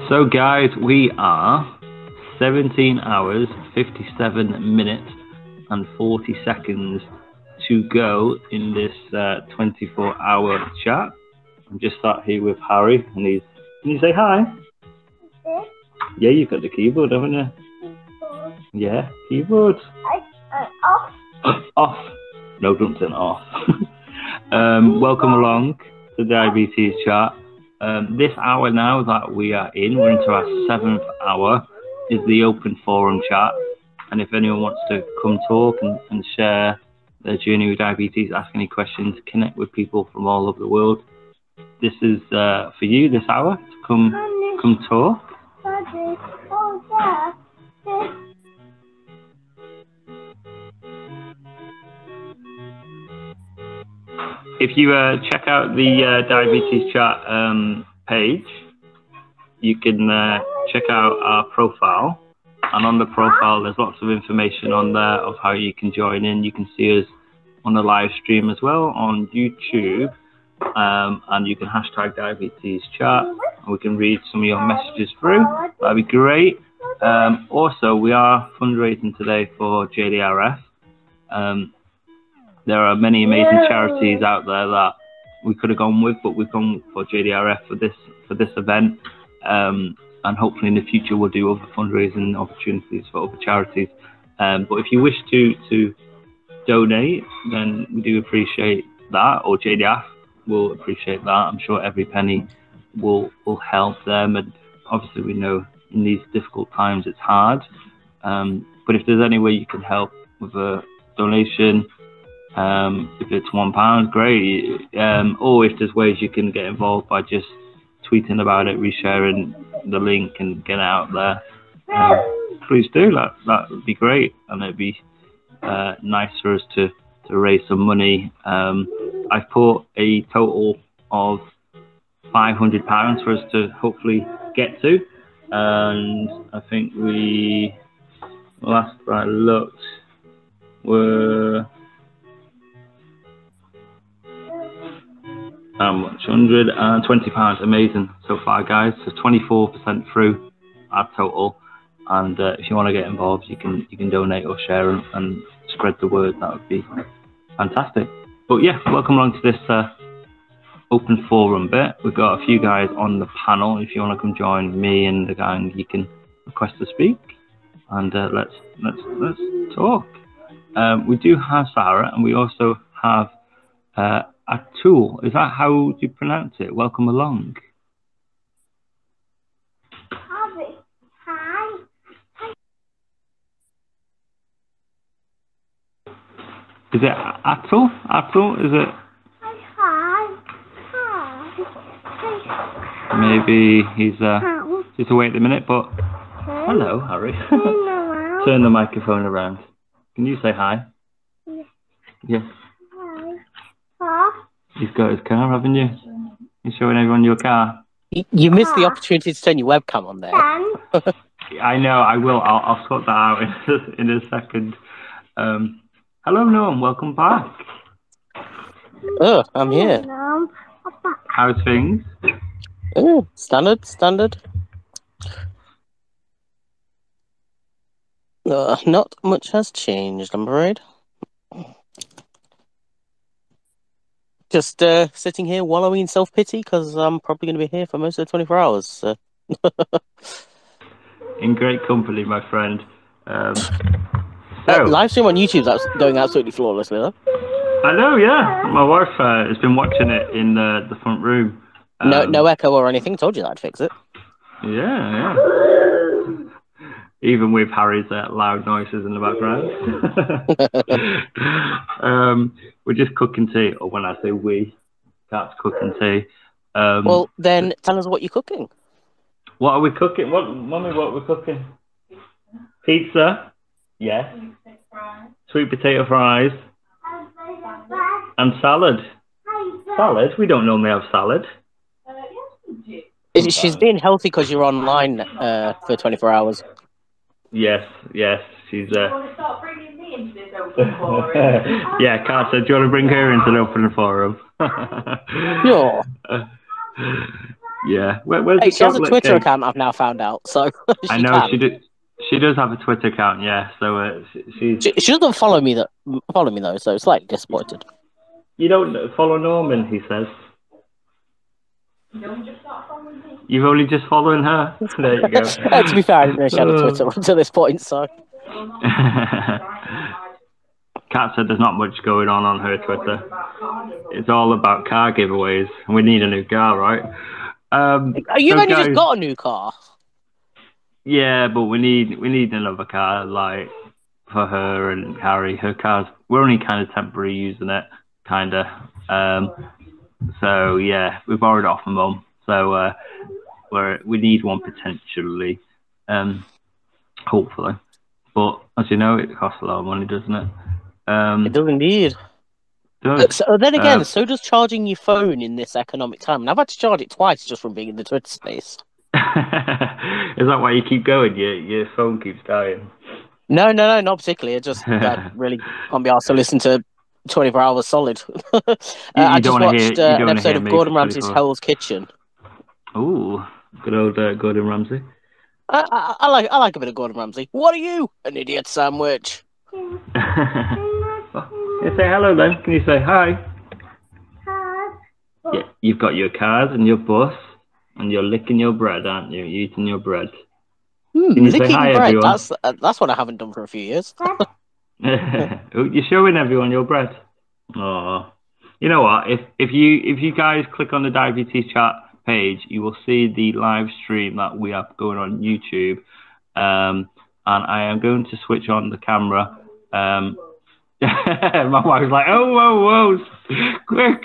So guys, we are 17 hours, 57 minutes and 40 seconds to go in this 24-hour chat. I'm just sat here with Harry and he's... Can you say hi? Yeah, you've got the keyboard, haven't you? Keyboard. Yeah, keyboard. Off. Off. No, don't turn it off. Welcome along to Diabetes Chat. This hour now that we are in, we're into our 7th hour, is the open forum chat. And if anyone wants to come talk and share their journey with diabetes, ask any questions, connect with people from all over the world, this is for you this hour to come talk. If you check out the Diabetes Chat page, you can check out our profile. And on the profile, there's lots of information on there of how you can join in. You can see us on the live stream as well on YouTube. And you can hashtag Diabetes Chat. And we can read some of your messages through. That'd be great. Also, we are fundraising today for JDRF. There are many amazing charities out there that we could have gone with, but we've gone for JDRF for this event. And hopefully in the future we'll do other fundraising opportunities for other charities. But if you wish to donate, then we do appreciate that, or JDRF will appreciate that. I'm sure every penny will help them. And obviously we know in these difficult times it's hard. But if there's any way you can help with a donation, if it's £1, great. Or if there's ways you can get involved by just tweeting about it, resharing the link and get it out there, please do. That would be great, and it'd be nice for us to raise some money. I've put a total of £500 for us to hopefully get to, and I think we last I looked were how much? £120. Amazing so far, guys. So 24% through our total. And if you want to get involved, you can donate or share and spread the word. That would be fantastic. But yeah, welcome along to this open forum bit. We've got a few guys on the panel. If you want to come join me and the gang, you can request to speak. And let's talk. We do have Sarah, and we also have Atul. Is that how you pronounce it? Welcome along. Hi. Is it Atul? Atul, is it? Hi. Maybe he's just away at the minute, but hello, Harry. Turn the microphone around. Can you say hi? Yes. You've got his car, haven't you? You're showing everyone your car. You missed the opportunity to turn your webcam on there. I know, I will. I'll sort that out in a second. Hello, Norm. Welcome back. Oh, I'm here. How's things? Oh, standard. Not much has changed, I'm afraid. Just sitting here wallowing in self-pity because I'm probably going to be here for most of the 24 hours. So. In great company, my friend. Live stream on YouTube, that's going absolutely flawlessly, though. I know, yeah. My wife has been watching it in the front room. No echo or anything. Told you that I'd fix it. Yeah. Even with Harry's loud noises in the background. We're just cooking tea, or when I say we, that's cooking tea. Well, then tell us what you're cooking. What are we cooking? Mummy, what are we cooking? Pizza? Yes. Sweet potato fries. And salad. Salad? We don't normally have salad. She's being healthy because you're online for 24 hours. Yes. She's. You want to start bringing me into this open forum? Yeah, Carter, do you want to bring her into the open forum? Sure. Yeah. Where's Hey, the she has a chocolate Twitter cake? account. I've now found out, so I she know can. she did. She does have a Twitter account, yeah. So she's. She doesn't follow me though, so slightly disappointed. You don't follow Norman, he says. You've only just following her. There you go. To be fair, I didn't know she had a Twitter until this point, so. Kat said there's not much going on her Twitter. It's all about car giveaways, and we need a new car, right? You've so only guys, just got a new car. Yeah, but we need another car, like for her and Harry. Her cars, we're only kind of temporary using it, kind of. So yeah, we borrowed it off my mum. So we need one potentially, hopefully. But as you know, it costs a lot of money, doesn't it? It does indeed. So then again, so does charging your phone in this economic time. And I've had to charge it twice just from being in the Twitter space. Is that why you keep going? Your phone keeps dying. No, not particularly. It just I really can't be asked to listen to 24 hours solid. I just watched an episode of Gordon Ramsay's Hell's Kitchen. Ooh, good old Gordon Ramsay. I like a bit of Gordon Ramsay. What are you? An idiot sandwich. You say hello then. Can you say hi? Hi. Yeah, you've got your cars and your bus, and you're licking your bread, aren't you? You're eating your bread. Can you say hi, bread. everyone? That's what I haven't done for a few years. You're showing everyone your bread. Oh, you know what? If you guys click on the Diabetes Chat page, you will see the live stream that we have going on YouTube. And I am going to switch on the camera. My wife's like, oh, whoa, quick.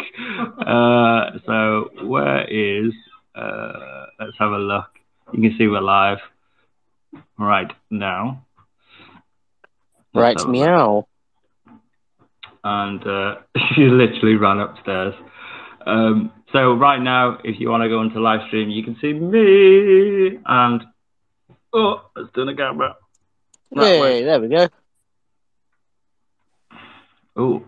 So where is? Let's have a look. You can see we're live right now. Right, meow. And she literally ran upstairs. So right now, if you want to go into live stream, you can see me. And let's turn the camera. Hey, there we go. Oh,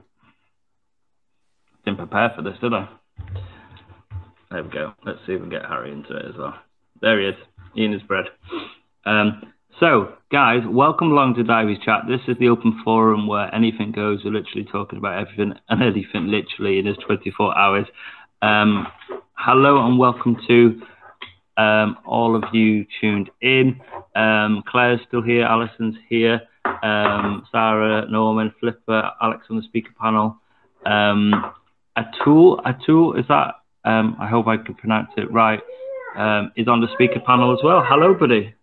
didn't prepare for this, did I? There we go. Let's see if we can get Harry into it as well. There he is, eating his bread. So, guys, welcome along to Diabetes Chat. This is the open forum where anything goes. We're literally talking about everything and anything literally in this 24 hours. Hello and welcome to all of you tuned in. Claire's still here, Alison's here, Sarah, Norman, Flipper, Alex on the speaker panel. Atul, is that, I hope I can pronounce it right, is on the speaker panel as well. Hello, buddy.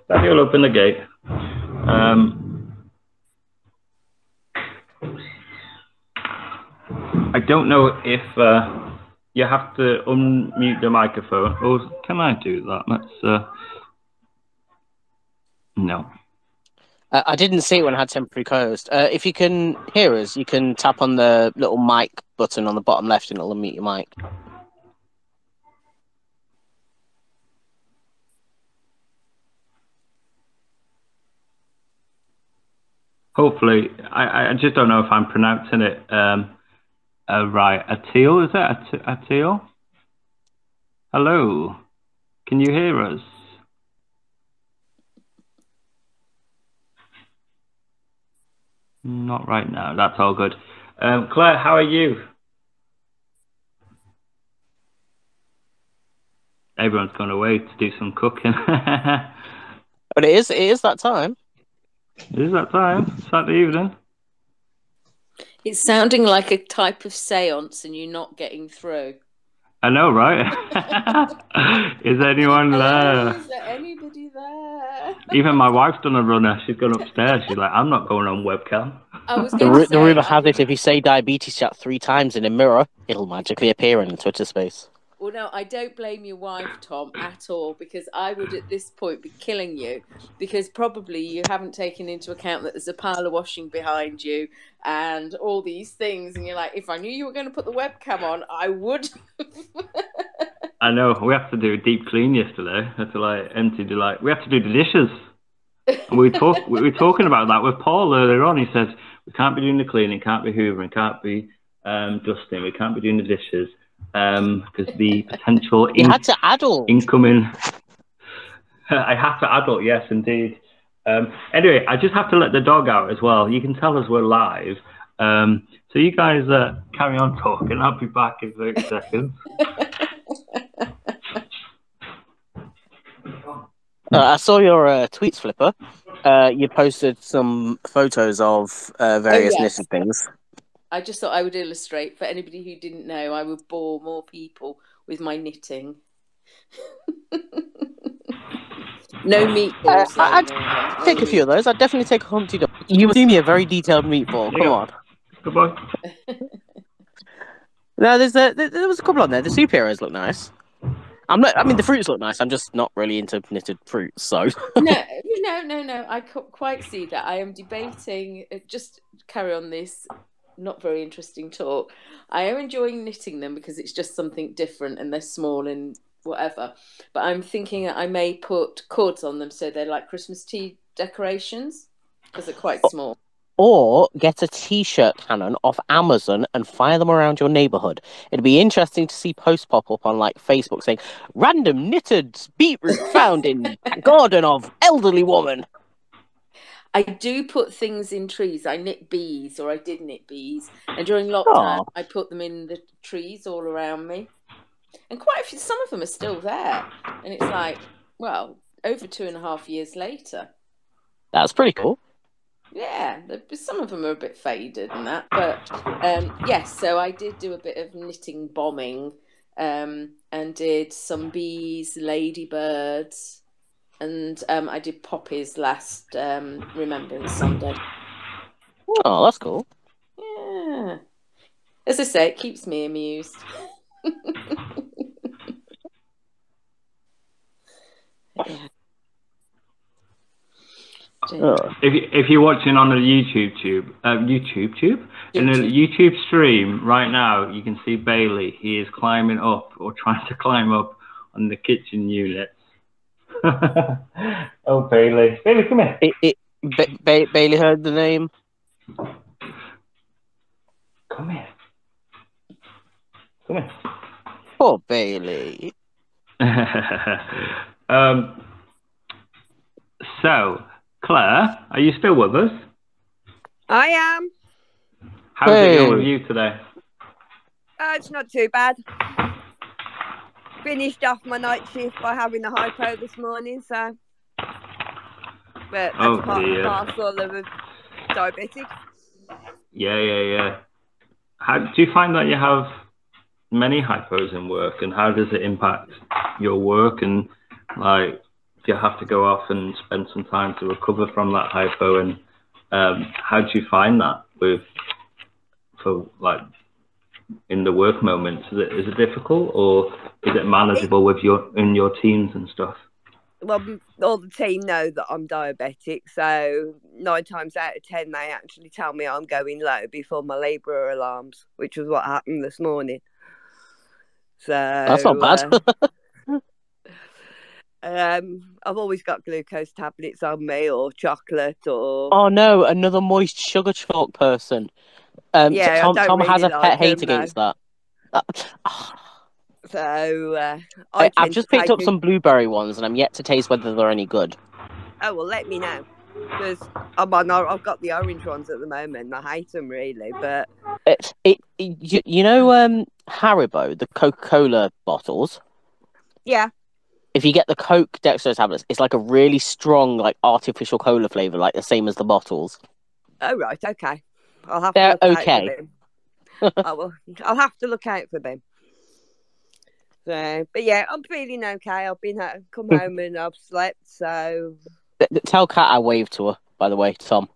Daddy will open the gate. I don't know if you have to unmute the microphone. Or can I do that? Let's. No. I didn't see it when I had temporary closed. If you can hear us, you can tap on the little mic button on the bottom left and it'll unmute your mic. Hopefully, I just don't know if I'm pronouncing it right. Atil, is it? Atil? Hello. Can you hear us? Not right now. That's all good. Claire, how are you? Everyone's gone away to do some cooking. But it is that time. It is that time. Saturday evening. It's sounding like a type of seance and you're not getting through. I know, right? Is anyone there? Is there anybody there? Even my wife's done a runner. She's gone upstairs. She's like, I'm not going on webcam. The rumour has it if you say Diabetes Chat 3 times in a mirror, it'll magically appear in the Twitter space. Well, no, I don't blame your wife, Tom, at all, because I would at this point be killing you, because probably you haven't taken into account that there's a pile of washing behind you and all these things, and you're like, if I knew you were going to put the webcam on, I would. I know. We have to do a deep clean yesterday. We had to empty we have to do the dishes. And we were talking about that with Paul earlier on. He says we can't be doing the cleaning, can't be hoovering, can't be Dustin, we can't be doing the dishes because the potential you had to adult incoming. I have to adult, yes, indeed. Anyway, I just have to let the dog out as well. You can tell us we're live. So you guys carry on talking. I'll be back in 30 seconds. I saw your tweets, Flipper. You posted some photos of various knitted things. I just thought I would illustrate for anybody who didn't know. I would bore more people with my knitting. No meatballs. I'd take a few of those. I'd definitely take a Humpty Duck. You see me a very detailed meatball. Come on. Goodbye. No, there was a couple on there. The superheroes look nice. I mean, the fruits look nice. I'm just not really into knitted fruits, so. No. I can't quite see that. I am debating. Just carry on this not very interesting talk. I am enjoying knitting them because it's just something different and they're small and whatever. But I'm thinking that I may put cords on them so they're like Christmas tree decorations because they're quite small. Or get a t-shirt cannon off Amazon and fire them around your neighborhood. It'd be interesting to see posts pop up on like Facebook saying, "Random knitted beetroot found in garden of elderly woman." I do put things in trees. I knit bees, or I did knit bees. And during lockdown, I put them in the trees all around me. And quite a few, some of them are still there. And it's like, well, over 2.5 years later. That's pretty cool. Yeah, some of them are a bit faded and that, but yes. So I did do a bit of knitting bombing, and did some bees, ladybirds, and I did poppies last Remembrance Sunday. Oh, that's cool. Yeah, as I say, it keeps me amused. Yeah. If you're watching on a YouTube in a YouTube stream right now, you can see Bailey. He is climbing up or trying to climb up on the kitchen unit. Oh, Bailey, come here. Bailey heard the name. Come here. Poor Bailey. So, Claire, are you still with us? I am. How's it going with you today? It's not too bad. Finished off my night shift by having a hypo this morning, so. But that's part and parcel of a diabetic. Yeah. How do you find that you have many hypos in work, and how does it impact your work? And like, do you have to go off and spend some time to recover from that hypo? And how do you find that for like in the work moments? Is it difficult, or is it manageable with your teams and stuff? Well, all the team know that I'm diabetic, so 9 times out of 10 they actually tell me I'm going low before my labourer alarms, which was what happened this morning. So that's not bad. I've always got glucose tablets on me, or chocolate, or... Oh no, another moist sugar chalk person. Yeah, Tom really has a pet hate against that. So I've just picked up some blueberry ones, and I'm yet to taste whether they're any good. Oh well, let me know, because I've got the orange ones at the moment. I hate them really, but you know Haribo, the Coca-Cola bottles. Yeah. If you get the Coke Dextro tablets, it's like a really strong, like artificial cola flavor, like the same as the bottles. Oh right, okay. I'll have They're to look okay. out for them. I'll have to look out for them. So, but yeah, I'm feeling okay. I've been come home and I've slept. So tell Kat I waved to her. By the way, Tom.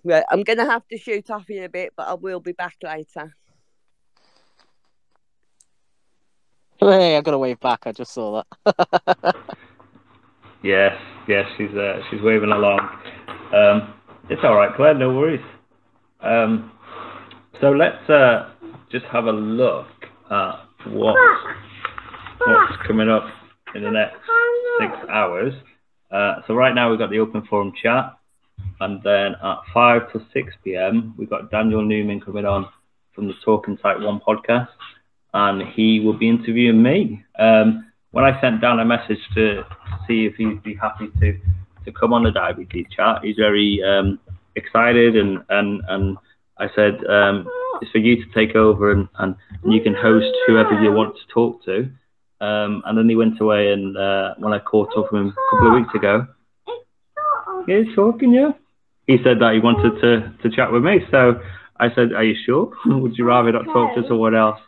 Well, I'm gonna have to shoot off in a bit, but I will be back later. Hey, I'm gonna wave back. I just saw that. Yes, she's waving along. It's all right, Claire. No worries. So let's just have a look at what's coming up in the next 6 hours. So right now we've got the open forum chat. and then at 5 to 6 p.m. we've got Daniel Newman coming on from the Talking Type 1 podcast, and he will be interviewing me. When I sent down a message to see if he'd be happy to come on the diabetes chat, he's very excited, and I said it's for you to take over and you can host whoever you want to talk to. And then he went away, and when I caught up with him a couple of weeks ago, yeah, he's talking, yeah. He said that he wanted to chat with me, so I said, are you sure? Would you rather not talk to someone else?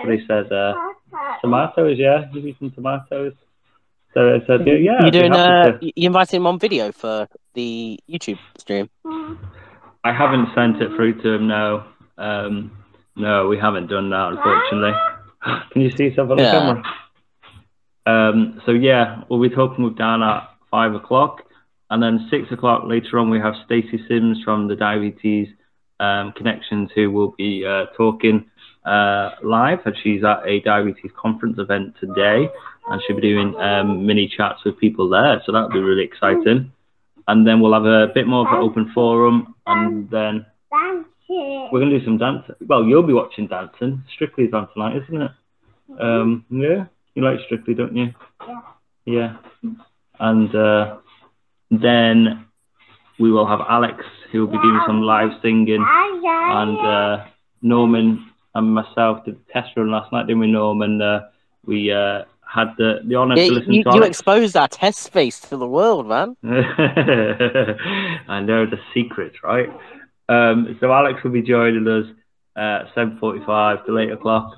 But he said, tomatoes, yeah, give me some tomatoes. So I said, yeah. You're doing, you invited him on video for the YouTube stream? I haven't sent it through to him, no. No, we haven't done that, unfortunately. Can you see yourself on the camera? So yeah, we'll be talking with Dan at 5 o'clock, and then 6 o'clock later on we have Stacey Sims from the Diabetes Connections, who will be talking live, and she's at a diabetes conference event today, and she'll be doing mini chats with people there, so that'll be really exciting. And then we'll have a bit more of an open forum, and then we're going to do some dancing. Well, you'll be watching dancing. Strictly's on tonight, isn't it? Yeah, you like Strictly, don't you? Yeah. And then we will have Alex, who will be doing some live singing, and Norman and myself did the test run last night, didn't we, Norman? We had the honour to listen to Alex. You exposed our test space to the world, man. I know the secret, right? So Alex will be joining us at 7:45 to 8 o'clock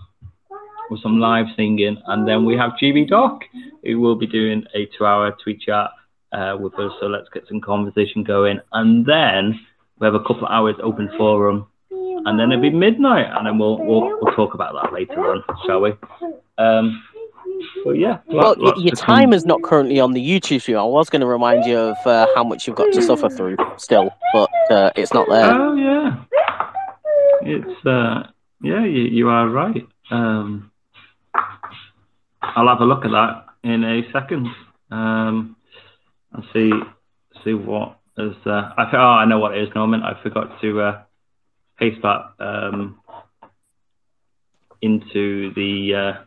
with some live singing, and then we have GBDoc, who will be doing a 2-hour tweet chat with us, so let's get some conversation going, and then we have a couple of hours open forum, and then it'll be midnight, and then we'll talk about that later on, shall we? But yeah. Well, your timer's not currently on the YouTube stream. I was going to remind you of how much you've got to suffer through still, but it's not there. Oh yeah, it's yeah, you are right. I'll have a look at that in a second. I'll see what is. I know what it is, Norman. I forgot to paste that into the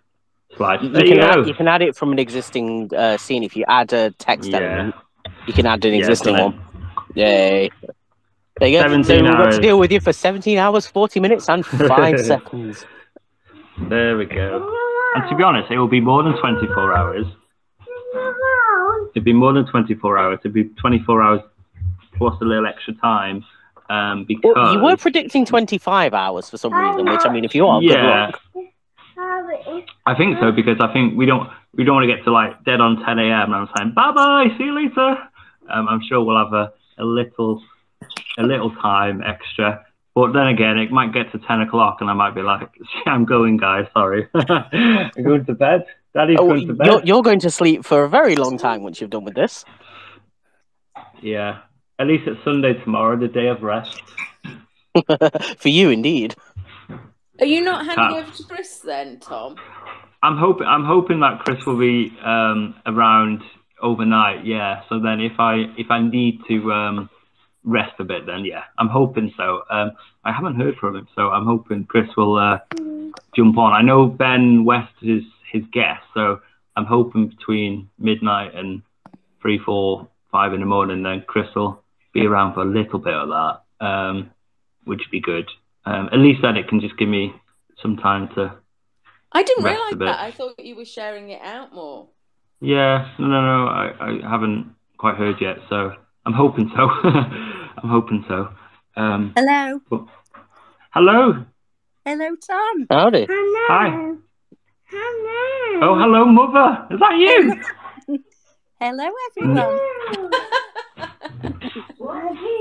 slide. You can add it from an existing scene. If you add a text element, you can add an existing one. Yay. There you go. 17 so we've got hours. to deal with you for 17 hours, 40 minutes, and 5 seconds. There we go. And to be honest, it will be more than 24 hours. It'd be more than 24 hours. It'd be 24 hours plus a little extra time. Because well, you were predicting 25 hours for some reason, which, I mean, if you are, good luck. I think so, because I think we don't want to get to like dead on 10 a.m. and I'm saying bye bye, see you later. I'm sure we'll have a little time extra, but then again it might get to 10 o'clock and I might be like, I'm going, guys, sorry. I'm going to bed. Daddy's going to bed. You're going to sleep for a very long time once you've done with this. Yeah, at least it's Sunday tomorrow, the day of rest. For you, indeed. Are you not handing over to Chris then, Tom? I'm hoping that Chris will be around overnight. Yeah. So then if I need to rest a bit, then yeah, I'm hoping so. I haven't heard from him, so I'm hoping Chris will jump on. I know Ben West is his guest, so I'm hoping between midnight and 3, 4, 5 in the morning, then Chris will be around for a little bit of that, which would be good. At least then it can just give me some time to. I didn't realise that. I thought you were sharing it out more. Yeah, no. I haven't quite heard yet, so I'm hoping so. I'm hoping so. Hello. Hello. Hello, Tom. Howdy. Hello. Hi. Hello. Oh, hello, Mother. Is that you? Hello, everyone.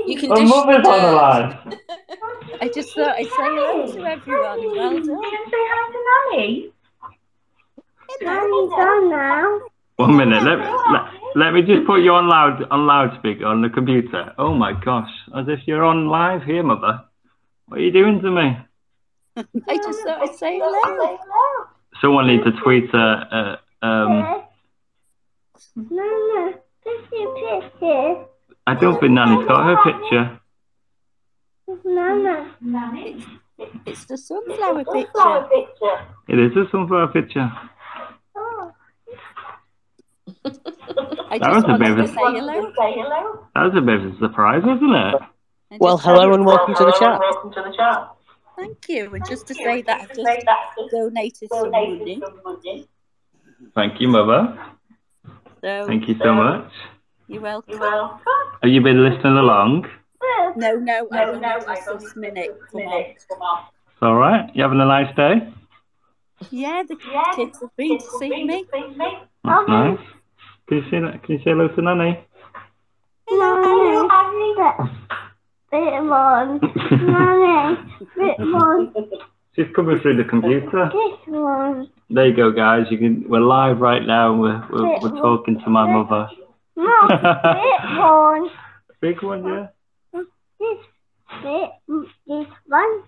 You can Oh, Mother's on the line. I just thought I'd say hello to everyone. Well done. Say hi to Nanny. Nanny's on now. 1 minute. Let me just put you on loudspeaker on the computer. Oh my gosh, as if you're on live here, Mother. What are you doing to me? I just thought I'd say hello. Someone needs to tweet Mama, this is your picture. I don't think Nanny's got her picture. Nanny. It's the sunflower picture. It is a sunflower picture. I That was just a bit wanted of to say hello. That was a bit of a surprise, wasn't it? And Well, just hello and welcome to the chat. thank you. And just to say that I've just donated some money. Thank you, Mother. So Thank you so much. you're welcome. Have you been listening along? No, I've only just this minute come on. It's all right. You having a nice day? Yeah, the kids have been to see me. That's nice. Can you say that? Can you say hello to Nanny? Hello. Bit one. Nanny. Bit one. She's coming through the computer. This one. There you go, guys. We're live right now. We're talking to my mother. No, bit one. Big one, yeah. This one.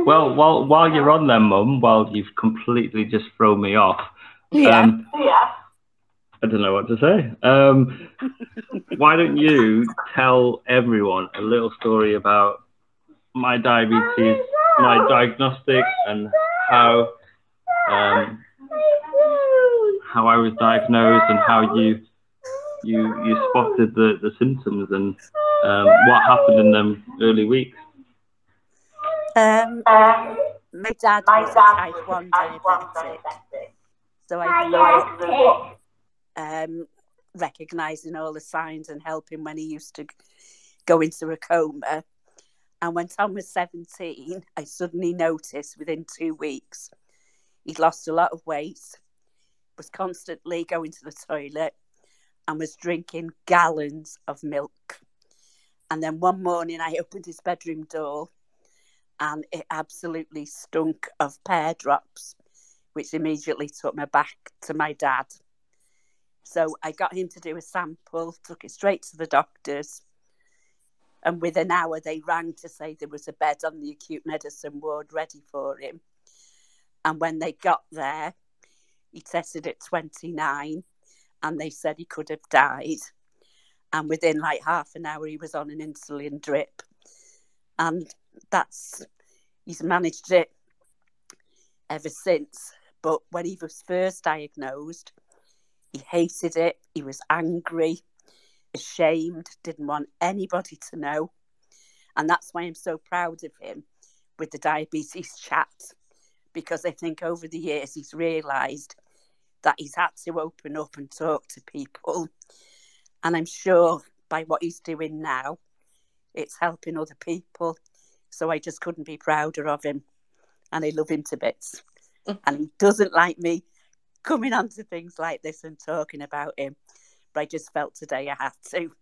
Well, while you're on there, Mum, while you've completely just thrown me off, Yeah. I don't know what to say. Why don't you tell everyone a little story about my diabetes, my diagnostic, and how I was diagnosed and how you spotted the symptoms and what happened in them early weeks. My dad was a type 1 diabetic, so I grew up recognising all the signs and helping when he used to go into a coma. And when Tom was 17, I suddenly noticed within 2 weeks he'd lost a lot of weight, was constantly going to the toilet, and was drinking gallons of milk. And then one morning I opened his bedroom door and it absolutely stunk of pear drops, which immediately took me back to my dad. So I got him to do a sample, took it straight to the doctors, and within an hour they rang to say there was a bed on the acute medicine ward ready for him. And when they got there, he tested at 29 and they said he could have died. And within like half an hour he was on an insulin drip. And he's managed it ever since. But when he was first diagnosed, he hated it. He was angry, ashamed, didn't want anybody to know. And that's why I'm so proud of him with the diabetes chat, because I think over the years he's realised that he's had to open up and talk to people. And I'm sure by what he's doing now, it's helping other people. So I just couldn't be prouder of him. And I love him to bits. And he doesn't like me coming onto things like this and talking about him. But I just felt today I had to.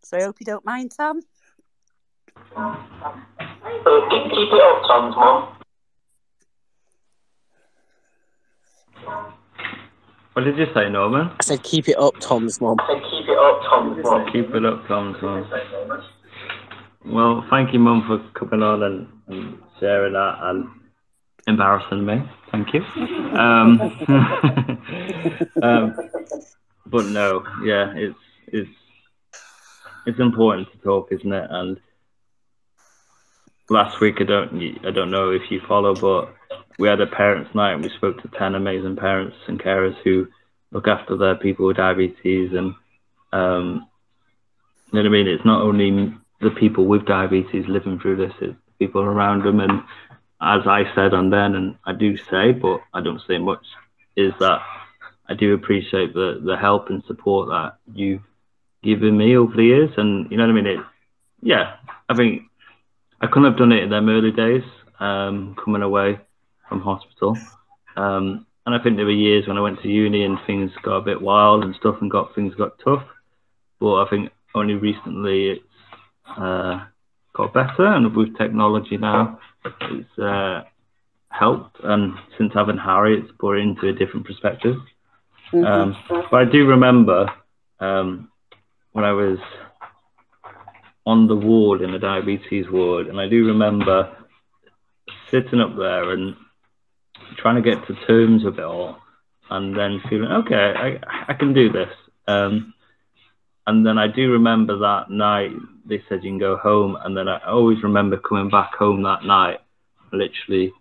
So I hope you don't mind, Tom. Keep it up, Tom's mum. What did you say, Norman? I said keep it up, Tom's mum. Keep it up, Tom's mum. Keep it up, Tom's mum. Well, thank you, Mum, for coming on and sharing that and embarrassing me. Thank you. But no, yeah, it's important to talk, isn't it? And last week, I don't know if you follow, but we had a parents' night and we spoke to 10 amazing parents and carers who look after their people with diabetes. And you know what I mean? It's not only the people with diabetes living through this, it's people around them. And as I said on then, and I do say, but I don't say much, is that I do appreciate the help and support that you've given me over the years. And you know what I mean? I think I couldn't have done it in them early days, coming away from hospital. And I think there were years when I went to uni and things got a bit wild and stuff and things got tough. But I think only recently it's got better, and with technology now, it's helped. And since having Harry, it's brought it into a different perspective. But I do remember when I was on the ward, in the diabetes ward, and I do remember sitting up there and trying to get to terms with it all, and then feeling, okay, I can do this. And then I do remember that night they said you can go home, and then I always remember coming back home that night, literally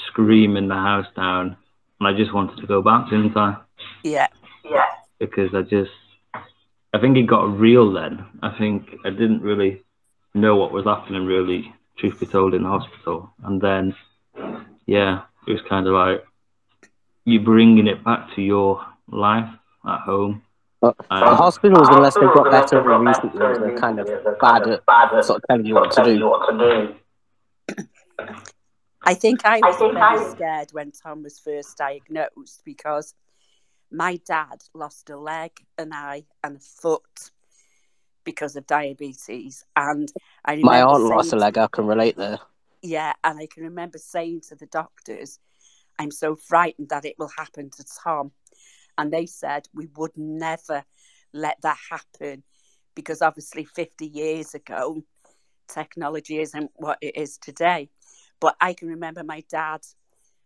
screaming the house down, and I just wanted to go back, didn't I? Yeah. Because I think it got real then. I think I didn't really know what was happening, really, truth be told, in the hospital. And then, yeah, it was kind of like you bringing it back to your life at home. But the hospitals, unless they've got better in recent years, are kind of bad at sort of telling you what to do. I think I was very scared when Tom was first diagnosed because my dad lost a leg, an eye, and a foot because of diabetes. And I remember my aunt lost a leg. I can relate there. Yeah, and I can remember saying to the doctors, I'm so frightened that it will happen to Tom. And they said we would never let that happen because obviously 50 years ago, technology isn't what it is today. But I can remember my dad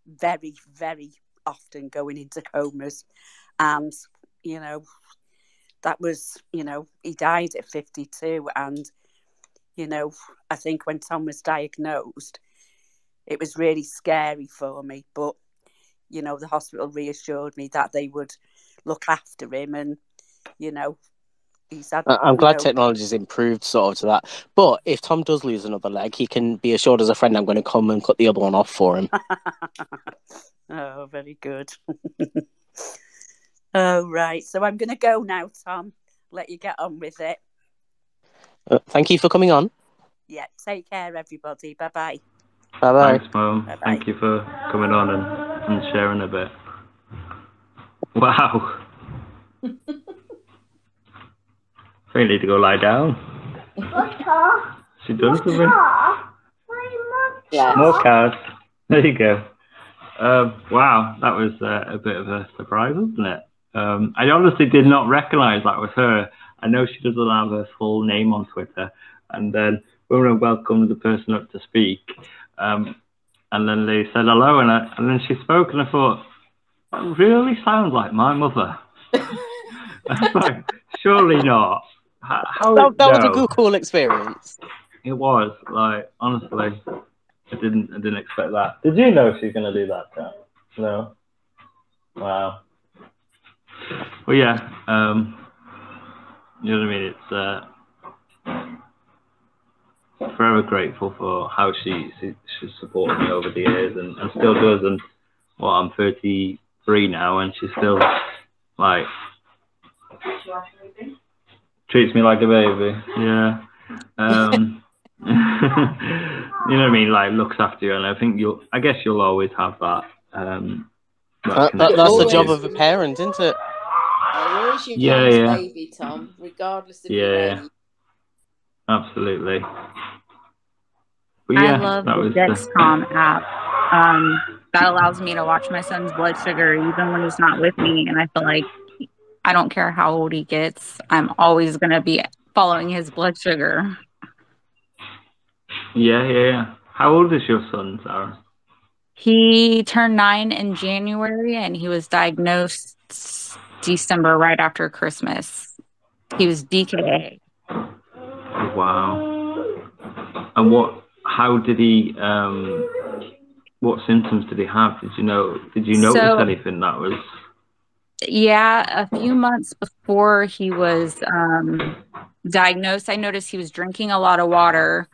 very, very often going into comas. And, you know, that was, you know, he died at 52. And, you know, I think when Tom was diagnosed, it was really scary for me. But, you know, the hospital reassured me that they would look after him. And, you know, he's had... I'm glad technology's improved sort of to that. But if Tom does lose another leg, he can be assured as a friend I'm going to come and cut the other one off for him. Oh, very good. Oh, right. So I'm going to go now, Tom. Let you get on with it. Thank you for coming on. Yeah, take care, everybody. Bye-bye. Bye-bye. Thanks, Mum. Bye-bye. Thank you for coming on and sharing a bit. Wow. I think I need to go lie down. She done something. Yeah. More cars. There you go. Wow, that was a bit of a surprise, wasn't it? I honestly did not recognise that was her. I know she doesn't have her full name on Twitter. And then when we welcomed the person up to speak, and then they said hello, and then she spoke, and I thought, that really sounds like my mother. I was like, surely not. That was a good, cool experience. It was, like, honestly, I didn't expect that. Did you know she's going to do that, Kat? No? Wow. Well, yeah, you know what I mean? It's forever grateful for how she's supported me over the years and still does. And well, I'm 33 now, and she still like treats me like a baby. Yeah. You know what I mean? Like looks after you, and I guess you'll always have that. That's the job of a parent, isn't it? You're always your mum's baby, Tom, regardless of your age. Absolutely. But yeah, I love the Dexcom app. That allows me to watch my son's blood sugar even when he's not with me, and I feel like I don't care how old he gets, I'm always going to be following his blood sugar. Yeah. How old is your son, Sarah? He turned 9 in January, and he was diagnosed December, right after Christmas. He was DKA. Wow. And how did he, what symptoms did he have? Did you notice anything that was? Yeah, a few months before he was diagnosed, I noticed he was drinking a lot of water.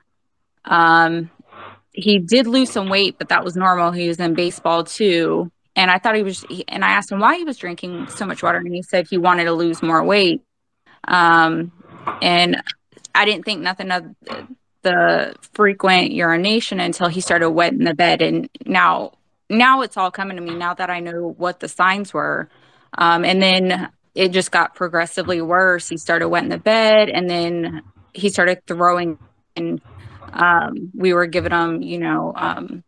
He did lose some weight, but that was normal. He was in baseball too. And I thought and I asked him why he was drinking so much water. And he said he wanted to lose more weight. And I didn't think nothing of the frequent urination until he started wetting the bed. And now it's all coming to me now that I know what the signs were. And then it just got progressively worse. He started wetting the bed, and then he started throwing, and we were giving him,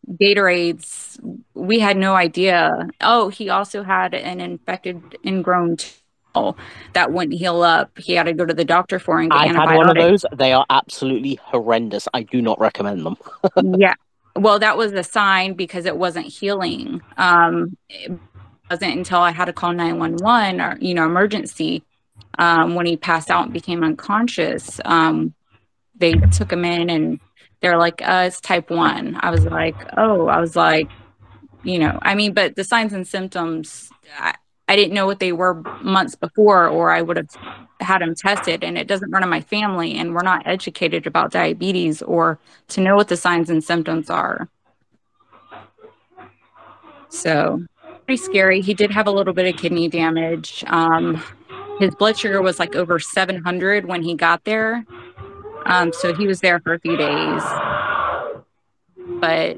Gatorades. We had no idea. Oh, he also had an infected ingrown toe that wouldn't heal up. He had to go to the doctor for and get I've antibiotics. had one of those. They are absolutely horrendous. I do not recommend them. Yeah. Well, that was a sign because it wasn't healing. It wasn't until I had to call 911 or, emergency. when he passed out and became unconscious. They took him in and they're like, it's type 1. I was like, oh, I mean, but the signs and symptoms, I didn't know what they were months before, or I would have had him tested, and it doesn't run in my family, and we're not educated about diabetes or to know what the signs and symptoms are. So pretty scary. He did have a little bit of kidney damage. His blood sugar was like over 700 when he got there. So he was there for a few days, but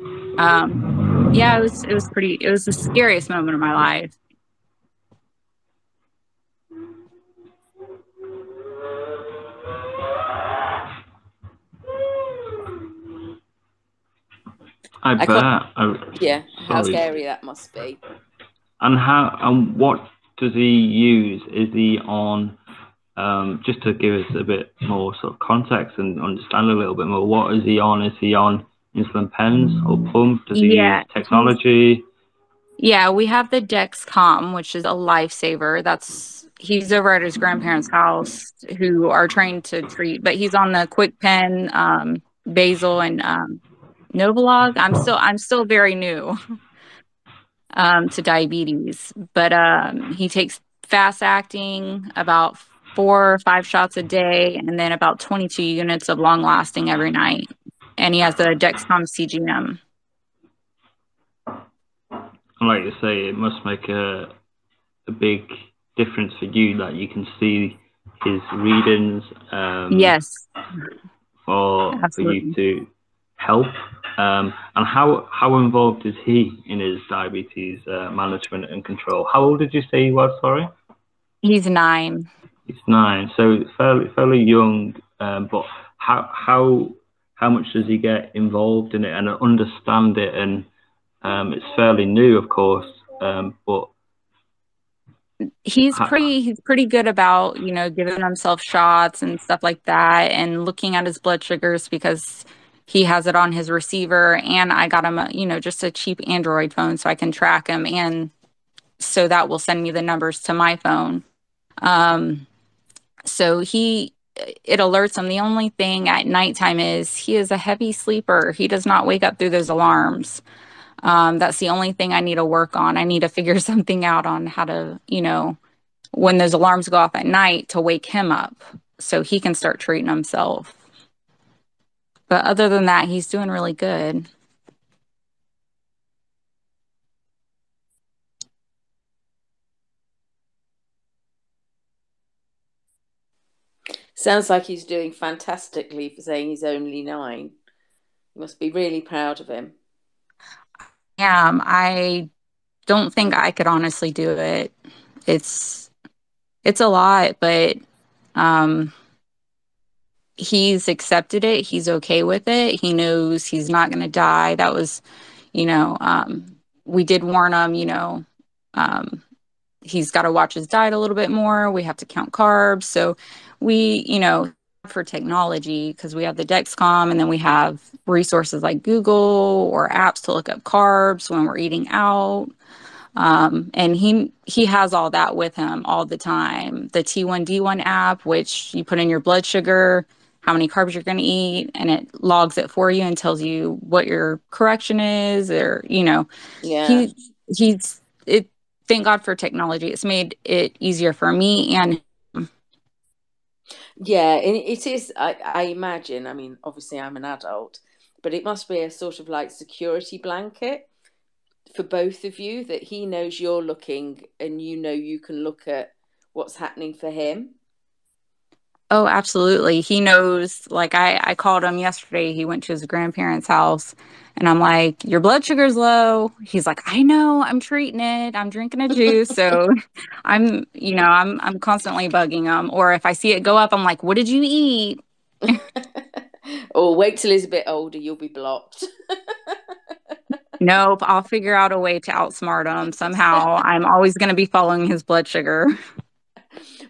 yeah, it was the scariest moment of my life. I bet. Yeah, how scary that must be. And what does he use? Is he on, just to give us a bit more sort of context and understand a little bit more, what is he on? Is he on insulin pens or pump? Does he use technology? Yeah, we have the Dexcom, which is a lifesaver. He's over at his grandparents' house who are trained to treat, but he's on the quick pen, basal, and Novolog. I'm still very new to diabetes, but he takes fast acting, about 4 or 5 shots a day, and then about 22 units of long lasting every night. And he has the Dexcom CGM. Like you say, it must make a big difference for you that you can see his readings. Yes. For you to help. And how involved is he in his diabetes management and control? How old did you say he was? Sorry. He's 9. He's 9, so fairly young. But how much does he get involved in it and understand it? And it's fairly new, of course. But he's pretty good about giving himself shots and stuff like that, and looking at his blood sugars because he has it on his receiver, and I got him just a cheap Android phone so I can track him, and so that will send me the numbers to my phone. So it alerts him. The only thing at nighttime is he is a heavy sleeper. He does not wake up through those alarms. That's the only thing I need to work on. I need to figure something out on how to, when those alarms go off at night, to wake him up so he can start treating himself. But other than that, he's doing really good. Sounds like he's doing fantastically for saying he's only 9. You must be really proud of him. Yeah, I don't think I could honestly do it. It's a lot, but he's accepted it. He's okay with it. He knows he's not going to die. That was, we did warn him, he's got to watch his diet a little bit more. We have to count carbs. So we, for technology, because we have the Dexcom, and then we have resources like Google or apps to look up carbs when we're eating out. And he has all that with him all the time. The T1D1 app, which you put in your blood sugar, how many carbs you're going to eat, and it logs it for you and tells you what your correction is, or Yeah. Thank God for technology. It's made it easier for me and him. Yeah, and it is, I imagine, I mean, obviously I'm an adult, but it must be a sort of like security blanket for both of you, that he knows you're looking and you can look at what's happening for him. Oh, absolutely. He knows. Like I called him yesterday. He went to his grandparents' house, and I'm like, your blood sugar's low. He's like, I know, I'm treating it. I'm drinking a juice. So I'm constantly bugging him. Or if I see it go up, I'm like, what did you eat? Or wait till he's a bit older, you'll be blocked. Nope, I'll figure out a way to outsmart him somehow. I'm always going to be following his blood sugar.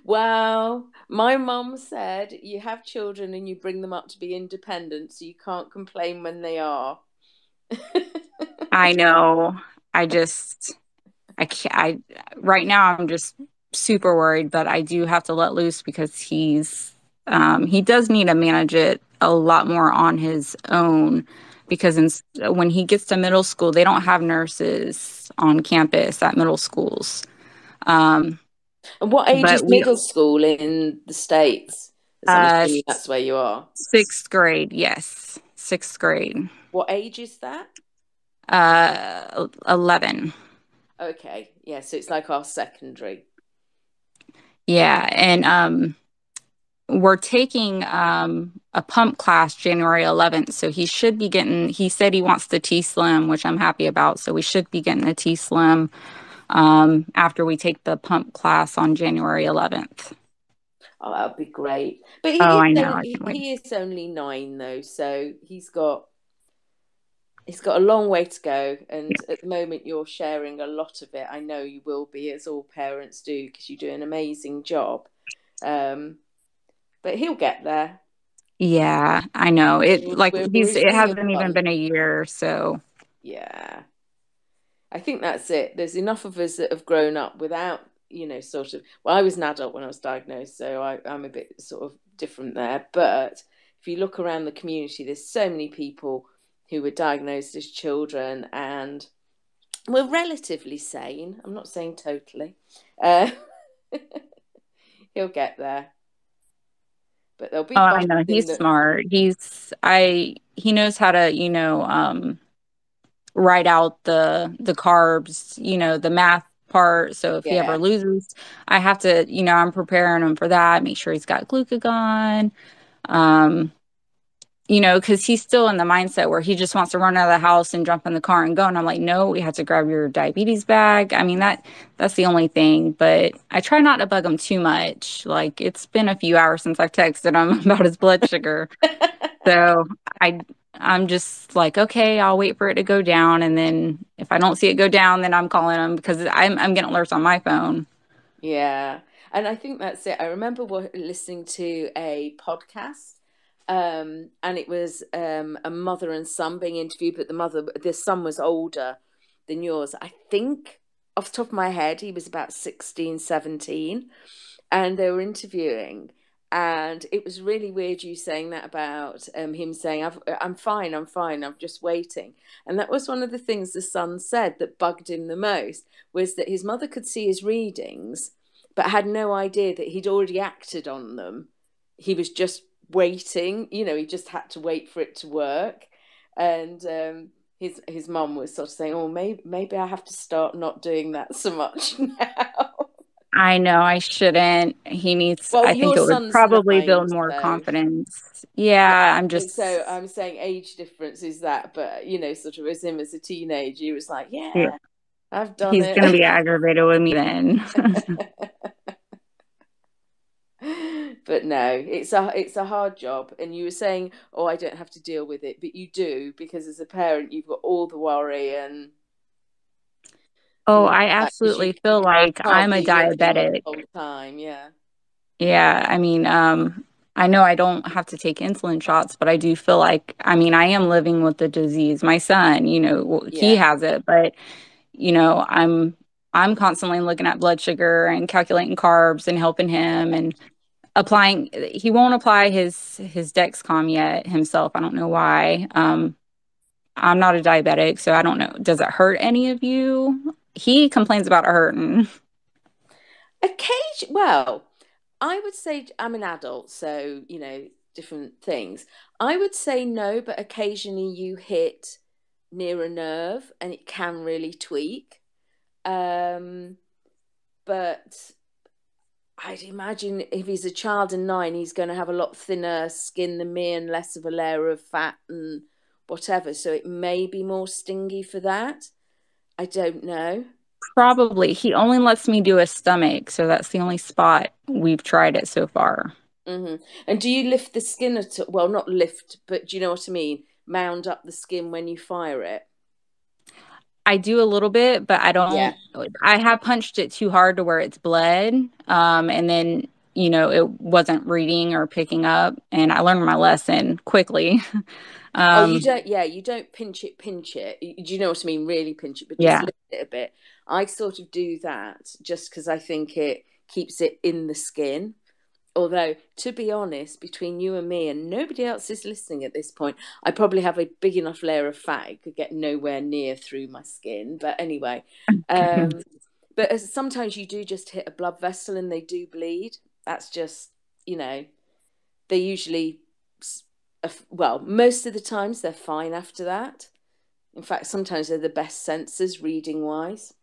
Well, my mum said you have children and you bring them up to be independent, so you can't complain when they are. I know. Right now I'm just super worried, but I do have to let loose because he does need to manage it a lot more on his own, because when he gets to middle school, they don't have nurses on campus at middle schools. And what age is But middle school in the States? I'm assuming that's where you are. 6th grade, yes. 6th grade. What age is that? 11. Okay, yeah, so it's like our secondary. Yeah, and we're taking a pump class January 11th, so he should be getting, he said he wants the T-Slim, which I'm happy about, so we should be getting the T-Slim after we take the pump class on January 11th. Oh, that would be great. But I know. he is only 9 though, so he's got a long way to go, and at the moment you're sharing a lot of it. I know you will be, as all parents do, because you do an amazing job. But he'll get there. Yeah, I know. It hasn't even fun. been a year, so yeah. I think that's it. There's enough of us that have grown up without, sort of. Well, I was an adult when I was diagnosed, so I'm a bit sort of different there. But if you look around the community, there's so many people who were diagnosed as children and were relatively sane. I'm not saying totally. He'll get there. But there'll be. Oh, I know. He's smart. He knows how to, write out the carbs, the math part. So if he ever loses, I have to, I'm preparing him for that. Make sure he's got glucagon. Because he's still in the mindset where he just wants to run out of the house and jump in the car and go. And I'm like, no, we have to grab your diabetes bag. I mean, that's the only thing. But I try not to bug him too much. Like, it's been a few hours since I've texted him about his blood sugar. So I'm just like, okay, I'll wait for it to go down. And then if I don't see it go down, then I'm calling him because I'm getting alerts on my phone. Yeah. And I think that's it. I remember listening to a podcast. And it was a mother and son being interviewed, but the son was older than yours. I think, off the top of my head, he was about 16, 17, and they were interviewing. And it was really weird you saying that about him saying, I'm fine, I'm just waiting. And that was one of the things the son said that bugged him the most, was that his mother could see his readings, but had no idea that he'd already acted on them. He was just waiting, he just had to wait for it to work. And his mum was sort of saying, oh, maybe I have to start not doing that so much now. I know I shouldn't. He needs, I think it would probably build more confidence. Yeah, I'm just. So I'm saying age difference is that, but, sort of as him as a teenager, he was like, yeah. I've done He's it. He's going to be aggravated with me then. But no, it's a hard job. And you were saying, oh, I don't have to deal with it, but you do, because as a parent, you've got all the worry and. Oh, I absolutely feel like I'm a diabetic. All the time, yeah. Yeah, I mean, I know I don't have to take insulin shots, but I do feel like, I mean, I am living with the disease. My son, he has it, but I'm constantly looking at blood sugar and calculating carbs and helping him and applying. He won't apply his Dexcom yet himself. I don't know why. I'm not a diabetic, so I don't know. Does it hurt any of you? He complains about it hurting. Well, I would say I'm an adult, so, different things. I would say no, but occasionally you hit near a nerve and it can really tweak. But I'd imagine if he's a child and 9, he's going to have a lot thinner skin than me and less of a layer of fat and whatever. So it may be more stingy for that. I don't know. Probably. He only lets me do his stomach, so that's the only spot we've tried it so far. Mm-hmm. And do you lift the skin at all? Well, not lift, but do you know what I mean? Mound up the skin when you fire it? I do a little bit, but I don't. Yeah. I have punched it too hard to where it's bled, and then it wasn't reading or picking up, and I learned my lesson quickly. You don't. Yeah, you don't pinch it. Do you know what I mean? Really pinch it, but just lift it a bit. I sort of do that just because I think it keeps it in the skin. Although, to be honest, between you and me and nobody else is listening at this point, I probably have a big enough layer of fat it could get nowhere near through my skin. But anyway, but sometimes you do just hit a blood vessel and they do bleed. That's just, they usually, well, most of the times they're fine after that. In fact, sometimes they're the best sensors reading wise.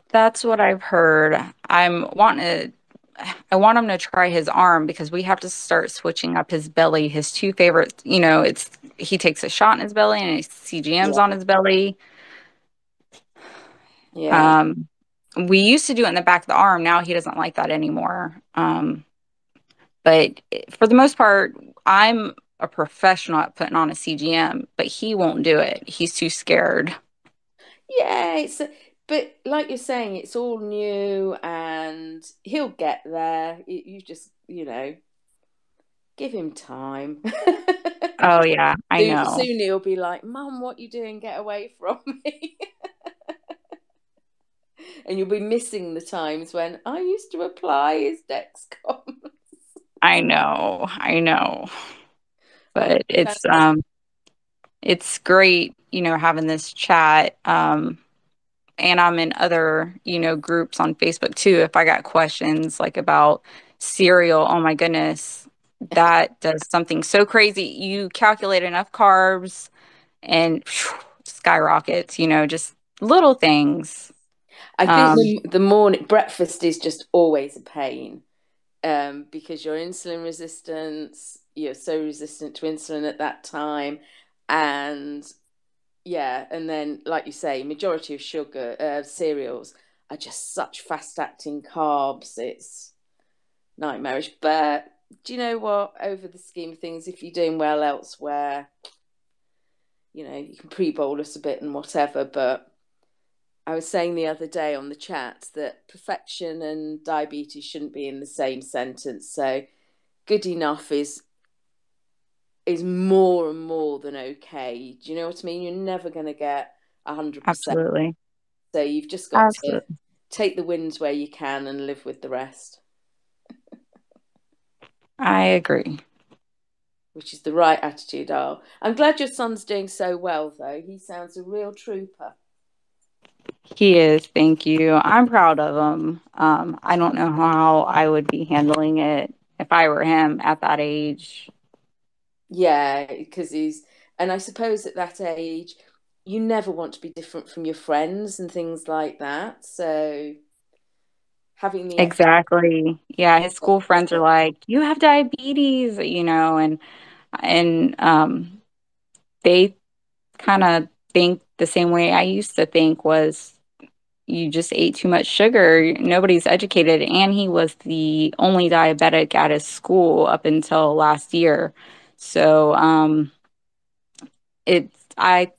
That's what I've heard. I want him to try his arm because we have to start switching up his belly. His two favorite, he takes a shot in his belly and he CGM's on his belly. Yeah. We used to do it in the back of the arm. Now he doesn't like that anymore. But for the most part, I'm a professional at putting on a CGM, but he won't do it. He's too scared. Yeah, but like you're saying, it's all new and he'll get there. You just, give him time. Oh, yeah, I know. Soon he'll be like, Mum, what you doing? Get away from me. And you'll be missing the times when I used to apply his Dexcom. I know. But it's great, having this chat. And I'm in other, groups on Facebook too. If I got questions like about cereal, oh my goodness, that does something so crazy. You calculate enough carbs and skyrockets, just little things. I think the morning breakfast is just always a pain because your insulin resistance, you're so resistant to insulin at that time. And yeah, and then like you say, majority of sugar cereals are just such fast-acting carbs. It's nightmarish. But do you know what? Over the scheme of things, if you're doing well elsewhere, you can pre-bolus a bit and whatever. But I was saying the other day on the chat that perfection and diabetes shouldn't be in the same sentence. So good enough is more and more than okay. Do you know what I mean? You're never going to get 100%. Absolutely. So you've just got to take the wins where you can and live with the rest. I agree. Which is the right attitude. Oh, I'm glad your son's doing so well, though. He sounds a real trooper. He is. Thank you. I'm proud of him. I don't know how I would be handling it if I were him at that age. Yeah, because and I suppose at that age, you never want to be different from your friends and things like that. So having the exactly, yeah, his school friends are like, "You have diabetes," and they kind of think the same way I used to think was you just ate too much sugar. Nobody's educated. And he was the only diabetic at his school up until last year. So I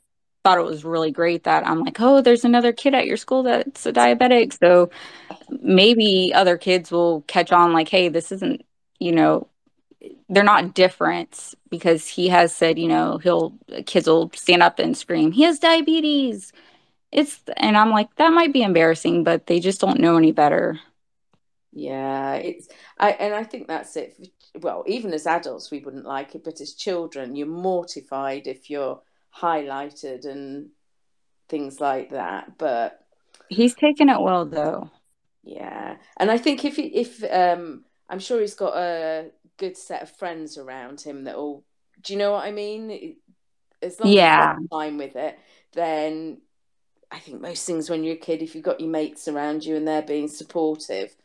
thought it was really great that I'm like, oh, there's another kid at your school that's a diabetic. So maybe other kids will catch on like, hey, this isn't, they're not different, because he has said, kids will stand up and scream, he has diabetes. And I'm like, that might be embarrassing, but they just don't know any better. Yeah, I think that's it. Well, even as adults, we wouldn't like it, but as children, you're mortified if you're highlighted and things like that. But he's taken it well, though. Yeah, and I think if I'm sure he's got a good set of friends around him that will. Do you know what I mean? As long as you're fine with it, then I think most things when you're a kid, if you've got your mates around you and they're being supportive,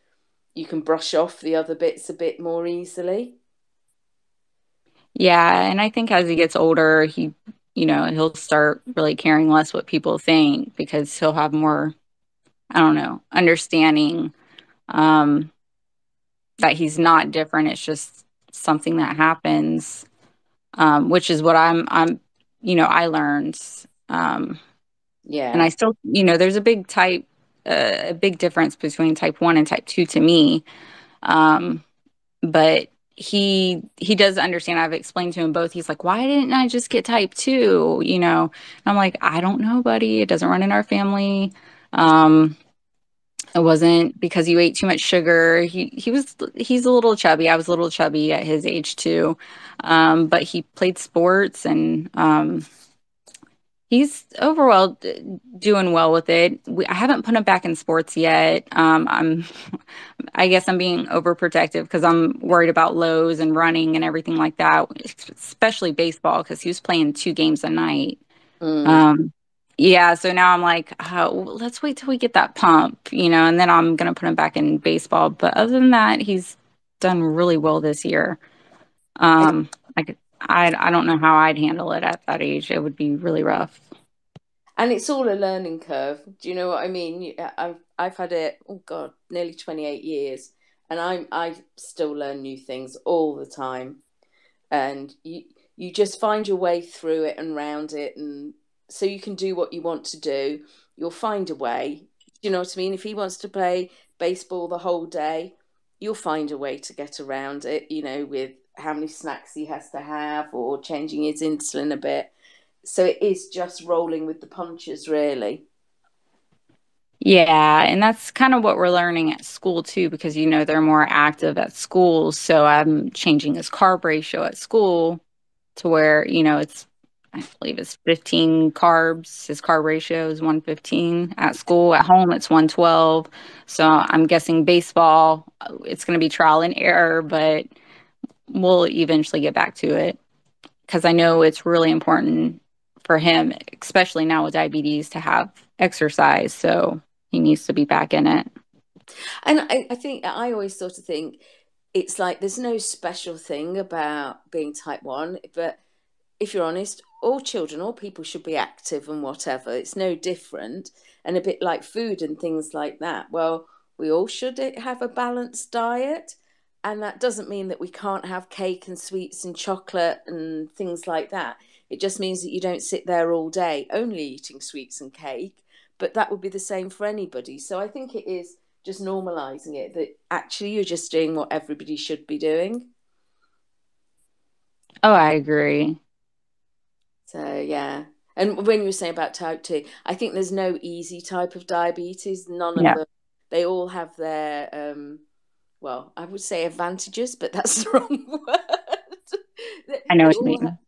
you can brush off the other bits a bit more easily. Yeah, and I think as he gets older, he'll start really caring less what people think, because he'll have more, I don't know, understanding that he's not different. It's just something that happens, which is what I learned. Yeah. And I still, there's a big difference between type 1 and type 2 to me. But he does understand. I've explained to him both. He's like, why didn't I just get type 2? And I'm like, I don't know, buddy. It doesn't run in our family. It wasn't because you ate too much sugar. He's a little chubby. I was a little chubby at his age too. But he played sports and he's overall doing well with it. I haven't put him back in sports yet. I guess I'm being overprotective because I'm worried about lows and running and everything like that, especially baseball because he was playing 2 games a night. Yeah, so now I'm like, oh, let's wait till we get that pump, and then I'm gonna put him back in baseball. But other than that, he's done really well this year. I don't know how I'd handle it at that age. It would be really rough. And it's all a learning curve. Do you know what I mean? I've had it, oh God, nearly 28 years, and I still learn new things all the time. And you just find your way through it and round it, and so you can do what you want to do. You'll find a way. Do you know what I mean? If he wants to play baseball the whole day, you'll find a way to get around it, with how many snacks he has to have or changing his insulin a bit. So it is just rolling with the punches, really. Yeah, and that's kind of what we're learning at school too, because they're more active at school. So I'm changing his carb ratio at school to where, I believe it's 15 carbs. His carb ratio is 115 at school. At home, it's 112. So I'm guessing baseball, it's going to be trial and error, but we'll eventually get back to it because I know it's really important for him, especially now with diabetes, to have exercise. So he needs to be back in it. And I think I always sort of think it's like there's no special thing about being type 1, but if you're honest, all children, all people should be active and whatever. It's no different. And a bit like food and things like that. Well, we all should have a balanced diet. And that doesn't mean that we can't have cake and sweets and chocolate and things like that. It just means that you don't sit there all day only eating sweets and cake. But that would be the same for anybody. So I think it is just normalising it, that actually you're just doing what everybody should be doing. Oh, I agree. So, yeah. And when you were saying about type 2, I think there's no easy type of diabetes. None of them. They all have their, well, I would say advantages, but that's the wrong word. I know what you mean.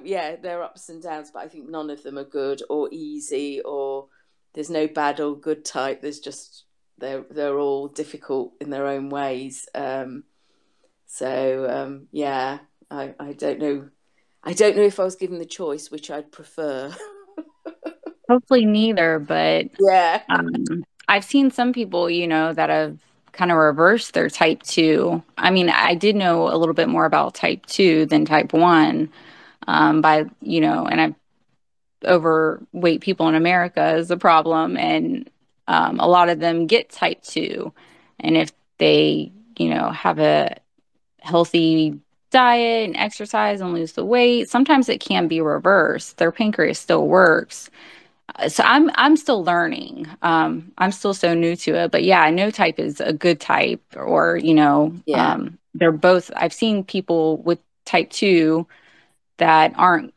Yeah, there are ups and downs, but I think none of them are good or easy, or there's no bad or good type. There's just, they're all difficult in their own ways. Yeah, I don't know. I don't know if I was given the choice, which I'd prefer. Hopefully neither, but yeah. I've seen some people, that have kind of reversed their type 2. I mean, I did know a little bit more about type 2 than type 1 and I've overweight people in America is a problem, and a lot of them get type 2, and if they have a healthy diet and exercise and lose the weight, sometimes it can be reversed. Their pancreas still works. So I'm still learning. I'm still so new to it, but yeah, no type is a good type, or they're both. I've seen people with type 2 that aren't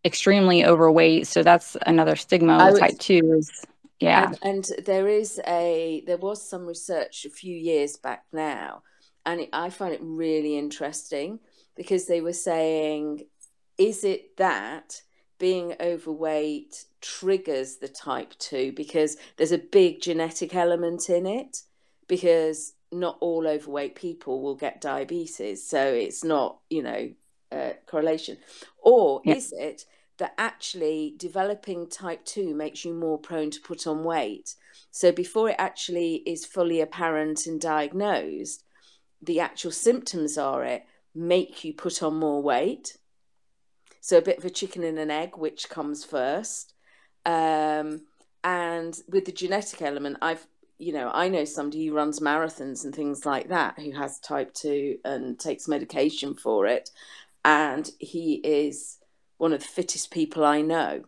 extremely overweight, so that's another stigma with type 2 is and there was some research a few years back now, and I find it really interesting because they were saying, is it that being overweight triggers the type 2? Because there's a big genetic element in it, because not all overweight people will get diabetes, so it's not correlation. Or is it that actually developing type 2 makes you more prone to put on weight? So before it actually is fully apparent and diagnosed, the actual symptoms make you put on more weight. So a bit of a chicken and an egg, which comes first. And with the genetic element, I know somebody who runs marathons and things like that, who has type 2 and takes medication for it. And he is one of the fittest people I know.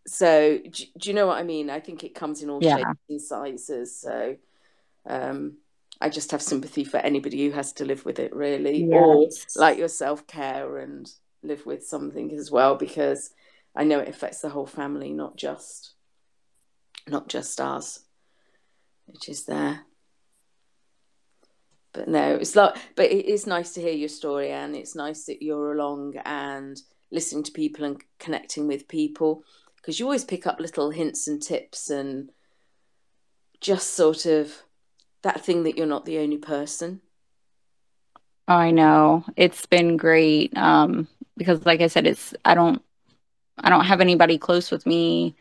So do you know what I mean? I think it comes in all shapes and sizes. So I just have sympathy for anybody who has to live with it, really. Yes. Or like yourself, care and live with something as well, because I know it affects the whole family, not just us. which is there. But no, but it is nice to hear your story, and it's nice that you're along and listening to people and connecting with people, because you always pick up little hints and tips and just sort of that thing that you're not the only person. I know, it's been great. Because like I said, I don't have anybody close with me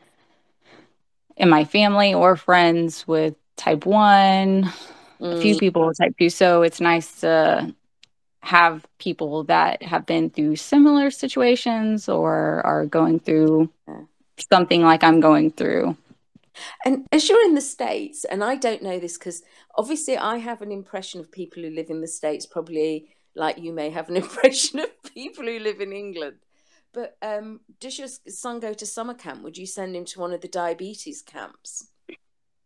in my family or friends with type 1, a few people with type 2. So it's nice to have people that have been through similar situations or are going through something like I'm going through. And as you're in the States, and I don't know this because obviously I have an impression of people who live in the States, probably like you may have an impression of people who live in England. But does your son go to summer camp? Would you send him to one of the diabetes camps?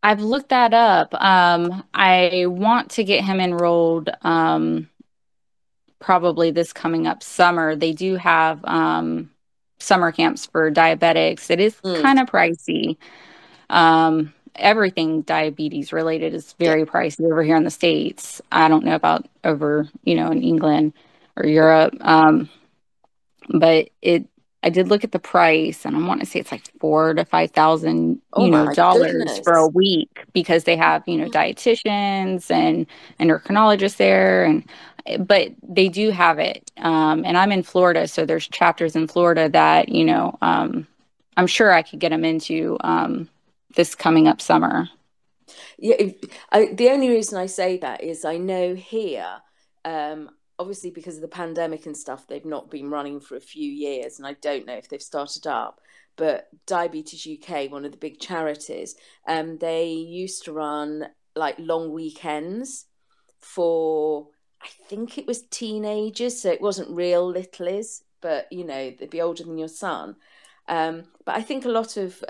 I've looked that up. I want to get him enrolled probably this coming up summer. They do have summer camps for diabetics. It is kind of pricey. Everything diabetes related is very pricey over here in the States. I don't know about over, in England or Europe. But I did look at the price, and I want to say it's like $4,000 to $5,000, dollars for a week, because they have, dietitians and endocrinologists there, but they do have it. And I'm in Florida, so there's chapters in Florida that, I'm sure I could get them into this coming up summer. Yeah, the only reason I say that is I know here, obviously because of the pandemic and stuff, they've not been running for a few years, and I don't know if they've started up. But Diabetes UK, one of the big charities, they used to run like long weekends for, I think it was teenagers, so it wasn't real littlies, but they'd be older than your son. But I think a lot of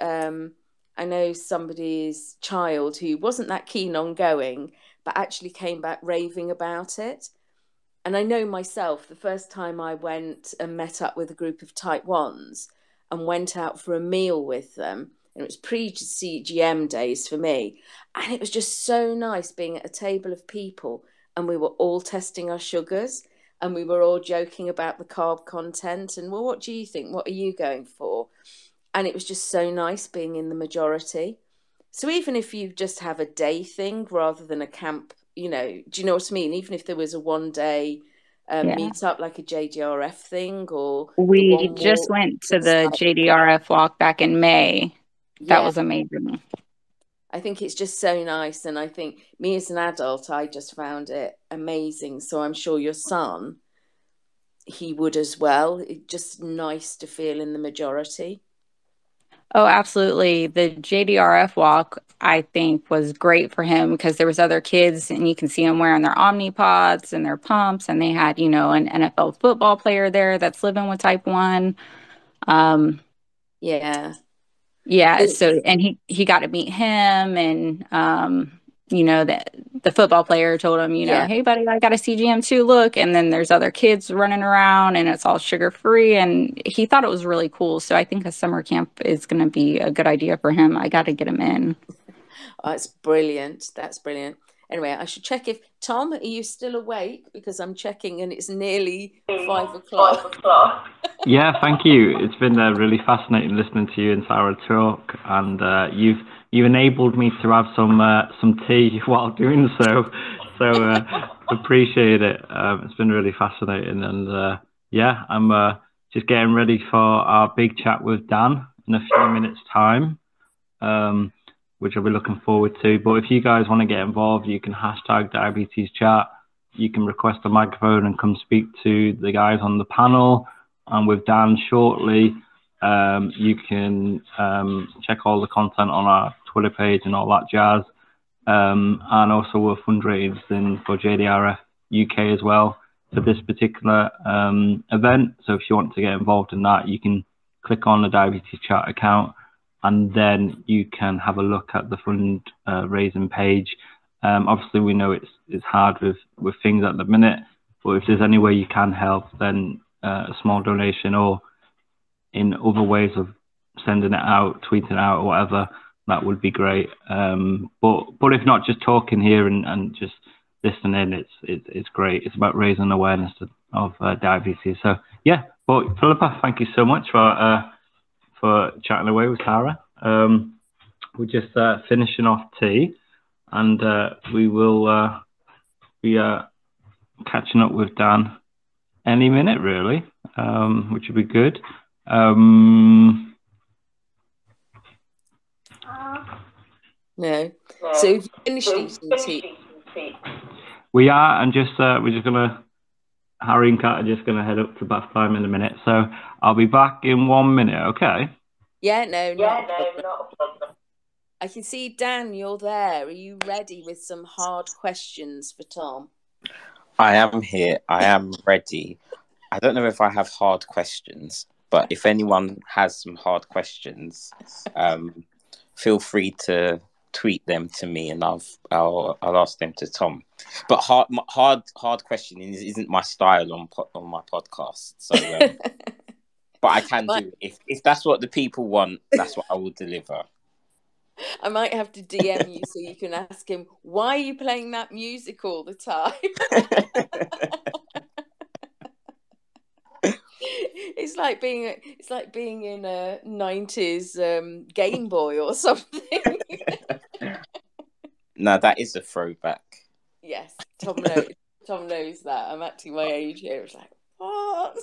I know somebody's child who wasn't that keen on going, but actually came back raving about it. And I know myself, the first time I went and met up with a group of type 1s and went out for a meal with them, and it was pre-CGM days for me, and it was just so nice being at a table of people, and we were all testing our sugars, and we were all joking about the carb content, and, well, what do you think? What are you going for? And it was just so nice being in the majority. So even if you just have a day thing rather than a camp, do you know what I mean? Even if there was a one-day meet up, like a JDRF thing, or we just went to the JDRF walk back in May. That was amazing. I think it's just so nice, and I think me as an adult, I just found it amazing. So I'm sure your son, he would as well. It's just nice to feel in the majority. Oh, absolutely. The JDRF walk, I think, was great for him because there was other kids, and you can see them wearing their Omnipods and their pumps, and they had, an NFL football player there that's living with type 1. Yeah. So, and he got to meet him, and the football player told him, hey buddy, I got a CGM too, look. And then there's other kids running around, and it's all sugar free, and he thought it was really cool. So I think a summer camp is going to be a good idea for him. I got to get him in. Oh, that's brilliant. That's brilliant. Anyway, I should check if Tom, are you still awake? Because I'm checking and it's nearly 5 o'clock. Yeah, thank you. It's been really fascinating listening to you and Sarah talk, and you've enabled me to have some tea while doing so. So appreciate it. It's been really fascinating, and I'm just getting ready for our big chat with Dan in a few minutes' time, which I'll be looking forward to. But if you guys want to get involved, you can hashtag DiabetesChat. You can request a microphone and come speak to the guys on the panel. And with Dan shortly, you can check all the content on our Twitter page and all that jazz. And also we're fundraising for JDRF UK as well for this particular event. So if you want to get involved in that, you can click on the Diabetes Chat account, and then you can have a look at the fundraising page. Obviously, we know it's hard with things at the minute, but if there's any way you can help, then a small donation, or in other ways of sending it out, tweeting it out, or whatever, that would be great. But if not, just talking here and just listening, it's great. It's about raising awareness of diabetes. So yeah. But Philippa, thank you so much for chatting away with Tara. We're just finishing off tea, and we will be catching up with Dan any minute, really, which would be good. No. So you've finished eating tea? We are, and we're just gonna. Harry and Kat are just gonna head up to bath time in a minute, so I'll be back in 1 minute. Okay. Yeah, no, not a problem. I can see Dan, you're there. Are you ready with some hard questions for Tom? I am here. I am ready. I don't know if I have hard questions, but if anyone has some hard questions, feel free to tweet them to me, and I'll ask them to Tom. But hard questioning isn't my style on my podcast. So, but I can do if that's what the people want. That's what I will deliver. I might have to DM you so you can ask him, why are you playing that music all the time? It's like being in a 90s Game Boy or something. No, that is a throwback. Yes, Tom knows that. I'm acting my age here. It's like, what?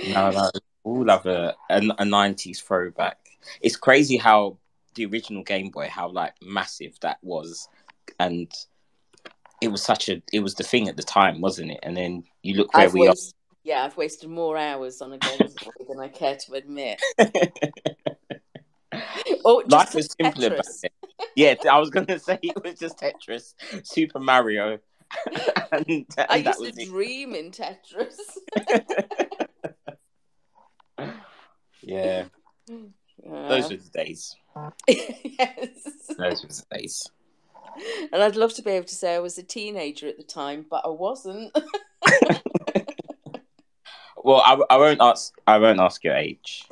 No, all love a 90s throwback. It's crazy how the original Game Boy, how like massive that was, and it was the thing at the time, wasn't it? And then you look where we are. Yeah, I've wasted more hours on a Game Boy than I care to admit. Oh, life was simpler back then. Yeah, I was going to say it was just Tetris, Super Mario. and I used to dream in Tetris. Yeah. Those were the days. Yes. Those were the days. And I'd love to be able to say I was a teenager at the time, but I wasn't. Well, I won't ask your age.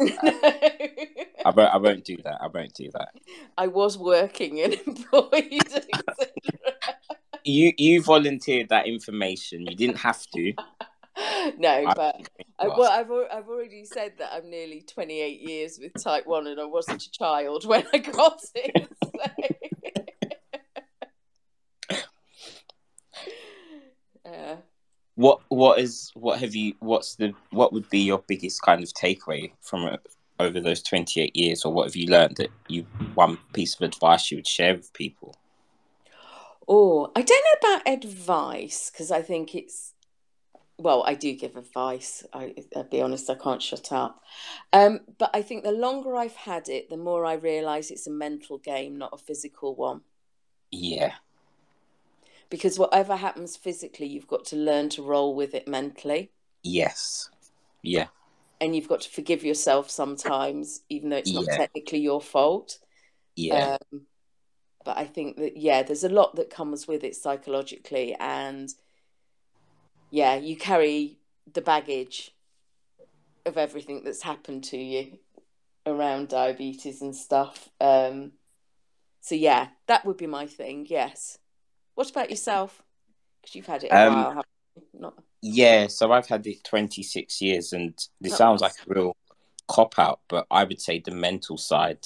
I won't do that. I won't do that. I was working and employed, etc. You volunteered that information. You didn't have to. No, but I've already said that I'm nearly 28 years with type 1 and I wasn't a child when I got it. So. What would be your biggest kind of takeaway from over those 28 years, or what have you learned one piece of advice you would share with people? Oh, I don't know about advice, because I think I do give advice. I'll be honest, I can't shut up. But I think the longer I've had it, the more I realise it's a mental game, not a physical one. Yeah. Because whatever happens physically, you've got to learn to roll with it mentally. Yes. Yeah. And you've got to forgive yourself sometimes, even though it's not technically your fault. Yeah. But I think that, there's a lot that comes with it psychologically. And, you carry the baggage of everything that's happened to you around diabetes and stuff. So, that would be my thing, yes. What about yourself? Because you've had it a while, haven't you? Not... Yeah, so I've had it 26 years, and this sounds like a real cop-out, but I would say the mental side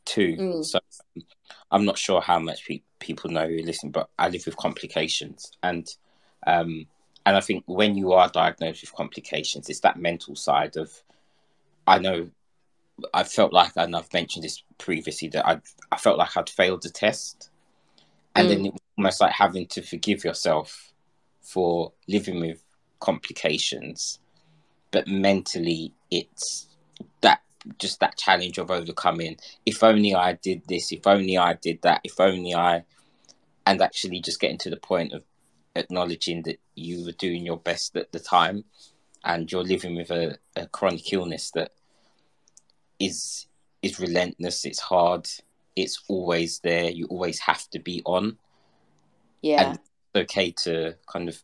too. So I'm not sure how much people know who listen, but I live with complications. And I think when you are diagnosed with complications, it's that mental side of, I know, I felt like, and I've mentioned this previously, that I felt like I'd failed the test. And then it was almost like having to forgive yourself for living with complications. But mentally, it's that challenge of overcoming, if only I did this, if only I did that, if only I... And actually just getting to the point of acknowledging that you were doing your best at the time and you're living with a chronic illness that is relentless, it's hard, it's always there, you always have to be on. Yeah. And it's okay to kind of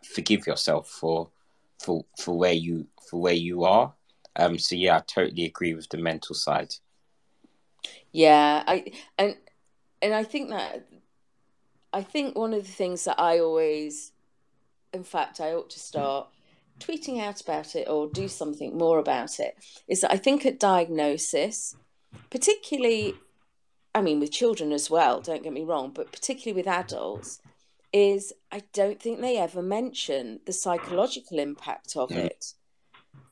forgive yourself for where you are. So I totally agree with the mental side. Yeah, and I think one of the things that I always, in fact, I ought to start tweeting out about it or do something more about it, is that I think at diagnosis, particularly, I mean, with children as well, don't get me wrong, but particularly with adults, is I don't think they ever mention the psychological impact of it.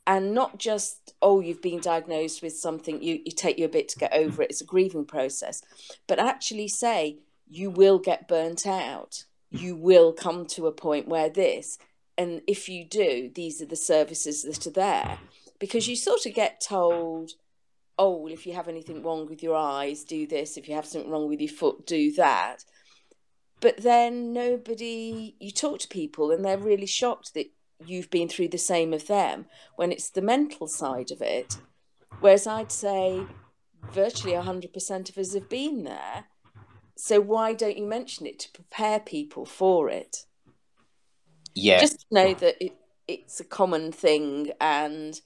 And not just, oh, you've been diagnosed with something, you take you a bit to get over it, it's a grieving process, but actually say, you will get burnt out. You will come to a point where this, and if you do, these are the services that are there. Because you sort of get told, oh, well, if you have anything wrong with your eyes, do this. If you have something wrong with your foot, do that. But then you talk to people and they're really shocked that you've been through the same as them when it's the mental side of it. Whereas I'd say virtually 100% of us have been there. So why don't you mention it to prepare people for it? Yeah. Just to know that it's a common thing and,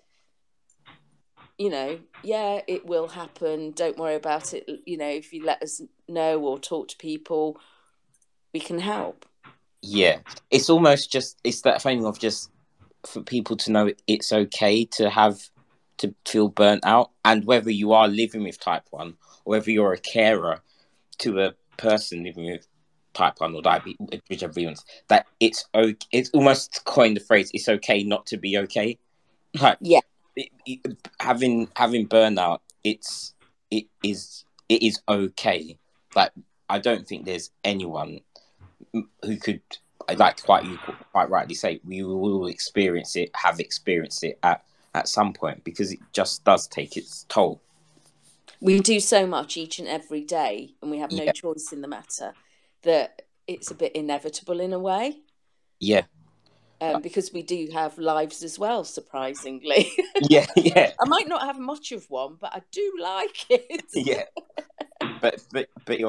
you know, yeah, it will happen. Don't worry about it. You know, if you let us know or talk to people, we can help. Yeah. It's almost just, it's that feeling of just for people to know it's okay to feel burnt out. And whether you are living with type 1 or whether you're a carer to a person living with type 1 or diabetes, whichever you want, that it's okay. It's almost coined the phrase, it's okay not to be okay. Like, yeah, having burnout, it is okay. Like, I don't think there's anyone who could, like you quite rightly say, we will have experienced it at some point, because it just does take its toll. We do so much each and every day, and we have no choice in the matter, that it's a bit inevitable in a way. Yeah. Because we do have lives as well, surprisingly. Yeah. I might not have much of one, but I do like it. Yeah. But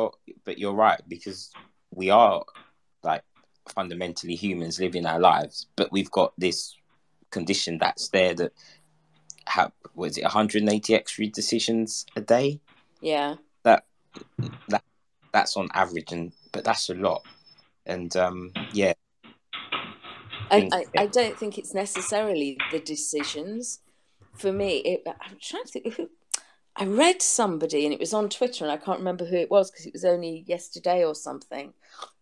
you're right, because we are like fundamentally humans living our lives, but we've got this condition that's there that was it 180 extra decisions a day? Yeah. That's on average, but that's a lot. And yeah. I don't think it's necessarily the decisions. For me, I'm trying to think. I read somebody, and it was on Twitter, and I can't remember who it was because it was only yesterday or something.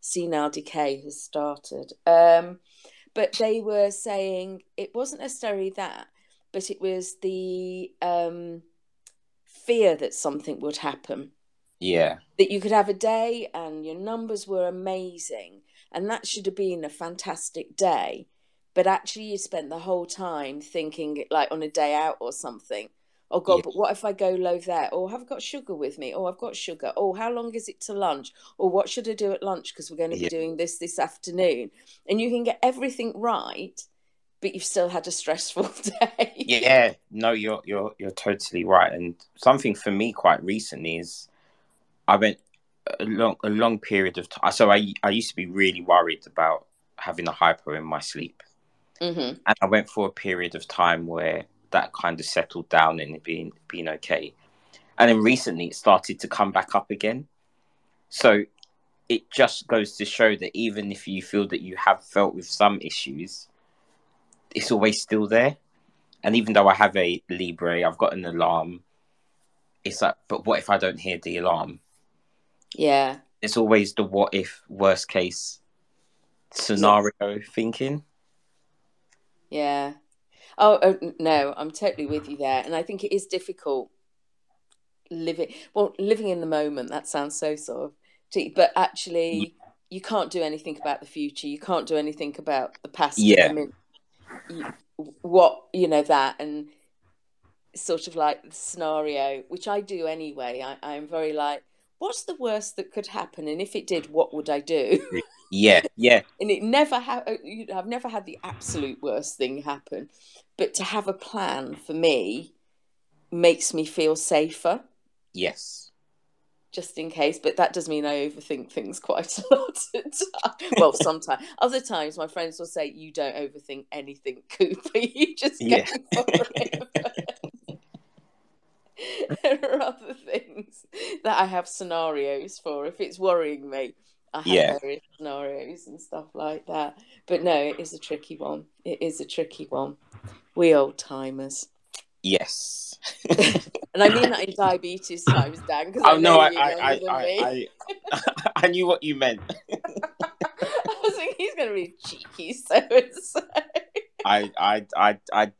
Senile decay has started. But they were saying it wasn't necessarily that, but it was the fear that something would happen. Yeah. That you could have a day and your numbers were amazing, and that should have been a fantastic day. But actually you spent the whole time thinking, like on a day out or something, oh God, but what if I go low there? Or have I got sugar with me? Oh, I've got sugar. Oh, how long is it to lunch? Or what should I do at lunch? Because we're going to be doing this afternoon. And you can get everything right, but you've still had a stressful day. Yeah, no, you're totally right. And something for me quite recently is I went a long period of time. So I used to be really worried about having a hypo in my sleep. Mm-hmm. And I went for a period of time where that kind of settled down and it being okay. And then recently it started to come back up again. So it just goes to show that even if you feel that you have felt with some issues, it's always still there. And even though I have a Libre, I've got an alarm. It's like, but what if I don't hear the alarm? Yeah. It's always the what if, worst case scenario thinking. Yeah. Oh, no, I'm totally with you there. And I think it is difficult living in the moment. That sounds so sort of deep, but actually you can't do anything about the future. You can't do anything about the past. Yeah. I mean, that, and sort of like the scenario, which I do anyway. I'm very like, what's the worst that could happen? And if it did, what would I do? Yeah. And I've never had the absolute worst thing happen, but to have a plan for me makes me feel safer. Yes. Just in case, but that does mean I overthink things quite a lot at times. Well, sometimes. Other times my friends will say, you don't overthink anything, Cooper. You just go for it. There are other things that I have scenarios for. If it's worrying me, I have Yeah. various scenarios and stuff like that. But no, it is a tricky one. It is a tricky one. We old timers. Yes. And I mean that in diabetes times, Dan, because Oh I know no, you're younger than me. I knew what you meant. I was thinking he's going to be cheeky, so and so. I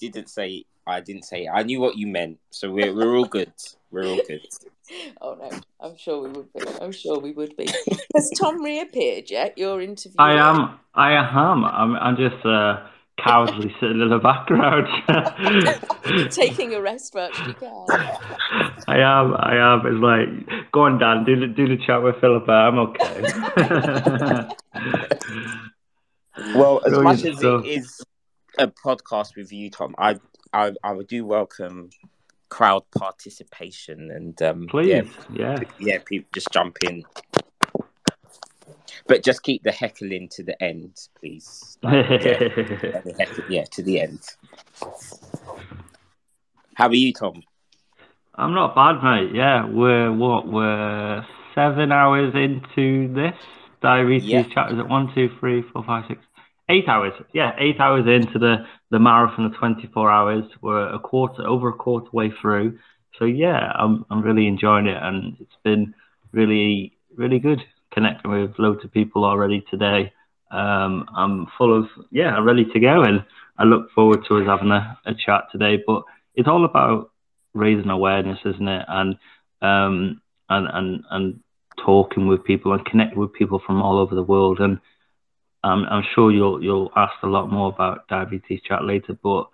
didn't say. I didn't say. I knew what you meant. So we're all good. We're all good. Oh no, I'm sure we would be. I'm sure we would be. Has Tom reappeared yet? Your interview. I am. I'm just cowardly sitting in the background. Taking a rest much you can. I am. It's like, go on, Dan. Do the chat with Philippa. I'm okay. Well, as Brilliant much as stuff. it is a podcast with you, Tom, I would do welcome crowd participation and Please, yeah, people just jump in, but just keep the heckling to the end, please. Like, to the end. How are you, Tom? I'm not bad, mate. Yeah, we're 7 hours into this diabetes chat. Is it 1, 2, 3, 4, 5, 6, 8 hours? Yeah, 8 hours into the marathon of 24 hours. We're over a quarter way through. So yeah, I'm really enjoying it, and it's been really, really good connecting with loads of people already today. I'm full of I'm ready to go, and I look forward to us having a chat today. But it's all about raising awareness, isn't it? And talking with people and connecting with people from all over the world. And I'm sure you'll ask a lot more about diabetes chat later. But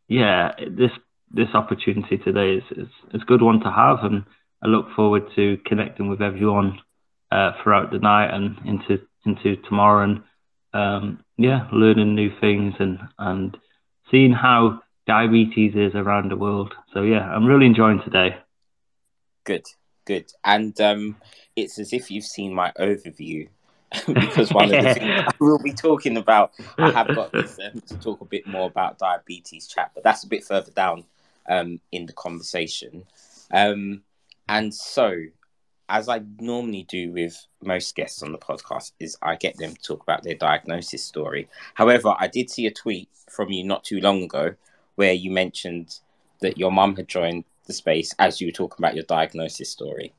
yeah, this opportunity today is a good one to have, and I look forward to connecting with everyone throughout the night and into tomorrow, and learning new things and seeing how diabetes is around the world. So yeah, I'm really enjoying today. Good. And it's as if you've seen my overview because one of the things I will be talking about, I have got this to talk a bit more about diabetes chat, but that's a bit further down in the conversation. And so, as I normally do with most guests on the podcast, is I get them to talk about their diagnosis story. However, I did see a tweet from you not too long ago where you mentioned that your mum had joined the space as you were talking about your diagnosis story.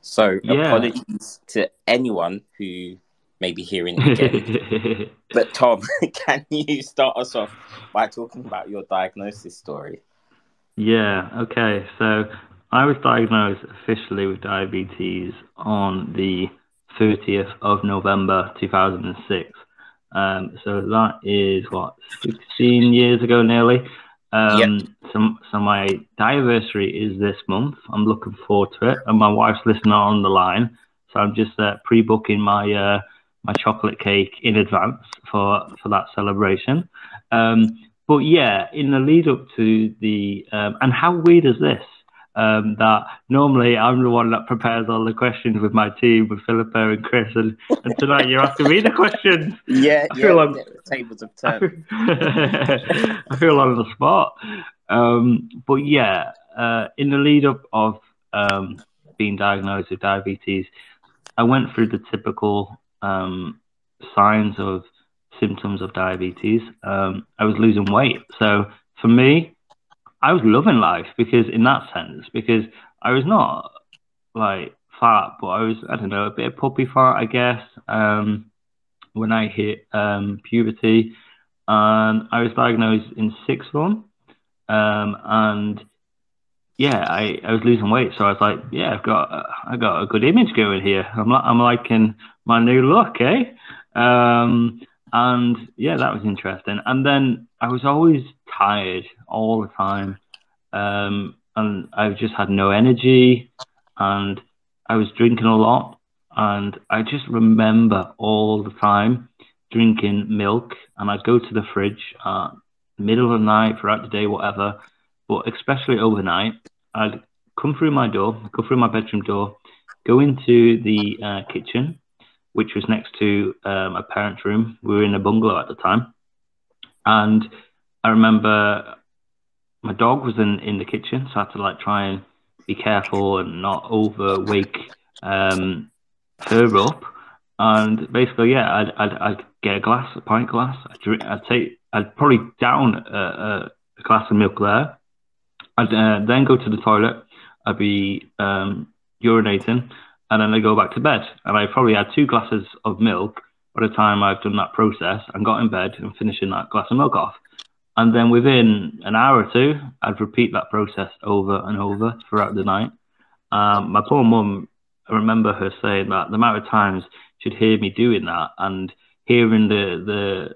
So apologies to anyone who may be hearing it again. But Tom, can you start us off by talking about your diagnosis story? Yeah, okay. So I was diagnosed officially with diabetes on the 30th of November 2006. So that is 16 years ago nearly. So my anniversary is this month. I'm looking forward to it, and my wife's listening on the line, so I'm just pre-booking my my chocolate cake in advance for that celebration. But yeah, in the lead up to the and how weird is this? That normally I'm the one that prepares all the questions with my team, with Philippa and Chris, and tonight you're asking me the questions. I feel like the tables have turned. I feel on the spot. But yeah, in the lead up of being diagnosed with diabetes, I went through the typical signs of symptoms of diabetes. I was losing weight. So for me, I was loving life because I was not like fat, but I was, I don't know, a bit of puppy fat, I guess, when I hit puberty. And I was diagnosed in sixth form. And yeah, I was losing weight. So I was like, yeah, I got a good image going here. I'm liking my new look, eh? And yeah, that was interesting. And then I was always tired all the time. And I just had no energy, and I was drinking a lot. And I just remember all the time drinking milk, and I'd go to the fridge middle of the night, throughout the day, whatever, but especially overnight. I'd come through my door, go through my bedroom door, go into the kitchen, which was next to my parents' room. We were in a bungalow at the time. And I remember my dog was in the kitchen, so I had to like try and be careful and not over wake her up. And basically, yeah, I'd get a pint glass. I'd probably down a glass of milk there. I'd then go to the toilet. I'd be urinating, and then I'd go back to bed. And I probably had 2 glasses of milk by the time I've done that process and got in bed and finishing that glass of milk off. And then within an hour or 2, I'd repeat that process over and over throughout the night. My poor mum, I remember her saying that the amount of times she'd hear me doing that and hearing the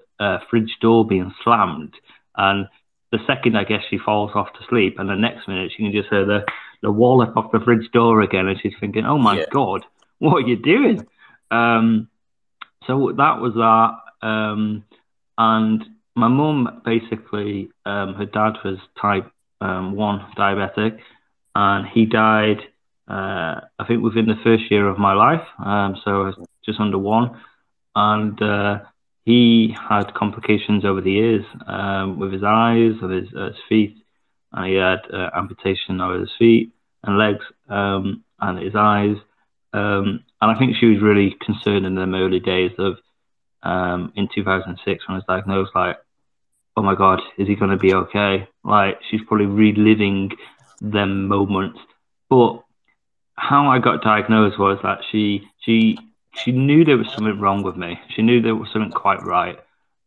fridge door being slammed. And the second, I guess, she falls off to sleep, and the next minute she can just hear the wallop off the fridge door again, and she's thinking, oh my God, what are you doing? So that was that. And my mum, basically, her dad was type 1 diabetic, and he died, I think, within the first year of my life. So I was just under 1. And he had complications over the years with his eyes, with his feet. And he had amputation of his feet and legs and his eyes. And I think she was really concerned in them early days of, in 2006 when I was diagnosed, like, oh my God, is he going to be okay? Like, she's probably reliving them moments. But how I got diagnosed was that she knew there was something wrong with me. She knew there was something quite right.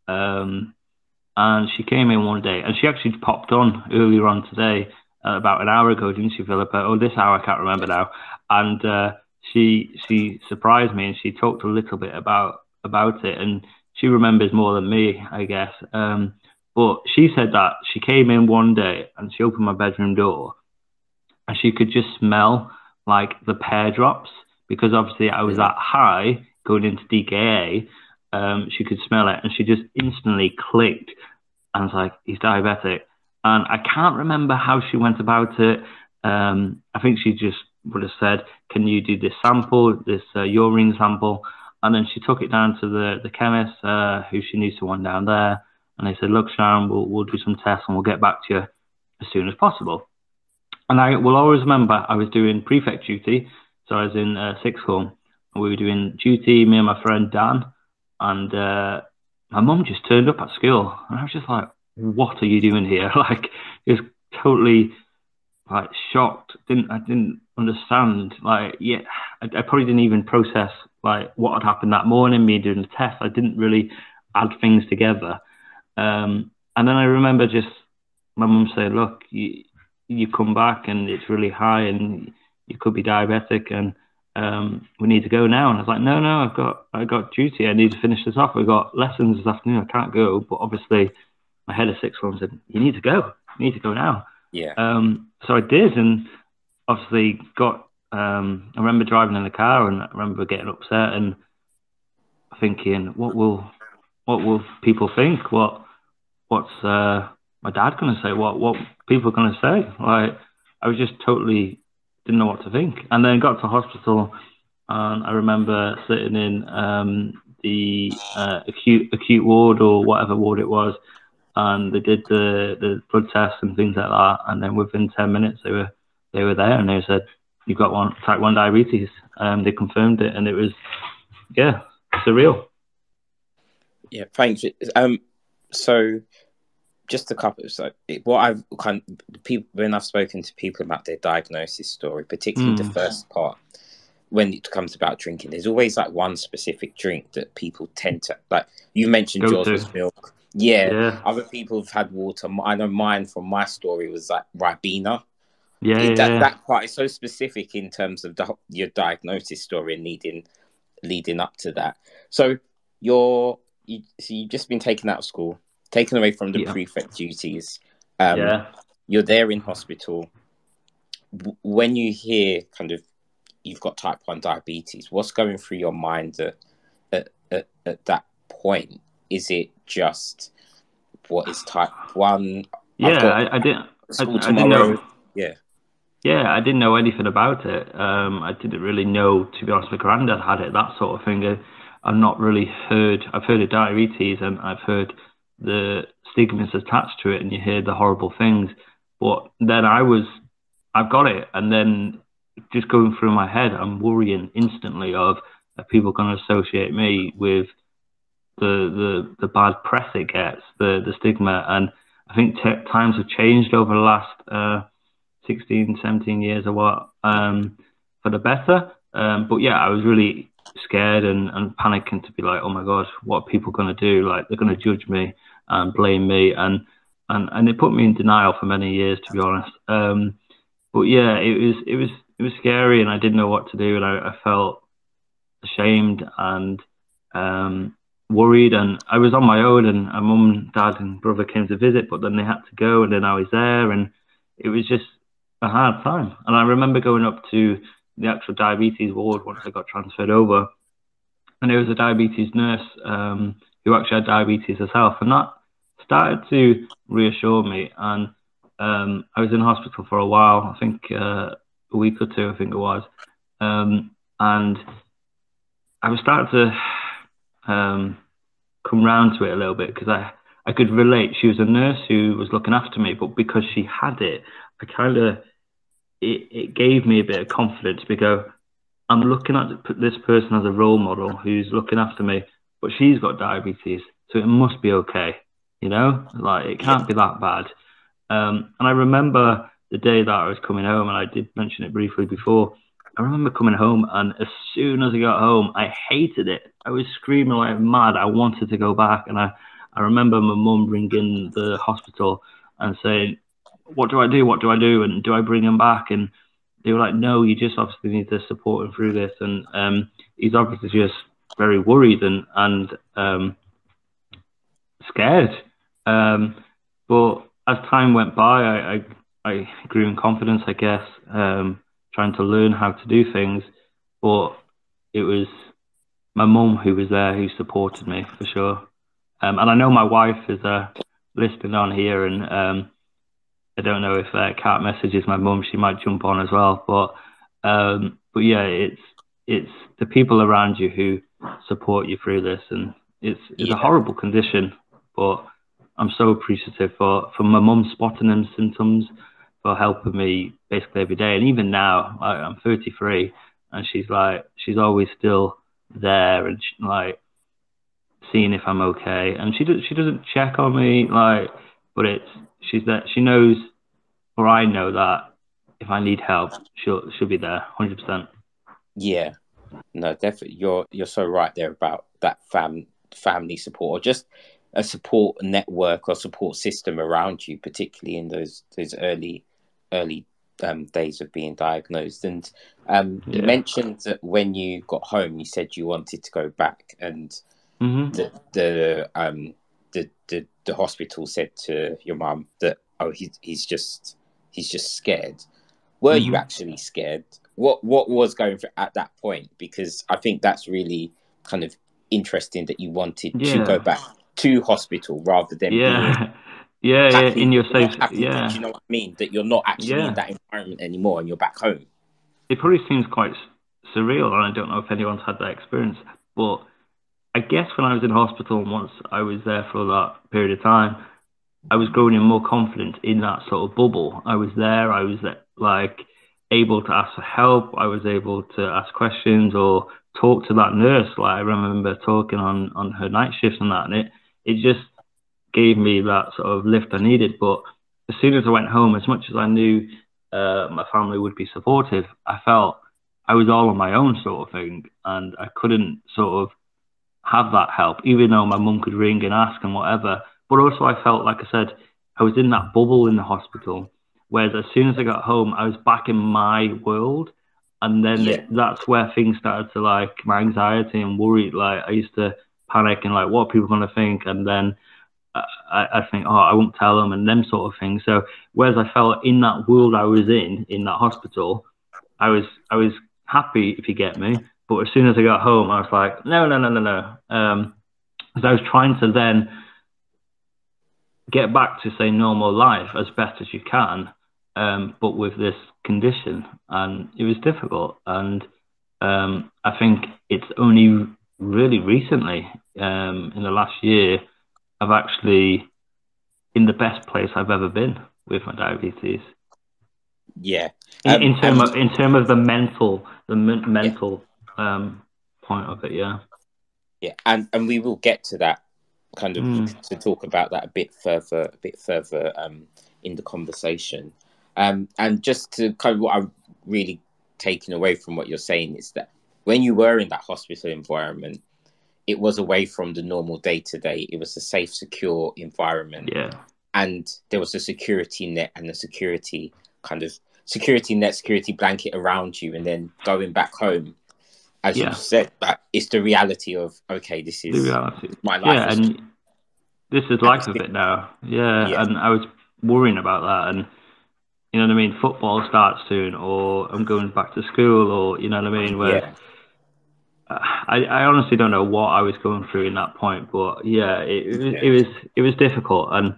And she came in one day, and she actually popped on earlier on today, about an hour ago, didn't she, Philippa? Oh, this hour, I can't remember now. And she surprised me, and she talked a little bit about it, and she remembers more than me, I guess. But she said that she came in one day and she opened my bedroom door, and she could just smell like the pear drops, because obviously I was that high going into DKA. She could smell it, and she just instantly clicked and was like, he's diabetic. And I can't remember how she went about it. I think she just would have said, can you do this sample, this urine sample? And then she took it down to the chemist, who she knew someone down there. And they said, look, Sharon, we'll do some tests and we'll get back to you as soon as possible. And I will always remember I was doing prefect duty. So I was in sixth form. And we were doing duty, me and my friend Dan. And my mum just turned up at school. And I was just like, what are you doing here? Like, just totally like shocked. I didn't understand. Like, yeah, I probably didn't even process like what had happened that morning, me doing the test. I didn't really add things together. And then I remember just my mum saying, look, you come back and it's really high and you could be diabetic, and we need to go now. And I was like, no, I got duty. I need to finish this off. I've got lessons this afternoon. I can't go. But obviously my head of sixth form said, you need to go. You need to go now. Yeah. So I did, and obviously got, I remember driving in the car, and I remember getting upset and thinking, what will people think? What's my dad going to say? What people are going to say? Like, I was just totally didn't know what to think. And then got to hospital, and I remember sitting in the acute ward, or whatever ward it was, and they did the blood tests and things like that. And then within 10 minutes, they were there, and they said, you've got type 1 diabetes. They confirmed it, and it was, yeah, surreal. Yeah, thanks. So just a couple. So what I've when I've spoken to people about their diagnosis story, particularly the first part, when it comes about drinking, there's always like one specific drink that people tend to like. You mentioned yours was milk. Yeah. Other people have had water. I know mine from my story was like Ribena. That part is so specific in terms of your diagnosis story and leading up to that. So you've just been taken out of school, taken away from the prefect duties. You're there in hospital. When you hear kind of you've got type 1 diabetes, what's going through your mind at that point? Is it just what is type 1? I didn't know. Yeah, I didn't know anything about it. I didn't really know, to be honest. My granddad had it, that sort of thing. I've not really heard. I've heard of diabetes, and I've heard the stigmas attached to it, and you hear the horrible things. But then I was I've got it. And then just going through my head, I'm worrying instantly of are people going to associate me with the bad press it gets, the stigma. And I think times have changed over the last 16, 17 years or what, for the better. But yeah, I was really scared and panicking to be like, oh my God, what are people going to do? Like, they're going to judge me and blame me. And it put me in denial for many years, to be honest. But yeah, it was scary, and I didn't know what to do, and I felt ashamed and worried, and I was on my own, and my mum, dad, and brother came to visit, but then they had to go, and then I was there, and it was just a hard time. And I remember going up to the actual diabetes ward once I got transferred over, and there was a diabetes nurse who actually had diabetes herself, and that started to reassure me. And I was in hospital for a while, I think a week or two, I think it was, and I was starting to come round to it a little bit, because I could relate. She was a nurse who was looking after me, but because she had it, I kind of, it gave me a bit of confidence, because I'm looking at this person as a role model who's looking after me, but she's got diabetes, so it must be okay, you know, like it can't be that bad. And I remember the day that I was coming home, and I did mention it briefly before. I remember coming home, and as soon as I got home, I hated it. I was screaming like mad. I wanted to go back, and I remember my mum ringing the hospital and saying, what do I do? What do I do? And do I bring him back? And they were like, no, you just obviously need to support him through this. And he's obviously just very worried and scared. But as time went by, I grew in confidence, I guess, trying to learn how to do things. But it was my mum who was there, who supported me for sure. And I know my wife is listening on here, and I don't know if Kat messages my mum, she might jump on as well. But yeah, it's the people around you who support you through this, and it's a horrible condition. But I'm so appreciative for my mum spotting them symptoms, for helping me basically every day. And even now, I'm 33, and she's always still there, and like seeing if I'm okay. And she doesn't check on me, like, but she's there. She knows, or I know, that if I need help, she'll be there, 100%. Yeah, no, definitely. You're so right there about that family support, or just a support network or support system around you, particularly in those early days of being diagnosed. And you mentioned that when you got home, you said you wanted to go back, and the hospital said to your mum that, oh, he's just scared. Were you actually scared? What was going through at that point? Because I think that's really kind of interesting that you wanted to go back to hospital rather than being happy, in your safe. Do you know what I mean? That you're not actually in that environment anymore, and you're back home. It probably seems quite surreal, and I don't know if anyone's had that experience, but I guess when I was in hospital, and once I was there for that period of time, I was growing in more confidence in that sort of bubble. I was there. I was like able to ask for help. I was able to ask questions or talk to that nurse. Like I remember talking on her night shifts and that, and it just gave me that sort of lift I needed. But as soon as I went home, as much as I knew my family would be supportive, I felt I was all on my own, sort of thing, and I couldn't sort of have that help, even though my mum could ring and ask and whatever. But also I felt, like I said, I was in that bubble in the hospital, whereas as soon as I got home, I was back in my world. And then that's where things started to, like, my anxiety and worry, like I used to panic and like, what are people going to think? And then I think, oh, I won't tell them, and them sort of things. So whereas I felt in that world I was in that hospital, I was happy, if you get me. But as soon as I got home, I was like, no. Because I was trying to then get back to, say, normal life as best as you can, but with this condition. And it was difficult. And I think it's only really recently, in the last year, I've actually in the best place I've ever been with my diabetes. Yeah. In term and of the mental point of it, yeah. Yeah, and we will get to that kind of to talk about that a bit further in the conversation. And just to kind of what I'm really taking away from what you're saying is that when you were in that hospital environment, it was away from the normal day to day. It was a safe, secure environment. Yeah. And there was a security net and a security blanket around you. And then going back home, as you said, that it's the reality of, okay, this is the reality. My life. Yeah, and this is life of it now. Yeah, and I was worrying about that, and you know what I mean. Football starts soon, or I'm going back to school, or you know what I mean. Where I honestly don't know what I was going through in that point, but it was difficult, and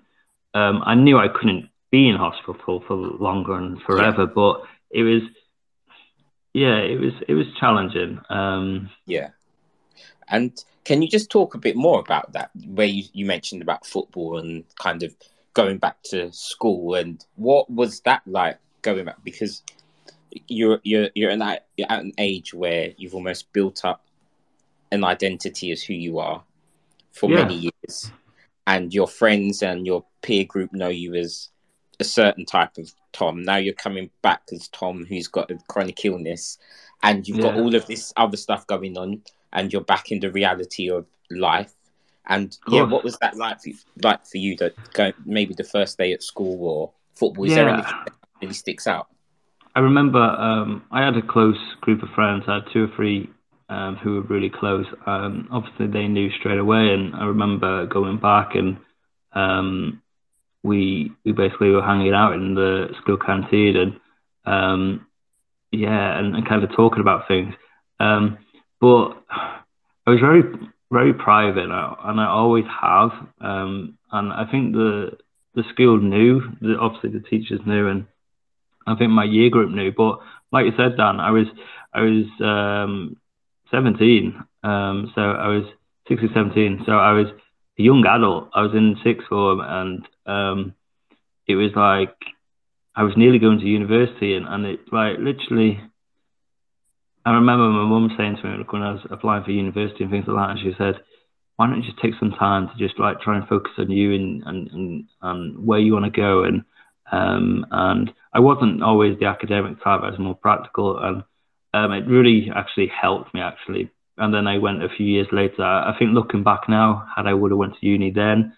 I knew I couldn't be in hospital for longer and forever, but it was. Yeah, it was challenging. And can you just talk a bit more about that? Where you mentioned about football and kind of going back to school, and what was that like going back? Because you're at an age where you've almost built up an identity as who you are for many years, and your friends and your peer group know you as a certain type of Tom. Now you're coming back as Tom who's got a chronic illness, and you've got all of this other stuff going on, and you're back in the reality of life. And what was that like for you that maybe the first day at school or football? Is there anything that really sticks out? I remember I had a close group of friends. I had 2 or 3 who were really close. Obviously, they knew straight away, and I remember going back and we basically were hanging out in the school canteen and and kind of talking about things. But I was very, very private, and I always have. And I think the school knew, obviously the teachers knew, and I think my year group knew. But like you said, Dan, I was 17, so I was 16, 17, so I was a young adult. I was in 6th form, and it was like I was nearly going to university, and it like literally. I remember my mum saying to me when I was applying for university and things like that, and she said, "Why don't you just take some time to just like try and focus on you and where you want to go?" And I wasn't always the academic type; I was more practical, and it really actually helped me actually. And then I went a few years later. I think looking back now, had I would have went to uni then,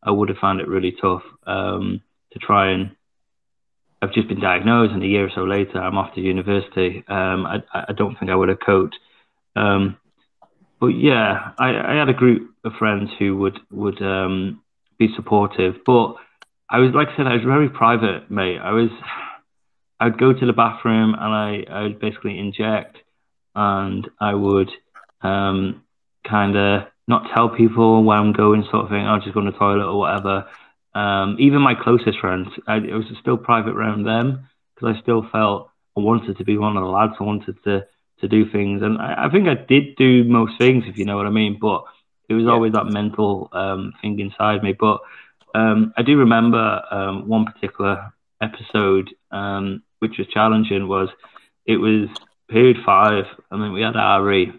I would have found it really tough to try and. I've just been diagnosed, and a year or so later, I'm off to university. I don't think I would have coped. But yeah, I had a group of friends who would be supportive. But I was, like I said, I was very private, mate. I'd go to the bathroom and I would basically inject, and I would kind of not tell people where I'm going, sort of thing. I'll just go to the toilet or whatever. Even my closest friends, it was still private around them because I still felt I wanted to be one of the lads. I wanted to do things, and I think I did do most things, if you know what I mean. But it was always that mental thing inside me. But I do remember one particular episode which was challenging. It was period 5. I mean, we had RE,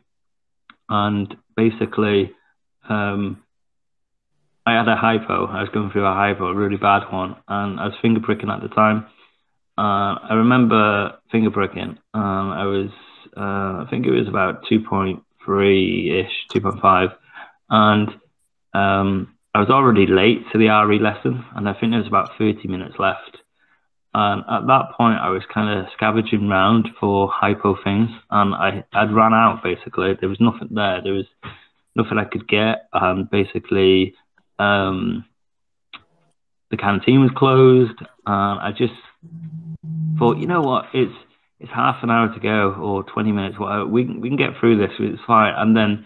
and basically. I had a hypo. I was going through a hypo, a really bad one, and I was finger pricking at the time. I remember finger pricking. I was, I think it was about 2.3-ish, 2.5, and I was already late to the RE lesson, and I think there was about 30 minutes left. And at that point, I was kind of scavenging around for hypo things, and I'd run out, basically. There was nothing there. There was nothing I could get, and basically... the canteen was closed, and I just thought, you know what, it's half an hour to go or 20 minutes, whatever. We can get through this. It's fine. And then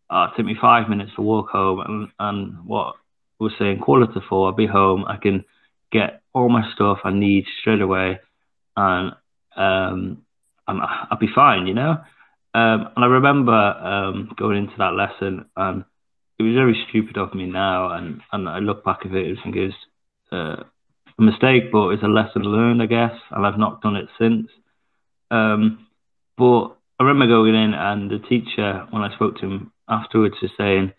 it took me 5 minutes to walk home, and what we're saying, 3:45, I'll be home. I can get all my stuff I need straight away, and I'll be fine, you know. And I remember going into that lesson, and it was very stupid of me now, and I look back at it and think it was a mistake, but it's a lesson learned, I guess, and I've not done it since. But I remember going in, and the teacher, when I spoke to him afterwards, was saying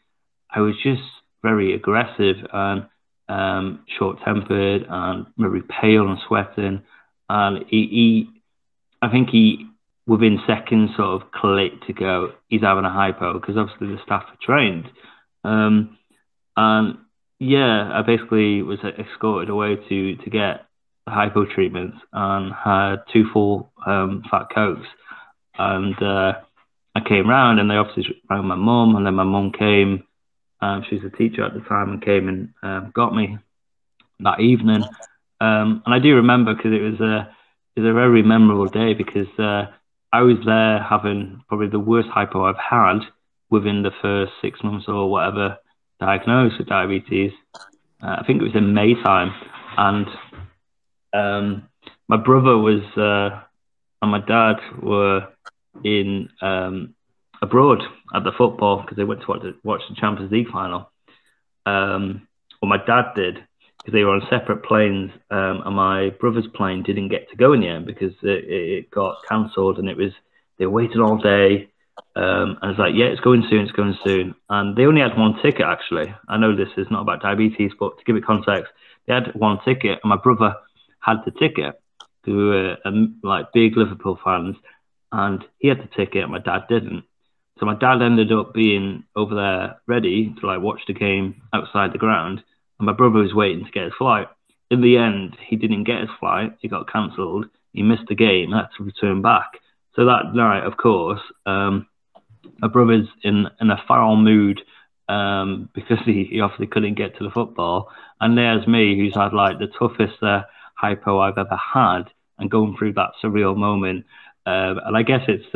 I was just very aggressive and short-tempered and very pale and sweating. And I think he, within seconds, sort of clicked to go, he's having a hypo, because obviously the staff are trained. And yeah, I basically was escorted away to get the hypo treatments and had 2 full fat cokes. And I came round, and they obviously rang my mum, and then my mum came. She was a teacher at the time, and came and got me that evening. And I do remember, because it was a very memorable day, because I was there having probably the worst hypo I've had within the first 6 months or whatever, diagnosed with diabetes. I think it was in May time, and my brother was and my dad were in abroad at the football, because they went to watch the Champions League final. Well, my dad did, because they were on separate planes, and my brother's plane didn't get to go in the end because it got cancelled, and they waited all day. And it's like, yeah, it's going soon. And they only had one ticket, actually. I know this is not about diabetes, but to give it context, they had one ticket, and my brother had the ticket, who were like big Liverpool fans, and he had the ticket, and my dad didn't. So my dad ended up being over there ready to like watch the game outside the ground, and my brother was waiting to get his flight. In the end, he didn't get his flight. It got cancelled. He missed the game, had to return back. So that night, of course, my brother's in a foul mood because he obviously couldn't get to the football. And there's me, who's had like the toughest hypo I've ever had, and going through that surreal moment. And I guess it's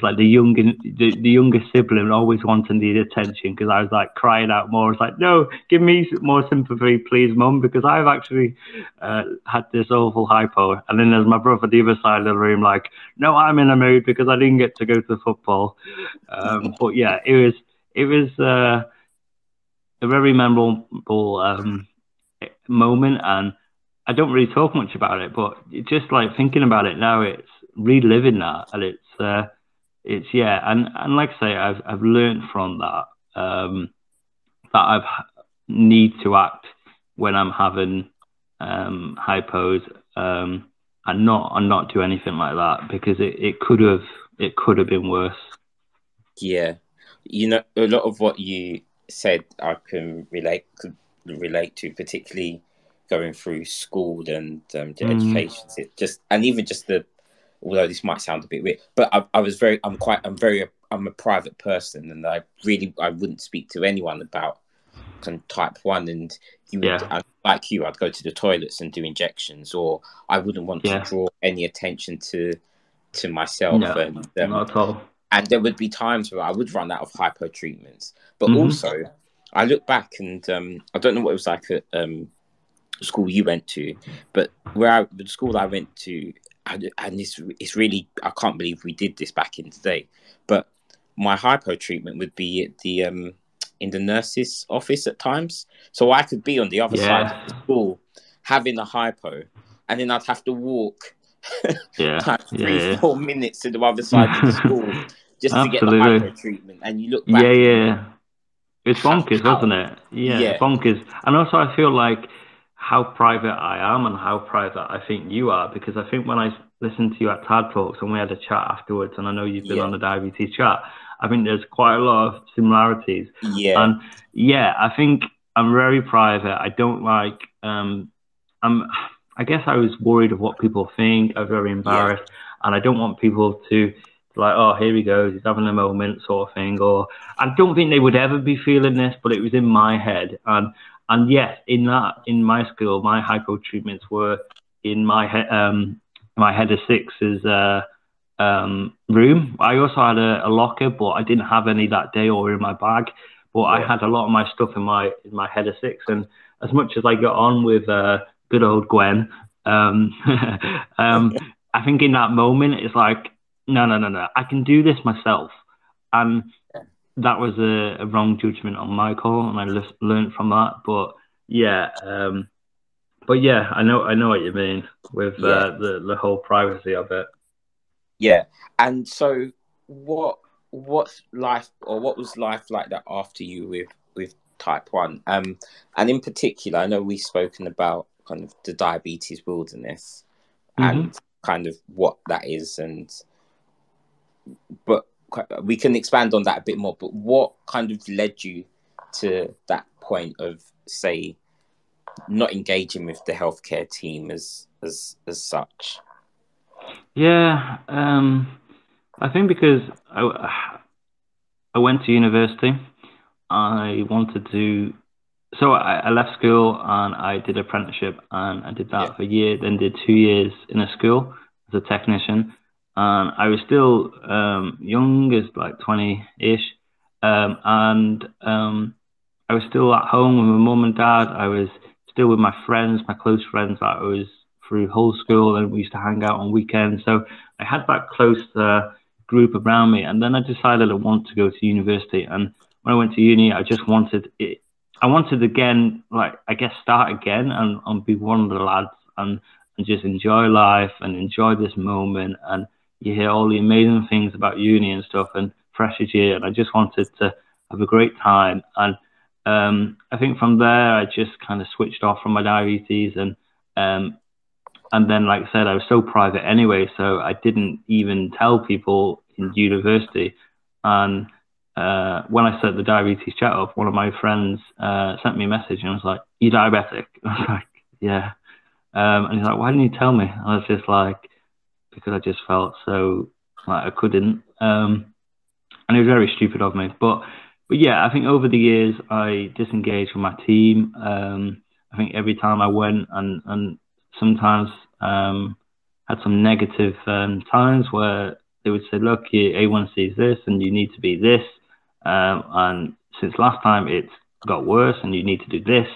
like the younger sibling always wanting the attention, because I was like crying out more. It's like, no, give me more sympathy, please, Mum, because I've actually had this awful hypo. And then there's my brother at the other side of the room, like, no, I'm in a mood because I didn't get to go to the football. But yeah, it was a very memorable moment, and I don't really talk much about it, but it's just like thinking about it now, it's reliving that, and it's yeah, and like I say, I've learned from that that I've need to act when I'm having hypos, and not do anything like that, because it could have been worse. Yeah, you know, a lot of what you said I can relate to, particularly going through school and the education. It just, and even just although this might sound a bit weird, but I'm a private person, and I wouldn't speak to anyone about type 1, and like you, I'd go to the toilets and do injections, or I wouldn't want to draw any attention to myself. No, and not at all. And there would be times where I would run out of hypo treatments, but also I look back, and I don't know what it was like at school you went to, but the school I went to, and it's really, I can't believe we did this back in the day, but my hypo treatment would be at the in the nurse's office at times, so I could be on the other side of the school having a hypo, and then I'd have to walk 3-4 minutes to the other side of the school just to get the hypo treatment. And you look back, it's bonkers, wasn't it? Yeah, bonkers. And also, I feel like how private I am and how private I think you are, because I think when I listened to you at TAD Talks and we had a chat afterwards, and I know you've been on the diabetes chat, I think there's quite a lot of similarities. Yeah. And yeah, I think I'm very private. I don't like, I guess I was worried of what people think. I was very embarrassed, and I don't want people to like, oh, here he goes, he's having a moment, sort of thing. Or I don't think they would ever be feeling this, but it was in my head. And yes, in my school, my hypo treatments were in my head of six's room. I also had a locker, but I didn't have any that day or in my bag. But I had a lot of my stuff in my head of six. And as much as I got on with good old Gwen, I think in that moment it's like, no, I can do this myself. And that was a wrong judgment on my call, and I learned from that. But yeah, But yeah, I know what you mean with the whole privacy of it. Yeah, and so what's life, or what was life like that after you with type 1? And in particular, I know we've spoken about kind of the diabetes wilderness and kind of what that is, but we can expand on that a bit more. But what kind of led you to that point of, say, not engaging with the healthcare team as such? Yeah, I think because I went to university, I wanted to. So I left school and I did apprenticeship, and I did that for a year. Then did 2 years in a school as a technician, and I was still young, as like 20-ish, and I was still at home with my mum and dad. I was still with my friends, my close friends that I was through whole school, and we used to hang out on weekends. So I had that close group around me, and then I decided I wanted to go to university. And when I went to uni, I just wanted it. I wanted again, like I guess, start again and be one of the lads and just enjoy life and enjoy this moment. And you hear all the amazing things about uni and stuff and freshers year, and I just wanted to have a great time. And I think from there, I just kind of switched off from my diabetes, and then, like I said, I was so private anyway, so I didn't even tell people in university. And when I set the diabetes chat up, one of my friends sent me a message and was like, "You diabetic?" I was like, "Yeah." And he's like, "Why didn't you tell me?" I was just like, "Because I just felt so like I couldn't." And it was very stupid of me. But yeah, I think over the years I disengaged with my team. I think every time I went and sometimes had some negative times where they would say, "Look, your A1C is this, and you need to be this." And since last time, it's got worse, and you need to do this.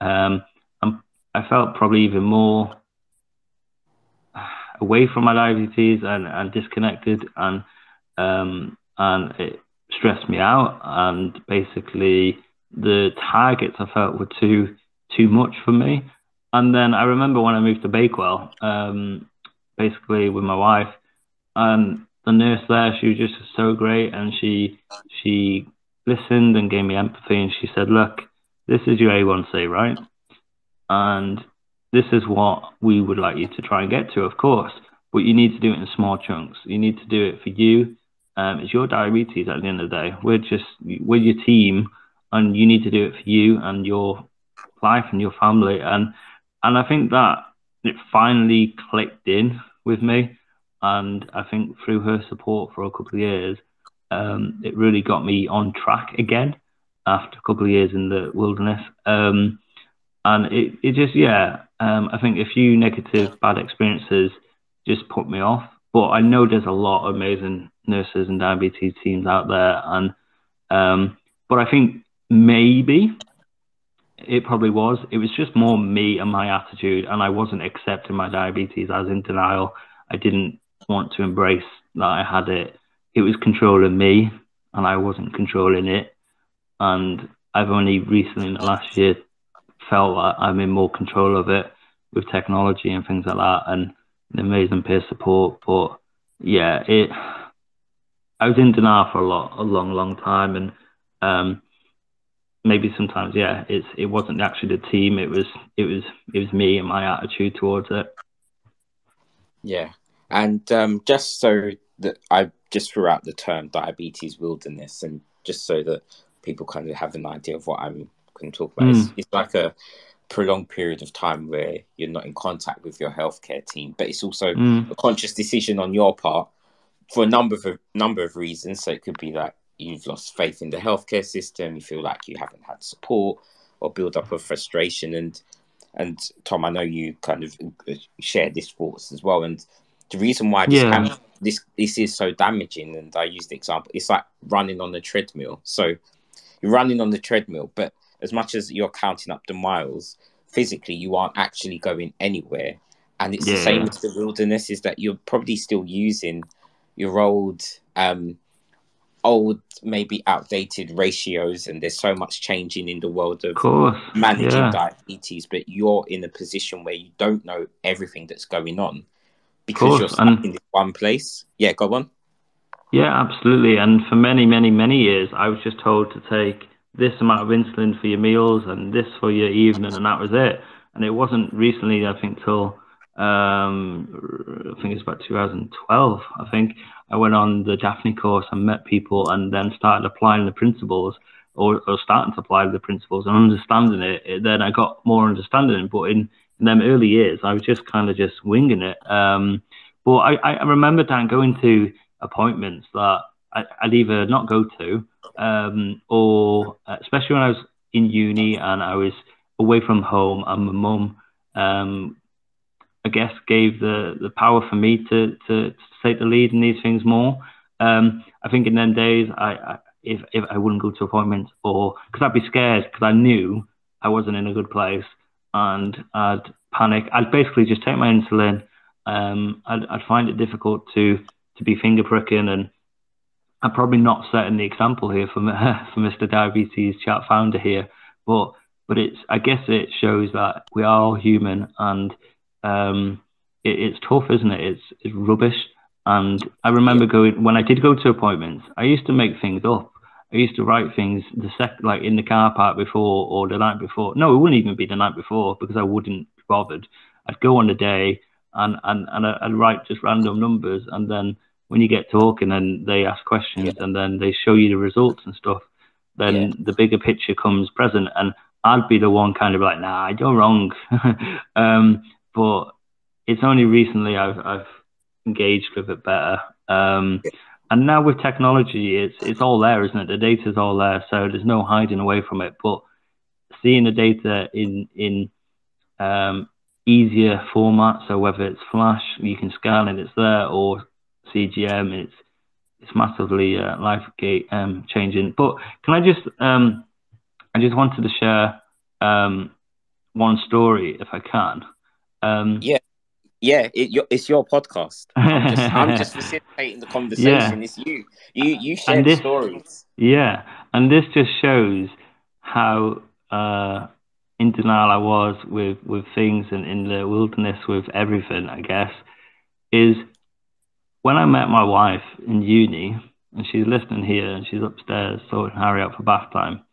And I felt probably even more away from my diabetes and disconnected, and it stressed me out. And basically, the targets I felt were too much for me. And then I remember when I moved to Bakewell, basically with my wife, and the nurse there, she was just so great, and she listened and gave me empathy, and she said, "Look, this is your A1C, right? And this is what we would like you to try and get to, of course, but you need to do it in small chunks. You need to do it for you. It's your diabetes at the end of the day. We're your team, and you need to do it for you and your life and your family." And I think that it finally clicked in with me. And I think through her support for a couple of years, it really got me on track again after a couple of years in the wilderness. And it just, I think a few negative, bad experiences just put me off. But I know there's a lot of amazing nurses and diabetes teams out there. And but I think maybe it probably was. It was just more me and my attitude, and I wasn't accepting my diabetes. I was in denial. I didn't want to embrace that I had it. It was controlling me, and I wasn't controlling it. And I've only recently, in the last year, felt like I'm in more control of it with technology and things like that, and amazing peer support. But yeah, I was in denial for a long time, and maybe sometimes, it wasn't actually the team. It was me and my attitude towards it. Yeah, and just so that I just threw out the term diabetes wilderness, and just so that people kind of have an idea of what I'm going to talk about. It's like a prolonged period of time where you're not in contact with your healthcare team, but it's also a conscious decision on your part for a number of reasons. So it could be that you've lost faith in the healthcare system, you feel like you haven't had support, or build up of frustration. And Tom, I know you kind of share these thoughts as well. And the reason why this is so damaging, and I use the example, it's like running on the treadmill. So you're running on the treadmill, but as much as you're counting up the miles, physically you aren't actually going anywhere. And it's the same as the wilderness, is that you're probably still using your old old, maybe outdated ratios, and there's so much changing in the world of course, managing yeah. diabetes, but you're in a position where you don't know everything that's going on because Course, you're stuck and in this one place. Yeah, go on. yeah, absolutely. And for many, many, many years, I was just told to take this amount of insulin for your meals and this for your evening, and that was it. And it wasn't recently, I think, till I think it's about 2012. I think I went on the Daphne course and met people, and then started applying the principles, or starting to apply the principles and understanding it. Then I got more understanding. But in them early years, I was just kind of just winging it. But I remember Dan going to appointments that I'd either not go to, or especially when I was in uni and I was away from home, and my mum, I guess, gave the power for me to take the lead in these things more. I think in them days, if I wouldn't go to appointments, or because I'd be scared, because I knew I wasn't in a good place, and I'd panic. I'd basically just take my insulin. I'd find it difficult to be finger pricking, and I'm probably not setting the example here for Mr. Diabetes Chat founder here, but I guess it shows that we are all human, and it's tough, isn't it? It's rubbish. And I remember when I did go to appointments, I used to make things up. I used to write things like in the car park before, or the night before. No, it wouldn't even be the night before, because I wouldn't be bothered. I'd go on the day and I'd write just random numbers, and then when you get talking and they ask questions, and then they show you the results and stuff, then the bigger picture comes present, and I'd be the one kind of like, nah, you're wrong. But it's only recently I've engaged with it better. And now with technology, it's all there, isn't it? The data's all there, so there's no hiding away from it. But seeing the data in easier format, so whether it's Flash, you can scan it, it's there, or CGM, it's massively life changing. But can I just I just wanted to share one story, if I can. It's your podcast. I'm just facilitating the conversation. It's you. You share the stories. Yeah, and this just shows how in denial I was with things, and in the wilderness with everything, I guess, is when I met my wife in uni, and she's listening here, and she's upstairs sorting Harry out for bath time.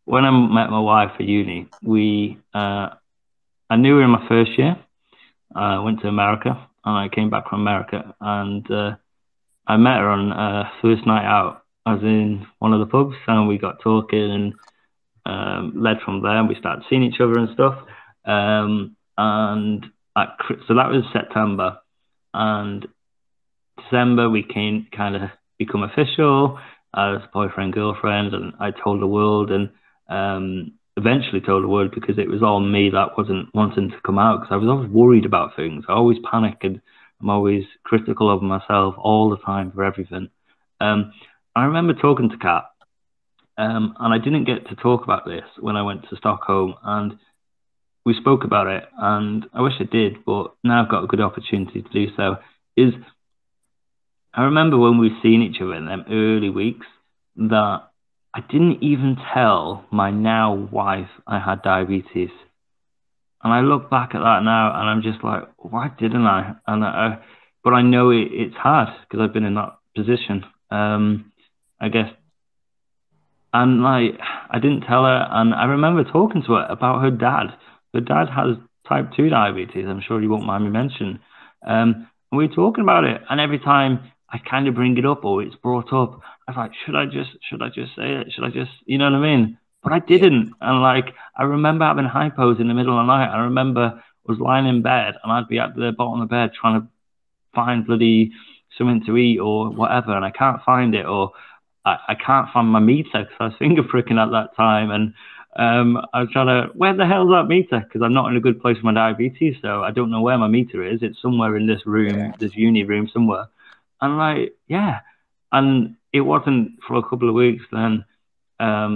When I met my wife at uni, I knew her in my first year. I went to America, and I came back from America, and I met her on first night out. I was in one of the pubs, and we got talking, and led from there, and we started seeing each other and stuff. So that was September, and December we kind of become official as boyfriend, girlfriend, and I told the world, and eventually told the world, because it was all me that wasn't wanting to come out, because I was always worried about things. I always panic, and I'm always critical of myself all the time for everything. I remember talking to Kat, and I didn't get to talk about this when I went to Stockholm, and we spoke about it, and I wish I did, but now I've got a good opportunity to do so. I remember when we were seeing each other in them early weeks, that I didn't even tell my now wife I had diabetes. And I look back at that now, and I'm just like, why didn't I? But I know it's hard, because I've been in that position, I guess. And like, I didn't tell her, and I remember talking to her about her dad. Her dad has type 2 diabetes. I'm sure you won't mind me mentioning. And we were talking about it, and every time I kind of bring it up, or it's brought up, I was like, should I just say it? Should I just, you know what I mean? But I didn't. And like, I remember having hypos in the middle of the night. I remember I was lying in bed, and I'd be at the bottom of the bed trying to find bloody something to eat or whatever, and I can't find it, or I can't find my meter, because I was finger pricking at that time, and I was trying to, where the hell's that meter? Because I'm not in a good place with my diabetes, so I don't know where my meter is. It's somewhere in this room, this uni room somewhere. And like, and it wasn't for a couple of weeks. Then I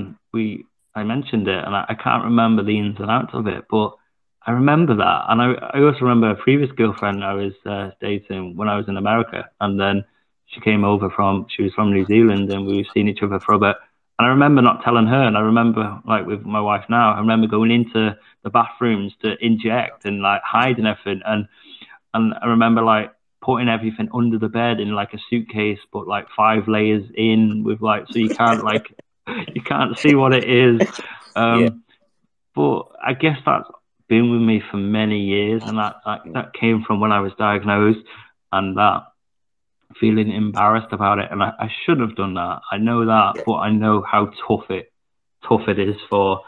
mentioned it, and I can't remember the ins and outs of it, but I remember that. And I also remember a previous girlfriend I was dating when I was in America, and then she came over she was from New Zealand, and we were seeing each other for a bit. And I remember not telling her, and I remember, like with my wife now, I remember going into the bathrooms to inject and like hiding everything. And I remember like putting everything under the bed in like a suitcase, but like 5 layers in with like, so you can't like, you can't see what it is. But I guess that's been with me for many years, and that came from when I was diagnosed, and that feeling embarrassed about it. And I shouldn't have done that. I know that, but I know how tough it is for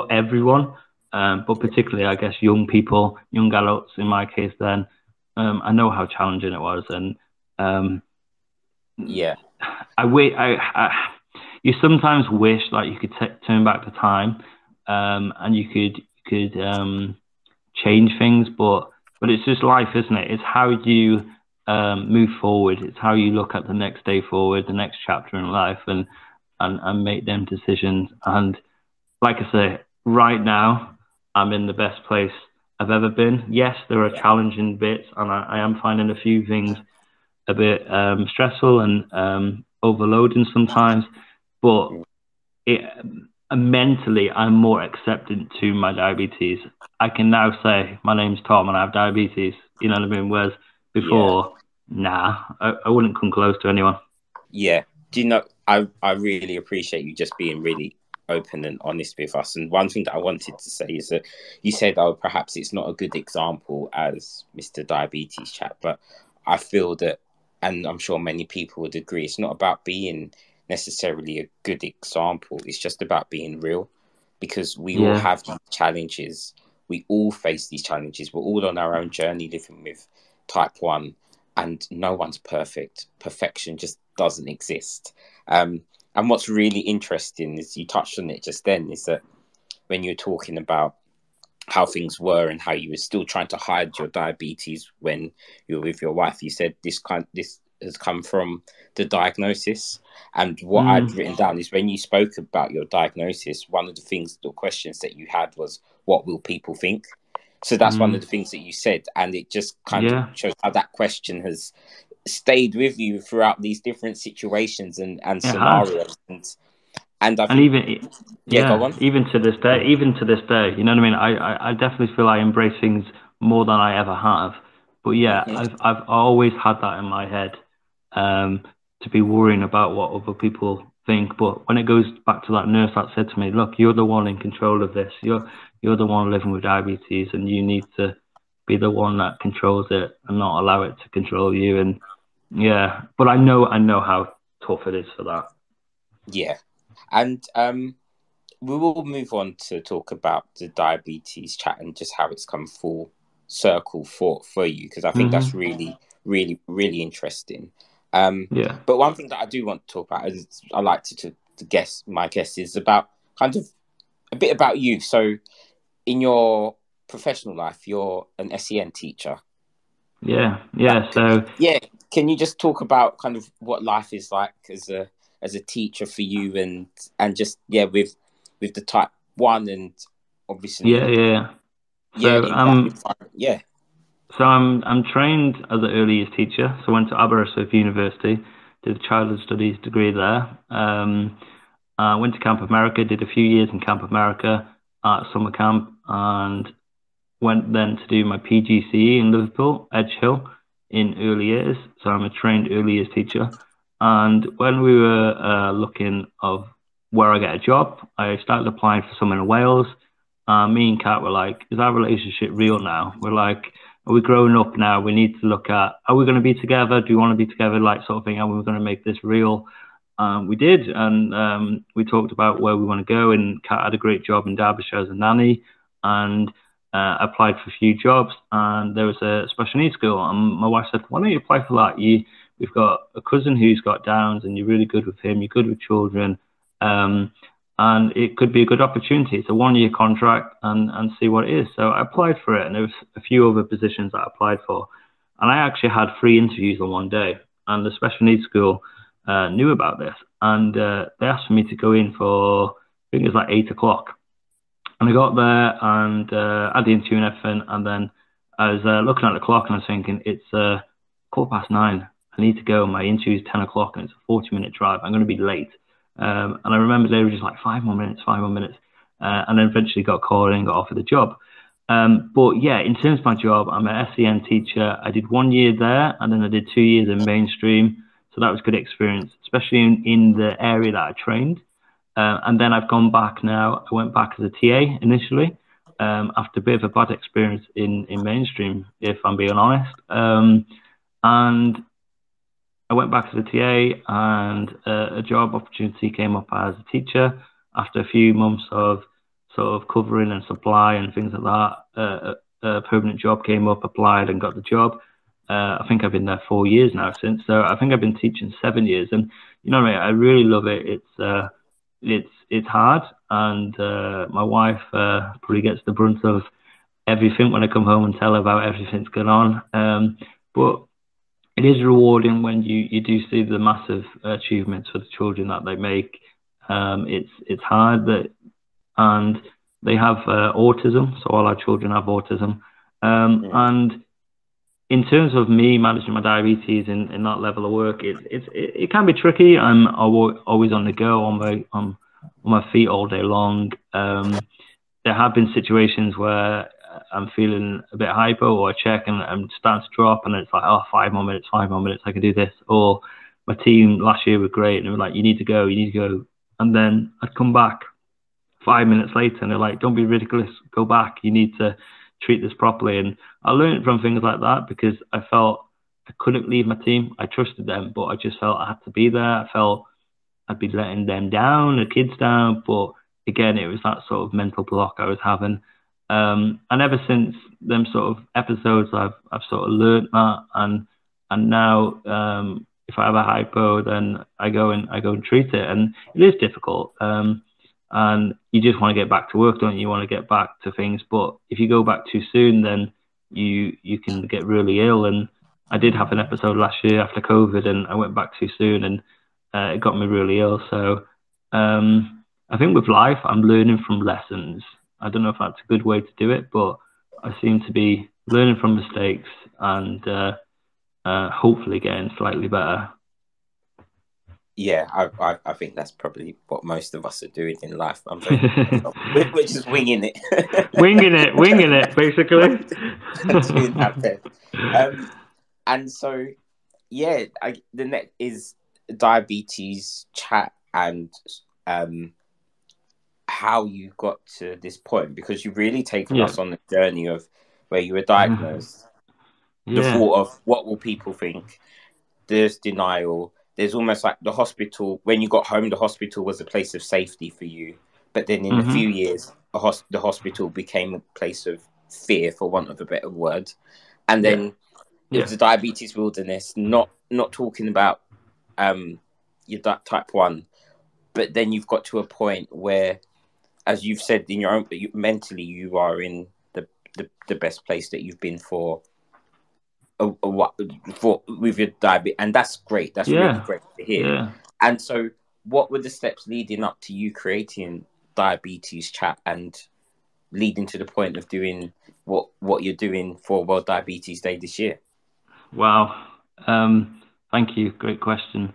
everyone, but particularly I guess young people, young adults in my case. Then I know how challenging it was, and you sometimes wish like you could turn back the time, and you could change things, but it's just life, isn't it? It's how you move forward. It's how you look at the next day forward, the next chapter in life, and make them decisions. And like I say, right now, I'm in the best place I've ever been. Yes, there are challenging bits, and I am finding a few things a bit stressful and overloading sometimes, but mentally, I'm more acceptant to my diabetes. I can now say, my name's Tom and I have diabetes, you know what I mean? Whereas before, I wouldn't come close to anyone. Yeah. Do you know, I really appreciate you just being really open and honest with us. And one thing that I wanted to say is that you said, perhaps it's not a good example as Mr. Diabetes Chat, but I feel that, and I'm sure many people would agree, it's not about being necessarily a good example. It's just about being real, because we all have these challenges. We all face these challenges. We're all on our own journey living with type 1, and no one's perfect. Perfection just doesn't exist. And what's really interesting is, you touched on it just then, is that when you're talking about how things were and how you were still trying to hide your diabetes when you were with your wife, you said this has come from the diagnosis. And what I'd written down is, when you spoke about your diagnosis, one of the questions that you had was, what will people think? So that's one of the things that you said, and it just kind of shows how that question has stayed with you throughout these different situations and scenarios. And I think, go on. even to this day, you know what I mean? I definitely feel I embrace things more than I ever have. But I've always had that in my head, to be worrying about what other people think. But when it goes back to that nurse that said to me, look, you're the one in control of this. You're the one living with diabetes, and you need to be the one that controls it and not allow it to control you. And but I know how tough it is for that. Yeah. And we will move on to talk about the diabetes chat and just how it's come full circle for you, because I think that's really, really, really interesting. But one thing that I do want to talk about is, I like to guess, my guess is about kind of a bit about you. So in your professional life, you're an SEN teacher. So can you just talk about kind of what life is like as a teacher for you, and just with the type 1, and obviously So I'm trained as an early years teacher. So I went to Aberystwyth University, did a childhood studies degree there. I went to Camp America, did a few years in Camp America at summer camp, and went then to do my PGCE in Liverpool, Edge Hill, in early years. So I'm a trained early years teacher. And when we were looking of where I get a job, I started applying for some in Wales. Me and Kat were like, is our relationship real now? We're like, are we growing up now? We need to look at, are we going to be together? Do we want to be together? Like, sort of thing. And we were going to make this real. We did. And we talked about where we want to go. And Kat had a great job in Derbyshire as a nanny, and applied for a few jobs. And there was a special needs school. And my wife said, why don't you apply for that? We've got a cousin who's got Downs, and you're really good with him. You're good with children. And it could be a good opportunity. It's a 1-year contract, and see what it is. So I applied for it, and there was a few other positions that I applied for. And I actually had 3 interviews on one day. And the special needs school knew about this. And they asked for me to go in for, I think it was like 8 o'clock. And I got there and had the interview and everything. And then I was looking at the clock, and I was thinking, it's 9:15. I need to go. My interview is 10 o'clock and it's a 40-minute drive. I'm going to be late. And I remember they were just like 5 more minutes, 5 more minutes. And then eventually got called and got offered the job. But yeah, in terms of my job, I'm an SEN teacher. I did 1 year there, and then I did 2 years in mainstream. So that was good experience, especially in the area that I trained. And then I've gone back now. I went back as a TA initially, after a bit of a bad experience in mainstream, if I'm being honest. And I went back as a TA, and a job opportunity came up as a teacher after a few months of sort of covering and supply and things like that. A permanent job came up, applied and got the job. I think I've been there 4 years now since. So I think I've been teaching 7 years, and you know what I mean? I really love it. It's hard, and my wife probably gets the brunt of everything when I come home and tell her about everything that's going on. But it is rewarding when you do see the massive achievements for the children that they make. It's hard and they have autism, so all our children have autism. And in terms of me managing my diabetes in that level of work, it can be tricky. I'm always on the go, on my feet all day long. There have been situations where I'm feeling a bit hypo, or I check and I'm starting to drop, and it's like, oh, 5 more minutes, I can do this. Or my team last year were great, and they were like, you need to go. And then I'd come back 5 minutes later, and they're like, don't be ridiculous, go back. You need to treat this properly. And I learned from things like that because I felt I couldn't leave my team. I trusted them, but I just felt I had to be there. I felt I'd be letting them down, the kids down. But again, it was that sort of mental block I was having. And ever since them sort of episodes, I've sort of learned that, and now if I have a hypo, then I go and treat it, and it is difficult. And you just want to get back to work, don't you? You want to get back to things, but if you go back too soon, then you can get really ill. And I did have an episode last year after COVID, and I went back too soon, and it got me really ill. So I think with life, I'm learning from lessons. I don't know if that's a good way to do it, but I seem to be learning from mistakes and hopefully getting slightly better. Yeah, I think that's probably what most of us are doing in life. We're just winging it. winging it, basically. Doing that bit. And so, yeah, the next is diabetes chat, and how you got to this point, because you've really taken us on the journey of where you were diagnosed. The thought of what will people think. There's denial. There's almost like the hospital. When you got home, the hospital was a place of safety for you. But then in a few years, the hospital became a place of fear, for want of a better word. And then it was the diabetes wilderness, not talking about your type 1. But then you've got to a point where, as you've said in your own, mentally you are in the best place that you've been for with your diabetes, and that's great. That's really great to hear. Yeah. And so, what were the steps leading up to you creating Diabetes Chat and leading to the point of doing what you're doing for World Diabetes Day this year? Wow, thank you. Great question.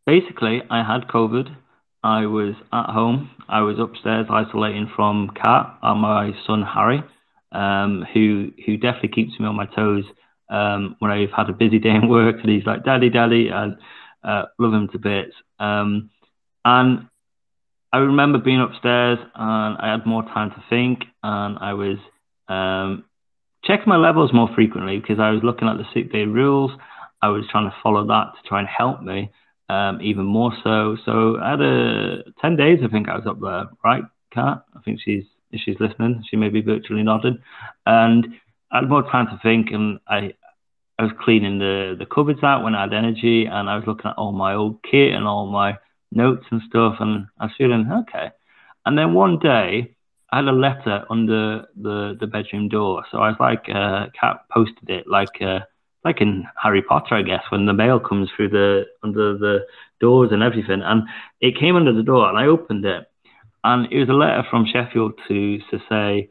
Basically, I had COVID. I was at home. I was upstairs isolating from Kat and my son Harry, who definitely keeps me on my toes when I've had a busy day in work, and he's like, Daddy, and love him to bits. And I remember being upstairs, and I had more time to think, and I was checking my levels more frequently because I was looking at the sick day rules. I was trying to follow that to try and help me even more so. So I had 10 days, I think I was up there, right, Kat? I think if she's listening, she may be virtually nodding. And I had more time to think, and I was cleaning the cupboards out when I had energy, and I was looking at all my old kit and all my notes and stuff, and I was feeling okay. And then one day, I had a letter under the bedroom door. So I was like, Kat posted it like in Harry Potter, I guess, when the mail comes through under the doors and everything. And it came under the door, and I opened it. And it was a letter from Sheffield to say,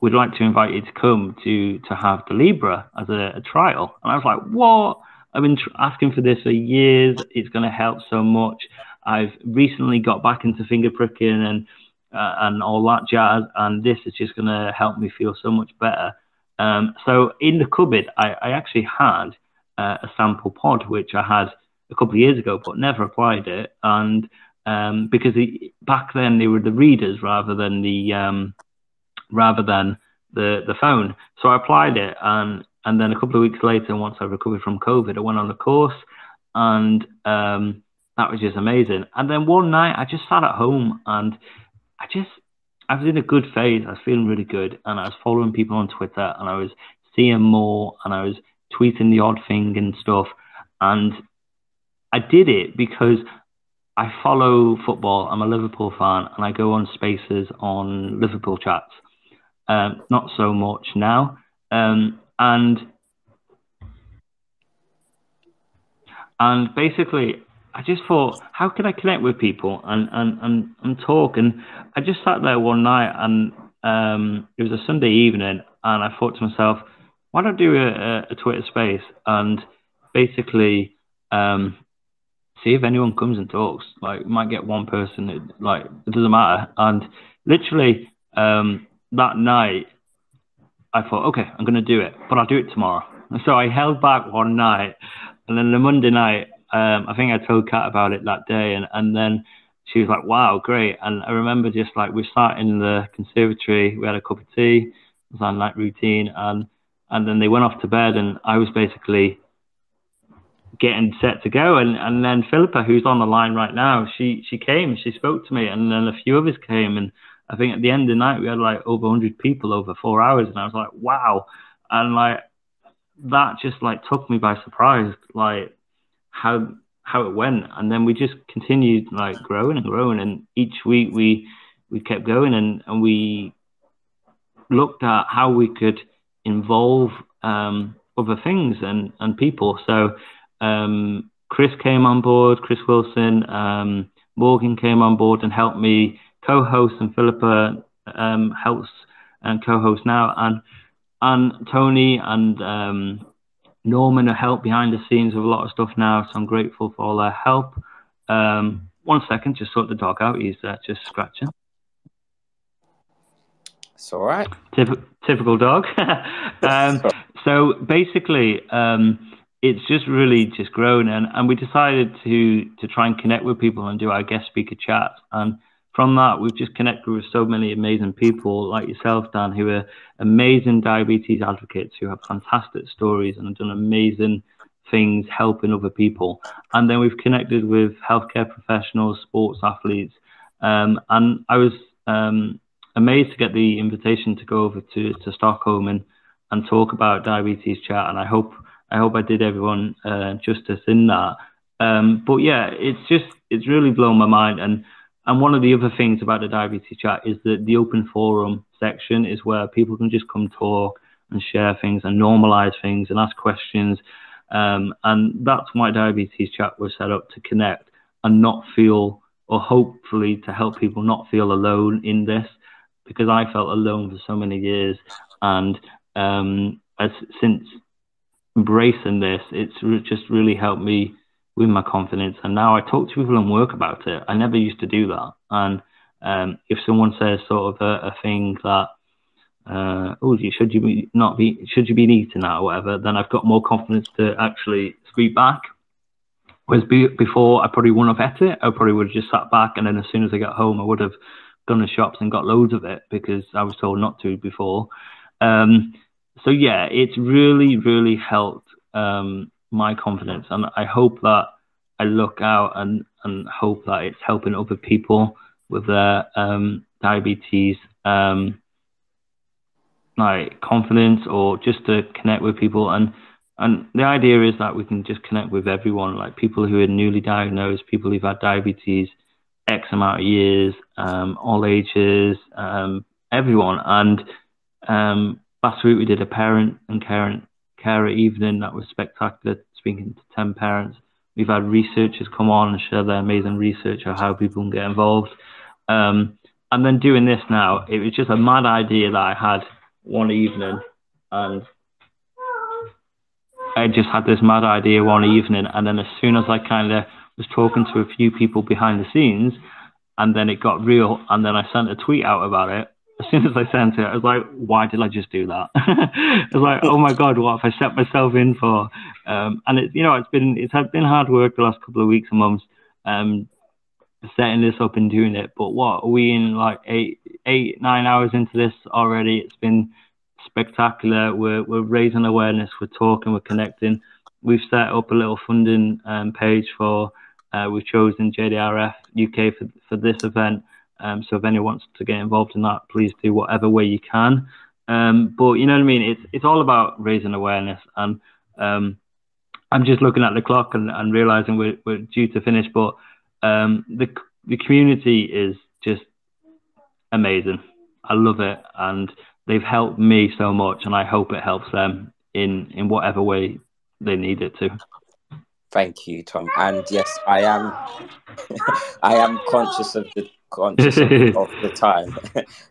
we'd like to invite you to come to have the Libra as a trial. And I was like, what? I've been asking for this for years. It's going to help so much. I've recently got back into finger pricking and all that jazz, and this is just going to help me feel so much better. So in the cupboard, I actually had a sample pod, which I had a couple of years ago, but never applied it. And because back then they were the readers rather than the phone. So I applied it, and then a couple of weeks later, once I recovered from COVID, I went on a course, and that was just amazing. And then one night I just sat at home, and I was in a good phase. I was feeling really good, and I was following people on Twitter, and I was seeing more, and I was tweeting the odd thing and stuff. And I did it because I follow football. I'm a Liverpool fan, and I go on spaces on Liverpool chats. Not so much now. And basically, I just thought, how can I connect with people and talk? And I just sat there one night, and it was a Sunday evening, and I thought to myself, why don't I do a Twitter space and basically see if anyone comes and talks. Like, we might get one person, it doesn't matter. And literally that night, I thought, okay, I'm going to do it, but I'll do it tomorrow. So I held back one night, and then the Monday night, I think I told Kat about it that day, and then she was like, wow, great. And I remember just like we sat in the conservatory, we had a cup of tea, it was our night routine, and then they went off to bed, and I was basically getting set to go. And then Philippa, who's on the line right now, she came, she spoke to me, and then a few others came, and I think at the end of the night we had like over 100 people over 4 hours, and I was like, wow. And like that just like took me by surprise, like how it went. And then we just continued like growing and growing, and each week we kept going, and we looked at how we could involve other things and people. So Chris came on board, Chris Wilson, Morgan came on board and helped me co-host, and Philippa helps and co-host now, and Tony and Norman are help behind the scenes with a lot of stuff now, so I'm grateful for all their help. 1 second, just sort the dog out, he's just scratching. It's all right. Typical dog. So basically, it's just really just grown, and we decided to try and connect with people and do our guest speaker chats. And from that, we've just connected with so many amazing people like yourself, Dan, who are amazing diabetes advocates who have fantastic stories and have done amazing things helping other people. And then we've connected with healthcare professionals, sports athletes, and I was amazed to get the invitation to go over to Stockholm and talk about diabetes chat, and I hope I did everyone justice in that. But yeah, it's really blown my mind. And one of the other things about the diabetes chat is that the open forum section is where people can just come talk and share things and normalize things and ask questions. And that's why diabetes chat was set up, to connect and not feel, or hopefully to help people not feel alone in this, because I felt alone for so many years. And since embracing this, it's just really helped me with my confidence. And now I talk to people and work about it. I never used to do that. And if someone says sort of a thing that, should you be eating that or whatever, then I've got more confidence to actually speak back. Whereas before, I probably wouldn't have ate it. I probably would have just sat back, and then as soon as I got home, I would have gone to shops and got loads of it because I was told not to before. So yeah, it's really, really helped my confidence, and I hope that I look out and hope that it's helping other people with their diabetes, like confidence, or just to connect with people. And the idea is that we can just connect with everyone, like people who are newly diagnosed, people who've had diabetes X amount of years, all ages, everyone. And last week we did a parent and carer evening that was spectacular, speaking to 10 parents. We've had researchers come on and share their amazing research of how people can get involved. And then doing this now, it was just a mad idea that I had one evening. And I just had this mad idea one evening, and then as soon as I kind of was talking to a few people behind the scenes, and then it got real, and then I sent a tweet out about it. As soon as I sent it, I was like, why did I just do that? I was like, oh my God, what have I set myself in for? And it's been hard work the last couple of weeks and months, setting this up and doing it. But what are we in, like 9 hours into this already? It's been spectacular. We're raising awareness, we're talking, we're connecting. We've set up a little funding page for, we've chosen JDRF UK for this event. So if anyone wants to get involved in that, please do whatever way you can. But you know what I mean? It's all about raising awareness. And I'm just looking at the clock and realizing we're due to finish. But the community is just amazing. I love it. And they've helped me so much. And I hope it helps them in whatever way they need it to. Thank you, Tom. And yes, I am I am conscious of the time.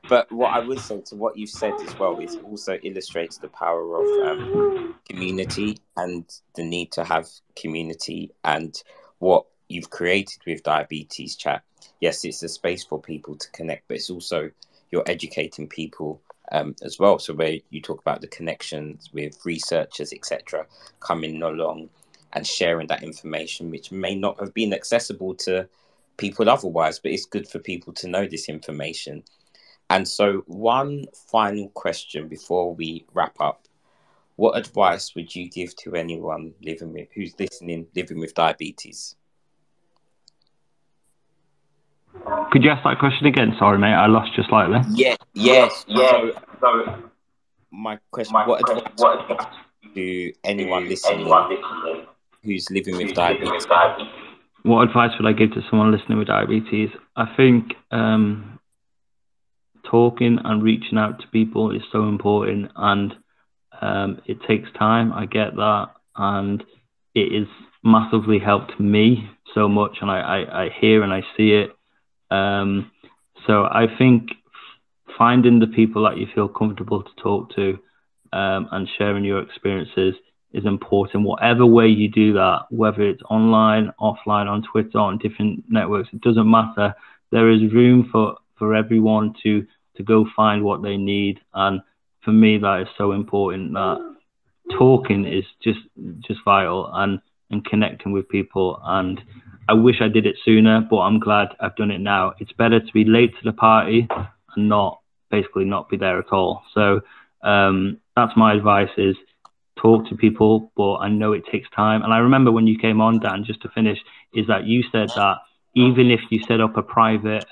But what I would say to what you've said as well is it also illustrates the power of community and the need to have community, and what you've created with Diabetes Chat. Yes, it's a space for people to connect, but it's also you're educating people as well. So where you talk about the connections with researchers, etc., coming along and sharing that information, which may not have been accessible to people otherwise, but it's good for people to know this information. And so one final question before we wrap up. What advice would you give to anyone who's living with diabetes? Could you ask that question again? Sorry, mate, I lost you slightly. Yes. So my question, what advice to anyone listening who's living with diabetes? What advice would I give to someone listening with diabetes? I think talking and reaching out to people is so important, and it takes time. I get that, and it has massively helped me so much, and I hear and I see it. So I think finding the people that you feel comfortable to talk to and sharing your experiences is important. Whatever way you do that, whether it's online, offline, on Twitter, on different networks, it doesn't matter. There is room for everyone to go find what they need. And for me, that is so important. That talking is just vital, and connecting with people. And I wish I did it sooner, but I'm glad I've done it now. It's better to be late to the party and not be there at all. So that's my advice, is talk to people, but I know it takes time. And I remember when you came on, Dan, just to finish, is that you said that even if you set up a private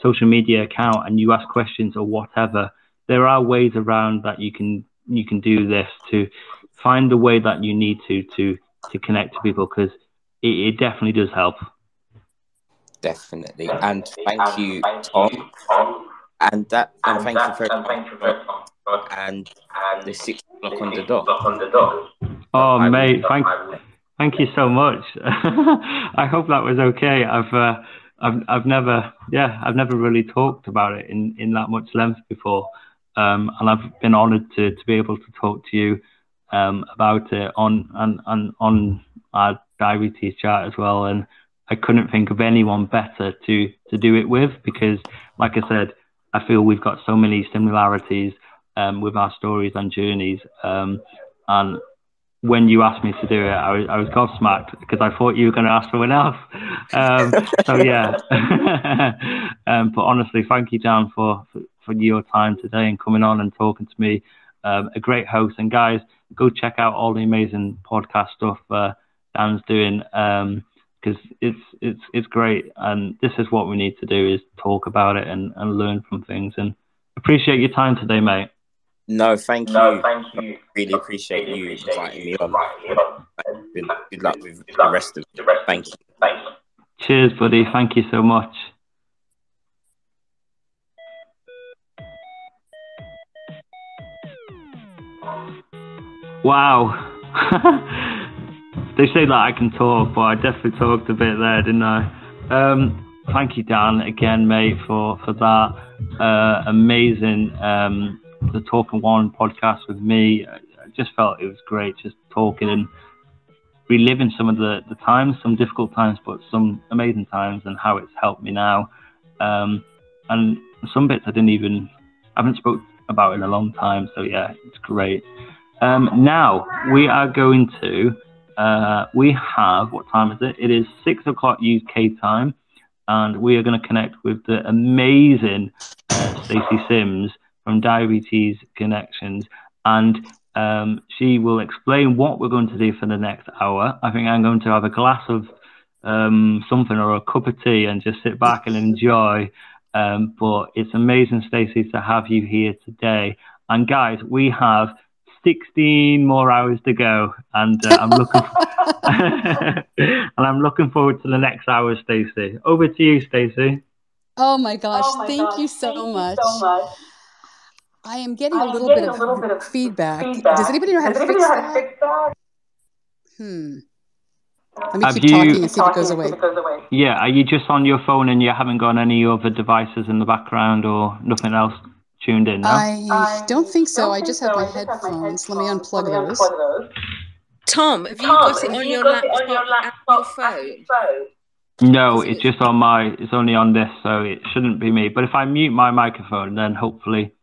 social media account and you ask questions or whatever, there are ways around that you can do this, to find the way that you need to connect to people, because it definitely does help. Definitely. And thank you, Tom. And thank you very much. And the 6 o'clock on the dot. Oh, mate, thank you so much. I hope that was okay. I've never really talked about it in that much length before, and I've been honoured to be able to talk to you about it on our diabetes chat as well. And I couldn't think of anyone better to do it with, because, like I said, I feel we've got so many similarities with our stories and journeys. And when you asked me to do it, I was gobsmacked, because I thought you were going to ask someone else. So yeah. But honestly, thank you, Dan, for your time today and coming on and talking to me. A great host. And guys, go check out all the amazing podcast stuff Dan's doing, because it's great. And this is what we need to do, is talk about it and learn from things. And appreciate your time today, mate. No, thank you. Really appreciate you inviting me on. Good luck with the rest of it. Thank you. Cheers, buddy. Thank you so much. Wow. They say that I can talk, but I definitely talked a bit there, didn't I? Thank you, Dan, again, mate, for that. Amazing. The Talking One podcast with me. just felt it was great just talking and reliving some of the times, some difficult times, but some amazing times, and how it's helped me now. And some bits I haven't spoke about in a long time. So yeah, it's great. Now we are going to, we have, what time is it? It is 6 o'clock UK time, and we are going to connect with the amazing Stacey Sims from Diabetes Connections, and she will explain what we're going to do for the next hour. I think I'm going to have a glass of something or a cup of tea and just sit back and enjoy. But it's amazing, Stacey, to have you here today. And guys, we have 16 more hours to go, and I'm looking forward to the next hour, Stacey. Over to you, Stacey. Oh my gosh, thank you so much. I am getting a little bit of feedback. Does anybody know how to fix that? Let me keep talking and see if it goes away. Yeah, are you just on your phone and you haven't got any other devices in the background or nothing else tuned in, no? I don't think so. I just have my headphones. Let me unplug those. Tom, have you got it on your laptop and your phone? No, it's just on it's only on this, so it shouldn't be me. But if I mute my microphone, then hopefully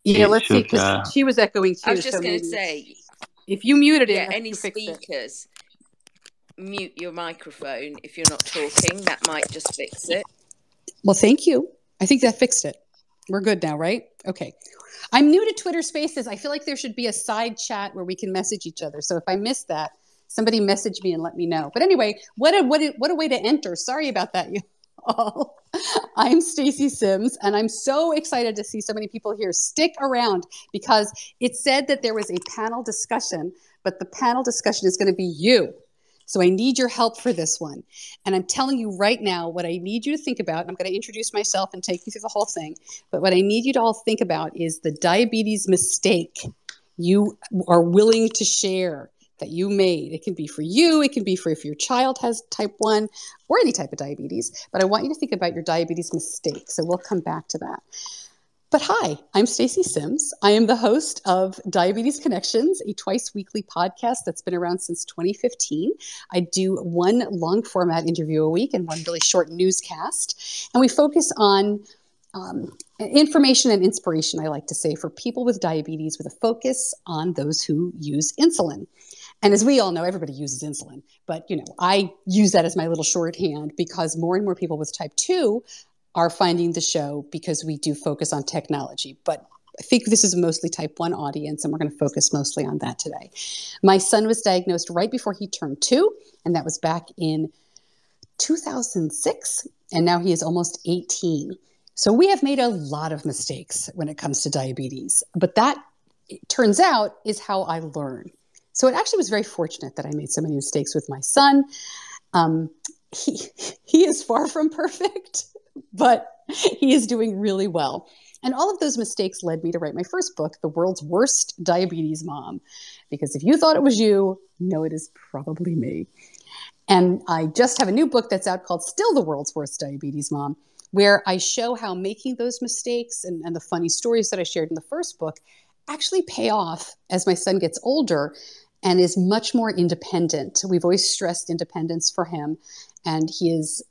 let's see, because she was echoing too. I was just going to say, if you muted it, any speakers, mute your microphone if you're not talking. That might just fix it. Well, thank you. I think that fixed it. We're good now, right? Okay. I'm new to Twitter Spaces. I feel like there should be a side chat where we can message each other. So if I missed that, somebody message me and let me know. But anyway, what a way to enter. Sorry about that, you all. I'm Stacey Sims, and I'm so excited to see so many people here. Stick around, because it said that there was a panel discussion, but the panel discussion is going to be you. So I need your help for this one. And I'm telling you right now what I need you to think about. I'm going to introduce myself and take you through the whole thing. But what I need you to all think about is the diabetes mistake you are willing to share that you made. It can be for you. It can be for if your child has type 1 or any type of diabetes. But I want you to think about your diabetes mistake. So we'll come back to that. But hi, I'm Stacey Sims. I am the host of Diabetes Connections, a twice-weekly podcast that's been around since 2015. I do one long-format interview a week and one really short newscast. And we focus on information and inspiration, I like to say, for people with diabetes, with a focus on those who use insulin. And as we all know, everybody uses insulin. But, I use that as my little shorthand because more and more people with type 2 are finding the show because we do focus on technology. But I think this is a mostly type 1 audience, and we're going to focus mostly on that today. My son was diagnosed right before he turned 2, and that was back in 2006, and now he is almost 18. So we have made a lot of mistakes when it comes to diabetes, but that, it turns out, is how I learn. So it actually was very fortunate that I made so many mistakes with my son. He is far from perfect, but he is doing really well. And all of those mistakes led me to write my first book, The World's Worst Diabetes Mom. Because if you thought it was you, no, it is probably me. And I just have a new book that's out called Still the World's Worst Diabetes Mom, where I show how making those mistakes and the funny stories that I shared in the first book actually pay off as my son gets older and is much more independent. We've always stressed independence for him. And he is,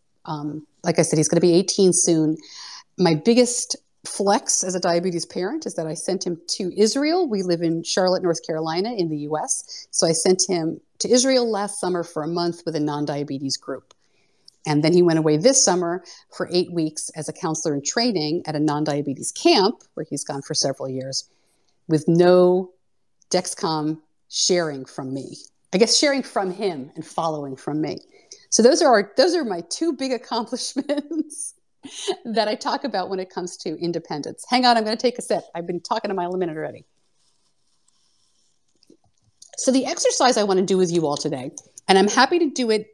like I said, he's going to be 18 soon. My biggest flex as a diabetes parent is that I sent him to Israel. We live in Charlotte, North Carolina in the US. So I sent him to Israel last summer for a month with a non-diabetes group. And then he went away this summer for 8 weeks as a counselor in training at a non-diabetes camp where he's gone for several years with no Dexcom sharing from me. I guess sharing from him and following from me. So those are my two big accomplishments that I talk about when it comes to independence. Hang on, I'm going to take a sip. I've been talking a mile a minute already. So the exercise I want to do with you all today, and I'm happy to do it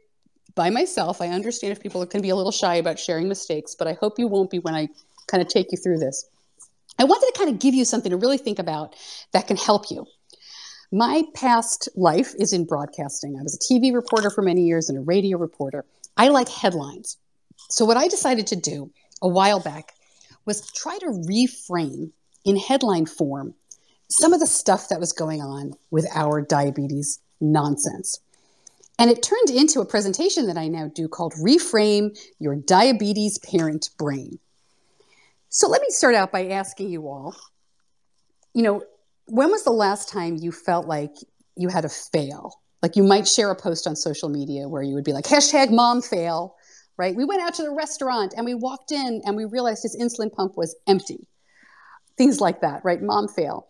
by myself. I understand if people can be a little shy about sharing mistakes, but I hope you won't be when I kind of take you through this. I wanted to kind of give you something to really think about that can help you. My past life is in broadcasting. I was a TV reporter for many years and a radio reporter. I like headlines. So what I decided to do a while back was try to reframe in headline form some of the stuff that was going on with our diabetes nonsense. And it turned into a presentation that I now do called Reframe Your Diabetes Parent Brain. So let me start out by asking you all, when was the last time you felt like you had a fail? Like you might share a post on social media where you would be like, #momfail, right? We went out to the restaurant and we walked in and we realized his insulin pump was empty. Things like that, right? Mom fail.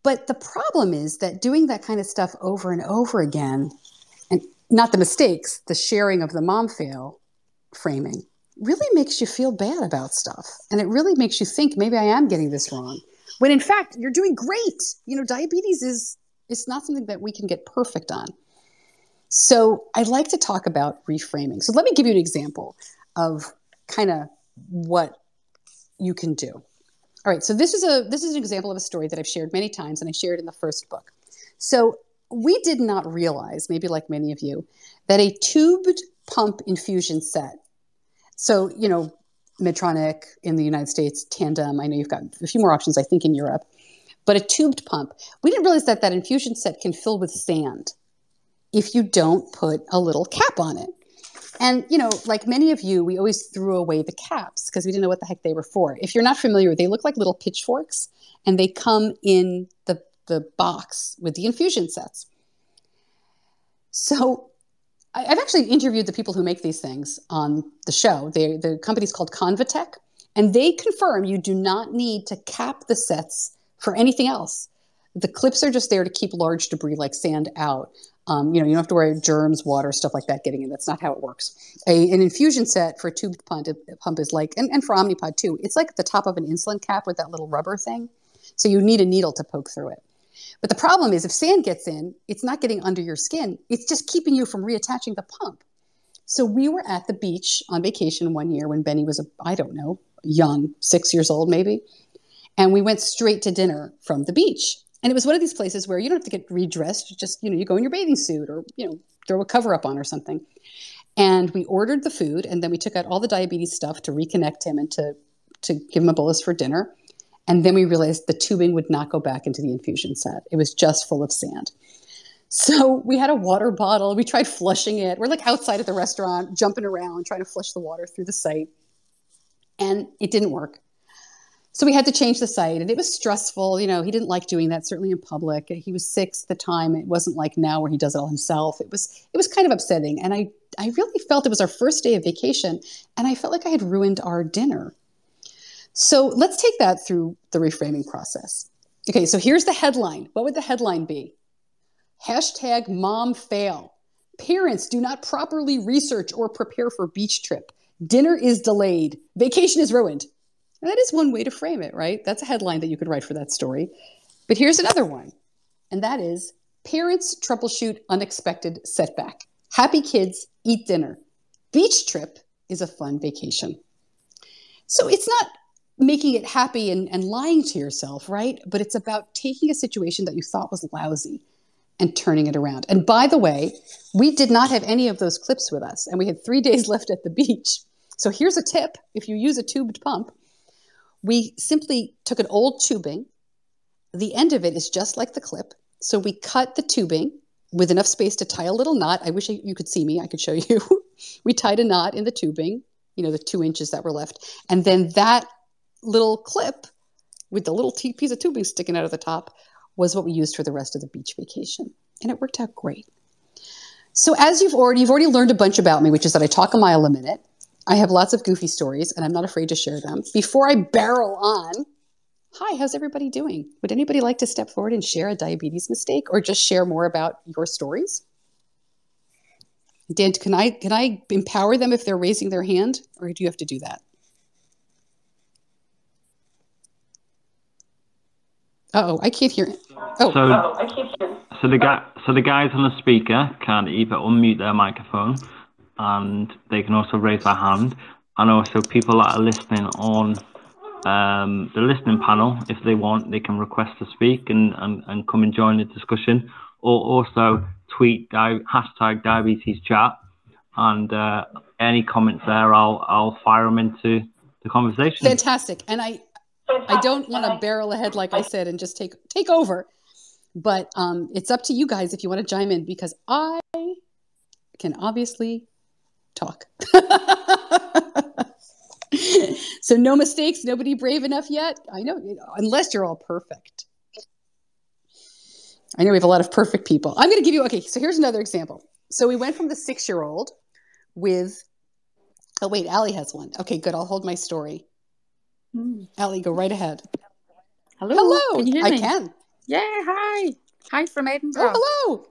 But the problem is that doing that kind of stuff over and over again, and not the mistakes, the sharing of the mom fail framing, really makes you feel bad about stuff. And it really makes you think, maybe I am getting this wrong. When in fact, you're doing great. Diabetes is not something that we can get perfect on. So I'd like to talk about reframing. So let me give you an example of kind of what you can do. All right, so this is an example of a story that I've shared many times, and I shared in the first book. So we did not realize, maybe like many of you, that a tubed pump infusion set, so, Medtronic in the United States, Tandem, I know you've got a few more options, I think, in Europe, but a tubed pump, we didn't realize that infusion set can fill with sand if you don't put a little cap on it. And, like many of you, we always threw away the caps because we didn't know what the heck they were for. If you're not familiar, they look like little pitchforks, and they come in the box with the infusion sets. So I've actually interviewed the people who make these things on the show. The company's called Convatec, and they confirm you do not need to cap the sets for anything else. The clips are just there to keep large debris like sand out. You don't have to worry germs, water, stuff like that getting in. That's not how it works. An infusion set for a tubed pump is like, and for Omnipod too, it's like the top of an insulin cap with that little rubber thing. So you need a needle to poke through it. But the problem is if sand gets in, it's not getting under your skin. It's just keeping you from reattaching the pump. So we were at the beach on vacation one year when Benny was, young, 6 years old maybe. And we went straight to dinner from the beach. And it was one of these places where you don't have to get redressed. You just, you go in your bathing suit or, throw a cover up on or something. And we ordered the food, and then we took out all the diabetes stuff to reconnect him and to give him a bolus for dinner. And then we realized the tubing would not go back into the infusion set. It was just full of sand. So we had a water bottle. We tried flushing it. We're like outside at the restaurant, jumping around, trying to flush the water through the site. And it didn't work. So we had to change the site, and it was stressful. He didn't like doing that, certainly in public. He was 6 at the time. It wasn't like now where he does it all himself. It was kind of upsetting. And I really felt it was our first day of vacation, and I felt like I had ruined our dinner. So let's take that through the reframing process. Okay, so here's the headline. What would the headline be? #momfail. Parents do not properly research or prepare for beach trip. Dinner is delayed. Vacation is ruined. And that is one way to frame it, right? That's a headline that you could write for that story. But here's another one. And that is, parents troubleshoot unexpected setback. Happy kids eat dinner. Beach trip is a fun vacation. So it's not making it happy and lying to yourself, right? But it's about taking a situation that you thought was lousy and turning it around. And by the way, we did not have any of those clips with us, and we had 3 days left at the beach. So here's a tip. If you use a tubed pump, we simply took an old tubing. The end of it is just like the clip. So we cut the tubing with enough space to tie a little knot. I wish you could see me. I could show you. We tied a knot in the tubing, the 2 inches that were left. And then that little clip with the little piece of tubing sticking out of the top was what we used for the rest of the beach vacation. And it worked out great. So as you've already learned a bunch about me, which is that I talk a mile a minute. I have lots of goofy stories, and I'm not afraid to share them. Before I barrel on, hi, how's everybody doing? Would anybody like to step forward and share a diabetes mistake or just share more about your stories? Dan, can I empower them if they're raising their hand, or do you have to do that? I can't hear it. So the guys on the speaker can either unmute their microphone, and they can also raise their hand, and also people that are listening on the listening panel, if they want, they can request to speak and come and join the discussion, or also tweet #DiabetesChat, and any comments there, I'll fire them into the conversation. Fantastic. And I don't want to barrel ahead, like I said, and just take over. But it's up to you guys if you want to chime in, because I can obviously talk. So no mistakes, nobody brave enough yet. I know, unless you're all perfect. I know we have a lot of perfect people. I'm going to give you, okay, so here's another example. So we went from the 6-year-old with, oh wait, Allie has one. Okay, good, I'll hold my story. Allie, go right ahead. Hello. Can you hear me? I can. Yeah, hi. Hi from Edinburgh. Oh, hello.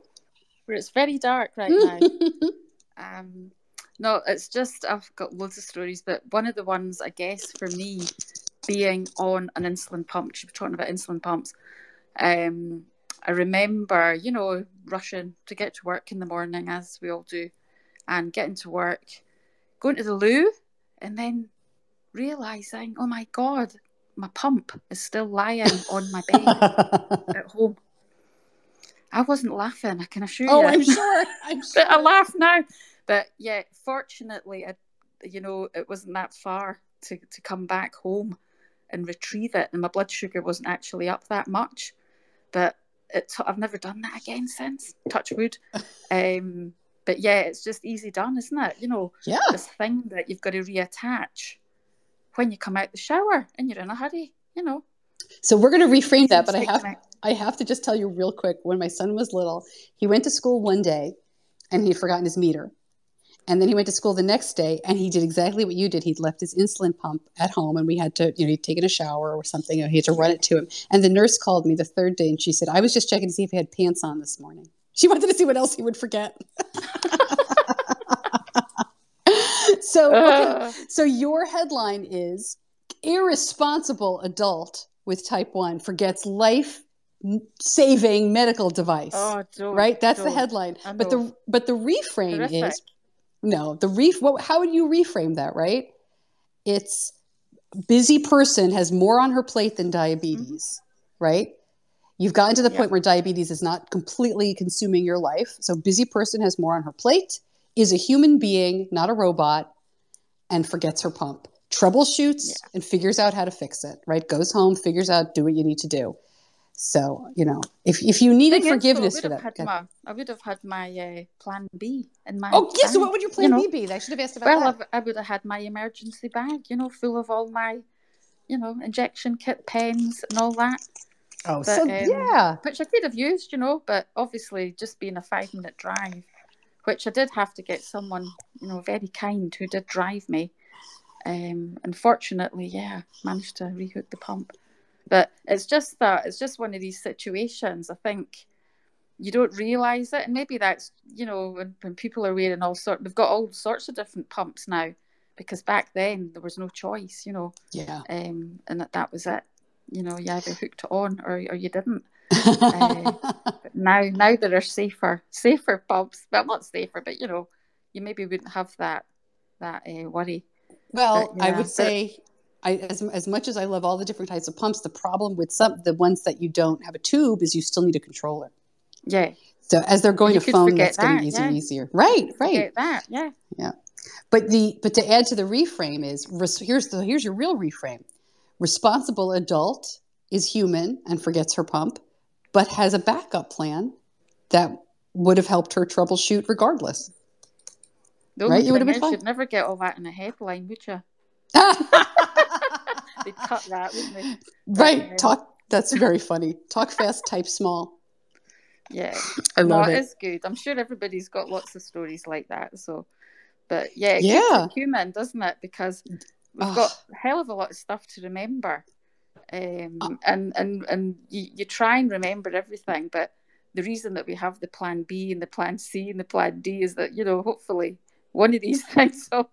Where it's very dark right now. No, it's just, I've got loads of stories, but one of the ones, I guess, for me, being on an insulin pump, she was talking about insulin pumps. I remember, rushing to get to work in the morning, as we all do, and getting to work, going to the loo, and then realising, oh my God, my pump is still lying on my bed at home. I wasn't laughing, I can assure you. Oh, I'm sure. But I laugh now. But yeah, fortunately, it wasn't that far to come back home and retrieve it, and my blood sugar wasn't actually up that much. But I've never done that again since. Touch wood. But yeah, it's just easy done, isn't it? Yeah. This thing that you've got to reattach when you come out the shower and you're in a hurry. So we're going to reframe that, but I have to just tell you real quick. When my son was little, he went to school one day and he'd forgotten his meter. And then he went to school the next day and he did exactly what you did. He'd left his insulin pump at home and we had to, he'd taken a shower or something and he had to run it to him. And the nurse called me the third day and she said, I was just checking to see if he had pants on this morning. She wanted to see what else he would forget. So your headline is irresponsible adult with type 1 forgets life-saving medical device. Oh, right? That's the headline. But the reframe Horrific. is how would you reframe that, right? It's busy person has more on her plate than diabetes, right? You've gotten to the point where diabetes is not completely consuming your life. So busy person has more on her plate, is a human being, not a robot, and forgets her pump. Troubleshoots and figures out how to fix it, right? Goes home, figures out, do what you need to do. So, if you needed forgiveness for that. I would have had my plan B in my Oh, yes, bag, so what would your plan B be? I should have asked about that. Well, I would have had my emergency bag, full of all my, injection kit, pens and all that. Oh, but, which I could have used, but obviously just being a 5-minute drive, which I did have to get someone, very kind who did drive me. Unfortunately, managed to rehook the pump. But it's just one of these situations. I think you don't realise it, and maybe that's when people are wearing they've got all sorts of different pumps now, because back then there was no choice, Yeah. And that was it. You either hooked it on or you didn't. But now there are safer pumps. Well, not safer, but you maybe wouldn't have that worry. Well, I would say, as much as I love all the different types of pumps, the problem with the ones that you don't have a tube is you still need a controller. Yeah. So as they're going to phone, that's getting easier and easier. Right. Forget that. Yeah. Yeah. But to add to the reframe is here's your real reframe. Responsible adult is human and forgets her pump, but has a backup plan that would have helped her troubleshoot regardless. The only thing is, you'd never get all that in a headline, would you? They'd cut that, wouldn't they? Right. That's very funny. Talk fast, type small. Yeah. I love it. It is good. I'm sure everybody's got lots of stories like that. So, but it keeps it human, doesn't it? Because we've got a hell of a lot of stuff to remember. And you try and remember everything, but the reason that we have the plan B and the plan C and the plan D is that, hopefully one of these things will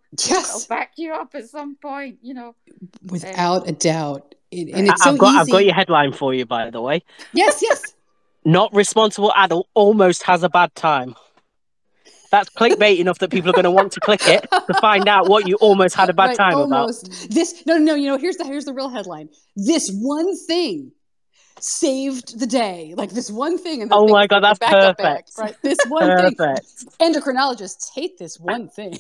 back you up at some point, Without a doubt. And it's so easy. I've got your headline for you, by the way. Yes. Not responsible adult almost has a bad time. That's clickbait enough that people are going to want to click it to find out what you almost had a bad time almost. about. Here's the real headline. This one thing saved the day. Like this one thing. And oh my God, that's perfect. Right? This one thing. Endocrinologists hate this one thing.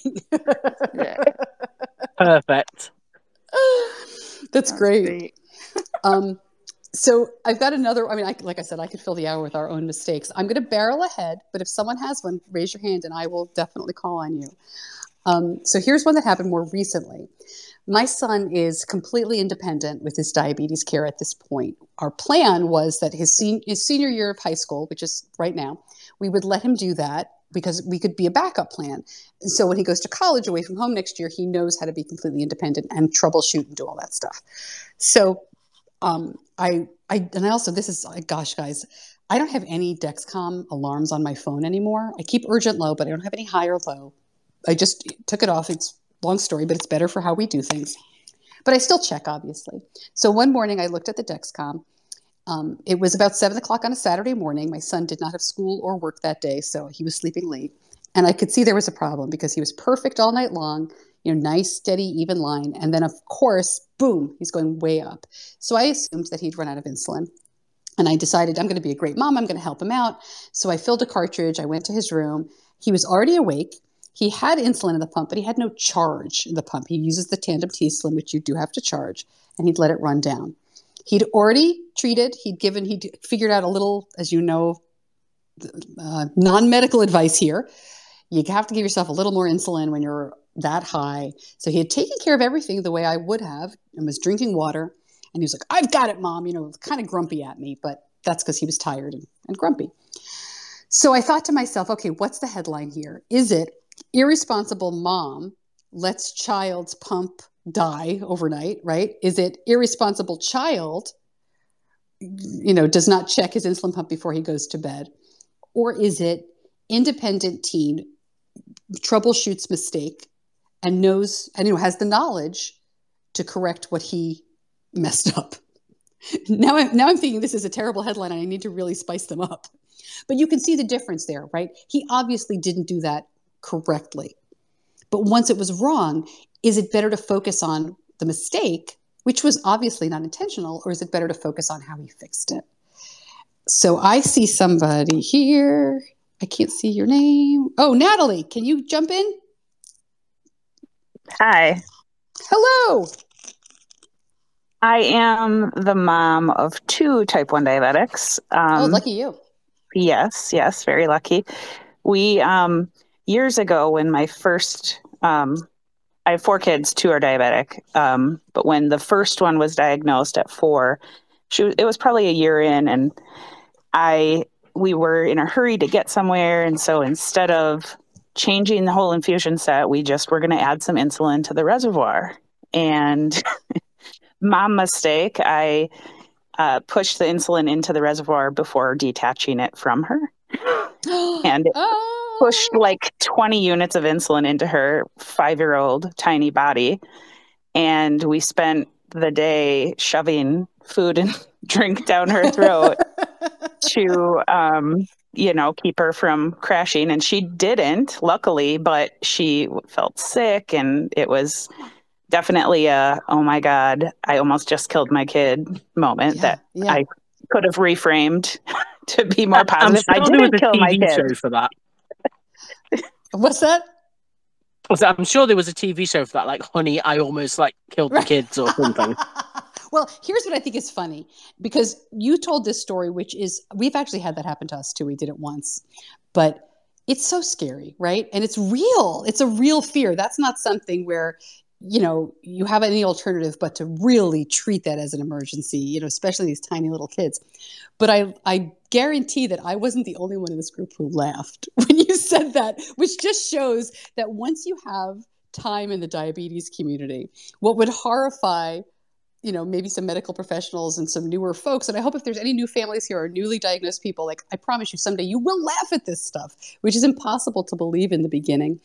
Perfect. That's great. So I've got another. I mean, like I said, I could fill the hour with our own mistakes. I'm going to barrel ahead, but if someone has one, raise your hand, and I will definitely call on you. So here's one that happened more recently. My son is completely independent with his diabetes care at this point. Our plan was that his senior year of high school, which is right now, we would let him do that because we could be a backup plan. And so when he goes to college away from home next year, he knows how to be completely independent and troubleshoot and do all that stuff. So I also, this is, gosh, guys, I don't have any Dexcom alarms on my phone anymore. I keep urgent low, but I don't have any high or low. I just took it off. It's a long story, but it's better for how we do things. But I still check, obviously. So one morning I looked at the Dexcom. It was about 7 o'clock on a Saturday morning. My son did not have school or work that day, so he was sleeping late. And I could see there was a problem because he was perfect all night long, nice, steady, even line. And then, of course, boom, he's going way up. So I assumed that he'd run out of insulin. And I decided I'm going to be a great mom. I'm going to help him out. So I filled a cartridge. I went to his room. He was already awake. He had insulin in the pump, but he had no charge in the pump. He uses the Tandem T-Slim, which you do have to charge, and he'd let it run down. He'd already treated. He'd figured out a little, as you know, non-medical advice here. You have to give yourself a little more insulin when you're that high. So he had taken care of everything the way I would have and was drinking water. And he was like, I've got it, Mom, kind of grumpy at me, but that's because he was tired and grumpy. So I thought to myself, okay, what's the headline here? Is it irresponsible mom lets child's pump die overnight, right? Is it irresponsible child, does not check his insulin pump before he goes to bed? Or is it independent teen troubleshoots mistake and knows and has the knowledge to correct what he messed up? Now I'm thinking this is a terrible headline and I need to really spice them up. But you can see the difference there, right? He obviously didn't do that correctly. But once it was wrong, is it better to focus on the mistake, which was obviously not intentional, or is it better to focus on how he fixed it? So I see somebody here. I can't see your name. Oh, Natalie, can you jump in? Hi. Hello. I am the mom of 2 type 1 diabetics. Lucky you. Yes, very lucky. We, years ago when my first, I have 4 kids, 2 are diabetic. But when the first one was diagnosed at 4, it was probably a year in, and we were in a hurry to get somewhere. And so instead of changing the whole infusion set, we just were going to add some insulin to the reservoir. And mom mistake, I pushed the insulin into the reservoir before detaching it from her. And it pushed like 20 units of insulin into her 5-year-old tiny body. And we spent the day shoving food and drink down her throat to, keep her from crashing. And she didn't, luckily, but she felt sick, and it was definitely a, oh my God, I almost just killed my kid moment that I could have reframed to be more positive. I'm sure I didn't kill my kid. show for that. What's that? I'm sure there was a TV show for that, like Honey, I Almost Killed the Kids or something. Well, here's what I think is funny, because you told this story, which is, we've actually had that happen to us too. We did it once, but it's so scary, right? And it's real. It's a real fear. That's not something where, you have any alternative but to really treat that as an emergency, especially these tiny little kids. But I guarantee that I wasn't the only one in this group who laughed when you said that, which just shows that once you have time in the diabetes community, what would horrify maybe some medical professionals and some newer folks. And I hope if there's any new families here or newly diagnosed people, I promise you someday you will laugh at this stuff, which is impossible to believe in the beginning.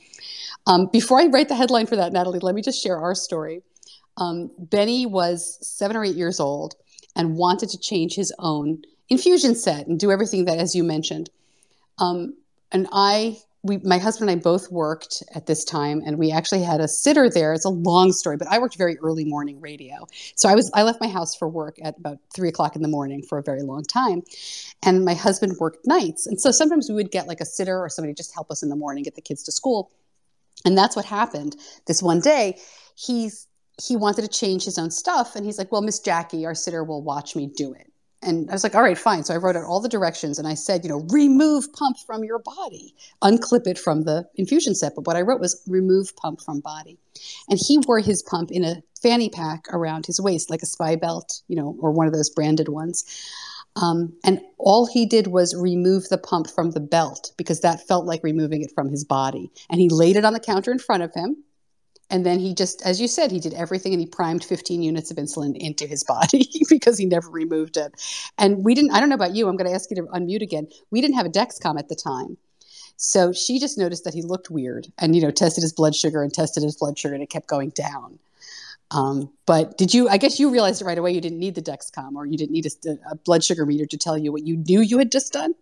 Before I write the headline for that, Natalie, let me just share our story. Benny was 7 or 8 years old and wanted to change his own infusion set and do everything that, as you mentioned. And my husband and I both worked at this time, and we actually had a sitter there. It's a long story, but I worked very early morning radio. So I left my house for work at about 3 o'clock in the morning for a very long time. And my husband worked nights. And so sometimes we would get a sitter or somebody just help us in the morning, get the kids to school. And that's what happened. This one day, he's he wanted to change his own stuff. And he's like, well, Miss Jackie, our sitter, will watch me do it. And I was like, all right, fine. So I wrote out all the directions and I said, remove pump from your body, unclip it from the infusion set. But what I wrote was remove pump from body. And he wore his pump in a fanny pack around his waist, like a spy belt, or one of those branded ones. And all he did was remove the pump from the belt because that felt like removing it from his body. And he laid it on the counter in front of him. And then he just, as you said, he did everything and he primed 15 units of insulin into his body because he never removed it. And I don't know about you, I'm going to ask you to unmute again. We didn't have a Dexcom at the time. So she just noticed that he looked weird and, tested his blood sugar and it kept going down. But I guess you realized it right away you didn't need the Dexcom or you didn't need a blood sugar meter to tell you what you knew you had just done?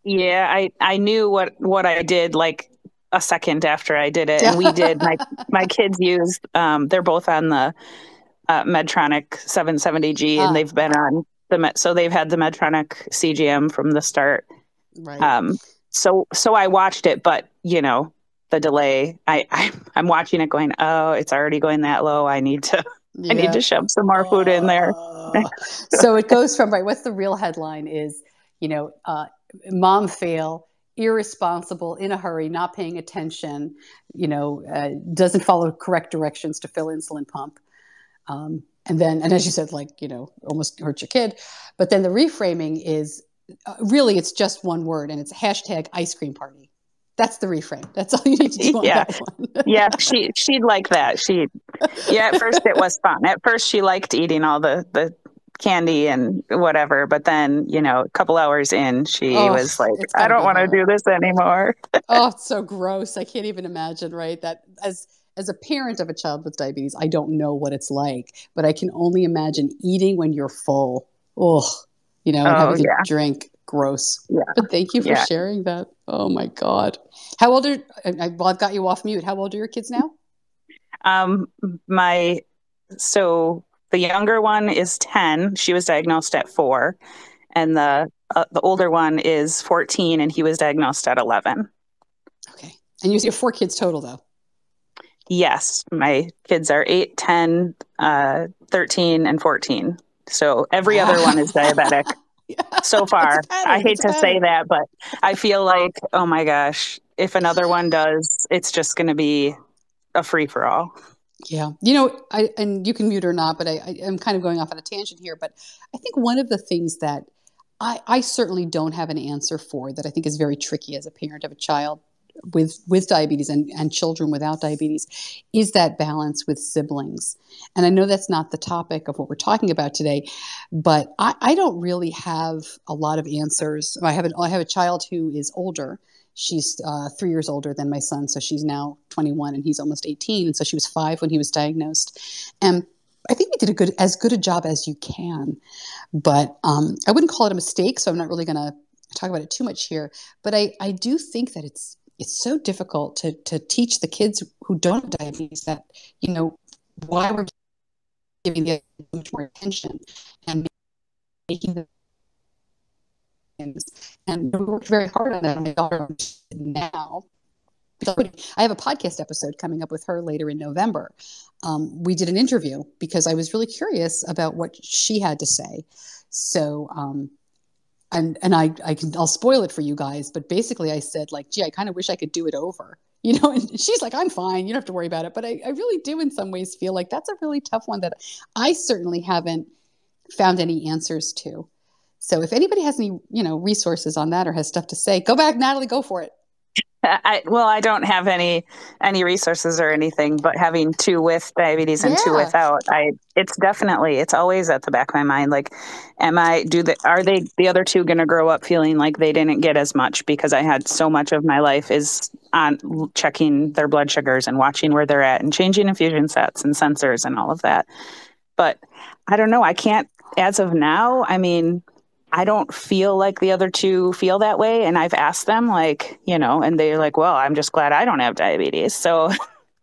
Yeah, I knew what I did like a second after I did it. And we did, my kids used, they're both on the Medtronic 770G and they've been on so they've had the Medtronic CGM from the start. Right. So I watched it, but the delay, I'm watching it going, oh, it's already going that low. I need to shove some more food in there. So it goes from, right, what's the real headline is, mom fail, irresponsible, in a hurry, not paying attention, doesn't follow correct directions to fill insulin pump. And as you said, almost hurt your kid. But then the reframing is really, it's just one word and it's hashtag ice cream party. That's the reframe. That's all you need to do on that one. Yeah, she'd like that. At first it was fun. At first she liked eating all the candy and whatever, but then a couple hours in she was like, I don't want to do this anymore. Oh, it's so gross. I can't even imagine, right? That as a parent of a child with diabetes, I don't know what it's like, but I can only imagine eating when you're full. And having to drink. Gross. Yeah. But thank you for sharing that. Oh my God. How old I've got you off mute. How old are your kids now? So the younger one is 10. She was diagnosed at 4. And the older one is 14 and he was diagnosed at 11. Okay. And you have 4 kids total though? Yes. My kids are 8, 10, 13, and 14. So every other one is diabetic. So far. I hate to say that, but I feel like, oh my gosh, if another one does, it's just going to be a free for all. Yeah. And you can mute or not, but I'm kind of going off on a tangent here, but I think one of the things that I certainly don't have an answer for that I think is very tricky as a parent of a child with diabetes and children without diabetes is that balance with siblings. And I know that's not the topic of what we're talking about today, but I don't really have a lot of answers. I have a child who is older. She's 3 years older than my son, so she's now 21 and he's almost 18. And so she was 5 when he was diagnosed. And I think we did as good a job as you can, but I wouldn't call it a mistake. So I'm not really going to talk about it too much here. But I do think that it's so difficult to teach the kids who don't have diabetes that, why we're giving them much more attention and making them things. And we worked very hard on that on my daughter now. I have a podcast episode coming up with her later in November. We did an interview because I was really curious about what she had to say. So, and I'll spoil it for you guys, but basically I said gee, I kind of wish I could do it over, and she's like, I'm fine. You don't have to worry about it. But I really do in some ways feel like that's a really tough one that I certainly haven't found any answers to. So if anybody has any, resources on that or has stuff to say, go back, Natalie, go for it. I don't have any resources or anything, but having 2 with diabetes and 2 without, it's always at the back of my mind. Like, are the other 2 going to grow up feeling like they didn't get as much because I had so much of my life is on checking their blood sugars and watching where they're at and changing infusion sets and sensors and all of that. But I don't know. I can't, as of now, I don't feel like the other 2 feel that way. And I've asked them and they're like, well, I'm just glad I don't have diabetes. So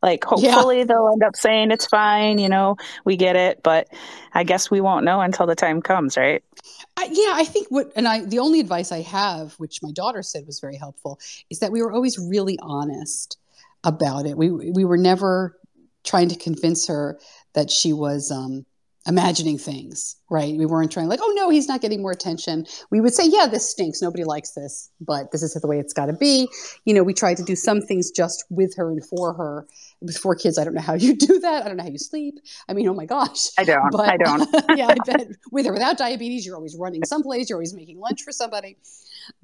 hopefully they'll end up saying it's fine. We get it, but I guess we won't know until the time comes. Right. I think the only advice I have, which my daughter said was very helpful, is that we were always really honest about it. We were never trying to convince her that she was imagining things, right? We weren't trying like, oh no, he's not getting more attention. We would say, yeah, this stinks. Nobody likes this, but this is the way it's got to be. You know, we tried to do some things just with her and for her. With 4 kids, I don't know how you do that. I don't know how you sleep. I mean, oh my gosh. I don't. But, I don't. yeah, I bet with or without diabetes, you're always running someplace. You're always making lunch for somebody.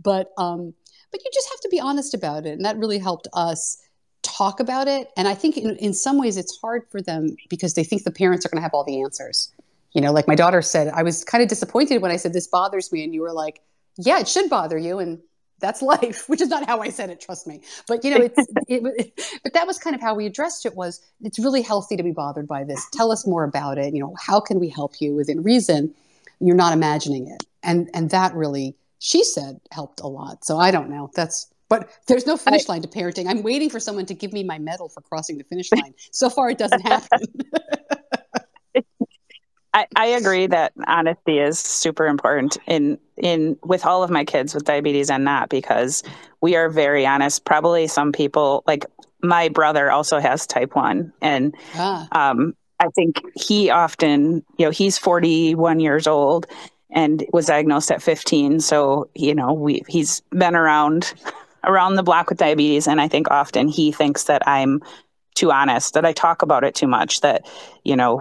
But you just have to be honest about it. And that really helped us talk about it. And I think in some ways it's hard for them because they think the parents are going to have all the answers. You know, like my daughter said, I was kind of disappointed when I said, this bothers me. And you were like, yeah, it should bother you. And that's life, which is not how I said it, trust me. But, you know, but that was kind of how we addressed it was, it's really healthy to be bothered by this. Tell us more about it. You know, how can we help you within reason? You're not imagining it. And that really, she said, helped a lot. So I don't know. But there's no finish line to parenting. I'm waiting for someone to give me my medal for crossing the finish line. So far, it doesn't happen. I agree that honesty is super important in with all of my kids with diabetes and not, because we are very honest. Probably some people, like my brother also has type 1, and I think he often, you know, he's 41 years old and was diagnosed at 15. So, you know, he's been around the block with diabetes. And I think often he thinks that I'm too honest, that I talk about it too much, that, you know,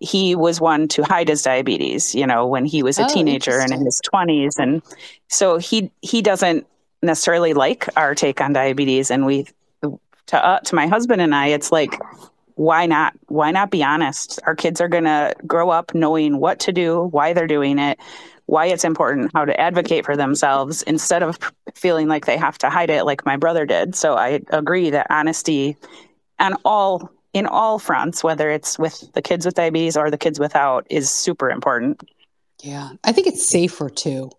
he was one to hide his diabetes, you know, when he was a teenager and in his 20s. And so he doesn't necessarily like our take on diabetes. And to my husband and I, it's like, why not be honest? Our kids are going to grow up knowing what to do, why they're doing it, why it's important, how to advocate for themselves instead of feeling like they have to hide it like my brother did. So I agree that honesty in all fronts, whether it's with the kids with diabetes or the kids without, is super important. Yeah. I think it's safer too,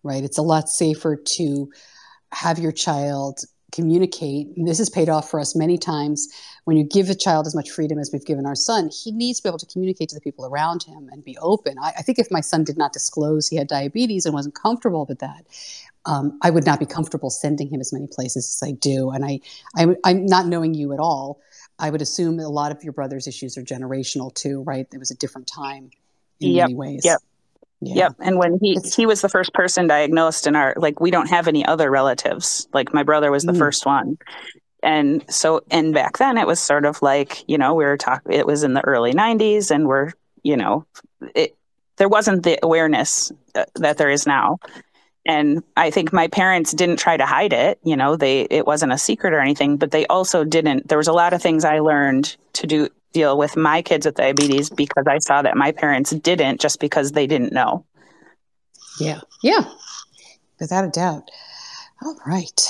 right? It's a lot safer to have your child communicate. And this has paid off for us many times. When you give a child as much freedom as we've given our son, he needs to be able to communicate to the people around him and be open. I think if my son did not disclose he had diabetes and wasn't comfortable with that, I would not be comfortable sending him as many places as I do. And I'm not knowing you at all. I would assume a lot of your brother's issues are generational too, right? There was a different time in many ways. Yep. Yeah. Yep. And when he was the first person diagnosed in our, like, we don't have any other relatives. Like my brother was the first one. And so, and back then it was sort of like, you know, it was in the early 90s and there wasn't the awareness that there is now. And I think my parents didn't try to hide it. You know, it wasn't a secret or anything, but they also didn't. There was a lot of things I learned to deal with my kids with diabetes because I saw that my parents didn't, just because they didn't know. Yeah. Yeah. Without a doubt. All right.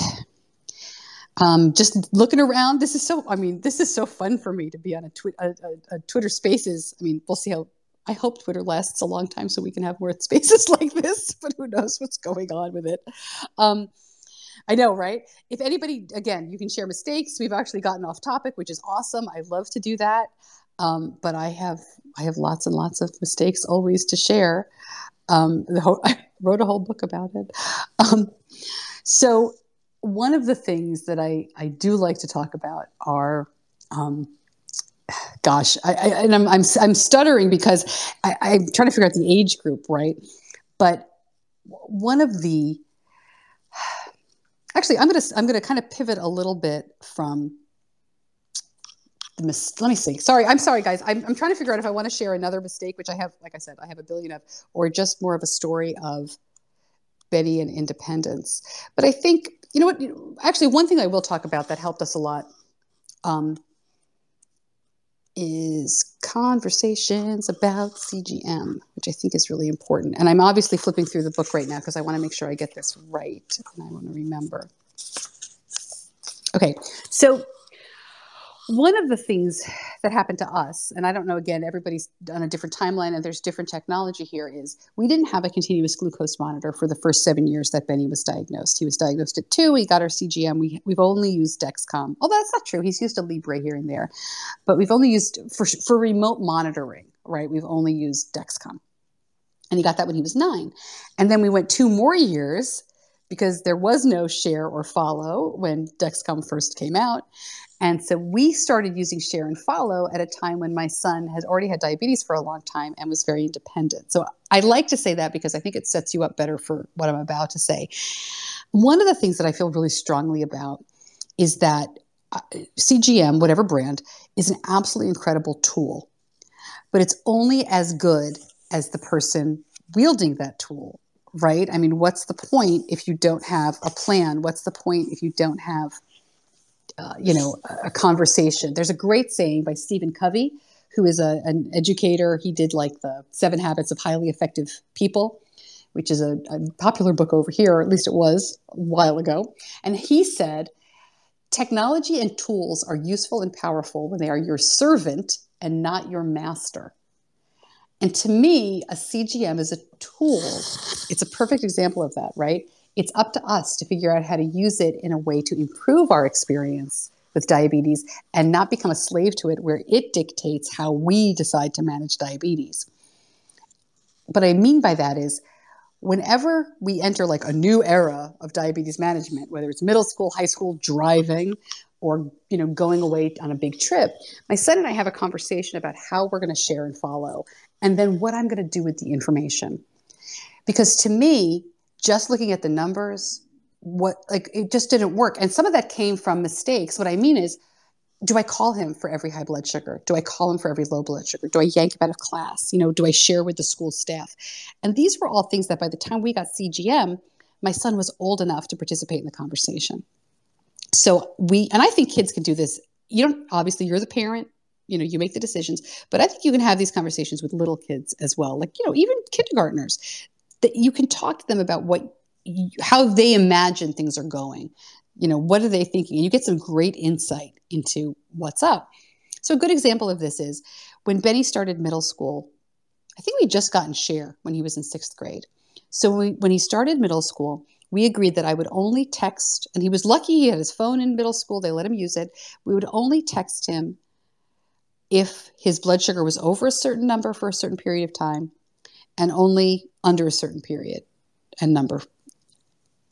Just looking around. This is so fun for me to be on a Twitter Spaces. I mean, we'll see how. I hope Twitter lasts a long time so we can have more spaces like this, but who knows what's going on with it. I know, right? If anybody, again, you can share mistakes. We've actually gotten off topic, which is awesome. I love to do that. But I have lots and lots of mistakes always to share. I wrote a whole book about it. So one of the things that I do like to talk about are, I'm stuttering because I'm trying to figure out the age group, right? But one of the, actually, I'm gonna kind of pivot a little bit from let me see. I'm sorry, guys. I'm trying to figure out if I want to share another mistake, which I have, like I said, I have a billion of, or just more of a story of Betty and independence. But I think, you know what? Actually, one thing I will talk about that helped us a lot is conversations about CGM, which I think is really important. And I'm obviously flipping through the book right now because I want to make sure I get this right and I want to remember. Okay, so one of the things that happened to us, and I don't know, again, everybody's on a different timeline and there's different technology here, is we didn't have a continuous glucose monitor for the first 7 years that Benny was diagnosed. He was diagnosed at 2. He got our CGM. We've only used Dexcom. Oh, that's not true. He's used a Libre here and there. But we've only used, for remote monitoring, right, we've only used Dexcom. And he got that when he was 9. And then we went 2 more years because there was no share or follow when Dexcom first came out. And so we started using share and follow at a time when my son had already had diabetes for a long time and was very independent. So I like to say that because I think it sets you up better for what I'm about to say. One of the things that I feel really strongly about is that CGM, whatever brand, is an absolutely incredible tool, but it's only as good as the person wielding that tool, right? I mean, what's the point if you don't have a plan? What's the point if you don't have a conversation? There's a great saying by Stephen Covey, who is an educator. He did like the 7 Habits of Highly Effective People, which is a popular book over here, or at least it was a while ago. And he said, technology and tools are useful and powerful when they are your servant and not your master. And to me, a CGM is a tool. It's a perfect example of that, right? It's up to us to figure out how to use it in a way to improve our experience with diabetes and not become a slave to it where it dictates how we decide to manage diabetes. What I mean by that is whenever we enter like a new era of diabetes management, whether it's middle school, high school, driving, or going away on a big trip, my son and I have a conversation about how we're going to share and follow, and then what I'm going to do with the information. Because to me, just looking at the numbers, it just didn't work. And some of that came from mistakes. What I mean is, do I call him for every high blood sugar? Do I call him for every low blood sugar? Do I yank him out of class? Do I share with the school staff? And these were all things that by the time we got CGM, my son was old enough to participate in the conversation. So and I think kids can do this. Obviously you're the parent, you make the decisions, but I think you can have these conversations with little kids as well. Like, even kindergartners, that you can talk to them about how they imagine things are going. What are they thinking? And you get some great insight into what's up. So a good example of this is when Benny started middle school, I think we'd just gotten share when he was in 6th grade. So when he started middle school, we agreed that I would only text, and he was lucky he had his phone in middle school. They let him use it. We would only text him if his blood sugar was over a certain number for a certain period of time and only under a certain period and number.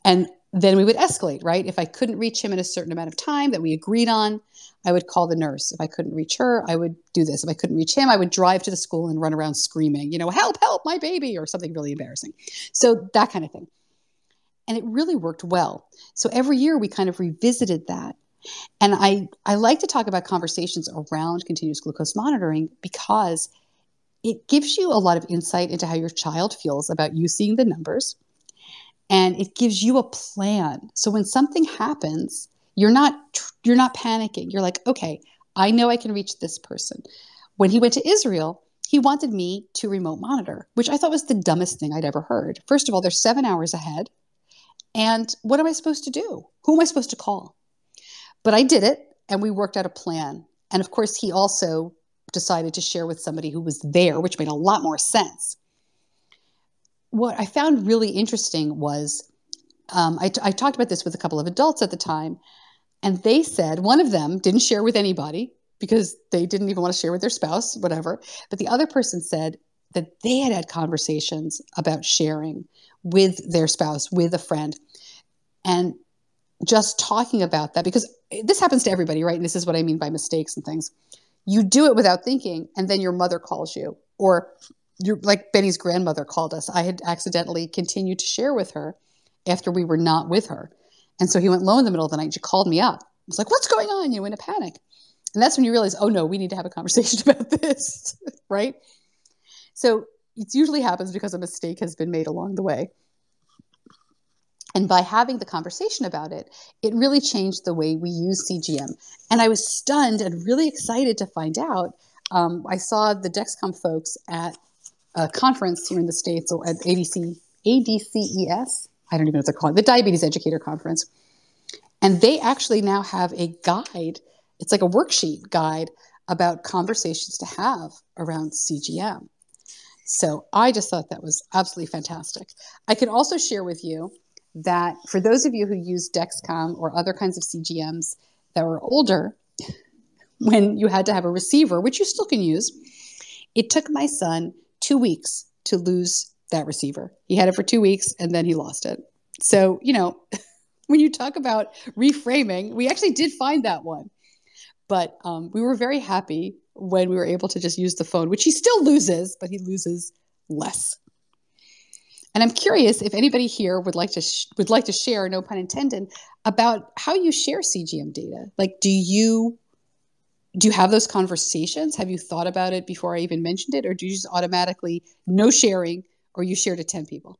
And then we would escalate, right? If I couldn't reach him in a certain amount of time that we agreed on, I would call the nurse. If I couldn't reach her, I would do this. If I couldn't reach him, I would drive to the school and run around screaming, help, help, my baby, or something really embarrassing. So that kind of thing. And it really worked well. So every year we kind of revisited that. And I like to talk about conversations around continuous glucose monitoring because it gives you a lot of insight into how your child feels about you seeing the numbers. And it gives you a plan. So when something happens, you're not panicking. You're like, okay, I know I can reach this person. When he went to Israel, he wanted me to remote monitor, which I thought was the dumbest thing I'd ever heard. First of all, they're 7 hours ahead. And what am I supposed to do? Who am I supposed to call? But I did it, and we worked out a plan. And of course, he also decided to share with somebody who was there, which made a lot more sense. What I found really interesting was I talked about this with a couple of adults at the time, and they said one of them didn't share with anybody because they didn't even want to share with their spouse, whatever. But the other person said that they had had conversations about sharing with their spouse, with a friend, and just talking about that, because this happens to everybody, right? And this is what I mean by mistakes and things. You do it without thinking, and then your mother calls you, or like Benny's grandmother called us. I had accidentally continued to share with her after we were not with her. And so he went low in the middle of the night. She called me up. I was like, what's going on? In a panic. And that's when you realize, oh no, we need to have a conversation about this, right? So it usually happens because a mistake has been made along the way. And by having the conversation about it, it really changed the way we use CGM. And I was stunned and really excited to find out. I saw the Dexcom folks at a conference here in the States, or at ADCES. I don't even know what they're called, the Diabetes Educator Conference. And they actually now have a guide. It's like a worksheet guide about conversations to have around CGM. So I just thought that was absolutely fantastic. I can also share with you that for those of you who use Dexcom or other kinds of CGMs that were older, when you had to have a receiver, which you still can use, it took my son 2 weeks to lose that receiver. He had it for 2 weeks and then he lost it. So, when you talk about reframing, we actually did find that one. But we were very happy when we were able to just use the phone, which he still loses, but he loses less. And I'm curious if anybody here would like to share, no pun intended, about how you share CGM data. Like, do you have those conversations? Have you thought about it before I even mentioned it, or do you just automatically no sharing, or you share to 10 people?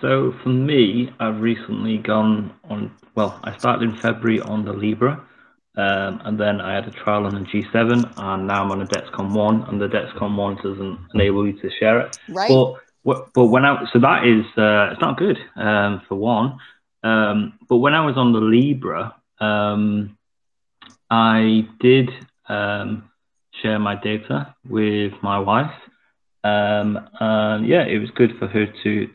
So for me, I've recently gone on. Well, I started in February on the Libra, and then I had a trial on the G7, and now I'm on a Dexcom One, and the Dexcom One doesn't enable you to share it. Right. But when so that is it's not good for one. But when I was on the Libra, I did share my data with my wife. And yeah, it was good for her to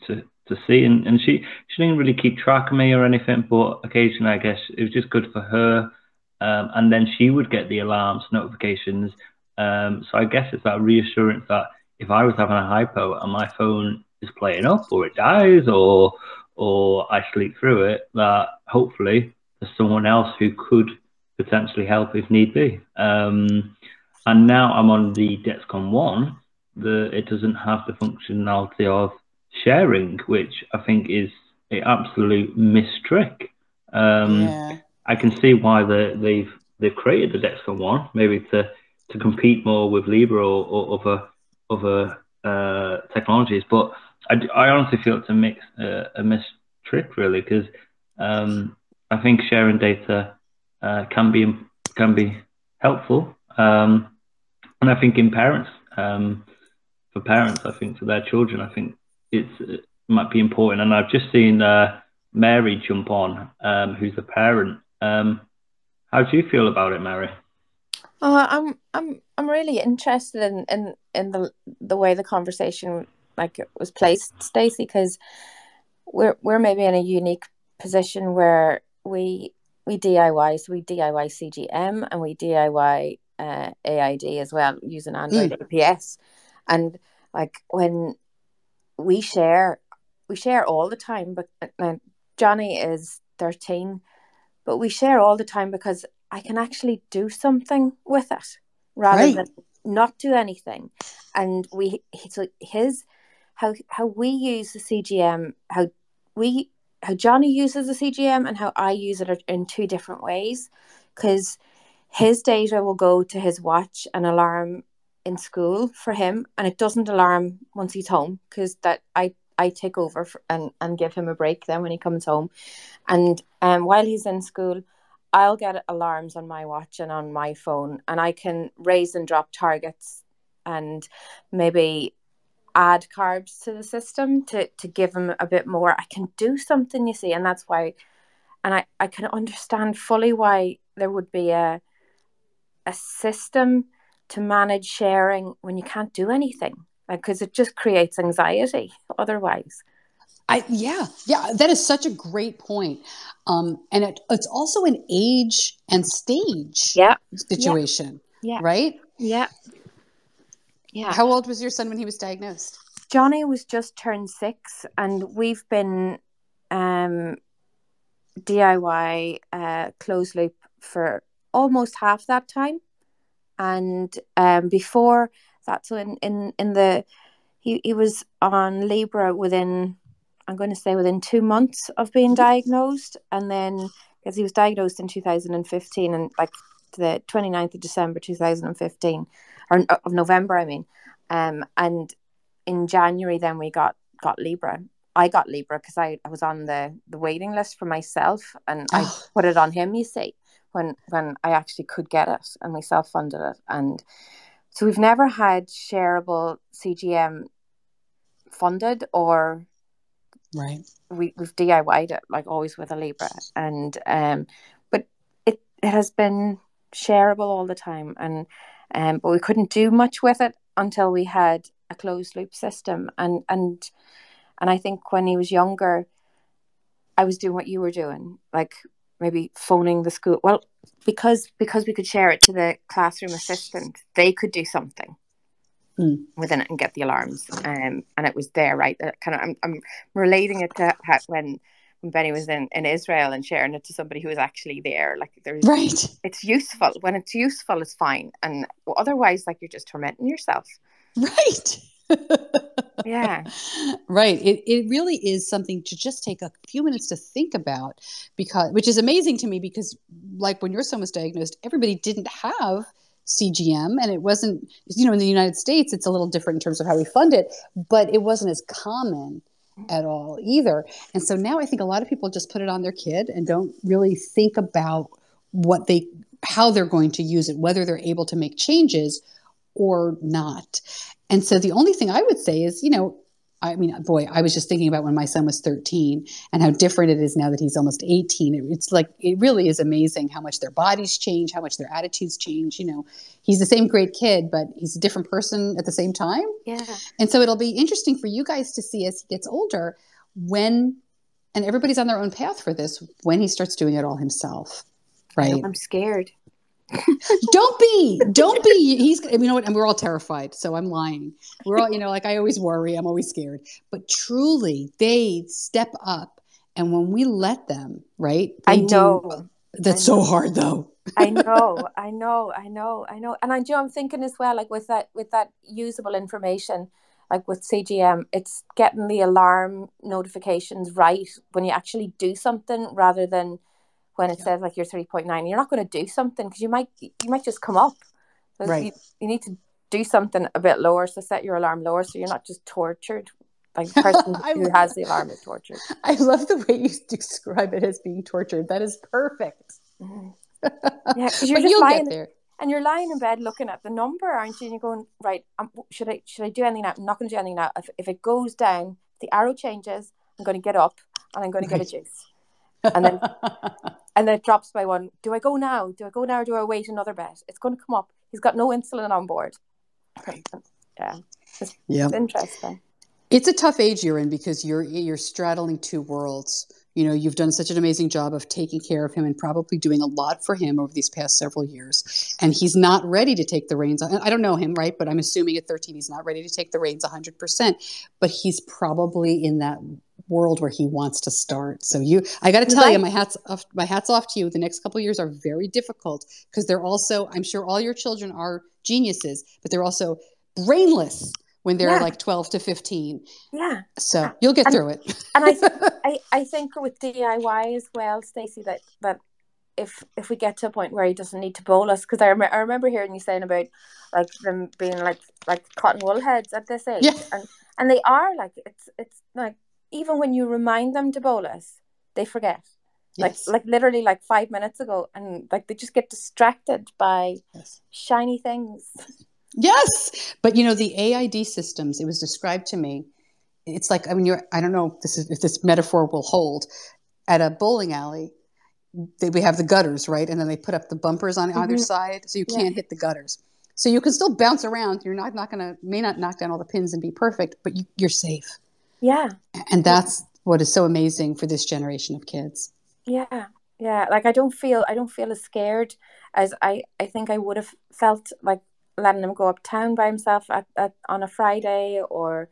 see, and she didn't really keep track of me or anything, but occasionally I guess it was just good for her. And then she would get the alarms, notifications. So I guess it's that reassurance that if I was having a hypo and my phone is playing up, or it dies, or I sleep through it, that hopefully there's someone else who could potentially help if need be. And now I'm on the Dexcom One. It doesn't have the functionality of sharing, which I think is an absolute mistrick. Yeah. I can see why they've created the Dexcom One, maybe to compete more with Libra or other technologies, but I honestly feel it's a mistrick, really, because I think sharing data can be helpful, and I think in parents. For parents, I think for their children, I think it might be important. And I've just seen Mary jump on, who's a parent. How do you feel about it, Mary? I'm really interested in the way the conversation was placed, Stacey, because we're maybe in a unique position where we DIY, so we DIY CGM and we DIY AID as well using Android APS. And when we share all the time, but Johnny is 13, but we share all the time because I can actually do something with it rather than not do anything. And how we use the CGM, how Johnny uses the CGM and how I use it are in two different ways, because his data will go to his watch and alarm in school for him, and it doesn't alarm once he's home, because that I take over and give him a break then when he comes home. And while he's in school, I'll get alarms on my watch and on my phone, and I can raise and drop targets and maybe add carbs to the system to give him a bit more. I can do something, you see, and that's why, and I can understand fully why there would be a system to manage sharing when you can't do anything, because it just creates anxiety otherwise. Yeah, that is such a great point. And it's also an age and stage situation, right? Yeah. How old was your son when he was diagnosed? Johnny was just turned 6, and we've been DIY closed loop for almost half that time. And before that, so he was on Libra within 2 months of being diagnosed. And then, because he was diagnosed in 2015, and the 29th of December 2015, or of November, I mean. And in January then we got Libra. I got Libra because I was on the waiting list for myself, and I put it on him, you see, when I actually could get it, and we self-funded it. And so we've never had shareable CGM funded, or we've DIY'd it, always with a Libra. And but it has been shareable all the time, and but we couldn't do much with it until we had a closed loop system. And I think when he was younger, I was doing what you were doing, maybe phoning the school. Well, because we could share it to the classroom assistant, they could do something within it and get the alarms. And it was there, right? I'm relating it to when Benny was in Israel and sharing it to somebody who was actually there. Like there's right. It's useful. When it's useful, it's fine. And otherwise, like, you're just tormenting yourself. Right. Yeah. Right. It really is something to just take a few minutes to think about, which is amazing to me, because like when your son was diagnosed, everybody didn't have CGM, and it wasn't, in the United States, it's a little different in terms of how we fund it, but it wasn't as common at all either. And so now I think a lot of people just put it on their kid and don't really think about how they're going to use it, whether they're able to make changes or not. And so the only thing I would say is, I was just thinking about when my son was 13 and how different it is now that he's almost 18. It's like, it really is amazing how much their bodies change, how much their attitudes change. He's the same great kid, but he's a different person at the same time. Yeah. And so it'll be interesting for you guys to see as he gets older and everybody's on their own path for this, when he starts doing it all himself. Right. I'm scared. Don't be. You know what? And we're all terrified. So I'm lying. We're all, like, I always worry. I'm always scared. But truly, they step up. And when we let them, right? That's so hard, though. I know. And I'm thinking as well, like with that usable information, like with CGM, it's getting the alarm notifications right when you actually do something, rather than when it says like you're 3.9, you're not going to do something because you might just come up. So right. You need to do something a bit lower. So set your alarm lower so you're not just tortured. Like the person who has the alarm is tortured. I love the way you describe it as being tortured. That is perfect. Mm-hmm. Yeah, because you're just lying there. And you're lying in bed looking at the number, aren't you? And you're going, right, should I do anything now? I'm not going to do anything now. If it goes down, the arrow changes, I'm going to get up and I'm going to get a juice. And then it drops by one. Do I go now? Or do I wait another bet? It's going to come up. He's got no insulin on board. Right. Yeah. It's interesting. It's a tough age you're in, because you're straddling two worlds. You've done such an amazing job of taking care of him and probably doing a lot for him over these past several years. And he's not ready to take the reins. I don't know him, right? But I'm assuming at 13, he's not ready to take the reins 100%. But he's probably in that world where he wants to start. So I got to tell you, my hat's off to you. The next couple of years are very difficult, because they're also, I'm sure all your children are geniuses, but they're also brainless when they're like 12 to 15. Yeah. So you'll get through it. And I think with DIY as well, Stacey, that if we get to a point where he doesn't need to bolus, because I remember hearing you saying about like them being like cotton wool heads at this age. Yeah. And they are like, it's like, even when you remind them to bolus, they forget. Yes. Like literally like 5 minutes ago, and like they just get distracted by shiny things. Yes. But the AID systems, it was described to me. It's like, I don't know if this metaphor will hold. At a bowling alley, we have the gutters, right? And then they put up the bumpers on either side, so you can't hit the gutters. So you can still bounce around. You're may not knock down all the pins and be perfect, but you're safe. Yeah. And that's what is so amazing for this generation of kids. Yeah. Yeah. Like I don't feel as scared as I think I would have felt, like letting him go uptown by himself on a Friday, or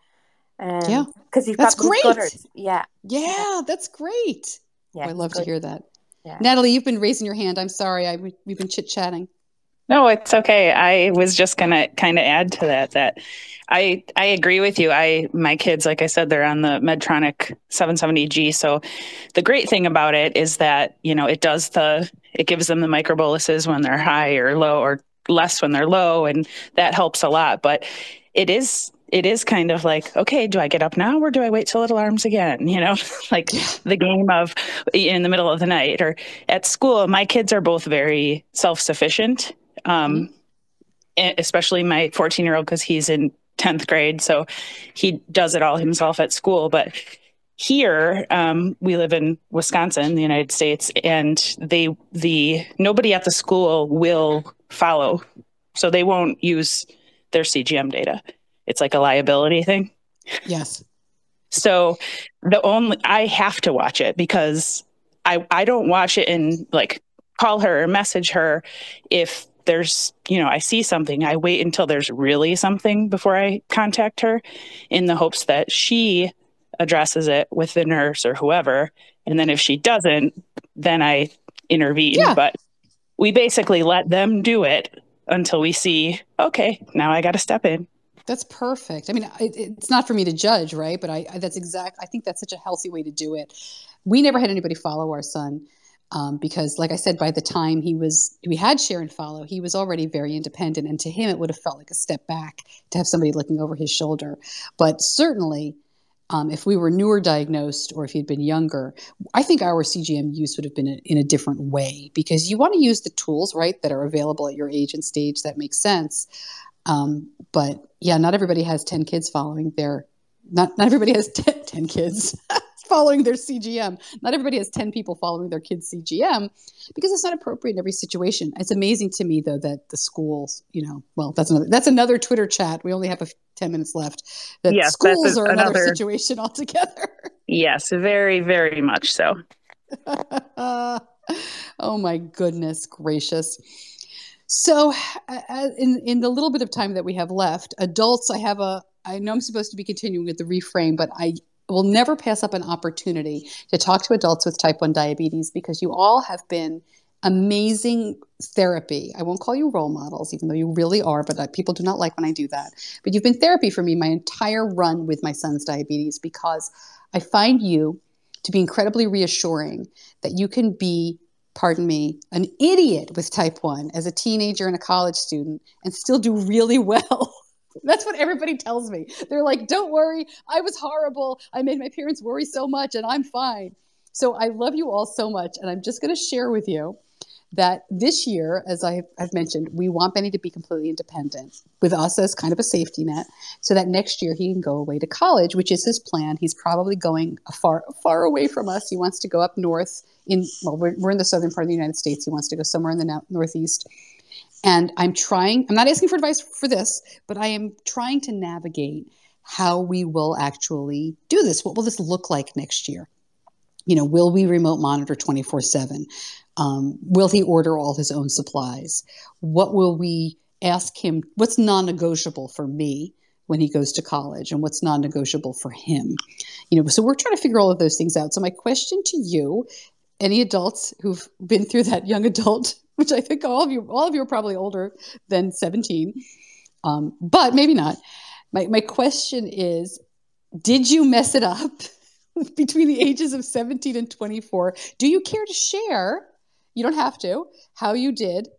because he's got those gutters. Yeah. That's great. Yeah, I love to hear that. Yeah. Natalie, you've been raising your hand. I'm sorry, we've been chit-chatting. No, it's okay. I was just gonna kind of add to that I agree with you. My kids, like I said, they're on the Medtronic 770G. So the great thing about it is that it gives them the microboluses when they're high or low, or less when they're low, and that helps a lot. But it is kind of like, okay, do I get up now or do I wait till it alarms again? Like the game of in the middle of the night. Or at school, my kids are both very self-sufficient, especially my 14-year-old, because he's in 10th grade. So he does it all himself at school. But here, we live in Wisconsin, the United States, and nobody at the school will follow. So they won't use their CGM data. It's like a liability thing. Yes. So I have to watch it, because I don't watch it and like call her or message her if there's, I see something. I wait until there's really something before I contact her, in the hopes that she addresses it with the nurse or whoever. And then if she doesn't, then I intervene. Yeah. But we basically let them do it until we see, okay, now I got to step in. That's perfect. I mean, it's not for me to judge, right? But I think that's such a healthy way to do it. We never had anybody follow our son. Because like I said, by the time we had Sharon follow, he was already very independent. And to him, it would have felt like a step back to have somebody looking over his shoulder. But certainly, if we were newer diagnosed or if he'd been younger, I think our CGM use would have been in a different way, because you want to use the tools, right, that are available at your age and stage. That makes sense. But yeah, not everybody has 10 kids following not everybody has 10 kids following their CGM. Not everybody has 10 people following their kids' CGM, because it's not appropriate in every situation. It's amazing to me, though, that the schools, well, that's another Twitter chat. We only have 10 minutes left. That yes, schools are another situation altogether. Yes, very, very much so. Oh my goodness gracious. So in the little bit of time that we have left, adults, I know I'm supposed to be continuing with the reframe, but I will never pass up an opportunity to talk to adults with type 1 diabetes, because you all have been amazing therapy. I won't call you role models, even though you really are, but people do not like when I do that. But you've been therapy for me my entire run with my son's diabetes, because I find you to be incredibly reassuring that you can be, pardon me, an idiot with type 1 as a teenager and a college student and still do really well. That's what everybody tells me. They're like, don't worry, I was horrible. I made my parents worry so much and I'm fine. So I love you all so much. And I'm just going to share with you that this year, as I've mentioned, we want Benny to be completely independent with us as kind of a safety net, so that next year he can go away to college, which is his plan. He's probably going far, far away from us. He wants to go up north we're in the southern part of the United States. He wants to go somewhere in the northeast. And I'm not asking for advice for this, but I am trying to navigate how we will actually do this. What will this look like next year? Will we remote monitor 24/7? Will he order all his own supplies? What will we ask him? What's non-negotiable for me when he goes to college, and what's non-negotiable for him? So we're trying to figure all of those things out. So my question to you, any adults who've been through that young adult, which I think all of you are probably older than 17, but maybe not. My question is, did you mess it up between the ages of 17 and 24? Do you care to share? You don't have to. How you did.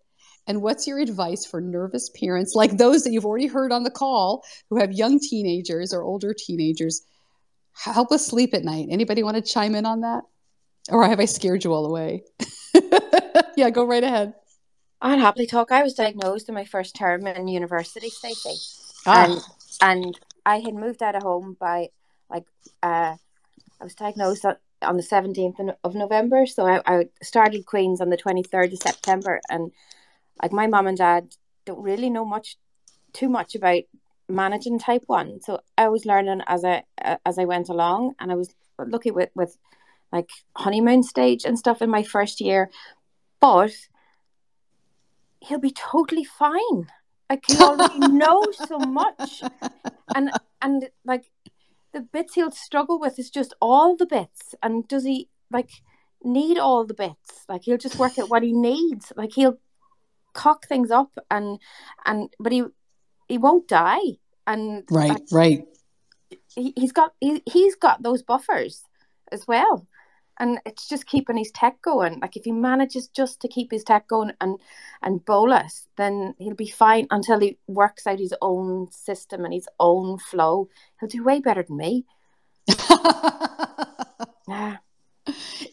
And what's your advice for nervous parents like those that you've already heard on the call who have young teenagers or older teenagers? Help us sleep at night. Anybody want to chime in on that? Or have I scared you all away? Yeah, go right ahead. I'd happily talk. I was diagnosed in my first term in university, Stacey. And I had moved out of home by I was diagnosed on the 17th of November. So I started Queen's on the 23rd of September. And my mum and dad don't really know too much about managing type 1. So I was learning as I went along, and I was lucky with honeymoon stage and stuff in my first year. But he'll be totally fine. He already knows so much. And the bits he'll struggle with is just all the bits. And does he need all the bits? He'll just work out what he needs. He'll cock things up but he won't die. And right. He's got those buffers as well. And it's just keeping his tech going. If he manages just to keep his tech going and bolus, then he'll be fine until he works out his own system and his own flow. He'll do way better than me. Yeah.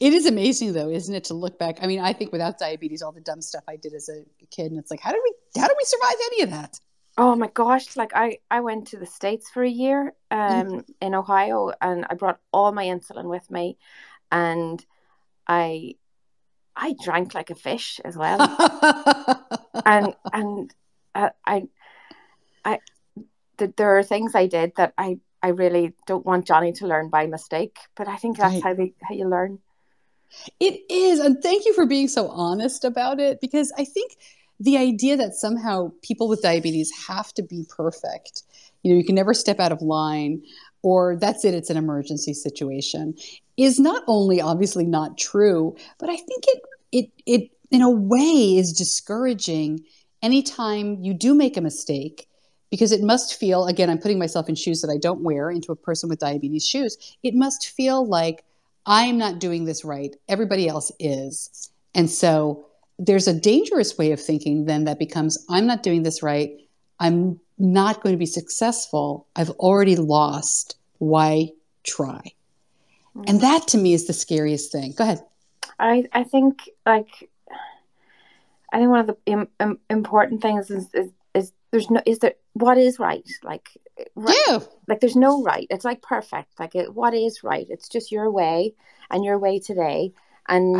It is amazing, though, isn't it, to look back? I mean, I think without diabetes, all the dumb stuff I did as a kid, and it's how did we survive any of that? Oh my gosh! I went to the States for a year in Ohio, and I brought all my insulin with me. And I drank like a fish as well. There are things I did that I really don't want Johnny to learn by mistake. But I think that's how you learn. It is. And thank you for being so honest about it, because I think the idea that somehow people with diabetes have to be perfect, you can never step out of line, or that's it, it's an emergency situation, is not only obviously not true, but I think it in a way is discouraging anytime you do make a mistake, because it must feel, again, I'm putting myself in shoes that I don't wear, into a person with diabetes shoes. It must feel like I'm not doing this right. Everybody else is. And so there's a dangerous way of thinking then that becomes, I'm not doing this right. I'm not going to be successful. I've already lost. Why try? And that to me is the scariest thing. Go ahead. I think one of the important things is what is right? There's no right. It's like perfect. What is right? It's just your way and your way today. And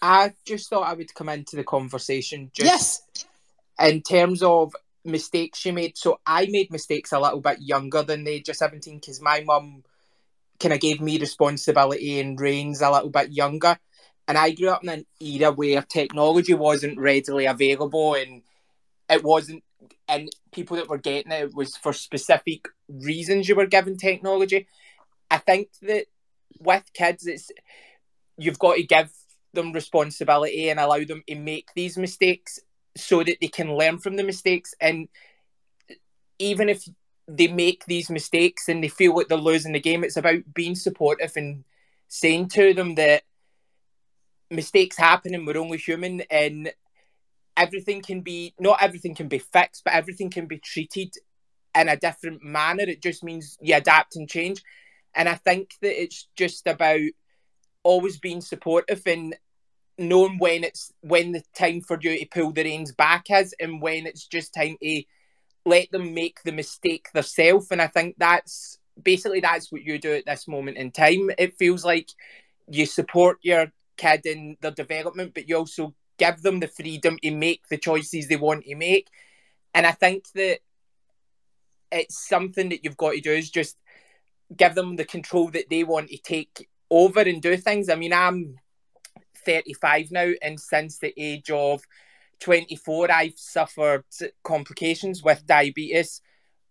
I just thought I would come into the conversation in terms of mistakes she made. So I made mistakes a little bit younger than the age of 17, because my mum kind of gave me responsibility and reins a little bit younger. And I grew up in an era where technology wasn't readily available, and it wasn't, and people that were getting it was for specific reasons you were given technology. I think that with kids, you've got to give them responsibility and allow them to make these mistakes so that they can learn from the mistakes. And even if they make these mistakes and they feel like they're losing the game, it's about being supportive and saying to them that mistakes happen and we're only human, and not everything can be fixed, but everything can be treated in a different manner. It just means you adapt and change. And I think that it's just about always being supportive and knowing when the time for you to pull the reins back is, and when it's just time to let them make the mistake themselves. And I think that's what you do at this moment in time. It feels like you support your kid in their development, but you also give them the freedom to make the choices they want to make. And I think that it's something that you've got to do, is just give them the control that they want to take over and do things. I mean, I'm 35 now, and since the age of 24, I've suffered complications with diabetes,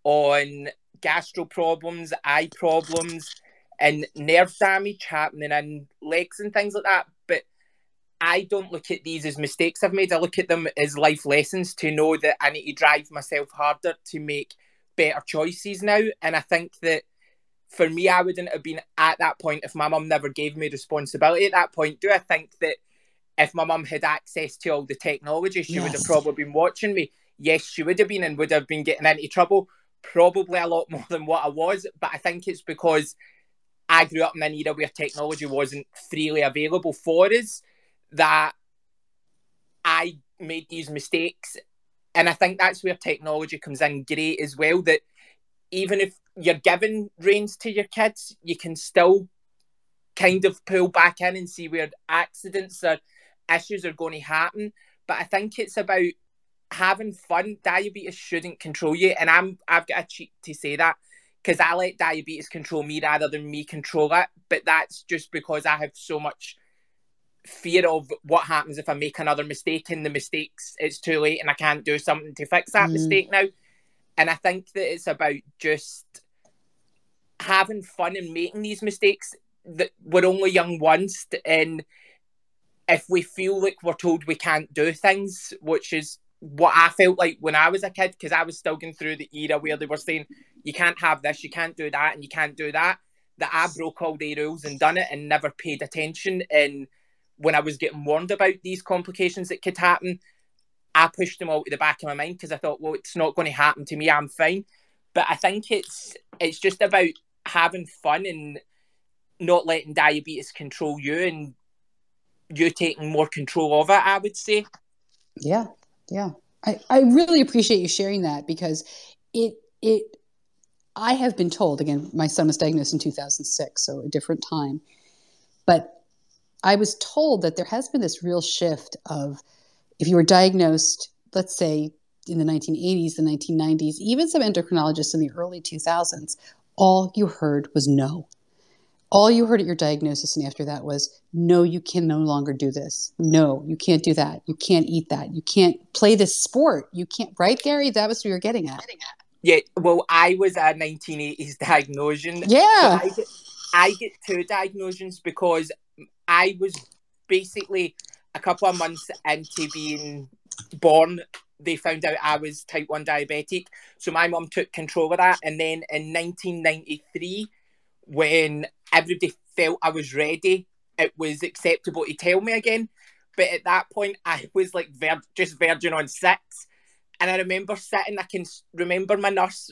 on gastro problems, eye problems, and nerve damage happening in legs and things like that. But I don't look at these as mistakes I've made. I look at them as life lessons, to know that I need to drive myself harder to make better choices now. And I think that for me, I wouldn't have been at that point if my mum never gave me responsibility at that point. Do I think that if my mum had access to all the technology, she would have probably been watching me? Yes, she would have been, and would have been getting into trouble, probably a lot more than what I was. But I think it's because I grew up in an era where technology wasn't freely available for us that I made these mistakes. And I think that's where technology comes in great as well, that even if you're giving reins to your kids, you can still kind of pull back in and see where accidents or issues are going to happen. But I think it's about having fun. Diabetes shouldn't control you, and I've got a cheat to say that, because I let diabetes control me rather than me control it. But that's just because I have so much fear of what happens if I make another mistake, and the mistakes, it's too late and I can't do something to fix that mistake now. And I think that it's about just having fun and making these mistakes. That we're only young once, and if we feel like we're told we can't do things, which is what I felt like when I was a kid, because I was still going through the era where they were saying you can't have this, you can't do that, and you can't do that, that I broke all the rules and done it and never paid attention. And when I was getting warned about these complications that could happen, I pushed them all to the back of my mind, because I thought, well, it's not going to happen to me, I'm fine. But I think it's just about having fun and not letting diabetes control you, and you taking more control of it, I would say. Yeah. I really appreciate you sharing that, because I have been told, again, my son was diagnosed in 2006, so a different time, but I was told that there has been this real shift of, if you were diagnosed, let's say in the 1980s, the 1990s, even some endocrinologists in the early 2000s, all you heard was no. All you heard at your diagnosis and after that was, no, you can no longer do this. No, you can't do that. You can't eat that. You can't play this sport. You can't, right, Gary? That was what you were getting at. Yeah, well, I was a 1980s diagnosis. Yeah. So I get 2 diagnoses because I was basically a couple of months into being born. They found out I was type 1 diabetic. So my mum took control of that. And then in 1993, when everybody felt I was ready, it was acceptable to tell me again. But at that point, I was like just verging on 6. And I remember sitting, I can remember my nurse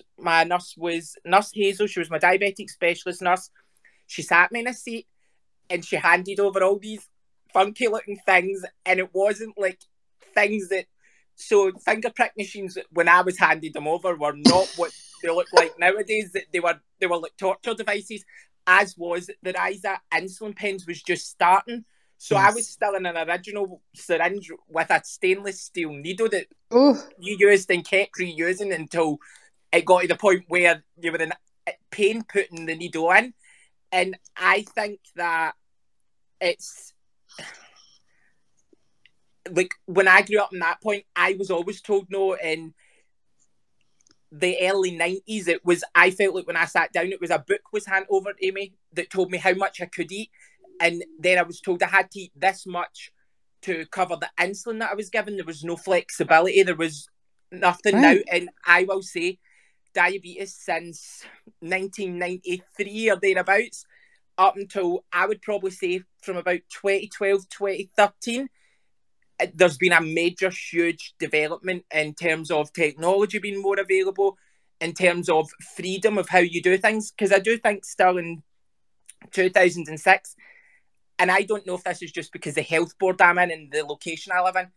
was Nurse Hazel. She was my diabetic specialist nurse. She sat me in a seat and she handed over all these funky looking things. And it wasn't like things that, so finger prick machines, when I was handed them over, were not what they look like nowadays. They were like torture devices, as was the rise of insulin pens was just starting. So I was still in an original syringe with a stainless steel needle that you used and kept reusing until it got to the point where you were in pain putting the needle in. And I think that it's like when I grew up in that point, I was always told no. In the early 90s, I felt like when I sat down, it was a book was handed over to me that told me how much I could eat. And then I was told I had to eat this much to cover the insulin that I was given. There was no flexibility. There was nothing now. And I will say diabetes since 1993 or thereabouts, up until I would probably say from about 2012, 2013, there's been a major, huge development in terms of technology being more available, in terms of freedom of how you do things. Because I do think still in 2006, and I don't know if this is just because the health board I'm in and the location I live in,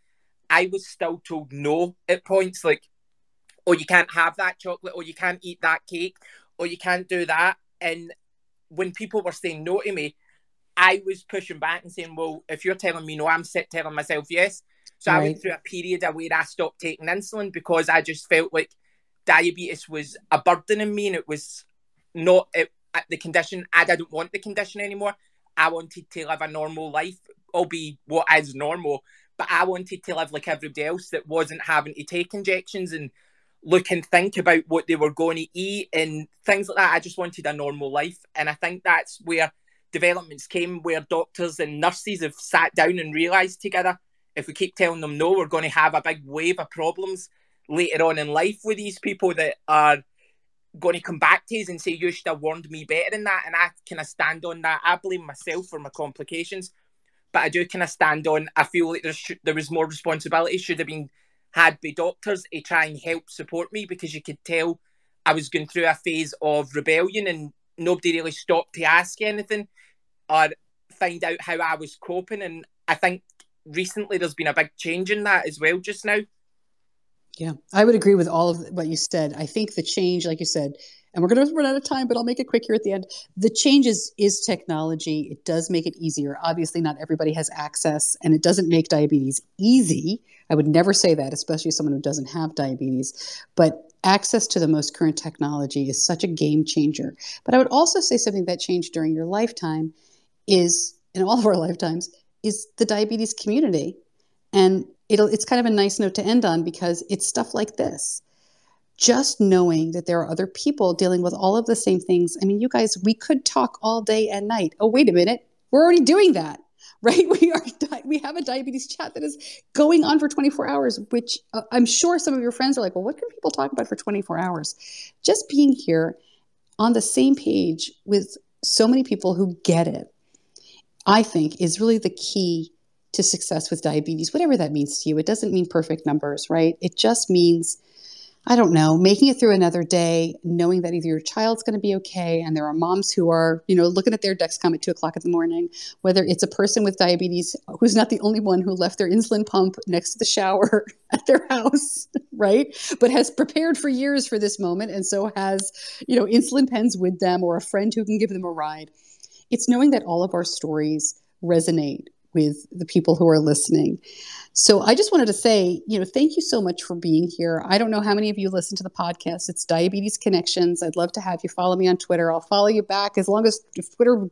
I was still told no at points, like, oh, you can't have that chocolate, or you can't eat that cake, or you can't do that. And when people were saying no to me, I was pushing back and saying, well, if you're telling me no, I'm telling myself yes. So I went through a period where I stopped taking insulin because I just felt like diabetes was a burden in me, and it was not the condition. I didn't want the condition anymore. I wanted to live a normal life, albeit what is normal, but I wanted to live like everybody else that wasn't having to take injections and look and think about what they were going to eat and things like that. I just wanted a normal life. And I think that's where developments came, where doctors and nurses have sat down and realised together, if we keep telling them no, we're going to have a big wave of problems later on in life with these people that are going to come back to us and say, you should have warned me better than that. And I kind of stand on that. I blame myself for my complications, but I do kind of stand on, I feel like there was more responsibility should have been had by doctors to try and help support me, because you could tell I was going through a phase of rebellion and nobody really stopped to ask anything or find out how I was coping. And I think recently there's been a big change in that as well just now. Yeah, I would agree with all of what you said. I think the change, like you said, and we're going to run out of time, but I'll make it quick here at the end. The change is technology. It does make it easier. Obviously, not everybody has access, and it doesn't make diabetes easy. I would never say that, especially someone who doesn't have diabetes. But access to the most current technology is such a game changer. But I would also say something that changed during your lifetime is, in all of our lifetimes, is the diabetes community. And it's kind of a nice note to end on, because it's stuff like this. Just knowing that there are other people dealing with all of the same things. I mean, you guys, we could talk all day and night. Oh, wait a minute. We're already doing that, right? We have a diabetes chat that is going on for 24 hours, which I'm sure some of your friends are like, well, what can people talk about for 24 hours? Just being here on the same page with so many people who get it, I think, is really the key to success with diabetes, whatever that means to you. It doesn't mean perfect numbers, right? It just means, I don't know, making it through another day, knowing that either your child's going to be okay, and there are moms who are, looking at their Dexcom at 2:00 in the morning, whether it's a person with diabetes who's not the only one who left their insulin pump next to the shower at their house, right? But has prepared for years for this moment, and so has, insulin pens with them, or a friend who can give them a ride. It's knowing that all of our stories resonate with the people who are listening. So I just wanted to say, thank you so much for being here. I don't know how many of you listen to the podcast. It's Diabetes Connections. I'd love to have you follow me on Twitter. I'll follow you back as long as if Twitter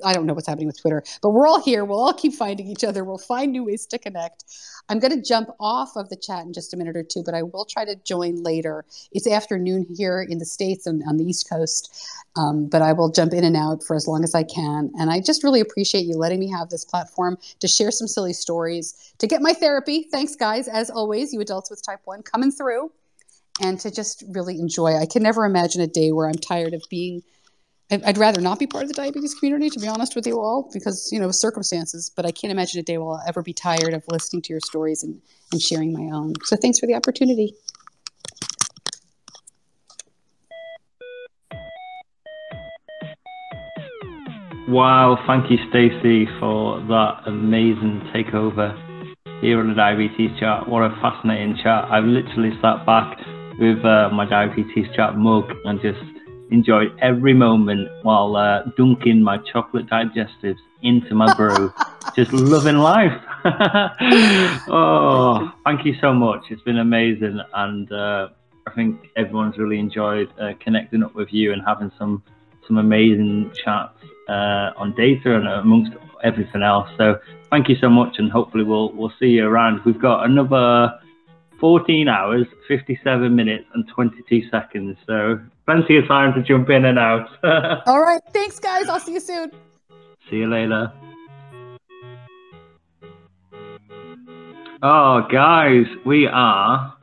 I don't know what's happening with Twitter, but we're all here. We'll all keep finding each other. We'll find new ways to connect. I'm going to jump off of the chat in just a minute or two, but I will try to join later. It's afternoon here in the States and on the East Coast, but I will jump in and out for as long as I can. And I just really appreciate you letting me have this platform to share some silly stories, to get my therapy. Thanks, guys. As always, you adults with type 1 coming through, and to just really enjoy. I can never imagine a day where I'm tired of being I'd rather not be part of the diabetes community, to be honest with you all, because, circumstances, but I can't imagine a day where I'll ever be tired of listening to your stories and sharing my own. So thanks for the opportunity. Wow, thank you, Stacey, for that amazing takeover here on the Diabetes Chat. What a fascinating chat. I've literally sat back with my Diabetes Chat mug and just enjoyed every moment while dunking my chocolate digestives into my brew. Just loving life. Oh, thank you so much. It's been amazing. And I think everyone's really enjoyed connecting up with you and having some amazing chats on data and amongst everything else. So thank you so much, and hopefully we'll see you around. We've got another 14 hours, 57 minutes and 22 seconds. So plenty of time to jump in and out. All right. Thanks, guys. I'll see you soon. See you later. Oh, guys, we are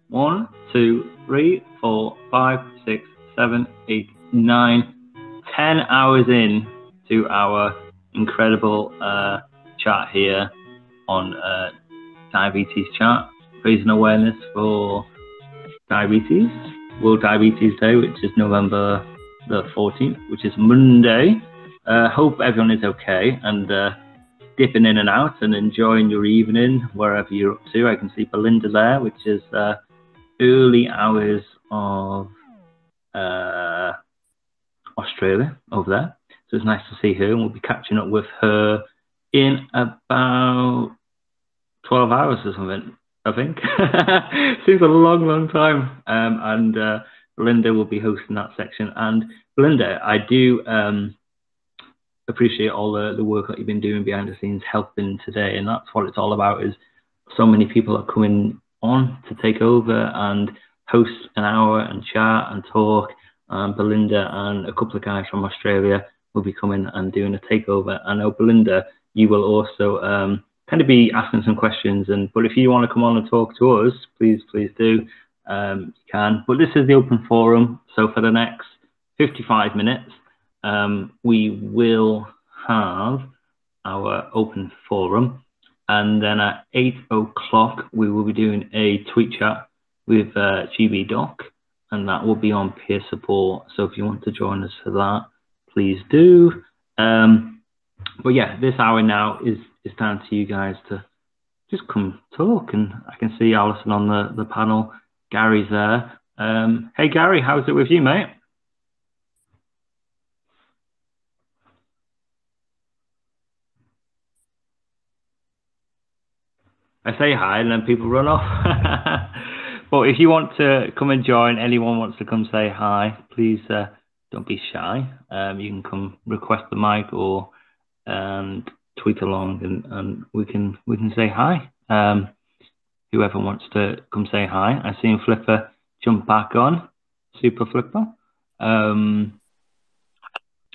1, 2, 3, 4, 5, 6, 7, 8, 9, 10 hours in to our incredible chat here on Diabetes Chat, raising awareness for diabetes, World Diabetes Day, which is November the 14th, which is Monday. Hope everyone is okay and dipping in and out and enjoying your evening wherever you're up to. I can see Belinda there, which is early hours of Australia over there. So it's nice to see her, and we'll be catching up with her in about 12 hours or something, I think. Seems a long time. And Belinda will be hosting that section. And Belinda, I do appreciate all the work that you've been doing behind the scenes, helping today. And that's what it's all about, is so many people are coming on to take over and host an hour and chat and talk. Belinda and a couple of guys from Australia will be coming and doing a takeover. I know, Belinda, you will also kind of be asking some questions, but if you want to come on and talk to us, please do. You can. But this is the open forum, so for the next 55 minutes, we will have our open forum, and then at 8 o'clock we will be doing a tweet chat with GBDoc, and that will be on peer support. So if you want to join us for that, please do. But yeah, this hour now is down to you guys to just come talk. And I can see Alison on the panel. Gary's there. Hey Gary, how's it with you, mate? I say hi and then people run off. But if you want to come and join, anyone wants to come say hi, please don't be shy. You can come request the mic or tweet along, and we can say hi. Whoever wants to come say hi. I seen Flipper jump back on. Super Flipper.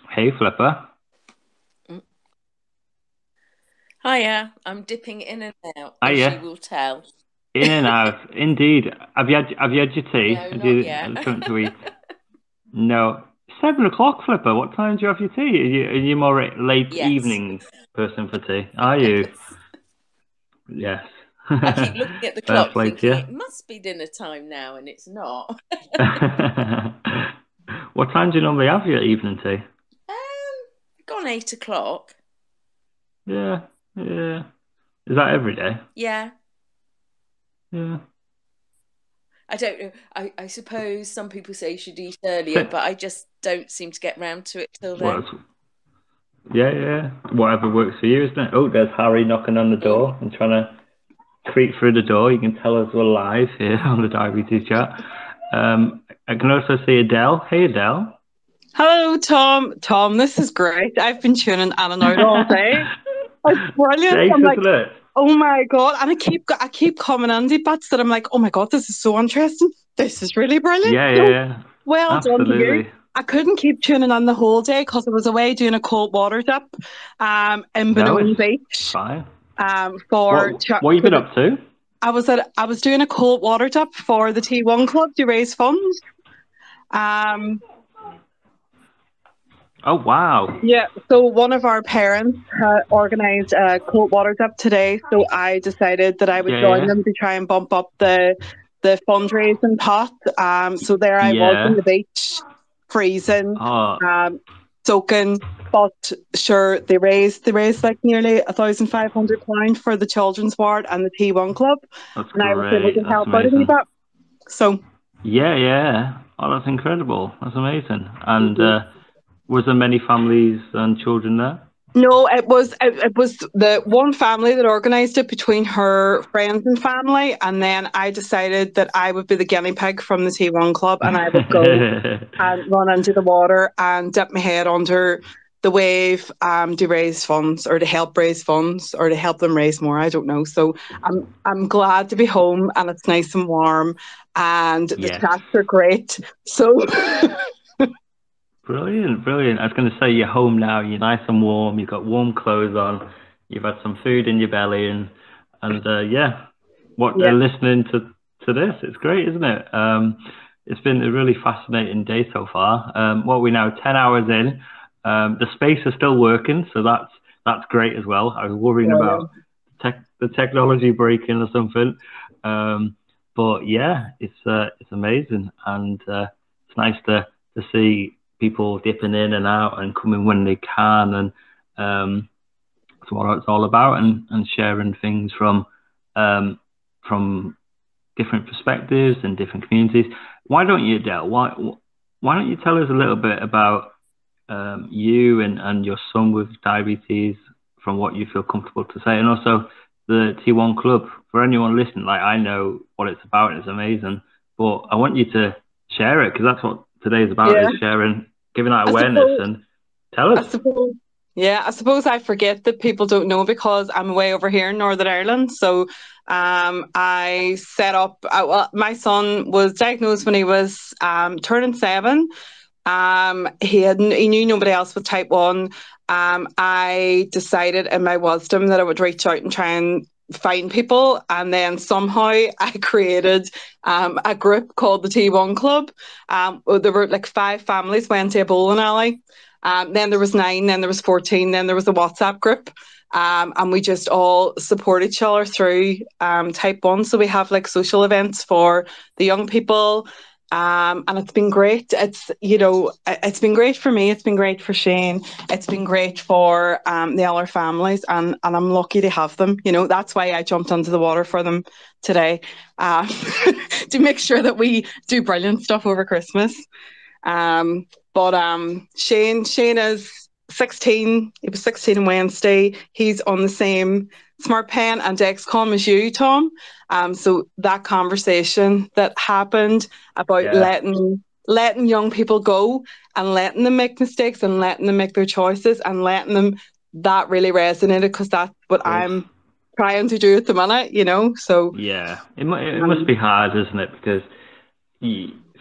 Hey Flipper. Hiya, I'm dipping in and out, as Hiya. you will tell. In and out, indeed. Have you had your tea? No, not yet. Something to eat? No. 7 o'clock, Flipper. What time do you have your tea? Are you more late evening person for tea? Are you? Yes. I keep looking at the Fair clock play thinking to you. it must be dinner time now, and it's not. What time do you normally have your evening tea? Gone 8 o'clock. Yeah. Is that every day? Yeah. Yeah. I don't know. I suppose some people say you should eat earlier, but I just don't seem to get round to it till then. Well, yeah. Whatever works for you, isn't it? Oh, there's Harry knocking on the door and trying to creep through the door. You can tell us we're live here on the Diabetes Chat. I can also see Adele. Hey, Adele. Hello, Tom. Tom, this is great. I've been tuning in and out all day. It's brilliant. Nice, I'm like, isn't it? oh my god! And I keep coming on the bits that I'm like, oh my god, this is so interesting. This is really brilliant. Yeah, So, yeah. well done to you. Absolutely. I couldn't keep tuning on the whole day because I was away doing a cold water dip in No, Benoni it's Beach. fine. For What have you been up to? I was doing a cold water dip for the T1 Club to raise funds. Oh, wow. Yeah, so one of our parents organised a cold water dip today, so I decided that I would join them to try and bump up the fundraising pot. So there I was on the beach, freezing, soaking, but sure they raised like nearly £1,500 for the children's ward and the T1 Club, That's and I was able great. to That's help out a wee amazing. bit. So Yeah. Oh, that's incredible. That's amazing. And was there many families and children there? No, it was the one family that organised it between her friends and family, and then I decided that I would be the guinea pig from the T1 Club, and I would go and run into the water and dip my head under the wave to raise funds, or to help raise funds, or to help them raise more. I don't know. So I'm glad to be home, and it's nice and warm, and the chats are great. So. Brilliant. I was going to say, you're home now, you're nice and warm, you've got warm clothes on, you've had some food in your belly, and listening to this, it's great, isn't it? It's been a really fascinating day so far. What are we now, 10 hours in? The space is still working, so that's great as well. I was worrying about the technology breaking or something. But yeah, it's amazing, and it's nice to see people dipping in and out and coming when they can, and that's what it's all about, and sharing things from different perspectives and different communities. Why don't you, Del? Why don't you tell us a little bit about you and your son with diabetes, from what you feel comfortable to say, and also the T1 Club, for anyone listening. Like, I know what it's about, and it's amazing, but I want you to share it, because that's what today's about, is sharing, giving that awareness. And tell us. I suppose I forget that people don't know, because I'm away over here in Northern Ireland. So I set up, my son was diagnosed when he was turning 7. He knew nobody else with type 1. I decided in my wisdom that I would reach out and try and find people, and then somehow I created a group called the T1 Club. There were like 5 families went to a bowling alley. Then there was 9, then there was 14, then there was a WhatsApp group. And we just all support each other through type 1. So we have like social events for the young people. And it's been great. It's been great for me. It's been great for Shane. It's been great for the other families, and I'm lucky to have them. That's why I jumped into the water for them today, to make sure that we do brilliant stuff over Christmas. But Shane is 16. He was 16 on Wednesday. He's on the same Smart Pen and Dexcom as you, Tom. So that conversation that happened about letting young people go, and letting them make mistakes, and letting them make their choices, and letting them, that really resonated, because that's what I'm trying to do at the minute, so. Yeah, it must be hard, isn't it? Because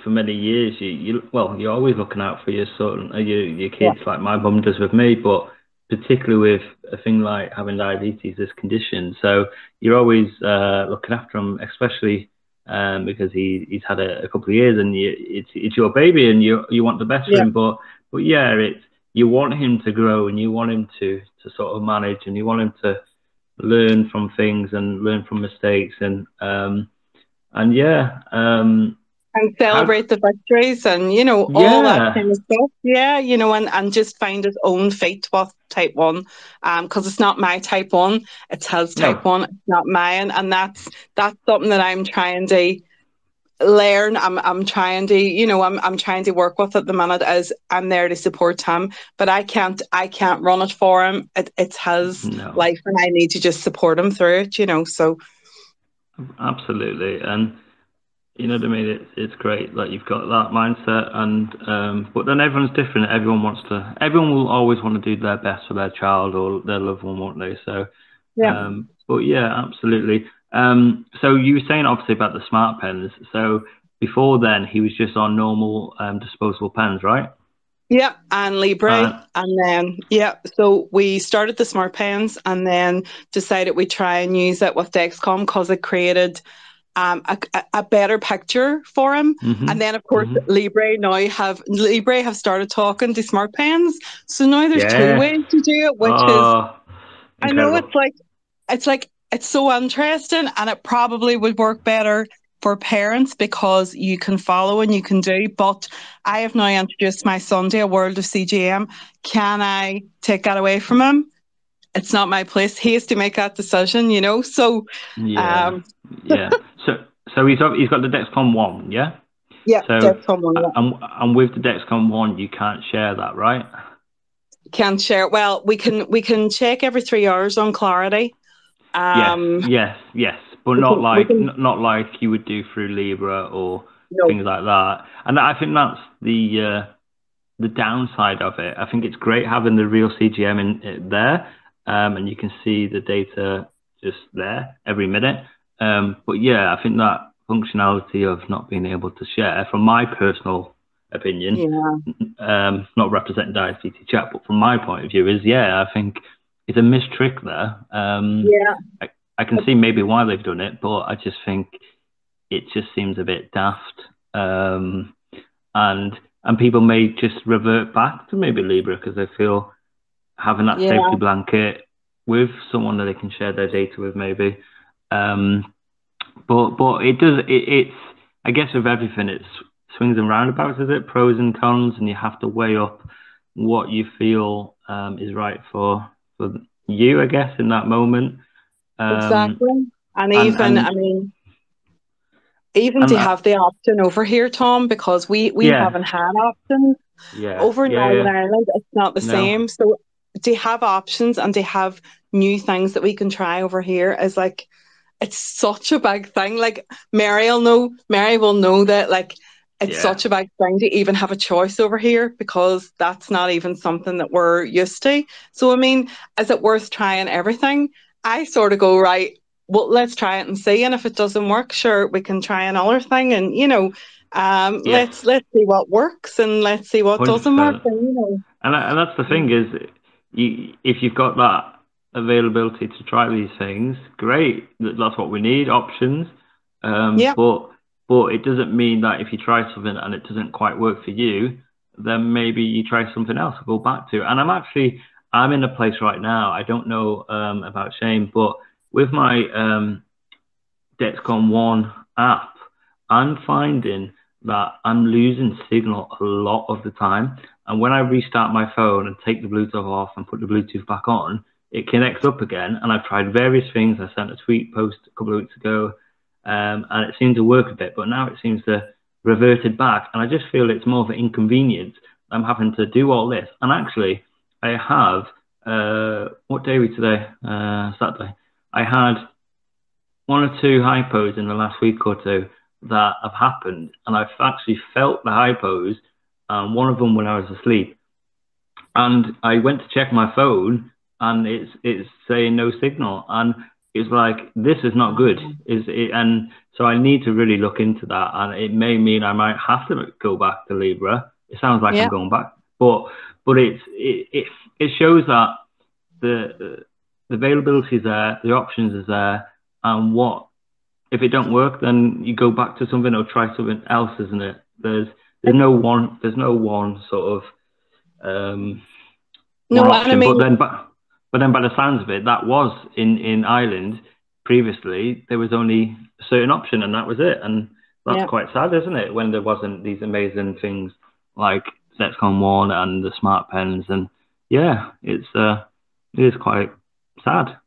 for many years, you're always looking out for your son, your kids, like my mum does with me, but particularly with a thing like having diabetes, this condition. So you're always looking after him, especially because he's had a couple of years, and it's your baby, and you want the best for him. But yeah, you want him to grow, and you want him to sort of manage, and you want him to learn from things and learn from mistakes, and celebrate the victories, and all that kind of stuff. And just find his own feet with type 1, because it's not my type 1, it's his type 1, it's not mine, and that's something that I'm trying to learn. I'm trying to I'm trying to work with at the minute, as I'm there to support him, but I can't run it for him. It's his life, and I need to just support him through it. So absolutely. And You know what I mean? It's great that you've got that mindset, and but then everyone's different. Everyone will always want to do their best for their child or their loved one, won't they? So, Yeah. but yeah, absolutely. So you were saying obviously about the smart pens. So before then, he was just on normal disposable pens, right? Yeah, and Libre, and then so we started the smart pens, and then decided we'd try and use it with Dexcom because it created a better picture for him. And then of course Libre have started talking to smart pens, so now there's two ways to do it, which is I know it's so interesting, and it probably would work better for parents because you can follow and you can do. But I have now introduced my son to a world of CGM. Can I take that away from him? It's not my place. He has to make that decision, you know. So yeah. So he's got the Dexcom One, yeah. Yeah. So Dexcom One. And with the Dexcom One, you can't share that, right? Can't share. Well, we can check every 3 hours on Clarity. Yes, but not like you would do through Libra or things like that. And I think that's the downside of it. I think it's great having the real CGM in there, and you can see the data just there every minute. But yeah, I think that functionality of not being able to share, from my personal opinion, not representing DiabetesChat, but from my point of view, is I think it's a missed trick there. I can see maybe why they've done it, but I just think it just seems a bit daft. And people may just revert back to maybe Libra because they feel having that safety blanket with someone that they can share their data with, maybe. But it's I guess with everything, it's swings and roundabouts, is it? Pros and cons, and you have to weigh up what you feel is right for you, I guess, in that moment. Exactly. And even to have the option over here, Tom, because we haven't had options over in Northern Ireland, it's not the same. So to have options and to have new things that we can try over here is like, it's such a big thing. Like Mary will know that like it's such a big thing to even have a choice over here because that's not even something that we're used to. So I mean, is it worth trying everything? I sort of go, right, well, let's try it and see. And if it doesn't work, sure, we can try another thing. And, let's see what works and let's see what 100%. Doesn't work. And that's the thing is, if you've got that availability to try these things, great. That's what we need, options. But it doesn't mean that if you try something and it doesn't quite work for you, then maybe you try something else to go back to. And I'm in a place right now, I don't know about Shane, but with my Dexcom One app, I'm finding that I'm losing signal a lot of the time. And when I restart my phone and take the Bluetooth off and put the Bluetooth back on, it connects up again. And I've tried various things. I sent a tweet post a couple of weeks ago, and it seemed to work a bit, but now it seems to reverted back. And I just feel it's more of an inconvenience. I'm having to do all this. And actually, I have, what day are we today? Saturday. I had 1 or 2 hypos in the last week or two that have happened, and I've actually felt the hypos, one of them when I was asleep. And I went to check my phone, and it's saying no signal, and it's like, this is not good. And so I need to really look into that, and it may mean I might have to go back to Libra. It sounds like I'm going back, but it shows that the availability is there, the options is there, and if it don't work, then you go back to something or try something else, isn't it? There's no one sort of one option. But then by the sounds of it, that was in Ireland previously, there was only a certain option and that was it. And that's quite sad, isn't it? When there wasn't these amazing things like Dexcom One and the smart pens, and it is quite sad.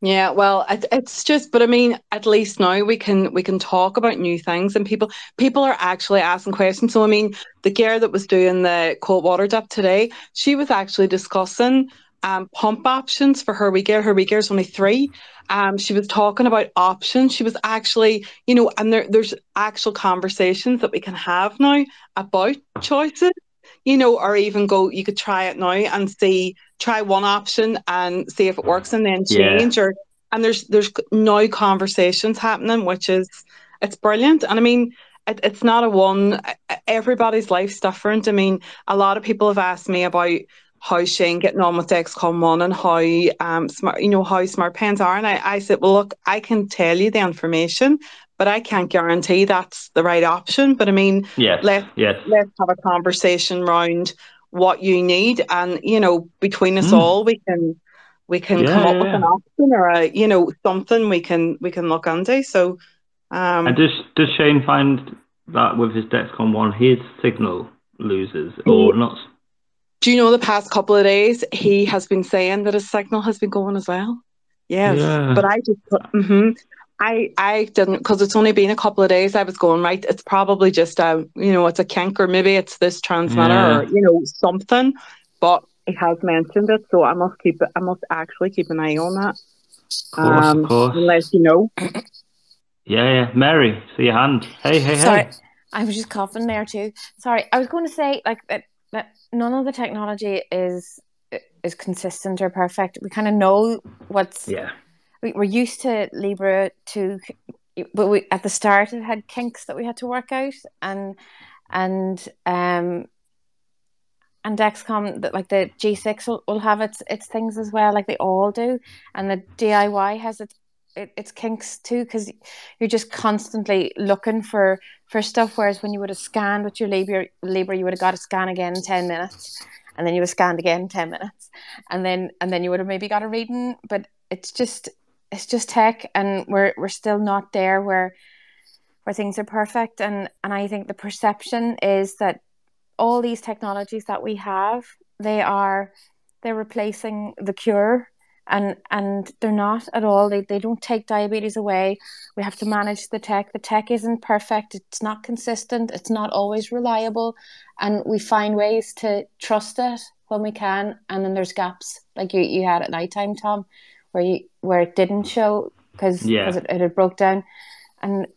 Yeah, well, it's just, but I mean, at least now we can talk about new things, and people are actually asking questions. So I mean, the girl that was doing the cold water dip today, she was actually discussing pump options for her wee girl. Her wee girl's only 3. She was talking about options. She was actually, and there's actual conversations that we can have now about choices, or even you could try it now and try one option and see if it works and then change. And there's now conversations happening, it's brilliant. And I mean, it's not a one, everybody's life's different. I mean, a lot of people have asked me about how Shane getting on with Dexcom One and how smart, how smart pens are. And I said, well, look, I can tell you the information, but I can't guarantee that's the right option. But I mean, let's have a conversation around what you need, and between us all, we can come up with an option or something we can look into. So, and does Shane find that with his Dexcom One, his signal loses or not? Do you know the past couple of days he has been saying that his signal has been going as well? Yes, but I just I didn't, because it's only been a couple of days. I was going, right, it's probably just it's a kink, or maybe it's this transmitter or something. But he has mentioned it, so I must actually keep an eye on that. Of course. And let you know. Yeah. Mary, see your hand. Hey. Sorry, I was just coughing there too. Sorry, I was going to say that none of the technology is consistent or perfect. We kind of know what's. Yeah. We're used to Libre 2, but we at the start it had kinks that we had to work out, and Dexcom, like the G6 will have its things as well, like they all do, and the DIY has its kinks too, because you're just constantly looking for stuff. Whereas when you would have scanned with your Libre, you would have got a scan again in 10 minutes, and then you would have scanned again in 10 minutes, and then you would have maybe got a reading. But it's just tech, and we're still not there where things are perfect. And I think the perception is that all these technologies that we have, they're replacing the cure, and they're not at all. They don't take diabetes away. We have to manage the tech. The tech isn't perfect. It's not consistent. It's not always reliable, and we find ways to trust it when we can. And then there's gaps like you had at nighttime, Tom, where it didn't show because it had broke down. And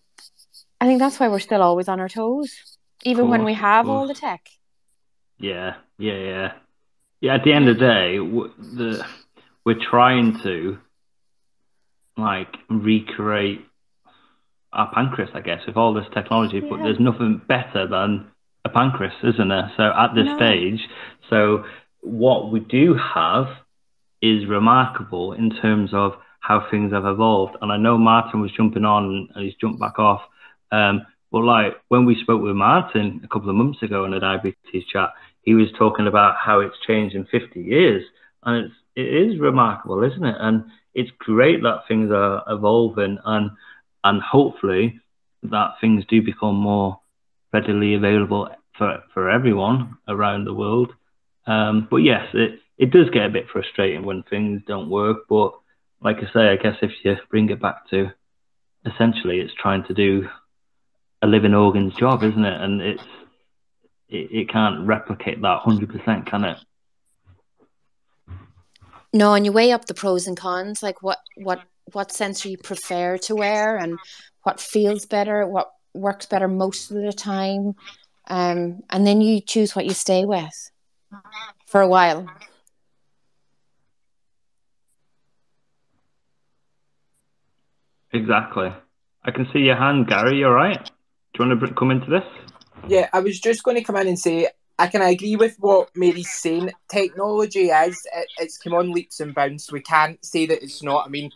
I think that's why we're still always on our toes, even when we have all the tech. Yeah. At the end of the day, we're trying to recreate our pancreas, I guess, with all this technology. But there's nothing better than a pancreas, isn't there? So at this stage, so what we do have is remarkable in terms of how things have evolved. And I know Martin was jumping on and he's jumped back off. But when we spoke with Martin a couple of months ago in a diabetes chat, he was talking about how it's changed in 50 years. And it is remarkable, isn't it? And it's great that things are evolving, and hopefully that things do become more readily available for everyone around the world. But yes, it does get a bit frustrating when things don't work. But like I say, I guess if you bring it back to essentially it's trying to do a living organ's job, isn't it? And it can't replicate that 100%, can it? No, and you weigh up the pros and cons, like what sensor you prefer to wear, and what feels better, what works better most of the time, and then you choose what you stay with for a while. Exactly. I can see your hand, Gary. You all right? Do you want to come into this? Yeah, I was just going to come in and say I can agree with what Mary's saying. Technology it's come on leaps and bounds. We can't say that it's not. I mean,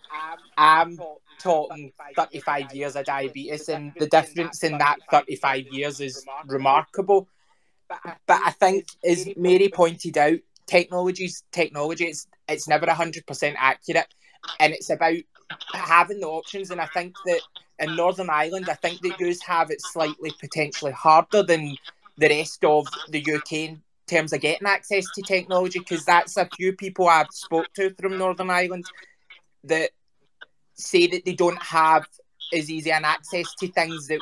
I'm talking 35 years of diabetes, and the difference in that 35 years is remarkable. But I think, as Mary pointed out, technology's technology. It's never 100% accurate, and it's about having the options. And I think that in Northern Ireland, I think that you have it slightly potentially harder than the rest of the UK in terms of getting access to technology, because that's a few people I've spoke to from Northern Ireland that say that they don't have as easy an access to things that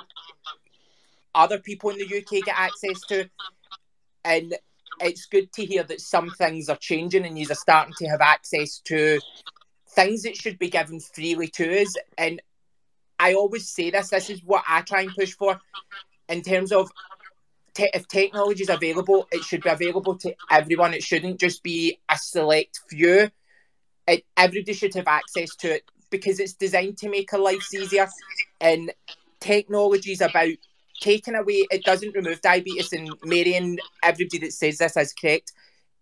other people in the UK get access to. And it's good to hear that some things are changing and you're starting to have access to things that should be given freely to us. And I always say this is what I try and push for in terms of if technology is available, it should be available to everyone. It shouldn't just be a select few. Everybody should have access to it because it's designed to make our lives easier. And technology is about taking away, it doesn't remove diabetes, and Mary and everybody that says this is correct.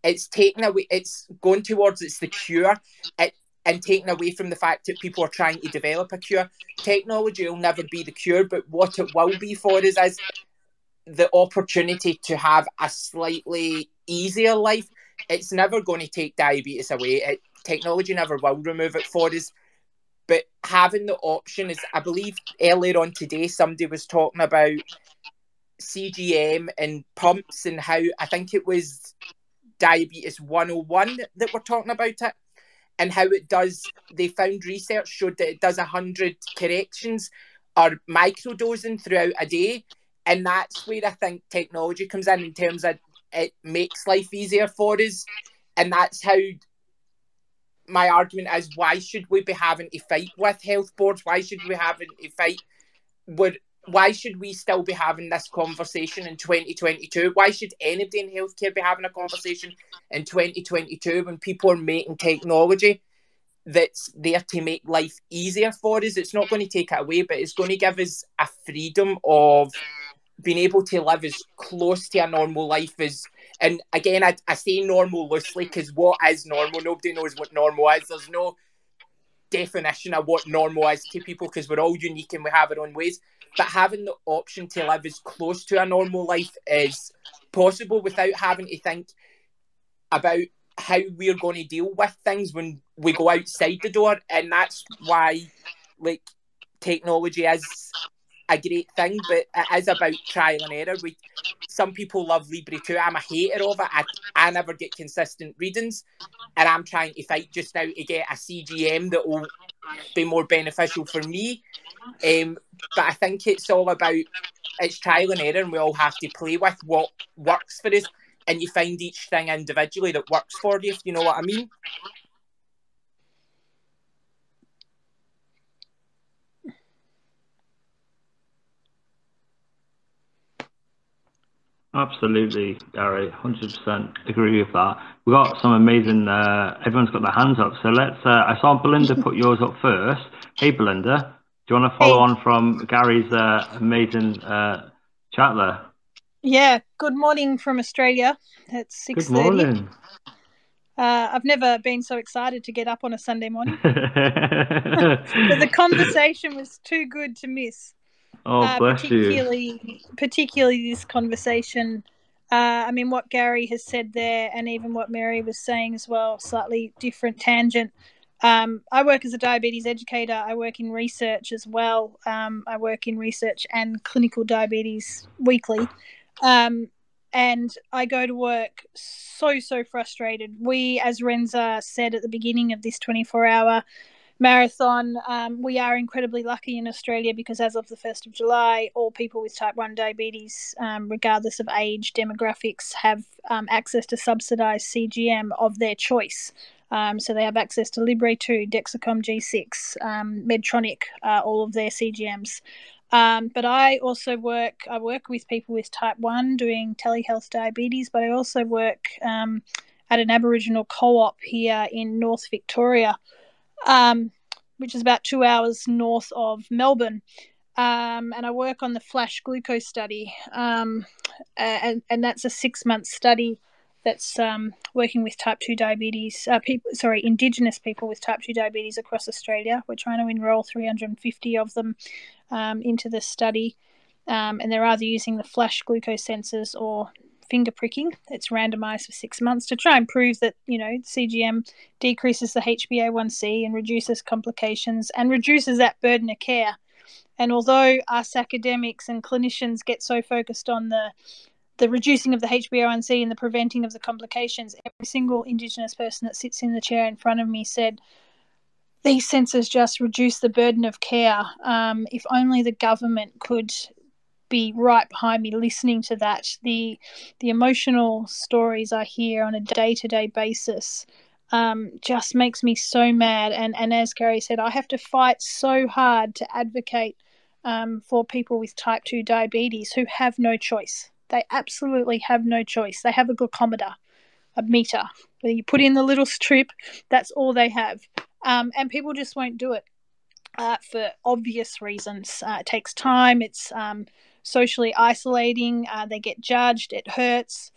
It's taking away, it's going towards it's the cure, and taking away from the fact that people are trying to develop a cure. Technology will never be the cure, but what it will be for us is the opportunity to have a slightly easier life. It's never going to take diabetes away. Technology never will remove it for us. But having the option is, I believe earlier on today, somebody was talking about CGM and pumps and how, I think it was Diabetes 101 that we're talking about it, and how it does, they found research showed that it does 100 corrections or microdosing throughout a day. And that's where I think technology comes in terms of it makes life easier for us. And that's how my argument is, why should we be having to fight with health boards? Why should we having to fight why should we still be having this conversation in 2022? Why should anybody in healthcare be having a conversation in 2022 when people are making technology that's there to make life easier for us? It's not going to take it away, but it's going to give us a freedom of being able to live as close to a normal life as, and again, I say normal loosely because what is normal? Nobody knows what normal is. There's no definition of what normal is to people because we're all unique and we have our own ways. But having the option to live as close to a normal life is possible without having to think about how we're going to deal with things when we go outside the door. And that's why, like, technology is a great thing, but it is about trial and error. Some people love Libre 2. I'm a hater of it. I never get consistent readings, and I'm trying to fight just now to get a CGM that will be more beneficial for me. But I think it's all about, it's trial and error, and we all have to play with what works for us, and you find each thing individually that works for you, if you know what I mean. Absolutely, Gary. 100% agree with that. We've got some amazing. Everyone's got their hands up, so let's. I saw Belinda put yours up first. Hey, Belinda, do you want to follow on from Gary's amazing chat there? Yeah. Good morning from Australia. It's 6:30. Good morning. I've never been so excited to get up on a Sunday morning. But the conversation was too good to miss. Oh, bless particularly this conversation. I mean, what Gary has said there, and even what Mary was saying as well, slightly different tangent. I work as a diabetes educator. I work in research as well. I work in research and clinical diabetes weekly. And I go to work so frustrated. We, as Renza said at the beginning of this 24-hour marathon, we are incredibly lucky in Australia because as of the 1st of July, all people with type 1 diabetes, regardless of age, demographics, have access to subsidised CGM of their choice. So they have access to Libre 2, Dexcom G6, Medtronic, all of their CGMs. But I also work with people with type 1 doing telehealth diabetes, but I also work at an Aboriginal co-op here in North Victoria, which is about 2 hours north of Melbourne. And I work on the flash glucose study. And that's a 6-month study that's working with type 2 diabetes, Indigenous people with type 2 diabetes across Australia. We're trying to enrol 350 of them into the study. And they're either using the flash glucose sensors or finger pricking. It's randomized for 6 months to try and prove that, CGM decreases the HbA1c and reduces complications and reduces that burden of care. And although us academics and clinicians get so focused on the reducing of the HbA1c and the preventing of the complications, every single Indigenous person that sits in the chair in front of me said, these sensors just reduce the burden of care. If only the government could be right behind me listening to that. The emotional stories I hear on a day-to-day basis just makes me so mad. And as Gary said, I have to fight so hard to advocate for people with type 2 diabetes who have no choice. They absolutely have no choice. They have a glucometer, a meter. Where you put in the little strip, that's all they have. And people just won't do it for obvious reasons. It takes time. It's socially isolating. They get judged. It hurts.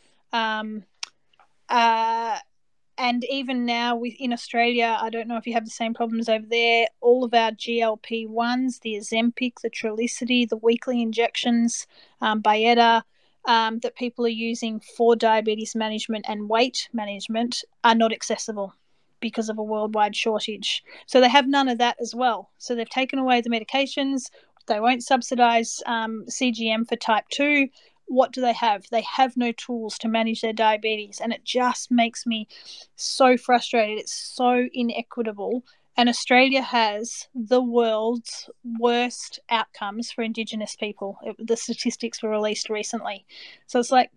And even now in Australia, I don't know if you have the same problems over there, all of our GLP-1s, the Ozempic, the Trulicity, the weekly injections, Byetta, that people are using for diabetes management and weight management are not accessible because of a worldwide shortage. So they have none of that as well. So they've taken away the medications. They won't subsidise CGM for type 2. What do they have? They have no tools to manage their diabetes, and it just makes me so frustrated. It's so inequitable. And Australia has the world's worst outcomes for Indigenous people. The statistics were released recently. So it's like,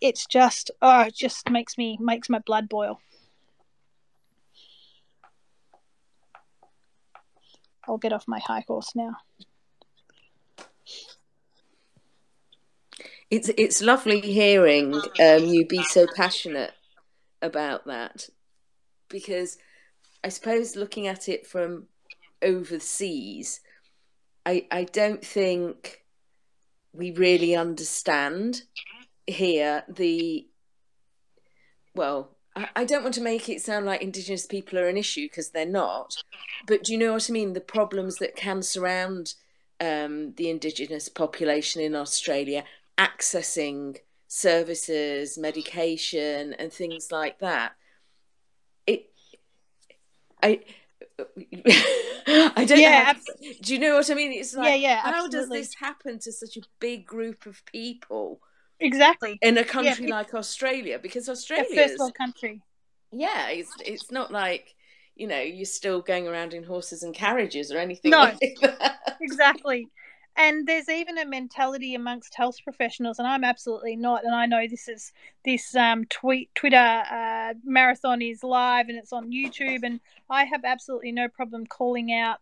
it's just, it just makes my blood boil. I'll get off my high horse now. It's lovely hearing you be so passionate about that, because I suppose looking at it from overseas, I don't think we really understand here I don't want to make it sound like Indigenous people are an issue, because they're not, but do you know what I mean? The problems that can surround the Indigenous population in Australia accessing services, medication, and things like that. I don't know how do you know what I mean? It's like, how does this happen to such a big group of people? Exactly. In a country like Australia, because Australia's a first world country. Yeah, it's not like, you know, you're still going around in horses and carriages or anything like that. Exactly. And there's even a mentality amongst health professionals, and I'm absolutely not. And I know this Twitter marathon is live and it's on YouTube, and I have absolutely no problem calling out.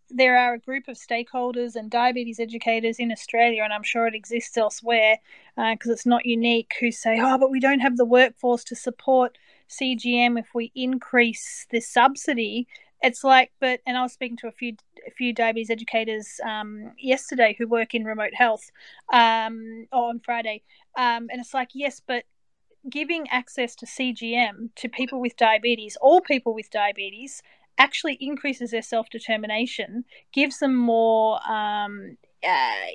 There are a group of stakeholders and diabetes educators in Australia, and I'm sure it exists elsewhere because it's not unique, who say, oh, but we don't have the workforce to support CGM if we increase the subsidy. It's like, and I was speaking to a few diabetes educators yesterday who work in remote health, on Friday, and it's like, yes, but giving access to CGM to people with diabetes, all people with diabetes, actually increases their self-determination, gives them more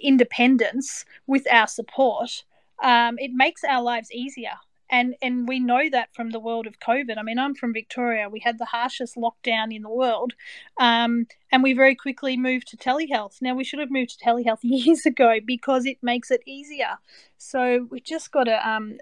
independence with our support. It makes our lives easier. And we know that from the world of COVID. I mean, I'm from Victoria. We had the harshest lockdown in the world. And we very quickly moved to telehealth. Now, we should have moved to telehealth years ago because it makes it easier. So we just got to,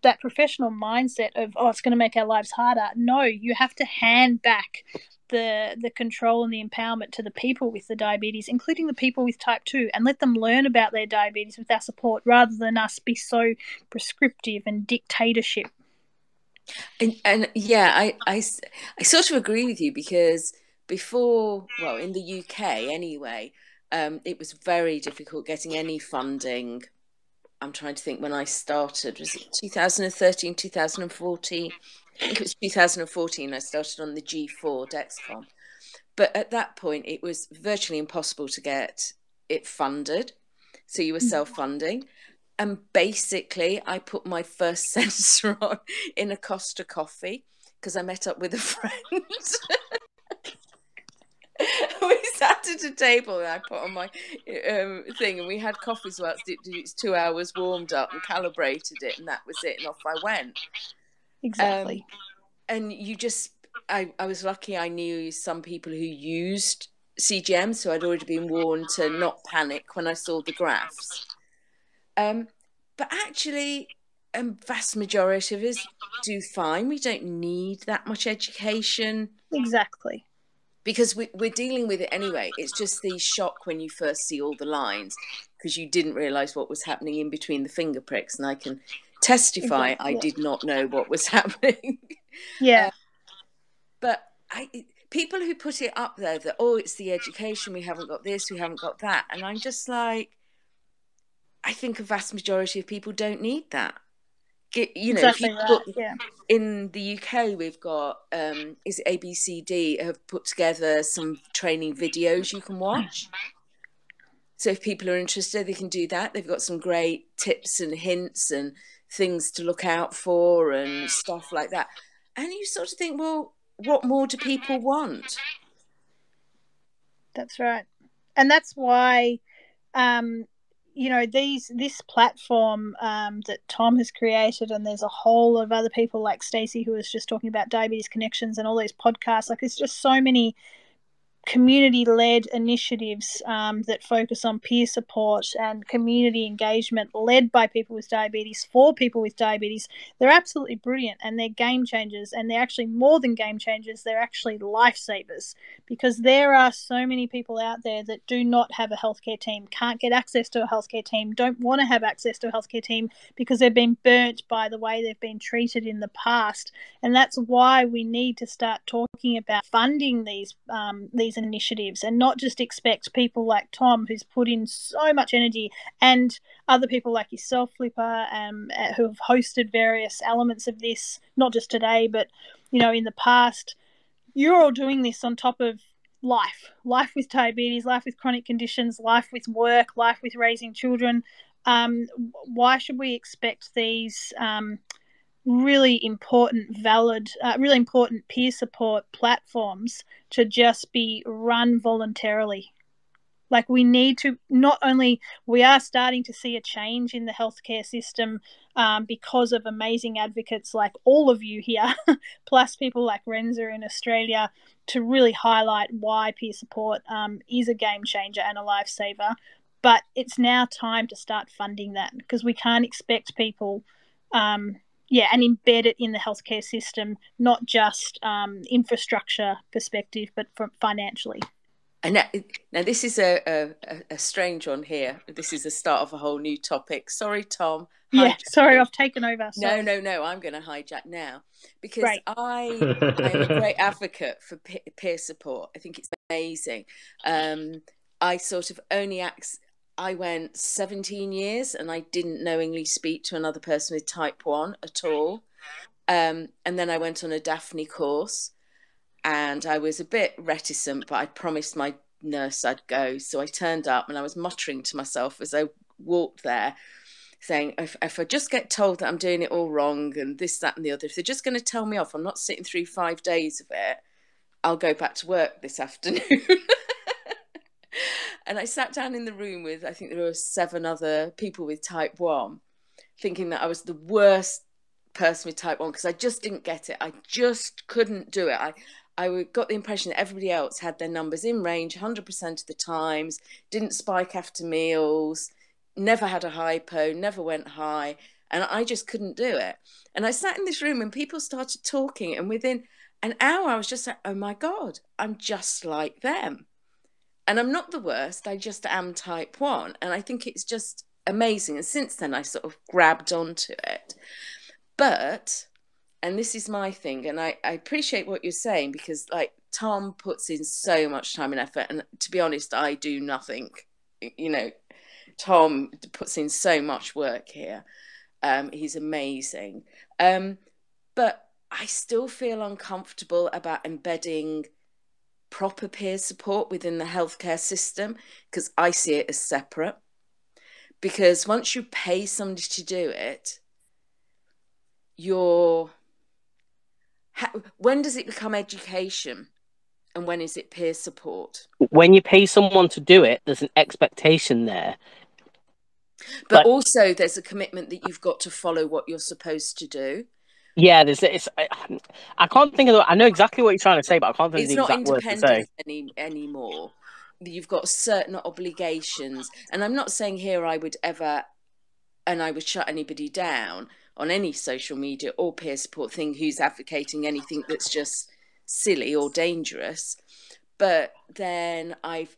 that professional mindset of, oh, it's going to make our lives harder. No, you have to hand back the control and the empowerment to the people with the diabetes, including the people with type 2, and let them learn about their diabetes with our support, rather than us be so prescriptive and dictatorship. And yeah, I sort of agree with you, because before, well, in the UK anyway, it was very difficult getting any funding. I'm trying to think when I started. Was it 2013, 2014? I think it was 2014 I started on the G4 Dexcom. But at that point, it was virtually impossible to get it funded. So you were self-funding. And basically, I put my first sensor on in a Costa coffee because I met up with a friend. We sat at a table and I put on my thing, and we had coffees whilst it did its 2 hours, warmed up and calibrated it, and that was it, and off I went. Exactly. And you just, I was lucky I knew some people who used CGM, so I'd already been warned to not panic when I saw the graphs. But actually, a vast majority of us do fine. We don't need that much education. Exactly. Because we're dealing with it anyway. It's just the shock when you first see all the lines. because you didn't realise what was happening in between the finger pricks, and I can testify I did not know what was happening. Yeah. But people who put it up there that, oh, it's the education, we haven't got this, we haven't got that, and I'm just like, I think a vast majority of people don't need that. You know, exactly right. Yeah. In the UK, we've got is it ABCD have put together some training videos you can watch. So if people are interested, they can do that. They've got some great tips and hints and things to look out for and stuff like that. And you sort of think, well, what more do people want? That's right. And that's why, you know, this platform that Tom has created, and there's a whole lot of other people like Stacey who was just talking about Diabetes Connections and all these podcasts. Like, there's just so many community-led initiatives that focus on peer support and community engagement led by people with diabetes for people with diabetes. They're absolutely brilliant, and they're game changers, and they're actually more than game changers. They're actually lifesavers, because there are so many people out there that do not have a healthcare team, can't get access to a healthcare team, don't want to have access to a healthcare team because they've been burnt by the way they've been treated in the past. And that's why we need to start talking about funding these initiatives, and not just expect people like Tom, who's put in so much energy, and other people like yourself, Flipper, who have hosted various elements of this, not just today, but, you know, in the past. You're all doing this on top of life with diabetes, life with chronic conditions, life with work, life with raising children. Why should we expect these really important, really important peer support platforms to just be run voluntarily? Like, we need to, not only, we are starting to see a change in the healthcare system because of amazing advocates like all of you here, plus people like Renza in Australia, to really highlight why peer support is a game changer and a lifesaver. But it's now time to start funding that, because we can't expect people and embed it in the healthcare system, not just infrastructure perspective, but from financially. And now this is a strange one here. This is the start of a whole new topic. Sorry, Tom. Yeah, sorry, I've taken over. Sorry. No, I'm going to hijack now, because I am a great advocate for peer support. I think it's amazing. I sort of I went 17 years and I didn't knowingly speak to another person with type 1 at all. And then I went on a Daphne course, and I was a bit reticent, but I promised my nurse I'd go. So I turned up, and I was muttering to myself as I walked there, saying, if I just get told that I'm doing it all wrong and this, that and the other, if they're just going to tell me off, I'm not sitting through 5 days of it, I'll go back to work this afternoon. And I sat down in the room with, I think there were 7 other people with type 1, thinking that I was the worst person with type 1, because I just didn't get it. I just couldn't do it. I got the impression that everybody else had their numbers in range 100% of the times, didn't spike after meals, never had a hypo, never went high, and I just couldn't do it. And I sat in this room and people started talking, and within an hour I was just like, oh my God, I'm just like them. And I'm not the worst, I just am type 1. And I think it's just amazing. And since then I sort of grabbed onto it. But, and this is my thing, and I appreciate what you're saying, because like Tom puts in so much time and effort, and to be honest, I do nothing. You know, Tom puts in so much work here. He's amazing. But I still feel uncomfortable about embedding proper peer support within the healthcare system, because I see it as separate. Because once you pay somebody to do it, when does it become education, and when is it peer support? When you pay someone to do it, there's an expectation there. But also there's a commitment that you've got to follow what you're supposed to do. Yeah, I can't think of I know exactly what you're trying to say, but I can't think of the exact words to say. It's not independent anymore. You've got certain obligations. And I'm not saying here I would shut anybody down on any social media or peer support thing who's advocating anything that's just silly or dangerous. But then I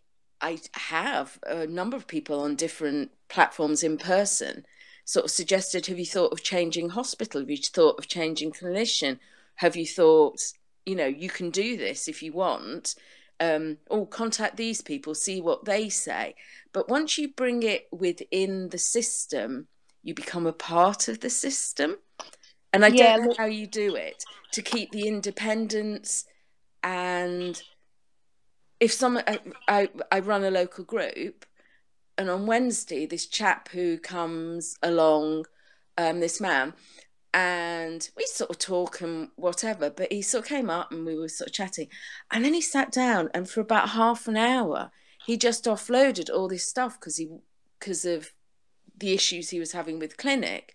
I have a number of people on different platforms in person sort of suggested, have you thought of changing hospital? Have you thought of changing clinician? Have you thought, you can do this if you want? Or contact these people, see what they say. But once you bring it within the system, you become a part of the system. And I don't know how you do it to keep the independence. And if I run a local group, and on Wednesday, this chap who comes along, this man, and we sort of talk and whatever, but he sort of came up and we were sort of chatting, and then he sat down, and for about half an hour, he just offloaded all this stuff because of the issues he was having with clinic.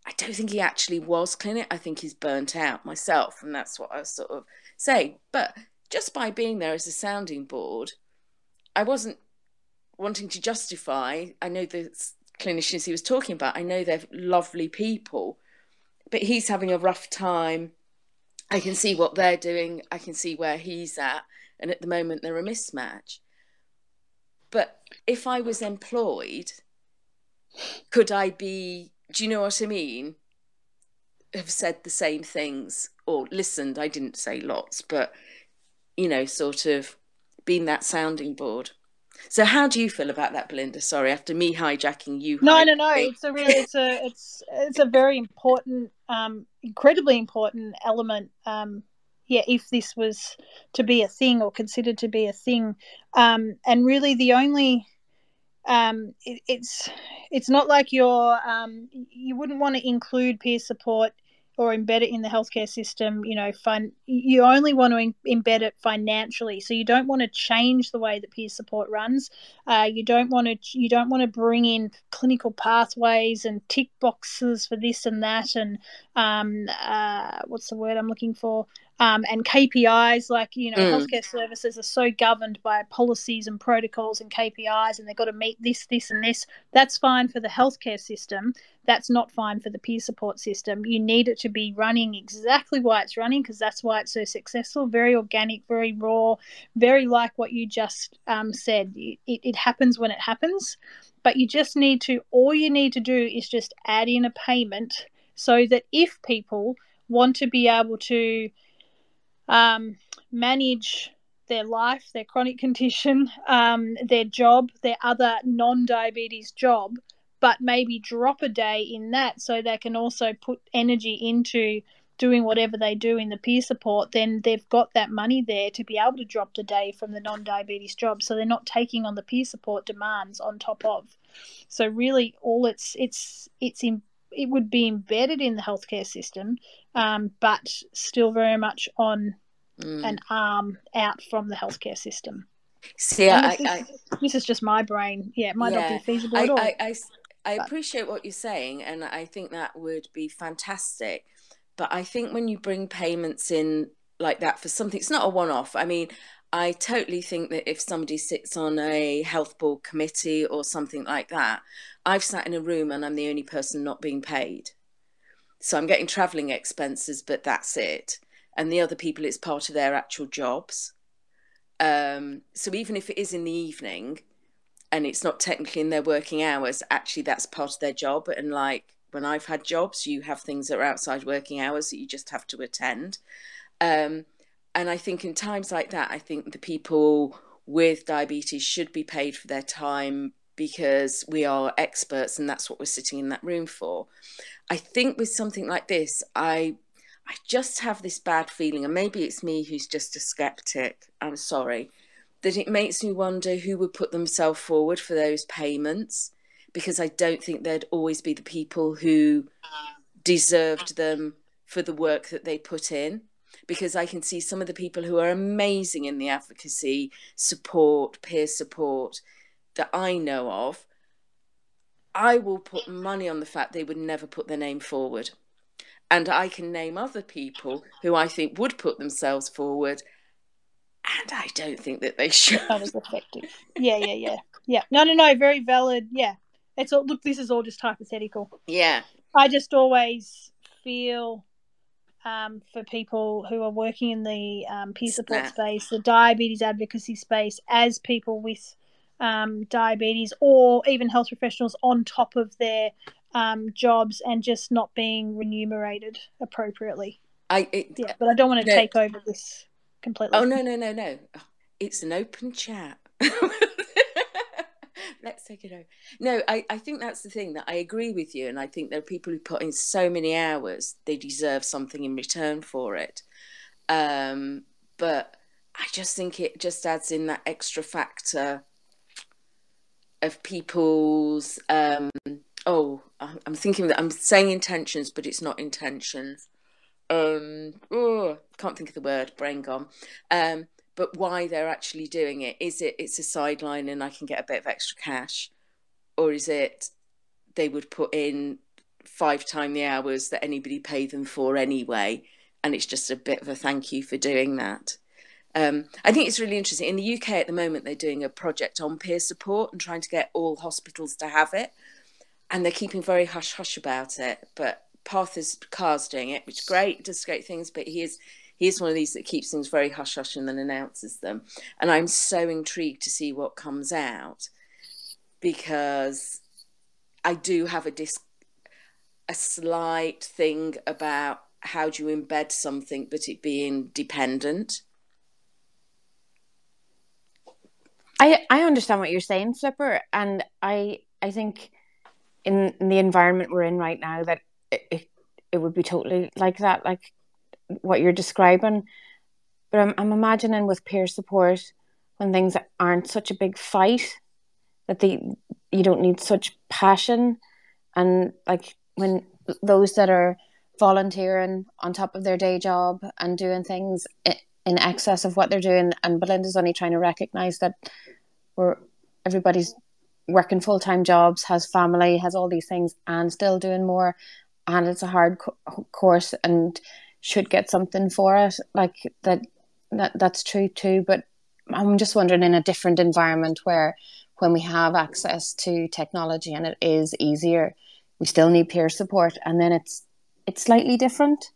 I don't think he actually was clinic. I think he's burnt out myself, and that's what I was sort of saying. But just by being there as a sounding board, I wasn't wanting to justify. I know the clinicians he was talking about, I know they're lovely people, but he's having a rough time. I can see what they're doing. I can see where he's at. And at the moment, they're a mismatch. But if I was employed, could I be, do you know what I mean? Have said the same things or listened. I didn't say lots, but, sort of been that sounding board. So how do you feel about that, Belinda? Sorry, after me hijacking you. No. It's a very important, incredibly important element. If this was to be a thing or considered to be a thing, and really the only, it's not like you wouldn't want to include peer support or embed it in the healthcare system. You only want to embed it financially. So you don't want to change the way that peer support runs. You don't want to bring in clinical pathways and tick boxes for this and that, and what's the word I'm looking for? And KPIs, healthcare services are so governed by policies and protocols and KPIs, and they've got to meet this, and this. That's fine for the healthcare system. That's not fine for the peer support system. You need it to be running exactly why it's running, because that's why it's so successful. Very organic, very raw, very like what you just said. It happens when it happens, but all you need to do is just add in a payment so that if people want to be able to manage their life, their chronic condition, their job, their other non-diabetes job, but maybe drop a day in that so they can also put energy into doing whatever they do in the peer support, then they've got that money there to be able to drop the day from the non-diabetes job, so they're not taking on the peer support demands on top of. So really all it would be embedded in the healthcare system, but still very much on an arm out from the healthcare system. See, this is just my brain. Yeah, it might not be feasible at all. I appreciate what you're saying, and I think that would be fantastic. But I think when you bring payments in like that for something, it's not a one-off. I mean, I totally think that if somebody sits on a health board committee or something like that, I've sat in a room and I'm the only person not being paid. So I'm getting travelling expenses, but that's it. And the other people, it's part of their actual jobs. So even if it is in the evening and it's not technically in their working hours, actually that's part of their job. And like when I've had jobs, you have things that are outside working hours that you just have to attend. And I think in times like that, I think the people with diabetes should be paid for their time because we are experts and that's what we're sitting in that room for. I think with something like this, I just have this bad feeling, and maybe it's me who's just a skeptic, I'm sorry, that it makes me wonder who would put themselves forward for those payments, because I don't think there'd always be the people who deserved them for the work that they put in. Because I can see some of the people who are amazing in the advocacy, support, peer support that I know of, I will put money on the fact they would never put their name forward. And I can name other people who I think would put themselves forward, and I don't think that they should. That was effective. Yeah. No, very valid. Yeah. It's all, look, this is all just hypothetical. Yeah. I just always feel for people who are working in the peer support space, the diabetes advocacy space, as people with diabetes, or even health professionals on top of their jobs and just not being remunerated appropriately. But I don't want to take over this completely. Oh, no. It's an open chat. Let's take it over. No, I think that's the thing, that I agree with you, and I think there are people who put in so many hours, they deserve something in return for it. But I just think it just adds in that extra factor of people's I'm thinking that I'm saying intentions, but it's not intentions. Can't think of the word, brain gone. But why they're actually doing it. Is it's a sideline and I can get a bit of extra cash? Or is it they would put in 5 times the hours that anybody paid them for anyway, and it's just a bit of a thank you for doing that? I think it's really interesting. In the UK at the moment, they're doing a project on peer support and trying to get all hospitals to have it. And they're keeping very hush-hush about it. But Car's doing it, which is great, does great things, but he is one of these that keeps things very hush-hush and then announces them. And I'm so intrigued to see what comes out, because I do have a slight thing about how do you embed something but it being dependent. I understand what you're saying, Flipper, and I think in the environment we're in right now that it would be totally like that, like what you're describing. But I'm imagining with peer support, when things aren't such a big fight, that you don't need such passion, and like when those that are volunteering on top of their day job and doing things in excess of what they're doing, and Belinda's only trying to recognise that everybody's working full-time jobs, has family, has all these things, and still doing more, and it's a hard course and should get something for it. Like that's true too. But I'm just wondering, in a different environment where when we have access to technology and it is easier, we still need peer support, and then it's slightly different,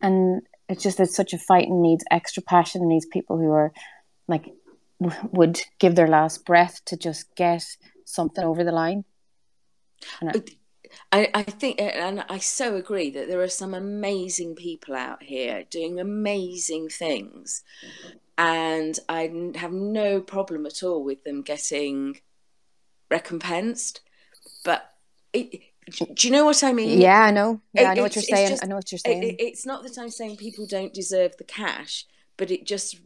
and it's such a fight and needs extra passion, and needs people who are like would give their last breath to just get something over the line. I think, and I so agree, that there are some amazing people out here doing amazing things, and I have no problem at all with them getting recompensed. But do you know what I mean? Yeah, I know. Yeah, I know what you're saying. I know what you're saying. It's not that I'm saying people don't deserve the cash, but it just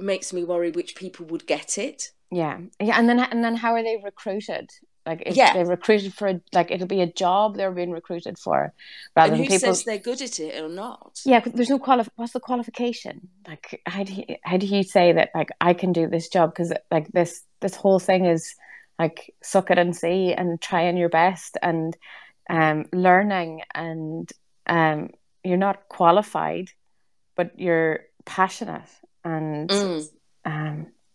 makes me worry which people would get it. Yeah, and then how are they recruited? Like, they're recruited for it'll be a job they're being recruited for, rather and than who people says they're good at it or not? Yeah, but there's no what's the qualification? Like, how do you say that, like, I can do this job? Because like this whole thing is like, suck it and see, and trying your best, and learning, and you're not qualified, but you're passionate, and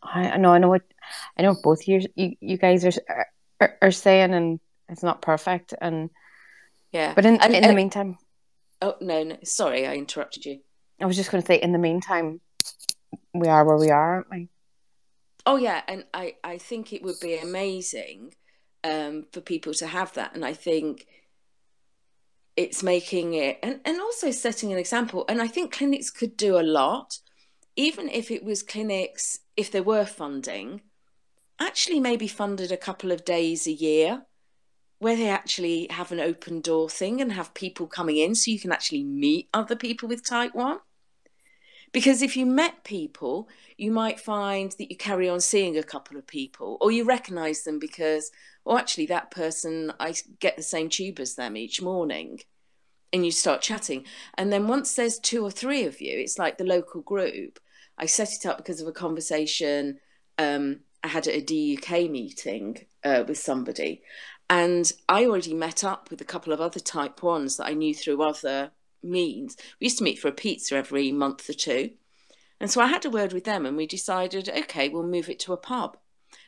I know what both you guys are saying, and it's not perfect, and but in the meantime. Oh no, sorry, I interrupted you. I was just going to say, in the meantime, we are where we are, aren't we? Oh yeah, and I think it would be amazing for people to have that, and I think it's making it, and also setting an example, and I think clinics could do a lot, even if it was clinics, if there were funding, actually maybe funded a couple of days a year where they actually have an open door thing and have people coming in so you can actually meet other people with type 1. Because if you met people, you might find that you carry on seeing a couple of people, or you recognise them because, well, actually that person, I get the same tube as them each morning, and you start chatting. And then once there's 2 or 3 of you, it's like the local group. I set it up because of a conversation I had at a DUK meeting with somebody. And I already met up with a couple of other type 1s that I knew through other means. We used to meet for a pizza every month or 2. And so I had a word with them, and we decided, okay, we'll move it to a pub.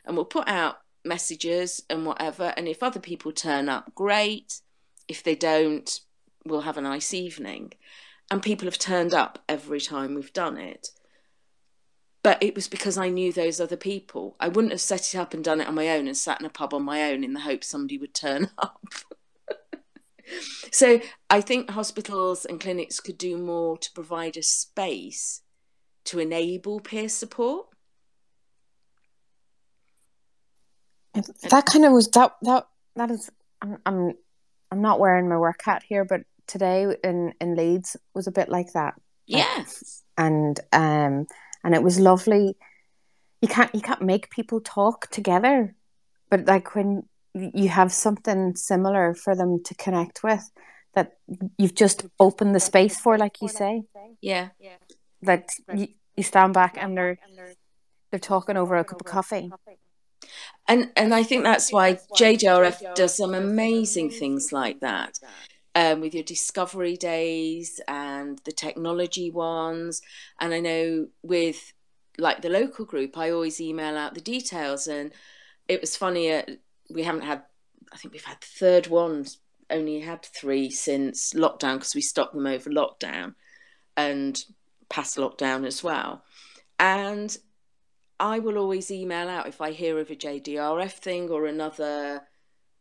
And we'll put out messages and whatever. And if other people turn up, great. If they don't, we'll have a nice evening. And people have turned up every time we've done it. But it was because I knew those other people. I wouldn't have set it up and done it on my own and sat in a pub on my own in the hope somebody would turn up. So I think hospitals and clinics could do more to provide a space to enable peer support. That kind of was that is I'm not wearing my work hat here, but today in Leeds was a bit like that. Yes. And it was lovely. You can't make people talk together, but like when you have something similar for them to connect with, that you've just opened the space for, like you say. Yeah. That you stand back and they're talking over a cup of coffee. And I think that's why JDRF does some amazing things like that. With your discovery days and the technology ones. And I know with like the local group, I always email out the details. And it was funny, we haven't had, I think we've had the third one, only had 3 since lockdown because we stopped them over lockdown and past lockdown as well. And I will always email out if I hear of a JDRF thing or another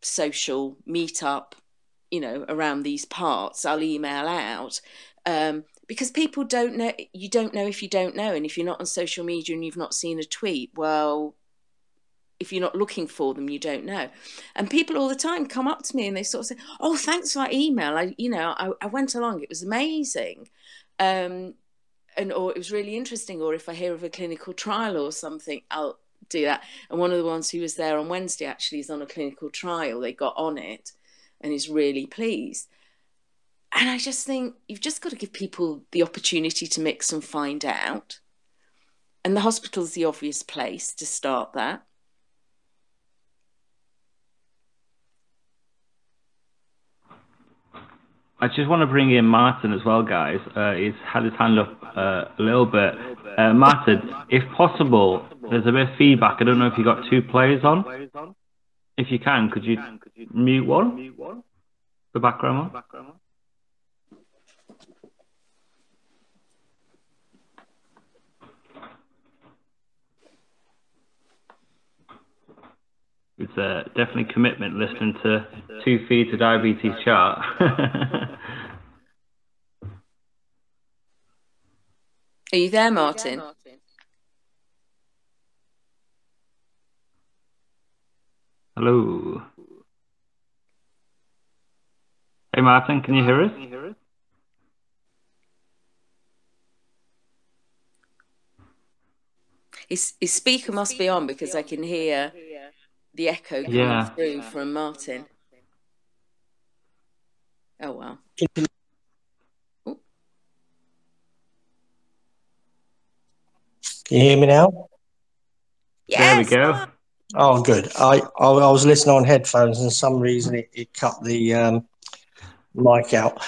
social meetup, you know, around these parts. I'll email out because people don't know. You don't know if you don't know. And if you're not on social media and you've not seen a tweet, well, if you're not looking for them, you don't know. And people all the time come up to me and they sort of say, "Oh, thanks for that email. I went along. It was amazing." Or it was really interesting, or if I hear of a clinical trial or something, I'll do that. And one of the ones who was there on Wednesday actually is on a clinical trial. They got on it and is really pleased. And I just think you've just got to give people the opportunity to mix and find out. And the hospital's the obvious place to start that. I just want to bring in Martin as well, guys. He's had his hand up a little bit. Martin, if possible, there's a bit of feedback. I don't know if you got 2 players on. If you can, could you mute one? The background one? It's definitely commitment listening to 2 feeds of Diabetes Chat. Are you there, Martin? Hello. Hey, Martin, can you hear us? His speaker must be on because I can hear the echo coming through from Martin. Oh, well. Can you hear me now? Yes. There we go. Oh, good. I was listening on headphones and for some reason it cut the mic out.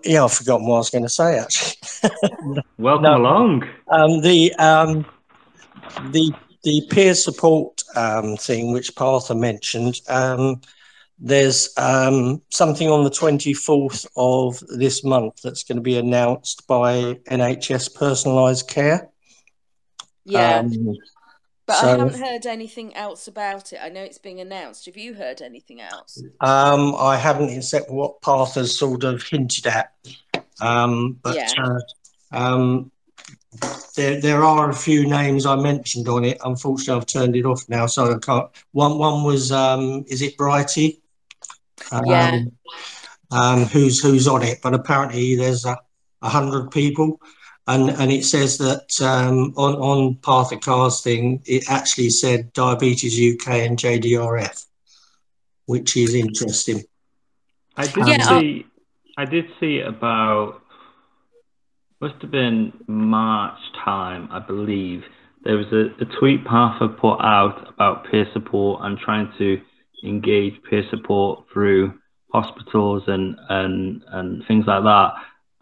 Yeah, I've forgotten what I was going to say actually. Welcome along. The peer support thing which Partha mentioned. There's something on the 24th of this month that's going to be announced by NHS Personalised Care. Yeah. But I haven't heard anything else about it. I know it's being announced. Have you heard anything else? I haven't, except what Partha's sort of hinted at. There are a few names I mentioned on it. Unfortunately, I've turned it off now, so I can't. One was is it Brighty? Who's on it? But apparently there's 100 people. And it says that on Partha Carr's thing, it actually said Diabetes UK and JDRF, which is interesting. I did see about, must have been March time, I believe. There was a tweet Partha put out about peer support and trying to engage peer support through hospitals and things like that.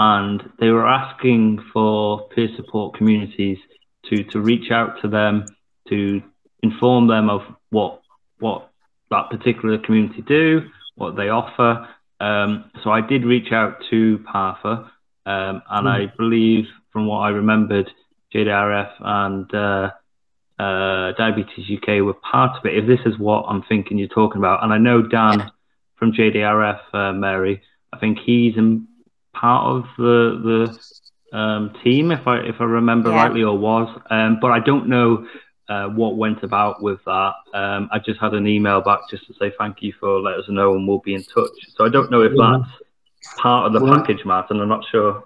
And they were asking for peer support communities to reach out to them, to inform them of what that particular community do, what they offer. So I did reach out to Partha, and I believe, from what I remembered, JDRF and Diabetes UK were part of it, if this is what I'm thinking you're talking about. And I know Dan from JDRF, Mary, I think he's in part of the team, if I remember rightly, or was. But I don't know what went about with that. I just had an email back just to say thank you for letting us know and we'll be in touch. So I don't know if that's part of the package, Matt, and I'm not sure.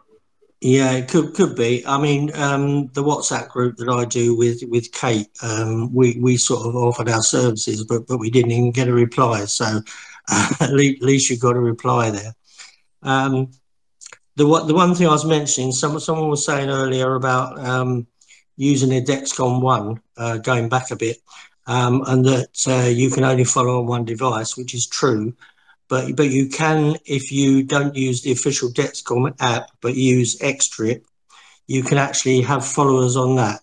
Yeah, it could be. I mean, the WhatsApp group that I do with Kate, we sort of offered our services, but we didn't even get a reply. So at least you got a reply there. The one thing I was mentioning, someone was saying earlier about using a Dexcom One, going back a bit, and that you can only follow on one device, which is true. But you can, if you don't use the official Dexcom app, but use Xtrip, you can actually have followers on that.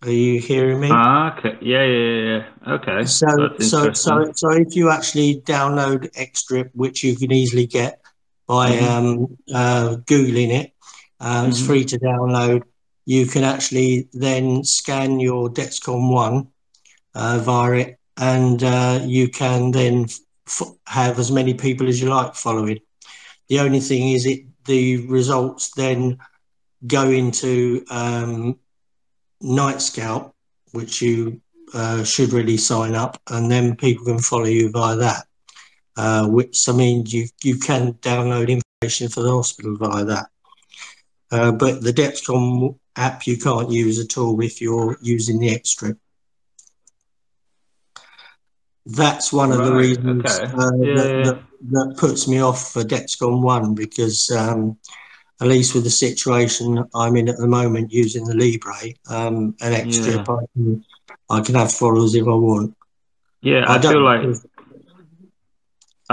Are you hearing me? Okay. Yeah. Okay. So if you actually download Xtrip, which you can easily get by Googling it, it's free to download. You can actually then scan your Dexcom One via it, and you can then have as many people as you like following. The only thing is the results then go into Night Scout, which you should really sign up, and then people can follow you via that, which I mean you can download information for the hospital via that. But the Dexcom app you can't use at all if you're using the Xtrip. That's one of the reasons that puts me off for Dexcom One, because at least with the situation I'm in at the moment using the Libre, an Xtrip, I can have followers if I want. Yeah, I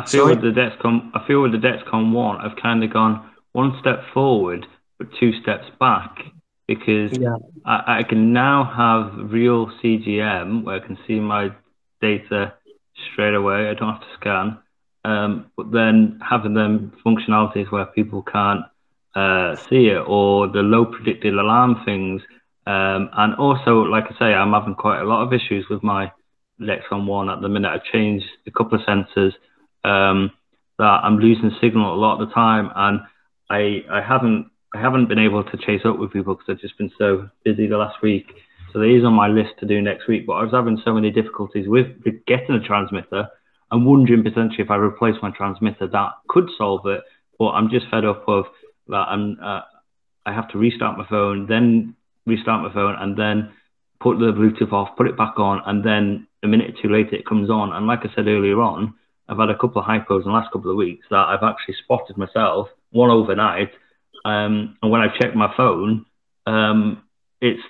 feel with the Dexcom One, I've kind of gone one step forward but two steps back, because I can now have real CGM where I can see my data straight away. I don't have to scan. But then having them functionalities where people can't see it, or the low predicted alarm things. And also, like I say, I'm having quite a lot of issues with my Dexcom One at the minute. I've changed a couple of sensors that I'm losing signal a lot of the time, and I haven't been able to chase up with people because I've just been so busy the last week. So it is on my list to do next week, but I was having so many difficulties with getting a transmitter. I'm wondering potentially if I replace my transmitter, that could solve it, but I'm just fed up of that. I have to restart my phone, then restart my phone, and then put the Bluetooth off, put it back on, and then a minute or two later it comes on. And like I said earlier on, I've had a couple of hypos in the last couple of weeks that I've actually spotted myself, one overnight, and when I checked my phone, it's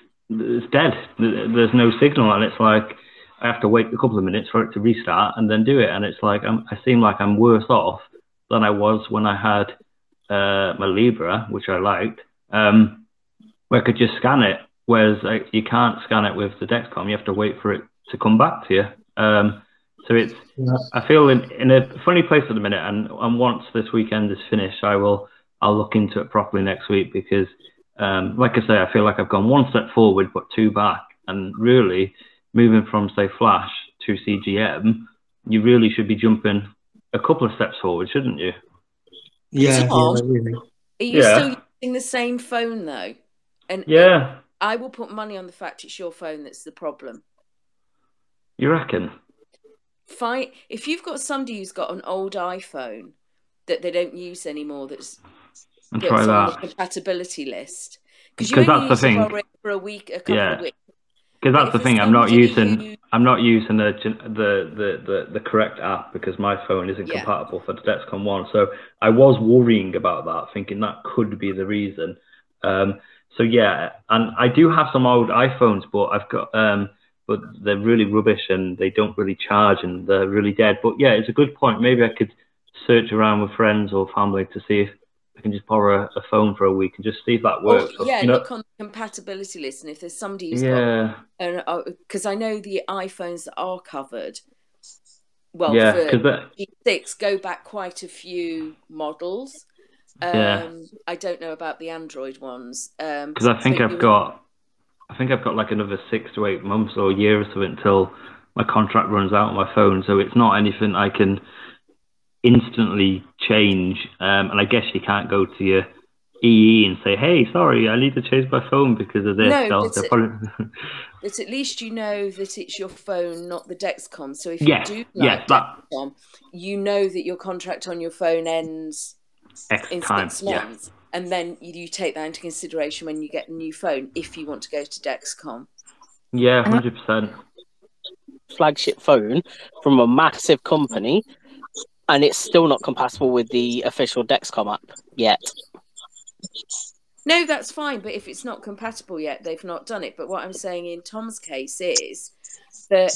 dead. There's no signal, and it's like I have to wait a couple of minutes for it to restart and then do it. And it's like I seem like I'm worse off than I was when I had my Libre, which I liked, where I could just scan it, whereas you can't scan it with the Dexcom. You have to wait for it to come back to you. So it's I feel in a funny place at the minute, and once this weekend is finished, I'll look into it properly next week, because like I say, I feel like I've gone one step forward but two back, and really moving from, say, Flash to CGM, you really should be jumping a couple of steps forward, shouldn't you? Tom, really. are you still using the same phone though? And I will put money on the fact it's your phone that's the problem. You reckon? Fine. If you've got somebody who's got an old iPhone that they don't use anymore, that's on the compatibility list, because you only use it for a week, a couple of weeks. Because that's the thing. I'm not using the correct app, because my phone isn't compatible for the Dexcom One. So I was worrying about that, thinking that could be the reason. So yeah, and I do have some old iPhones, but I've got but they're really rubbish and they don't really charge and they're really dead. But yeah, it's a good point. Maybe I could search around with friends or family to see if I can just borrow a phone for a week and just see if that works. Look on the compatibility list, and if there's somebody who's got, because I know the iPhones that are covered, for G6 go back quite a few models. Yeah. I don't know about the Android ones. Because I think I've got like another 6 to 8 months or a year or so until my contract runs out on my phone. So it's not anything I can instantly change. And I guess you can't go to your EE and say, "Hey, sorry, I need to change my phone because of this." No, but at least you know that it's your phone, not the Dexcom. So if you do like Dexcom, you know that your contract on your phone ends in 6 months, and then you take that into consideration when you get a new phone if you want to go to Dexcom. Yeah, 100%. Flagship phone from a massive company, and it's still not compatible with the official Dexcom app yet. No, that's fine, but if it's not compatible yet, they've not done it. But what I'm saying in Tom's case is that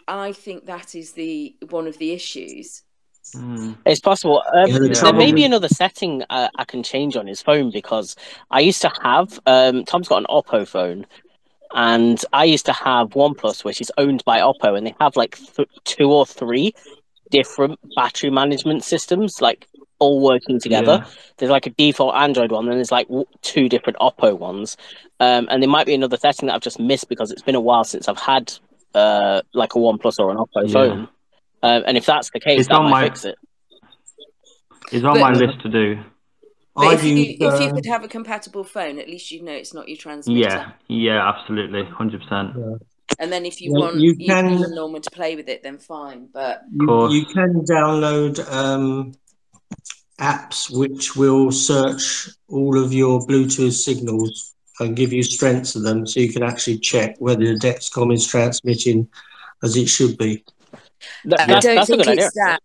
I think that is one of the issues. It's possible. There may be another setting I can change on his phone, because I used to have Tom's got an Oppo phone, and I used to have OnePlus, which is owned by Oppo, and they have like 2 or 3 different battery management systems, like all working together. There's like a default Android one, and there's like 2 different Oppo ones, and there might be another setting that I've just missed because it's been a while since I've had like a OnePlus or an Oppo phone. And if that's the case, that might fix it. It's on my list to do. But if you could have a compatible phone, at least you know it's not your transmitter. Yeah, absolutely, 100%. And then if you want you and Norman to play with it, then fine. But you can download apps which will search all of your Bluetooth signals and give you strengths of them, so you can actually check whether the Dexcom is transmitting as it should be. I don't think it's that.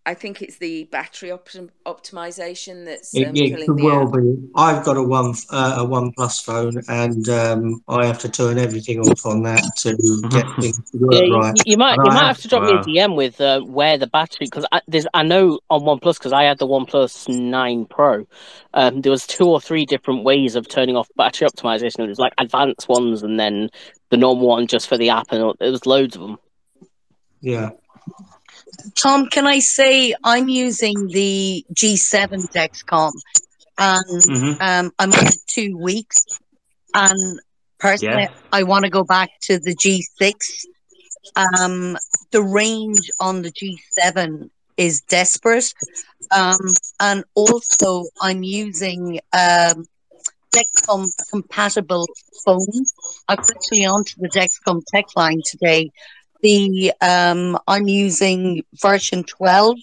I think it's the battery optimization that's It could well be. I've got a OnePlus phone, and I have to turn everything off on that to get things to work right. You might have to drop me a DM with where the battery, because I know on OnePlus, because I had the OnePlus 9 Pro. There was 2 or 3 different ways of turning off battery optimization. There's like advanced ones, and then the normal one just for the app, and there was loads of them. Yeah. Tom, can I say I'm using the G7 Dexcom, and I'm on 2 weeks, and personally I want to go back to the G6. The range on the G7 is desperate, and also I'm using Dexcom compatible phone. I'm actually onto the Dexcom tech line today. I'm using version 12,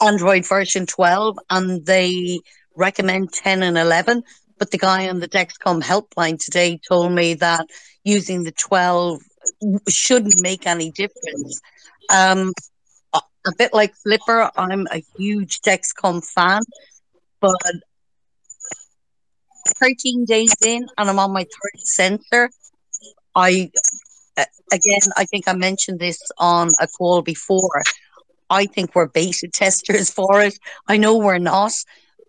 Android version 12, and they recommend 10 and 11. But the guy on the Dexcom helpline today told me that using the 12 shouldn't make any difference. A bit like Flipper, I'm a huge Dexcom fan, but 13 days in, and I'm on my 3rd sensor. Again, I think I mentioned this on a call before. I think we're beta testers for it. I know we're not,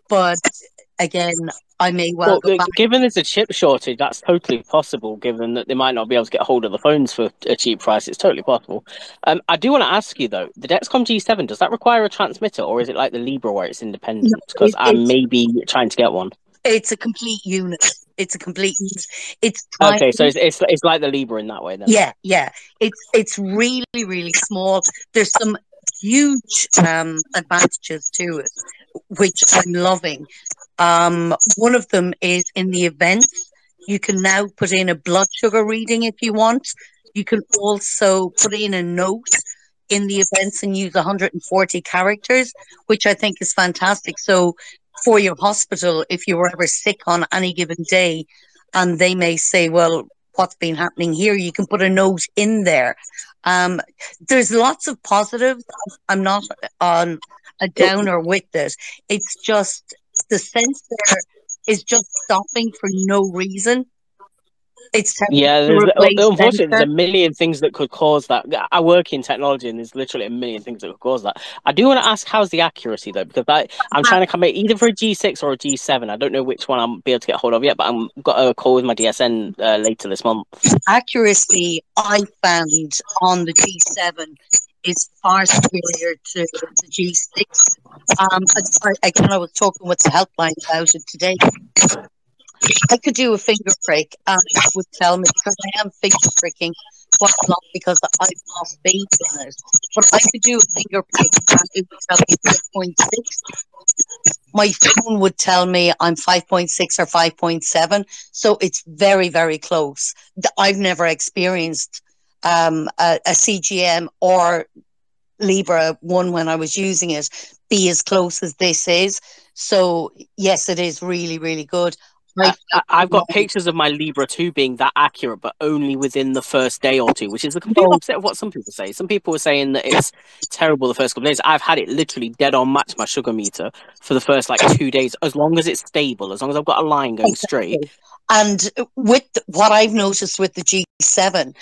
but again, I may well go back. Given there's a chip shortage, that's totally possible, given that they might not be able to get hold of the phones for a cheap price. It's totally possible. I do want to ask you, though, the Dexcom G7, does that require a transmitter, or is it like the Libra where it's independent? Because I may be trying to get one. It's a complete unit. It's a complete unit. It's tiny. Okay, so it's like the Libra in that way, then. Yeah. It's really, really small. There's some huge advantages to it, which I'm loving. One of them is in the events, you can now put in a blood sugar reading if you want. You can also put in a note in the events and use 140 characters, which I think is fantastic. So for your hospital, if you were ever sick on any given day, and they may say, well, what's been happening here, you can put a note in there. There's lots of positives. I'm not on a downer with this. It's just the sensor is just stopping for no reason. Unfortunately, there's a million things that could cause that. I work in technology, and there's literally a million things that could cause that. I do want to ask, how's the accuracy, though? Because I'm trying to come in either for a G6 or a G7. I don't know which one I'll be able to get hold of yet, but I've got a call with my DSN later this month. Accuracy, I found on the G7, is far superior to the G6. Again, I was talking with the helpline about it today. I could do a finger prick and it would tell me, because I am finger pricking quite a lot because I've lost faith in it. But I could do a finger prick and it would tell me 5.6. My phone would tell me I'm 5.6 or 5.7. So it's very, very close. I've never experienced a CGM or Libra 1 when I was using it be as close as this is. So yes, it is really, really good. I've got pictures of my Libra 2 being that accurate, but only within the first day or two, which is the complete opposite of what some people say. Some people were saying that it's terrible the first couple of days. I've had it literally dead on match my sugar meter for the first 2 days, as long as it's stable, as long as I've got a line going straight. And with what I've noticed with the G7,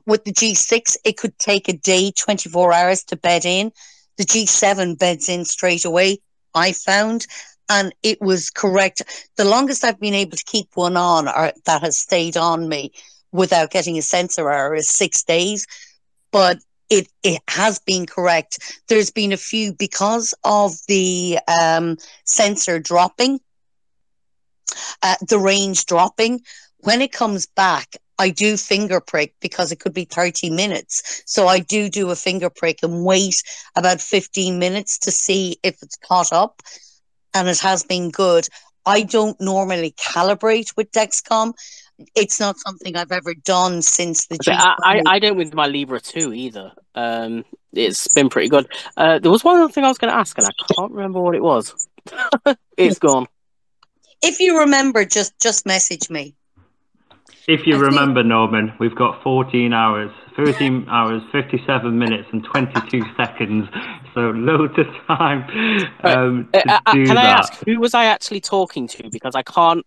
with the G6, it could take a day, 24 hours to bed in. The G7 beds in straight away, I found. And it was correct. The longest I've been able to keep one on, or that has stayed on me without getting a sensor error, is 6 days. But it has been correct. There's been a few, because of the sensor dropping, the range dropping. When it comes back, I do finger prick because it could be 30 minutes. So I do a finger prick and wait about 15 minutes to see if it's caught up. And it has been good. I don't normally calibrate with Dexcom. It's not something I've ever done since the G. I don't with my Libra 2 either. It's been pretty good. There was one other thing I was going to ask, and I can't remember what it was. It's gone. If you remember, just message me. If you remember, Norman, we've got 13 hours, 57 minutes and 22 seconds. So loads of time to do Can I that. ask, who was I actually talking to? Because I can't...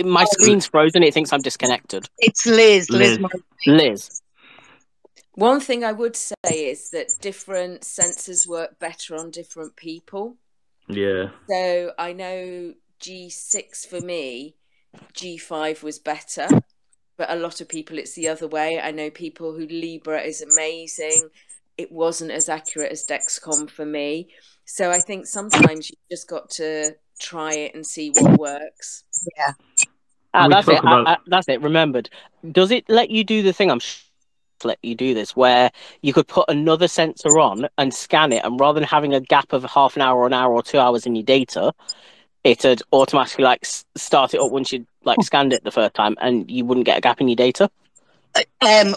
my screen's frozen. It thinks I'm disconnected. It's Liz. Liz. One thing I would say is that different sensors work better on different people. Yeah. So I know G6 for me, G5 was better. But a lot of people, it's the other way. I know people who Libra is amazing. It wasn't as accurate as Dexcom for me. So I think sometimes you've just got to try it and see what works. Yeah. That's it. That's it. Remembered. Does it let you do the thing? Let you do this where you could put another sensor on and scan it, and rather than having a gap of half an hour or an hour or 2 hours in your data, it'd automatically start it up once you scanned it the first time, and you wouldn't get a gap in your data.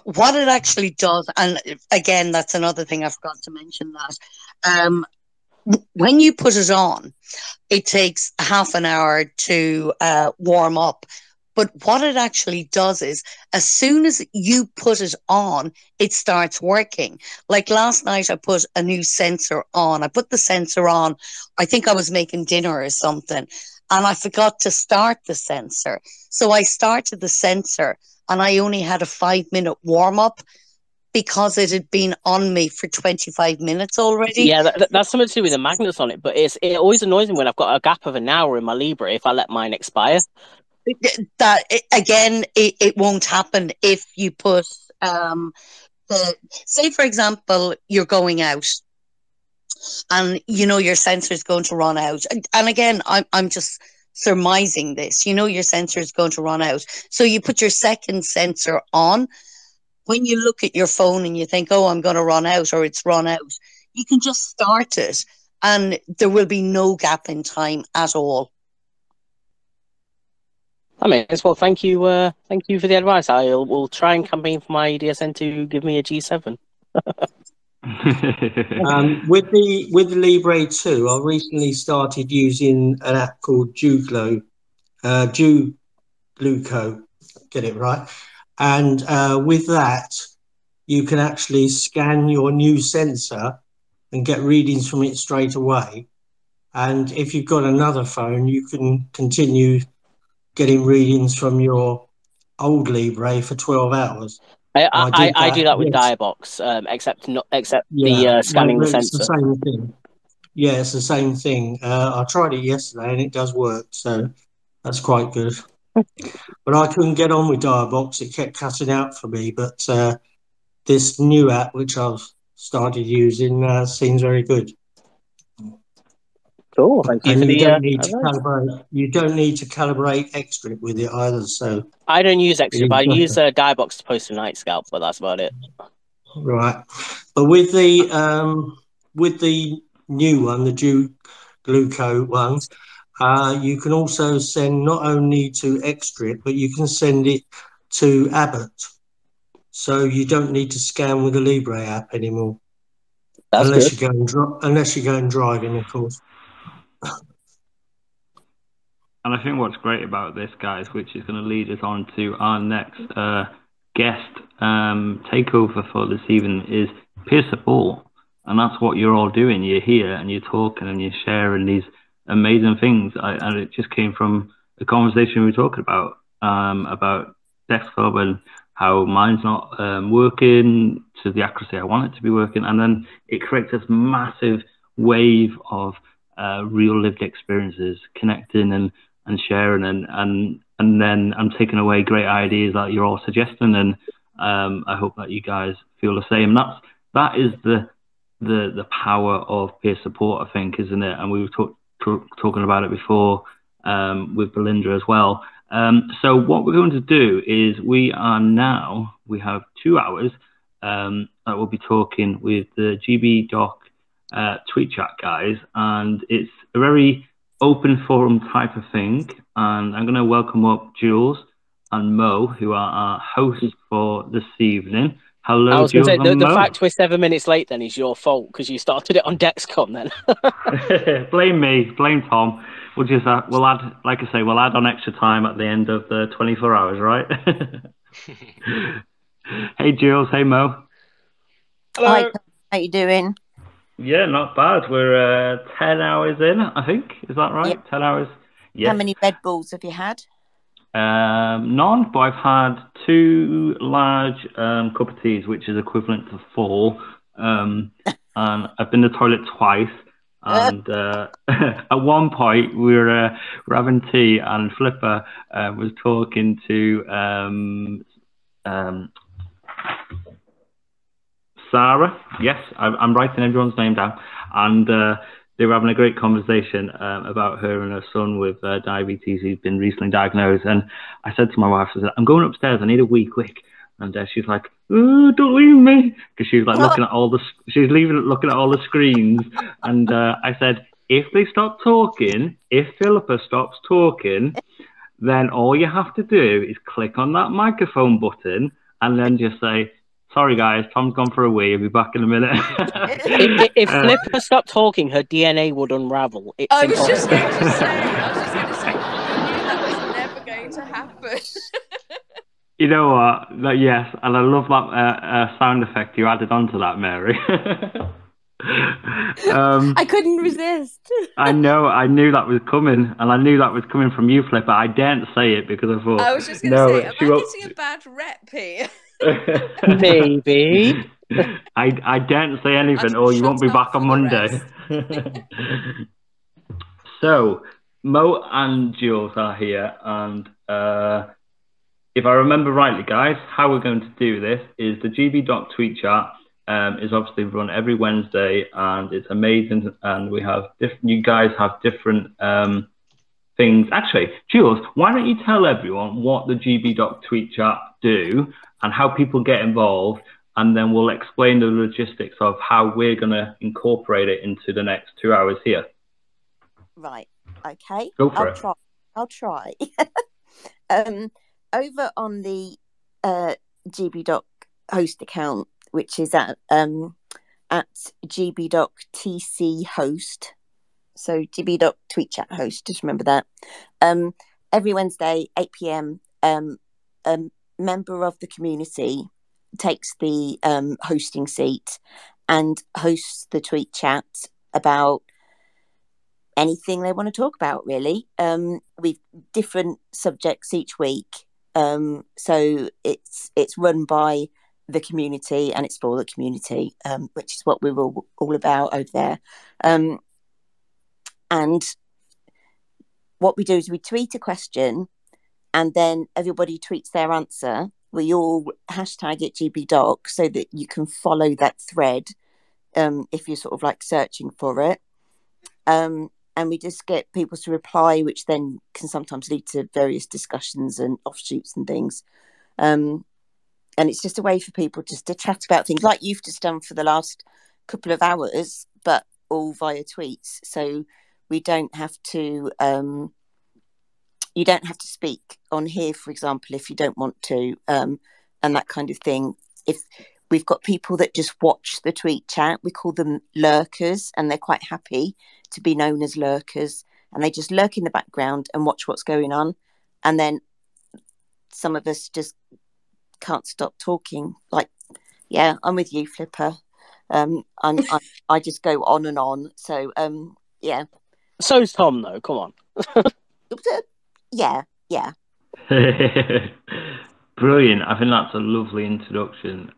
What it actually does, and again, that's another thing I forgot to mention, that when you put it on, it takes half an hour to warm up. But what it actually does is, as soon as you put it on, it starts working. Like last night, I put a new sensor on. I put the sensor on. I think I was making dinner or something, and I forgot to start the sensor. So I started the sensor, and I only had a 5-minute warm up because it had been on me for 25 minutes already. Yeah, that's something to do with the magnets on it. But it always annoys me when I've got a gap of an hour in my Libra if I let mine expire. That again, it won't happen if you put say, for example, you're going out and your sensor is going to run out. And again, I'm just surmising this. Your sensor is going to run out. So you put your second sensor on. When you look at your phone and you think, oh, I'm going to run out, or it's run out, you can just start it and there will be no gap in time at all. I mean, well, thank you for the advice. We'll try and campaign for my EDSN to give me a G7. With the Libre 2, I recently started using an app called Gluco, get it right. And with that, you can actually scan your new sensor and get readings from it straight away. And if you've got another phone, you can continue getting readings from your old Libre for 12 hours. I do that with Diabox, except the scanning the sensor. It's the same thing. Yeah, it's the same thing. I tried it yesterday and it does work, so that's quite good. But I couldn't get on with Diabox. It kept cutting out for me. But this new app, which I've started using seems very good. Cool. Thank you And for you the don't need to advice. calibrate. You don't need to calibrate Xtrip with it either. So I don't use Xtrip. I it is use Diebox to post a night scout, but that's about it. right. But with the new one, the Gluco one, you can also send not only to Xtrip, but you can send it to Abbott. So you don't need to scan with the Libre app anymore. That's unless good. you go and driving, of course. And I think what's great about this, guys, which is going to lead us on to our next guest takeover for this evening, is peer support. And that's what you're all doing. You're here and you're talking and you're sharing these amazing things. And it just came from the conversation we were talking about Dex Club and how mine's not working to the accuracy I want it to be working. And then it creates this massive wave of real lived experiences, connecting and sharing, and then I'm taking away great ideas that you're all suggesting, and I hope that you guys feel the same. That is the power of peer support, I think, isn't it? And we were talking about it before with Belinda as well. So what we're going to do is we have 2 hours that we'll be talking with the GBDoc TweetChat guys, and it's a very open forum type of thing. And I'm going to welcome up Jules and Mo, who are our hosts for this evening. Hello, I was going Jules to say, and the Mo. fact we're 7 minutes late then is your fault because you started it on Dexcom then. Blame me, blame Tom. We'll add, like I say, we'll add on extra time at the end of the 24 hours, right? Hey, Jules. Hey, Mo. Hello. Hi, how you doing? Yeah, not bad. We're 10 hours in, I think. Is that right? Yep. 10 hours? Yes. How many Red Bulls have you had? None, but I've had 2 large cup of teas, which is equivalent to 4. And I've been to the toilet twice. And at one point, we were having tea, and Flipper was talking to Sarah. Yes, I'm writing everyone's name down. And they were having a great conversation about her and her son with diabetes. He's been recently diagnosed. And I said to my wife, I said, I'm going upstairs. I need a wee quick. And she's like, oh, don't leave me. Because she was like looking at looking at all the screens. And I said, if they stop talking, if Philippa stops talking, then all you have to do is click on that microphone button and then just say, sorry guys, Tom's gone for a wee. I'll be back in a minute. If Flipper stopped talking, her DNA would unravel. It's I was impossible. just going to say, I knew that was never going to happen. You know what? Yes, and I love that sound effect you added onto that, Mary. I couldn't resist. I knew that was coming, and I knew that was coming from you, Flipper. I daren't say it because I thought, I was just going to say, am I getting a bad rep here? Maybe. I daren't say anything, or you won't be back on Monday. So, Mo and Jules are here, and if I remember rightly, guys, how we're going to do this is the GBDoc TweetChat is obviously run every Wednesday, and it's amazing. And we have you guys have different things. Actually, Jules, why don't you tell everyone what the GBDoc TweetChat do and how people get involved, and then we'll explain the logistics of how we're going to incorporate it into the next 2 hours here. Right. Okay. Go for it. I'll try. Over on the GBDoc host account, which is at GBDoc TC host, so GBDoc TweetChat host, just remember that. Every Wednesday, 8 p.m, a member of the community takes the hosting seat and hosts the TweetChat about anything they want to talk about, really. We've different subjects each week. So it's run by the community and it's for the community, which is what we're all about over there. And what we do is we tweet a question and then everybody tweets their answer. We all hashtag it GBDoc so that you can follow that thread if you're sort of like searching for it. And we just get people to reply, which then can sometimes lead to various discussions and offshoots and things. And it's just a way for people just to chat about things like you've just done for the last couple of hours, but all via tweets. So we don't have to, you don't have to speak on here, for example, if you don't want to, and that kind of thing. If we've got people that just watch the tweet chat, we call them lurkers, and they're quite happy to be known as lurkers, and they just lurk in the background and watch what's going on. And then some of us just can't stop talking. Like, yeah, I'm with you, Flipper. I just go on and on. So yeah. So's Tom, though. Come on. Yeah. Brilliant. I think that's a lovely introduction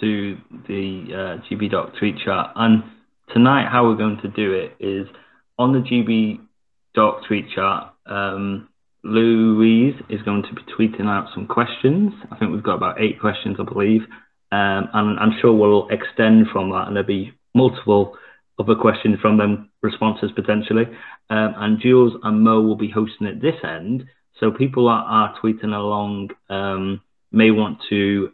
to the GBDoc TweetChat. And tonight, how we're going to do it is on the GBDoc TweetChat. Louise is going to be tweeting out some questions. I think we've got about 8 questions, I believe. And I'm sure we'll extend from that, and there'll be multiple other questions from them, responses potentially. And Jules and Mo will be hosting it this end. So people that are tweeting along may want to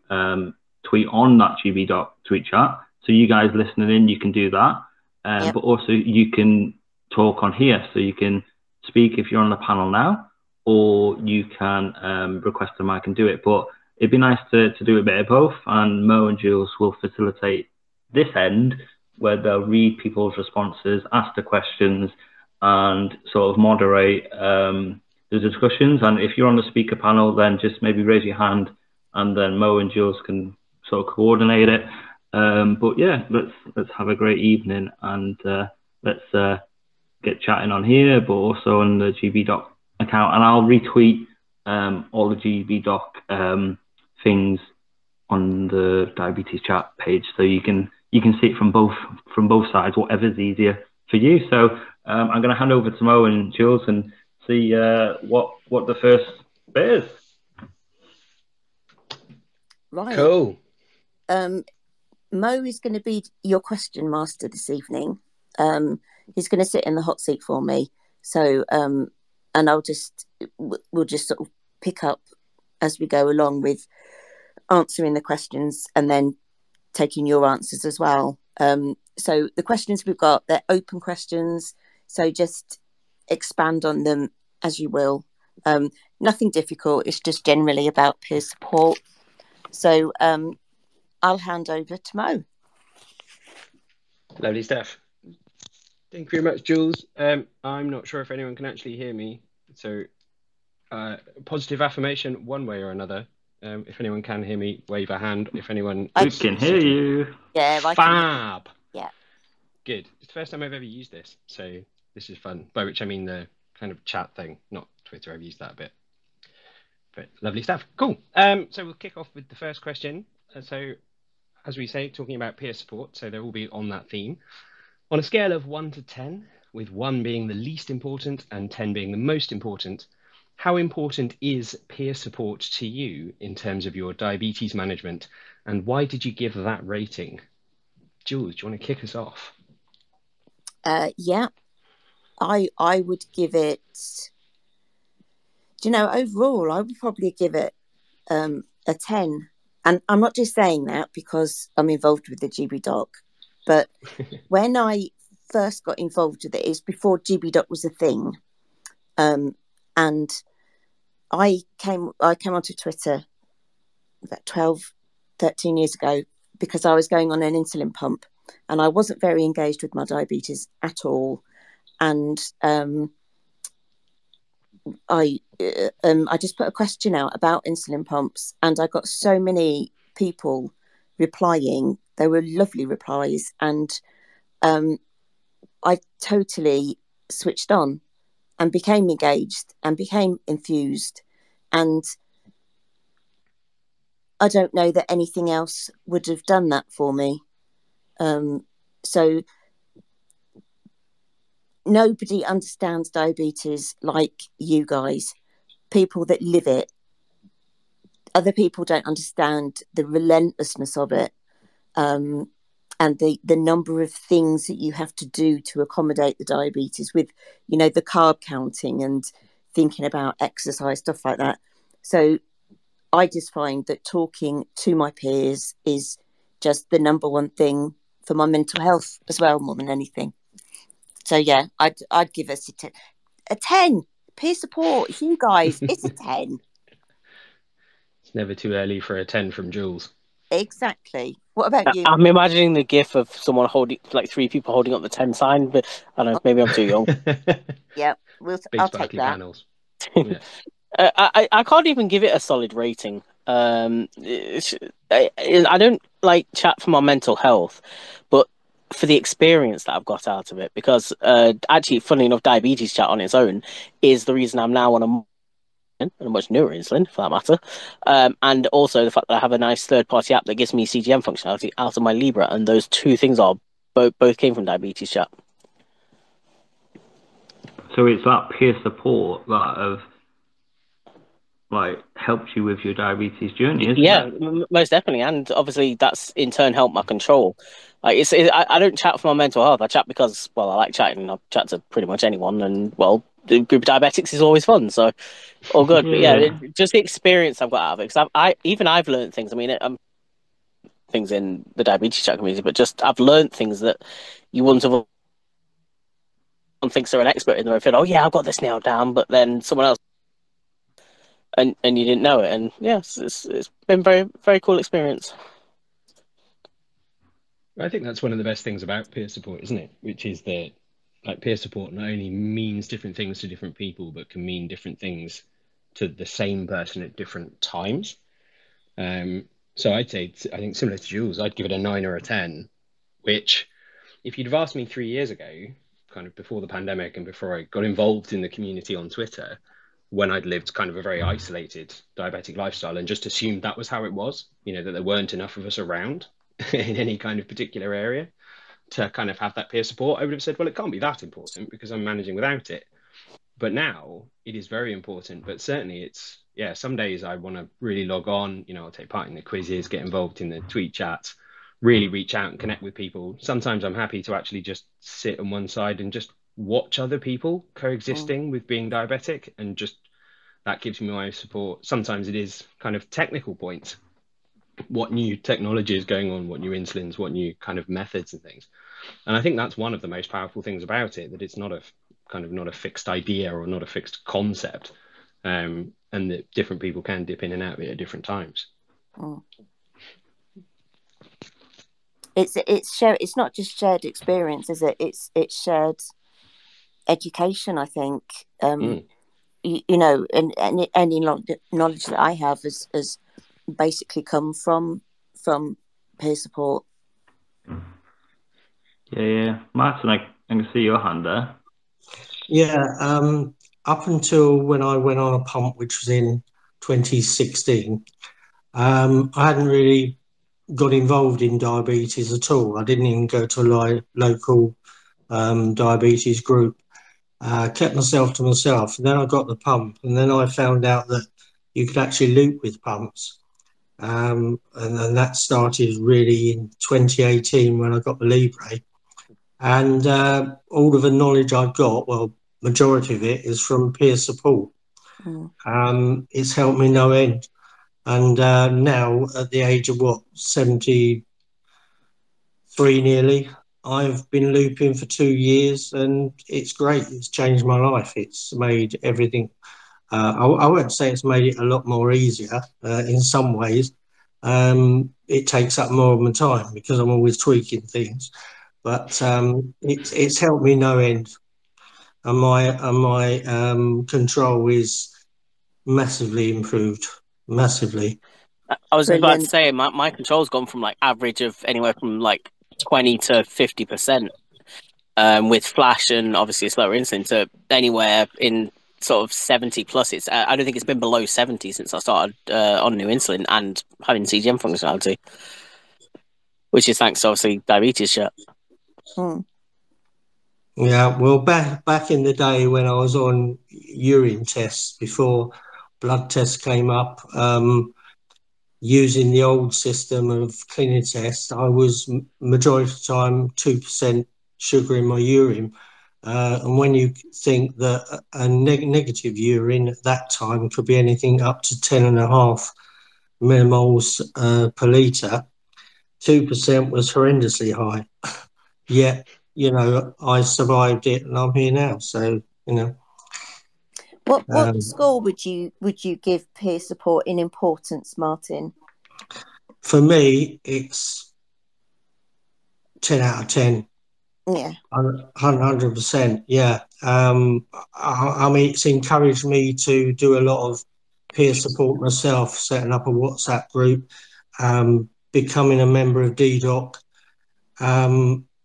tweet on that GBDoc TweetChat. So you guys listening in, you can do that. Yep. But also you can talk on here. So you can speak if you're on the panel now, or you can request a mic and do it. But it'd be nice to do a bit of both. And Mo and Jules will facilitate this end, where they'll read people's responses, ask the questions, and sort of moderate the discussions. And if you're on the speaker panel, then just maybe raise your hand, and then Mo and Jules can sort of coordinate it. But yeah, let's have a great evening, and let's get chatting on here, but also on the GBDoc account. And I'll retweet all the GBDoc things on the Diabetes Chat page, so you can see it from both sides, whatever's easier for you. So I'm going to hand over to Mo and Jules and see what the first bit is. Right. Cool. Mo is going to be your question master this evening. He's going to sit in the hot seat for me. So, and we'll just sort of pick up as we go along with answering the questions and then taking your answers as well. So the questions we've got, they're open questions. So just expand on them as you will. Nothing difficult. It's just generally about peer support. So I'll hand over to Mo. Lovely stuff. Thank you very much, Jules. I'm not sure if anyone can actually hear me. So positive affirmation one way or another. If anyone can hear me, wave a hand. If anyone... We can hear you. Yeah, I Fab. Can. Yeah. Good. It's the first time I've ever used this, so this is fun. By which I mean the kind of chat thing, not Twitter. I've used that a bit. But lovely stuff. Cool. So we'll kick off with the first question. So as we say, talking about peer support, so they'll all be on that theme. On a scale of 1 to 10, with 1 being the least important and 10 being the most important, how important is peer support to you in terms of your diabetes management, and why did you give that rating? Jules, do you want to kick us off? Yeah, I would give it, overall, I would probably give it a 10. And I'm not just saying that because I'm involved with the GBDoc, but when I first got involved with it was before GBDoc was a thing. And I came onto Twitter about 12, 13 years ago because I was going on an insulin pump and I wasn't very engaged with my diabetes at all. And I just put a question out about insulin pumps, and I got so many people replying. They were lovely replies, and I totally switched on and became engaged and became enthused. And I don't know that anything else would have done that for me. So nobody understands diabetes like you guys, people that live it. Other people don't understand the relentlessness of it. and the number of things that you have to do to accommodate the diabetes with, you know, the carb counting and thinking about exercise, stuff like that. So I just find that talking to my peers is just the number one thing for my mental health as well, more than anything. So yeah, I'd give us a 10. Peer support, you guys, it's a 10. It's never too early for a 10 from Jules. Exactly. What about you? I'm imagining the gif of someone holding, like 3 people holding up the 10 sign, but I don't know, maybe I'm too young. Yeah, Big I'll take sparkly that. panels. Yeah. I can't even give it a solid rating. I don't like chat for my mental health, but for the experience that I've got out of it, because actually, funny enough, diabetes chat on its own is the reason I'm now on a much newer insulin, for that matter, and also the fact that I have a nice third-party app that gives me CGM functionality out of my Libra, and those two things are both came from diabetes chat. So it's that peer support that have like helped you with your diabetes journey, isn't Yeah, it? most definitely, and obviously that's in turn helped my control. Like I don't chat for my mental health. I chat because, well, I like chatting, and I chat to pretty much anyone, and well, the group of diabetics is always fun, so all good. But yeah, just the experience I've got out of it, because I've learned things. I mean, things in the diabetes chat community, but just I've learned things that you wouldn't have. One thinks they're an expert in them and feel, oh yeah, I've got this nailed down, but then someone else. And you didn't know it, and yes, it's been very, very cool experience. I think that's one of the best things about peer support, isn't it? Which is that like peer support not only means different things to different people, but can mean different things to the same person at different times. So I'd say, I think similar to Jules, I'd give it a 9 or a 10, which if you'd have asked me 3 years ago, kind of before the pandemic and before I got involved in the community on Twitter, when I'd lived kind of a very isolated diabetic lifestyle and just assumed that was how it was, you know, that there weren't enough of us around in any kind of particular area to kind of have that peer support, I would have said, well, it can't be that important because I'm managing without it. But now it is very important. But certainly it's, yeah, some days I want to really log on, you know, I'll take part in the quizzes, get involved in the tweet chats, really reach out and connect with people. Sometimes I'm happy to actually just sit on one side and just watch other people coexisting with being diabetic, and just that gives me my support. Sometimes it is kind of technical points, what new technology is going on, what new insulins, what new kind of methods and things. And I think that's one of the most powerful things about it, that it's not a fixed idea or not a fixed concept, and that different people can dip in and out of it at different times. It's not just shared experience, is it? It's shared education, I think. You know, and any knowledge that I have has basically come from peer support. Yeah. Martin, I can see your hand there. Yeah, up until when I went on a pump, which was in 2016, I hadn't really got involved in diabetes at all. I didn't even go to a local diabetes group. Kept myself to myself. And then I got the pump, and then I found out that you could actually loop with pumps. And that started really in 2018 when I got the Libre. And all of the knowledge I've got, well, majority of it is from peer support. It's helped me no end. And now at the age of 73 nearly, I've been looping for 2 years, and it's great. It's changed my life. It's made everything. I won't say it's made it a lot more easier in some ways. It takes up more of my time because I'm always tweaking things, but it's helped me no end, and my control is massively improved, massively. I was about to say my control's gone from like average of anywhere from like 20 to 50%, with flash and obviously slower insulin, to anywhere in sort of 70 plus. It's I don't think it's been below 70 since I started on new insulin and having CGM functionality, which is thanks to obviously diabetes chat. Yeah, well, back in the day when I was on urine tests before blood tests came up, using the old system of cleaning test, I was majority of the time 2% sugar in my urine. And when you think that a negative urine at that time could be anything up to 10.5 millimoles per litre, 2% was horrendously high. Yet, you know, I survived it and I'm here now. So, you know. What score would you give peer support in importance, Martin? For me, it's 10 out of 10. Yeah. 100%. Yeah. I mean, it's encouraged me to do a lot of peer support myself, setting up a WhatsApp group, becoming a member of DiabetesChat.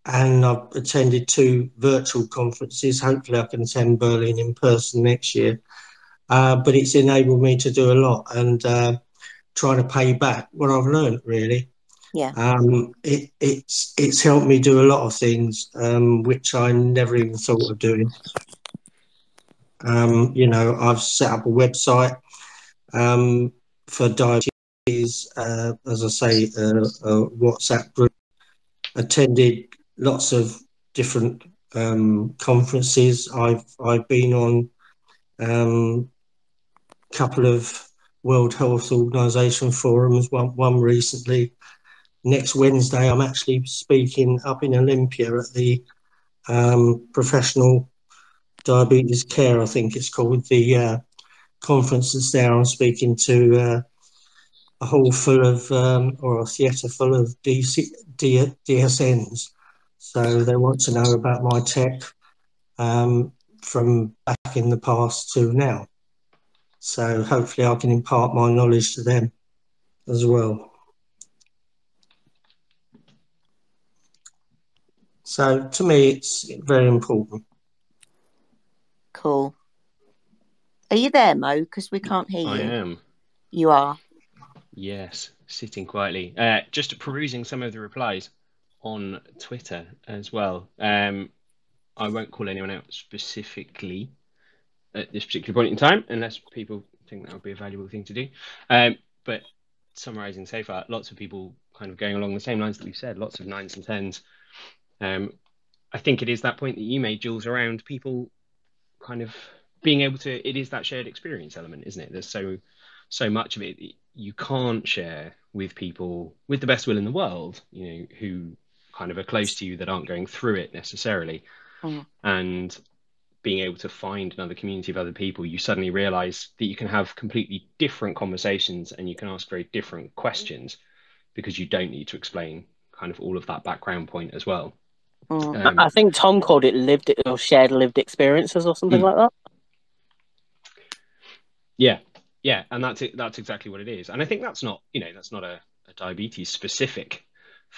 And I've attended 2 virtual conferences. Hopefully I can attend Berlin in person next year. But it's enabled me to do a lot and trying to pay back what I've learned, really. Yeah. It's helped me do a lot of things, which I never even thought of doing. You know, I've set up a website for diabetes, as I say, a WhatsApp group, attended lots of different conferences. I've been on a couple of World Health Organization forums, one recently. Next Wednesday, I'm actually speaking up in Olympia at the Professional Diabetes Care, I think it's called, the conference that's there. I'm speaking to a hall full of, or a theatre full of DSNs. So they want to know about my tech from back in the past to now. So hopefully I can impart my knowledge to them as well. So to me, it's very important. Cool. Are you there, Mo? Because we can't hear you. I am. You are? Yes, sitting quietly. Just perusing some of the replies on Twitter as well. I won't call anyone out specifically at this particular point in time, unless people think that would be a valuable thing to do. But summarising so far, lots of people kind of going along the same lines that we've said, lots of 9s and 10s. I think it is that point that you made, Jules, around people kind of being able to, it is that shared experience element, isn't it? There's so much of it that you can't share with people with the best will in the world, you know, who kind of are close to you that aren't going through it necessarily. And being able to find another community of other people, you suddenly realize that you can have completely different conversations and you can ask very different questions because you don't need to explain kind of all of that background point as well. I think Tom called it lived or shared lived experiences or something like that. Yeah, and that's it. That's exactly what it is. And I think that's not, you know, that's not a diabetes specific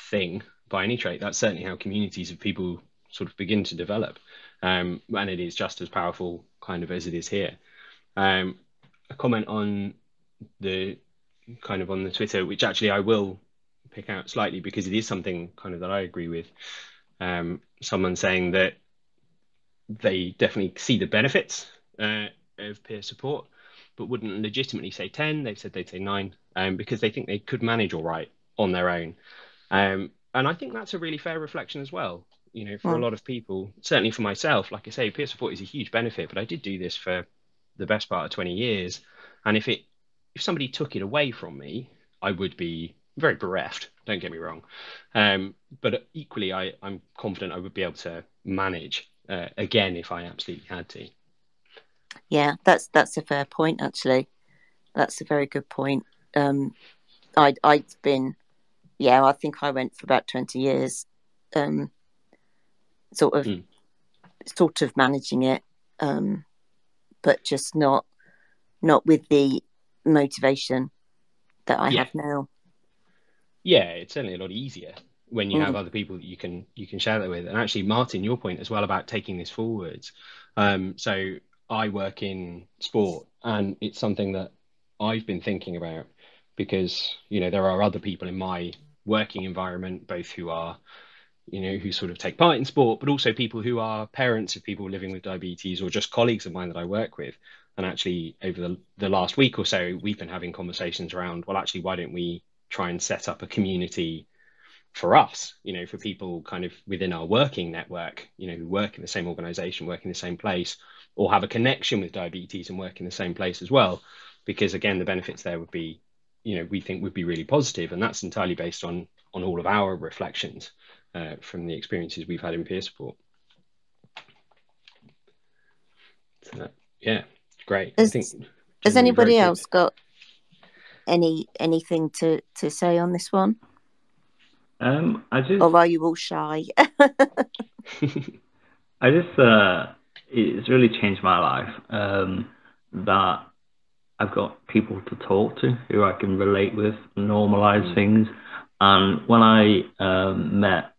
thing by any trait. That's certainly how communities of people sort of begin to develop, and it is just as powerful kind of as it is here. A comment on the kind of on the Twitter, which actually I will pick out slightly because it is something kind of that I agree with. Someone saying that they definitely see the benefits of peer support, but wouldn't legitimately say 10. They've said they'd say 9 because they think they could manage all right on their own. And I think that's a really fair reflection as well. You know, for a lot of people, certainly for myself, like I say, peer support is a huge benefit, but I did do this for the best part of 20 years. And if somebody took it away from me, I would be very bereft, don't get me wrong. But equally, I'm confident I would be able to manage again if I absolutely had to. Yeah, that's a fair point, actually. That's a very good point. I'd been, I think I went for about 20 years, sort of managing it, but just not with the motivation that I have now. Yeah, it's certainly a lot easier when you have other people that you can share that with. And actually, Martin, your point as well about taking this forwards. So I work in sport, and it's something that I've been thinking about because, you know, there are other people in my working environment, both who are, you know, who sort of take part in sport, but also people who are parents of people living with diabetes or just colleagues of mine that I work with. And actually, over the last week or so, we've been having conversations around, well, actually, why don't we try and set up a community for us, for people kind of within our working network, who work in the same organization, work in the same place, or have a connection with diabetes and work in the same place as well. Because again, the benefits there would be, we think would be really positive. And that's entirely based on all of our reflections from the experiences we've had in peer support. So, yeah, great. Has anybody else got anything to say on this one? Or are you all shy? It's really changed my life that I've got people to talk to who I can relate with, normalize things. And when I met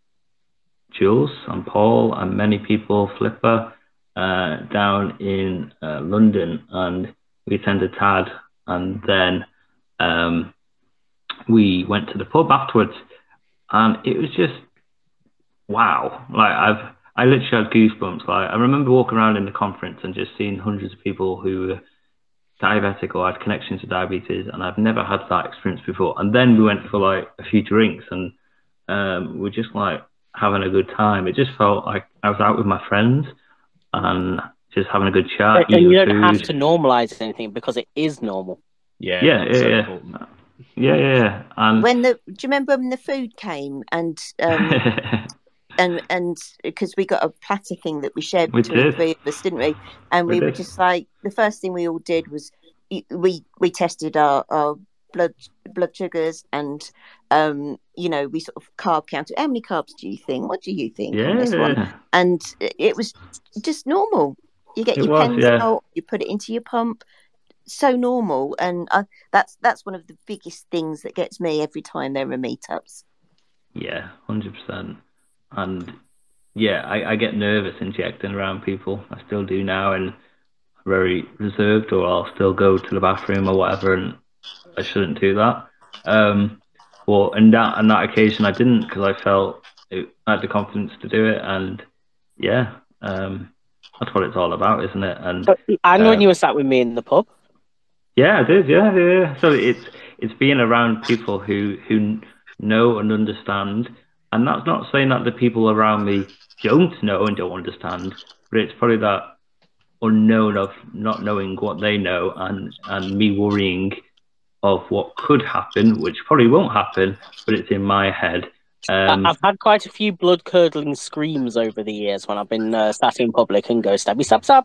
Jules and Paul and many people, Flipper, down in London, and we attended TAD, and then we went to the pub afterwards, and it was just wow. Like I literally had goosebumps. Like I remember walking around in the conference and just seeing hundreds of people who were diabetic or had connections to diabetes, and I've never had that experience before. And then we went for like a few drinks, and we're just like having a good time. It just felt like I was out with my friends and just having a good chat. And you don't have to normalize anything because it is normal. Yeah. And do you remember when the food came and and because we got a platter thing that we shared between the three of us, didn't we? And we were just like, the first thing we all did was we tested our blood sugars, and we sort of carb counted. How many carbs do you think? What do you think on this one? And it was just normal. You get your pens out, you put it into your pump. So normal, and that's one of the biggest things that gets me every time there are meetups. Yeah, 100%. And yeah, I get nervous injecting around people. I still do now, and very reserved, or I'll still go to the bathroom or whatever, and I shouldn't do that. Well, on that occasion, I didn't, because I felt I had the confidence to do it, and yeah, that's what it's all about, isn't it? And when you were sat with me in the pub. Yeah, I did. Yeah. So it's being around people who know and understand, and that's not saying that the people around me don't know and don't understand, but it's probably that unknown of not knowing what they know, and me worrying of what could happen, which probably won't happen, but it's in my head. I've had quite a few blood-curdling screams over the years when I've been sat in public and go, stabby, stab, stab.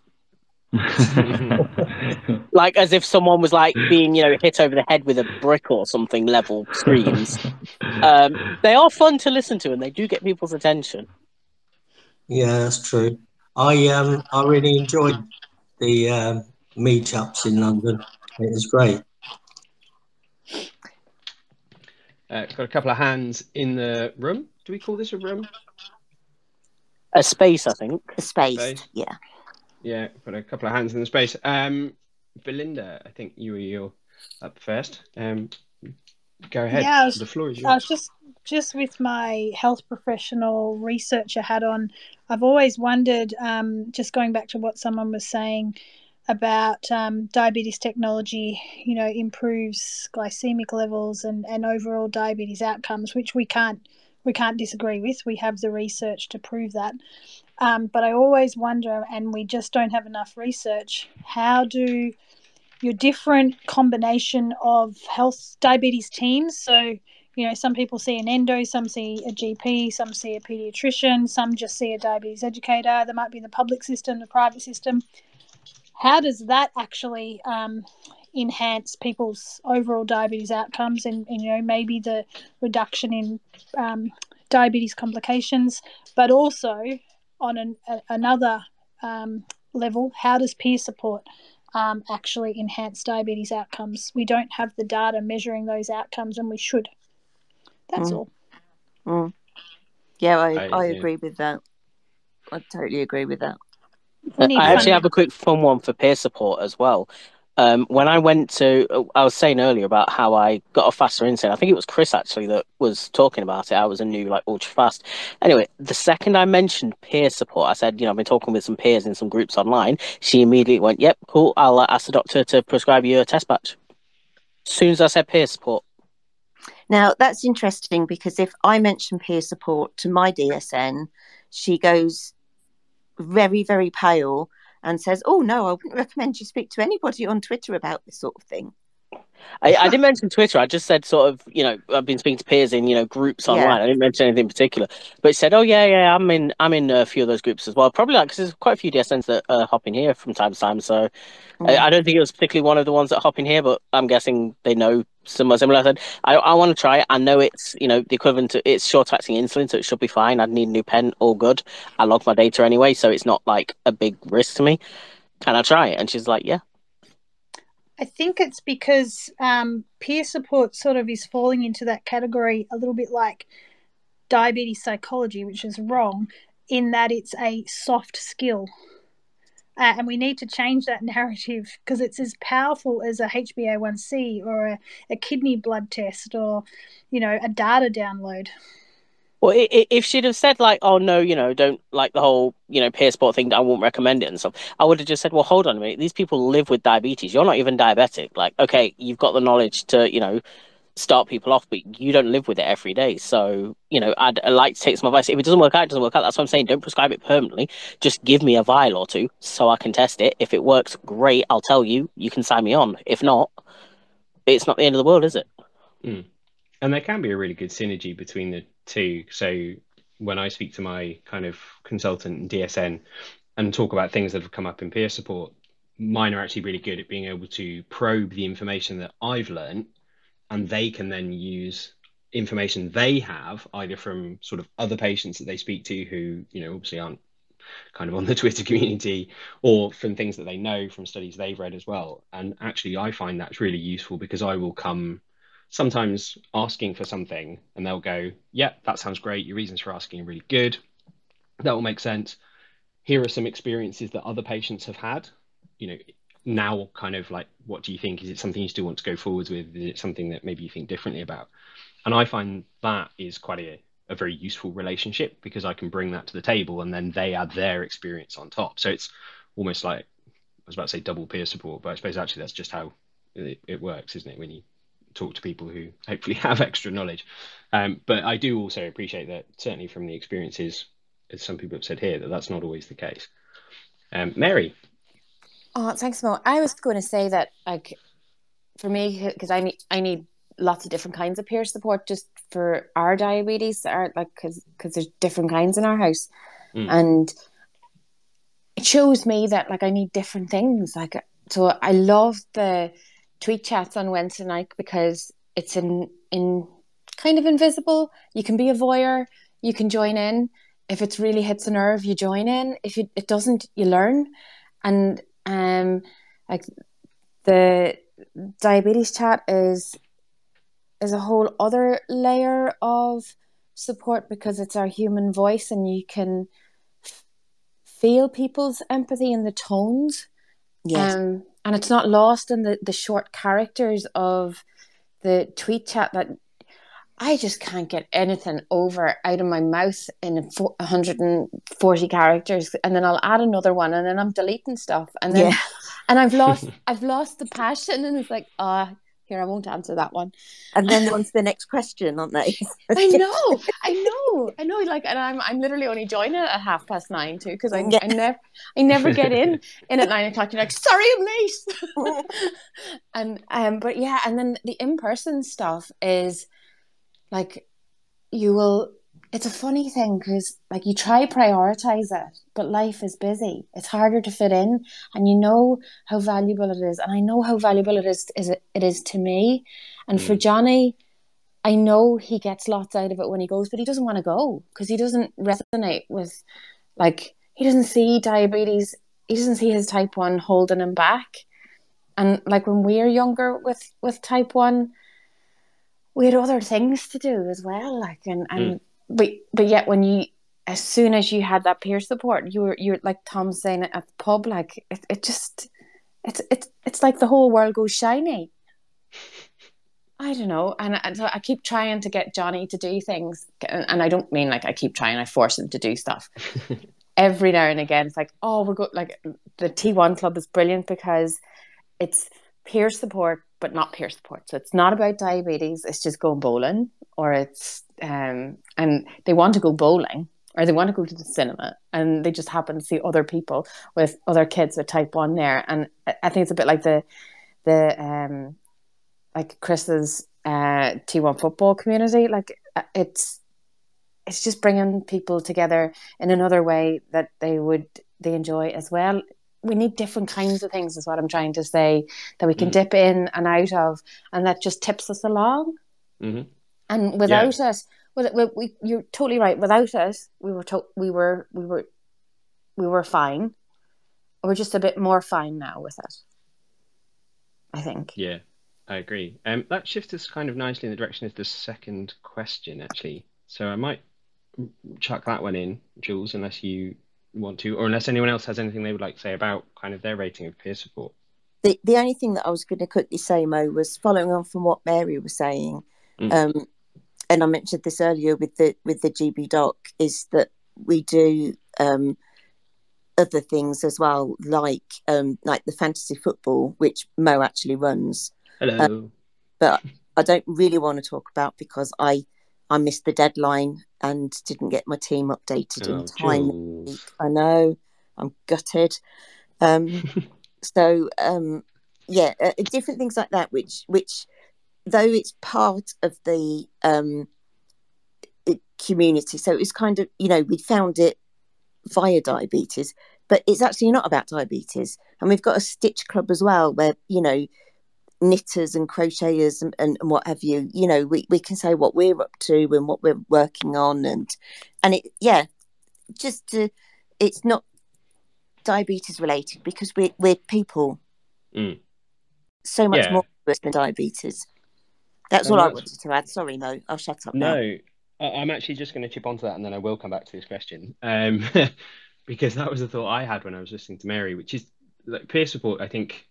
Like as if someone was like being hit over the head with a brick or something level screams. They are fun to listen to, and they do get people's attention. Yeah, that's true. I really enjoyed the meetups in London. It was great. Got a couple of hands in the room. Do we call this a room? A space, I think. A space. Yeah. Yeah, got a couple of hands in the space. Belinda, I think you're up first. Go ahead. Yeah, the floor is yours. I was just with my health professional researcher hat on. I've always wondered, just going back to what someone was saying about diabetes technology, improves glycemic levels and overall diabetes outcomes, which we can't disagree with. We have the research to prove that. But I always wonder, and we just don't have enough research, how do your different combination of health diabetes teams, so, some people see an endo, some see a GP, some see a pediatrician, some just see a diabetes educator, there might be the public system, the private system. How does that actually enhance people's overall diabetes outcomes and maybe the reduction in diabetes complications, but also on another level, how does peer support actually enhance diabetes outcomes? We don't have the data measuring those outcomes, and we should. That's all. Yeah, I agree with that. I totally agree with that. I actually have a quick fun one for peer support as well. when I went to, I was saying earlier about how I got a faster insulin. I think it was Chris actually that was talking about it. I was a new like ultra fast. Anyway, the second I mentioned peer support, I said, I've been talking with some peers in some groups online. She immediately went, "Yep, cool. I'll ask the doctor to prescribe you a test batch." As soon as I said peer support. Now, that's interesting because if I mention peer support to my DSN, she goes very, very pale and says, "Oh, no, I wouldn't recommend you speak to anybody on Twitter about this sort of thing." I didn't mention Twitter. I just said sort of, I've been speaking to peers in, groups online. I didn't mention anything in particular. But it said, "Oh, yeah, I'm in a few of those groups as well." Probably because there's quite a few DSNs that hop in here from time to time. So I don't think it was particularly one of the ones that hop in here, but I'm guessing they know similar. I said, I want to try it. I know it's, the equivalent to, it's short-acting insulin, so it should be fine. I'd need a new pen, all good. I log my data anyway, so it's not like a big risk to me. Can I try it? And she's like, "Yeah." I think it's because peer support sort of is falling into that category a little bit like diabetes psychology, which is wrong, in that it's a soft skill. And we need to change that narrative because it's as powerful as a HbA1c or a kidney blood test or, a data download. Well, if she'd have said like, "Oh no, don't like the whole, peer support thing, I won't recommend it," and stuff, I would have just said, "Well, hold on a minute. These people live with diabetes. You're not even diabetic. Like, okay, you've got the knowledge to, start people off, but you don't live with it every day. So, I'd like to take some advice. If it doesn't work out, it doesn't work out. That's what I'm saying. Don't prescribe it permanently. Just give me a vial or two so I can test it. If it works, great. I'll tell you. You can sign me on. If not, it's not the end of the world, is it?" Mm. And there can be a really good synergy between the two. So when I speak to my kind of consultant and DSN and talk about things that have come up in peer support, mine are actually really good at being able to probe the information that I've learned, and they can then use information they have either from sort of other patients that they speak to who, obviously aren't kind of on the Twitter community, or from things that they know from studies they've read as well. And actually, I find that's really useful because I will come sometimes asking for something and they'll go, "Yeah, that sounds great. Your reasons for asking are really good. That will make sense. Here are some experiences that other patients have had. Now kind of like, what do you think? Is it something you still want to go forwards with? Is it something that maybe you think differently about?" And I find that is quite a very useful relationship because I can bring that to the table and then they add their experience on top. So it's almost like, I was about to say double peer support, but I suppose actually that's just how it works, isn't it? When you talk to people who hopefully have extra knowledge. But I do also appreciate that certainly from the experiences, as some people have said here, that that's not always the case. Mary. Oh, thanks, Mo. I was going to say that, like, for me, because I need lots of different kinds of peer support just for our diabetes, because there's different kinds in our house, and it shows me that like I need different things. Like, so I love the tweet chats on Wednesday night because it's in kind of invisible. You can be a voyeur, you can join in. If it really hits a nerve, you join in. If it doesn't, you learn. And like the diabetes chat is a whole other layer of support because it's our human voice and you can feel people's empathy in the tones. Yes. And it's not lost in the short characters of the tweet chat that I just can't get anything out of my mouth in 140 characters, and then I'll add another one, and then I'm deleting stuff, and then and I've lost the passion, and it's like, here, I won't answer that one. And then on to the next question, aren't they? I know. Like, and I'm literally only joining it at 9:30 too, because I never get in at 9:00. You're like, sorry, I'm late. And but yeah, and then the in-person stuff is like, it's a funny thing because like you try prioritize it, but life is busy. It's harder to fit in, and you know how valuable it is, and I know how valuable it is to me, and for Johnny, I know he gets lots out of it when he goes, but he doesn't want to go because he doesn't resonate with, like, he doesn't see diabetes, he doesn't see his type 1 holding him back. And like when we were younger with type 1, we had other things to do as well, like, but yet as soon as you had that peer support, you're like Tom's saying at the pub, like it just, it's like the whole world goes shiny. I don't know, and so I keep trying to get Johnny to do things, and I don't mean like I keep trying, I force him to do stuff. Every now and again, it's like, oh, we're good. Like the T1 club is brilliant because it's peer support, but not peer support. So it's not about diabetes. It's just going bowling, or it's and they want to go bowling, or they want to go to the cinema, and they just happen to see other people with other kids with type 1 there. And I think it's a bit like the like Chris's T1 football community. Like it's just bringing people together in another way that they enjoy as well. We need different kinds of things, is what I'm trying to say, that we can dip in and out of, and that just tips us along. Mm-hmm. And without it, you're totally right. Without it, we were fine. We're just a bit more fine now with it, I think. Yeah, I agree. That shifts us kind of nicely in the direction of the second question, actually. So I might chuck that one in, Jules, unless you want to, or unless anyone else has anything they would like to say about kind of their rating of peer support. The only thing that I was going to quickly say, Mo, was following on from what Mary was saying, and I mentioned this earlier with the GBDoc, is that we do other things as well, like the fantasy football, which Mo actually runs. Hello. But I don't really want to talk about, because I missed the deadline and didn't get my team updated in time. Jules. I know, I'm gutted. So different things like that, which though it's part of the community, so it's kind of, we found it via diabetes, but it's actually not about diabetes. And we've got a stitch club as well, where knitters and crocheters and what have you, we can say what we're up to and what we're working on, and it's not diabetes related, because we're people. So much more than diabetes. That's all I wanted to add. Sorry, Mo, I'll shut up now. No, I'm actually just going to chip onto that, and then I will come back to this question, because that was the thought I had when I was listening to Mary, which is like peer support. I think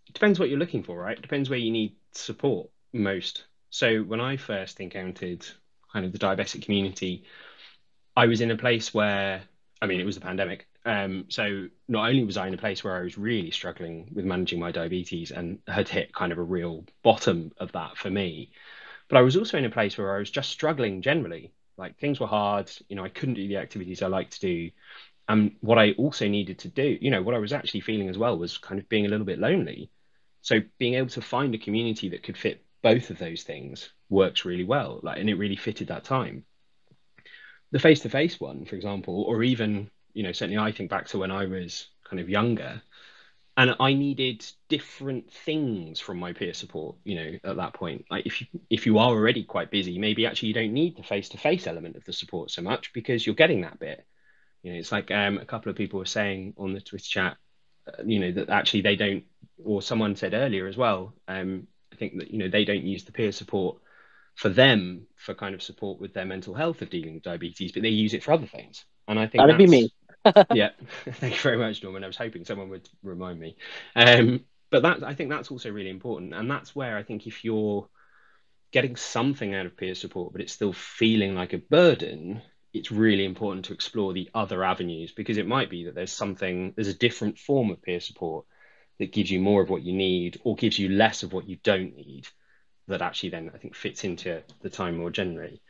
it depends what you're looking for, right? It depends where you need support most. So when I first encountered kind of the diabetic community, I was in a place where, I mean, it was the pandemic. So not only was I in a place where I was really struggling with managing my diabetes and had hit kind of a real bottom of that for me, but I was also in a place where I was just struggling generally. Like things were hard, I couldn't do the activities I like to do. And what I also needed to do, what I was actually feeling as well was kind of being a little bit lonely. So being able to find a community that could fit both of those things works really well. And it really fitted that time. The face-to-face one, for example, or even, certainly I think back to when I was kind of younger, and I needed different things from my peer support, at that point. Like if you are already quite busy, maybe actually you don't need the face-to-face element of the support so much, because you're getting that bit. It's like a couple of people were saying on the TweetChat, that actually they don't, or someone said earlier as well, I think that, they don't use the peer support for them for kind of support with their mental health of dealing with diabetes, but they use it for other things. And I think That'd be me. Yeah, thank you very much, Norman. I was hoping someone would remind me. But I think that's also really important. And that's where I think if you're getting something out of peer support, but it's still feeling like a burden, it's really important to explore the other avenues, because it might be that there's a different form of peer support that gives you more of what you need, or gives you less of what you don't need, that actually then I think fits into the time more generally.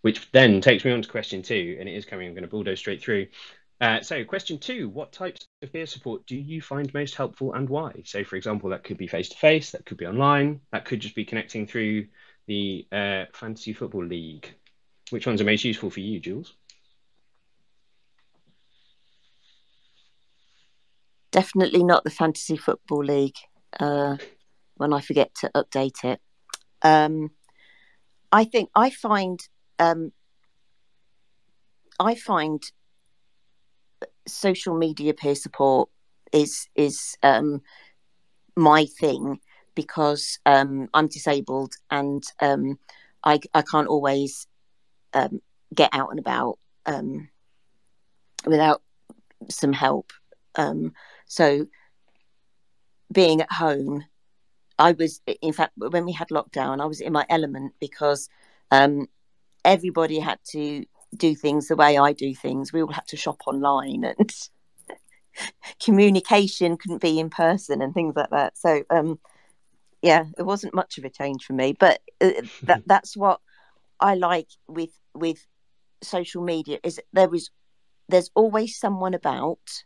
Which then takes me on to question 2, and it is coming, I'm going to bulldoze straight through. So question 2, what types of peer support do you find most helpful and why? So for example, that could be face-to-face, that could be online, that could just be connecting through the Fantasy Football League. Which ones are most useful for you, Jules? Definitely not the Fantasy Football League, when I forget to update it. I find social media peer support is my thing, because I'm disabled, and I can't always get out and about without some help. So being at home, I was, in fact, when we had lockdown, I was in my element because everybody had to do things the way I do things. We all had to shop online, and communication couldn't be in person and things like that. So yeah, it wasn't much of a change for me, but that's what I like with social media, is there's always someone about,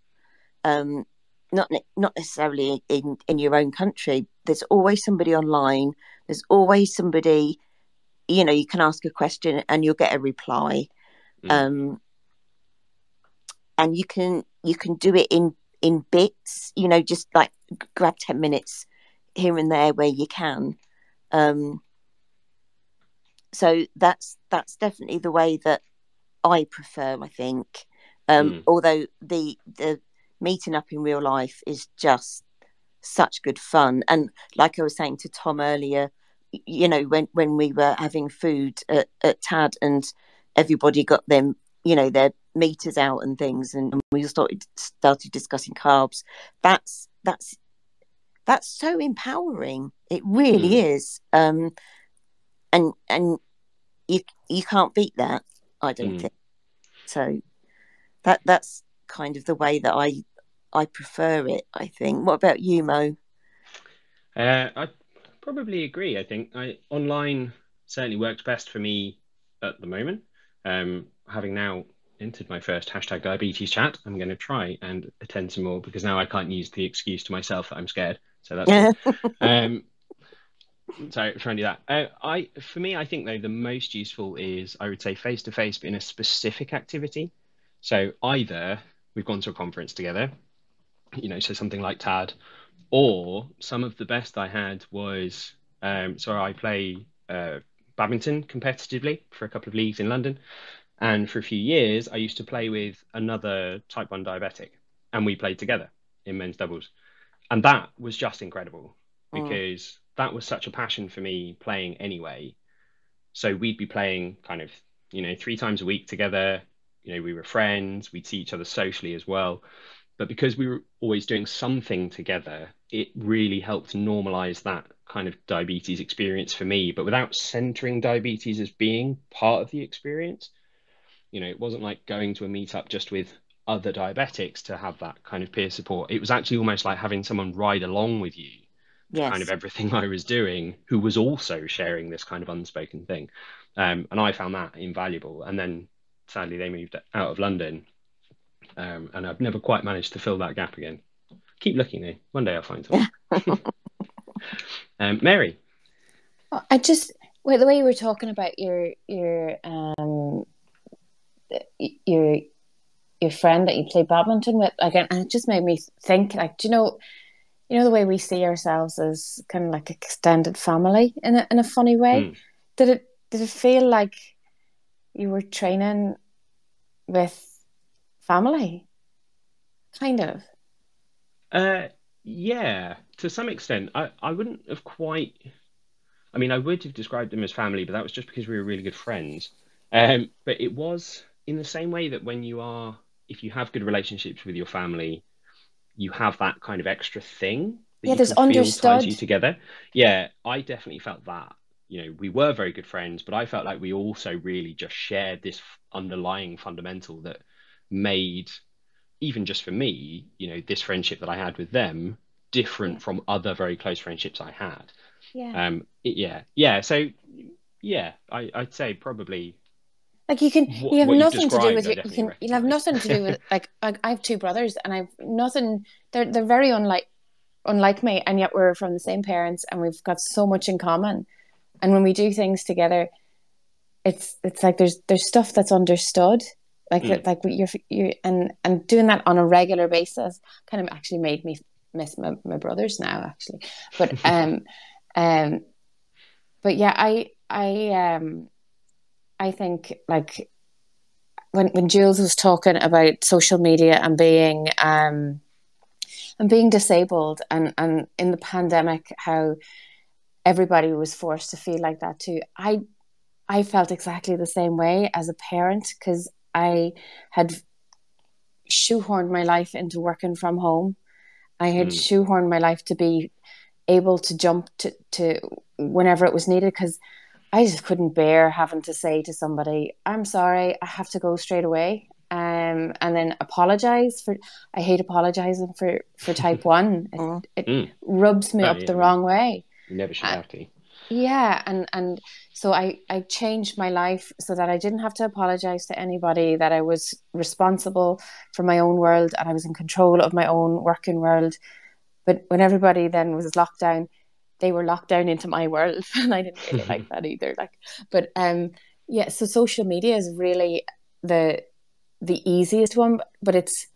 not necessarily in your own country. There's always somebody online. There's always somebody, you know, you can ask a question and you'll get a reply. And you can do it in bits, you know, just like grab 10 minutes here and there where you can. So that's definitely the way that I prefer, I think. Although the meeting up in real life is just such good fun. And like I was saying to Tom earlier, you know, when we were having food at Tad and everybody got them, you know, their meters out and things, and we started discussing carbs, that's so empowering. It really is. And you can't beat that, I don't think. So that's kind of the way that I prefer it, I think. What about you, Mo? I probably agree. I think online certainly works best for me at the moment. Having now entered my first #DiabetesChat, I'm going to try and attend some more, because now I can't use the excuse to myself that I'm scared. So that's good. So try and do that. For me, I think though the most useful is, I would say, face to face, but in a specific activity. So either we've gone to a conference together, you know, so something like TAD, or some of the best I had was, so I play badminton competitively for a couple of leagues in London. And for a few years, I used to play with another type 1 diabetic, and we played together in men's doubles. And that was just incredible, because that was such a passion for me, playing anyway. So we'd be playing kind of, you know, 3 times a week together. You know, we were friends, we'd see each other socially as well. But because we were always doing something together, it really helped normalize that kind of diabetes experience for me, but without centering diabetes as being part of the experience. You know, it wasn't like going to a meetup just with other diabetics to have that kind of peer support. It was actually almost like having someone ride along with you to kind of everything I was doing, who was also sharing this kind of unspoken thing. And I found that invaluable. And then sadly they moved out of London, and I've never quite managed to fill that gap again. Keep looking though. One day I'll find someone. Mary. I just, the way you were talking about your friend that you play badminton with, again, and it just made me think, like, do you know the way we see ourselves as kind of like extended family in a funny way? Did it feel like you were training with family, kind of? Yeah, to some extent. I wouldn't have quite, I mean, I would have described them as family, but that was just because we were really good friends. But it was in the same way that if you have good relationships with your family, you have that kind of extra thing that you there's can feel understood. ties you together. Yeah, I definitely felt that. You know, we were very good friends, but I felt like we also really just shared this underlying fundamental that made, even just for me, you know, this friendship that I had with them different from other very close friendships I had. So yeah, I'd say probably, like, you have nothing to do with you'll have nothing to do with, like I have 2 brothers, and I've nothing. They're very unlike me, and yet we're from the same parents, and we've got so much in common. And when we do things together, it's like there's stuff that's understood, like you're and doing that on a regular basis kind of actually made me miss my brothers now, actually. But yeah, I think, like, when Jules was talking about social media and being disabled, and in the pandemic, how everybody was forced to feel like that too. I felt exactly the same way as a parent, because I had shoehorned my life into working from home, I had shoehorned my life to be able to jump to whenever it was needed, because I just couldn't bear having to say to somebody, I'm sorry, I have to go straight away. And then apologize for. I hate apologizing for type 1. It rubs me up the wrong way. You never should have to. Yeah, and so I changed my life so that I didn't have to apologize to anybody, that I was responsible for my own world and I was in control of my own working world. But when everybody then was locked down, they were locked down into my world, and I didn't really like that either. So social media is really the easiest one, but it's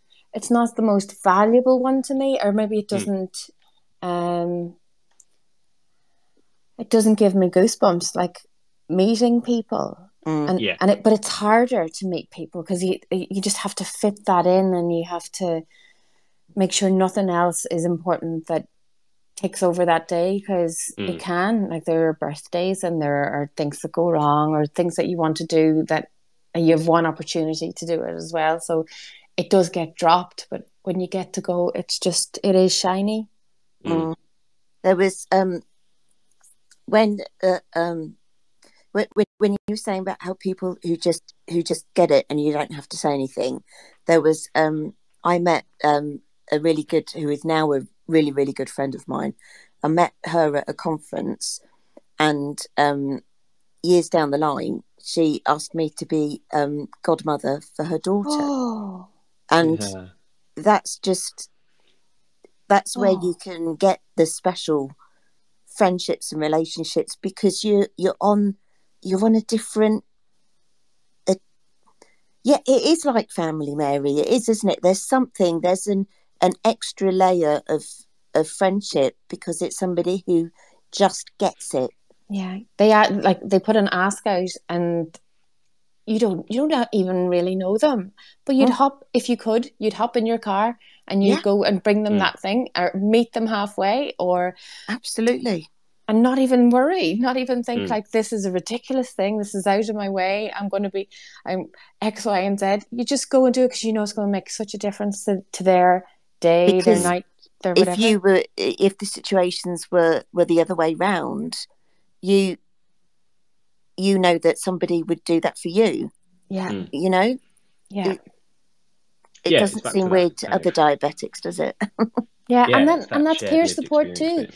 not the most valuable one to me, or maybe it doesn't give me goosebumps like meeting people. But it's harder to meet people because you just have to fit that in, and you have to make sure nothing else is important that takes over that day, because it can, like, there are birthdays and there are things that go wrong, or things that you want to do that you have one opportunity to do it as well, so it does get dropped. But when you get to go, it is shiny. There was when you were saying about how people who just get it and you don't have to say anything, there was I met a really good, who is now a really, really good friend of mine. I met her at a conference, and years down the line, she asked me to be godmother for her daughter. And that's where you can get the special friendships and relationships, because you're on a different. It is like family, Mary. It is, isn't it? There's an extra layer of friendship because it's somebody who just gets it. Yeah, they put an ask out, and you don't even really know them, but you'd hop in your car and you'd go and bring them that thing, or meet them halfway, or absolutely, and not even worry, not even think like, this is a ridiculous thing, this is out of my way, I'm X, Y, and Z. You just go and do it because you know it's going to make such a difference to their day, because their night, their whatever. If the situations were the other way round, you know that somebody would do that for you. Yeah. You know? Yeah. It doesn't seem weird to other diabetics, does it? Yeah, and that's peer support too.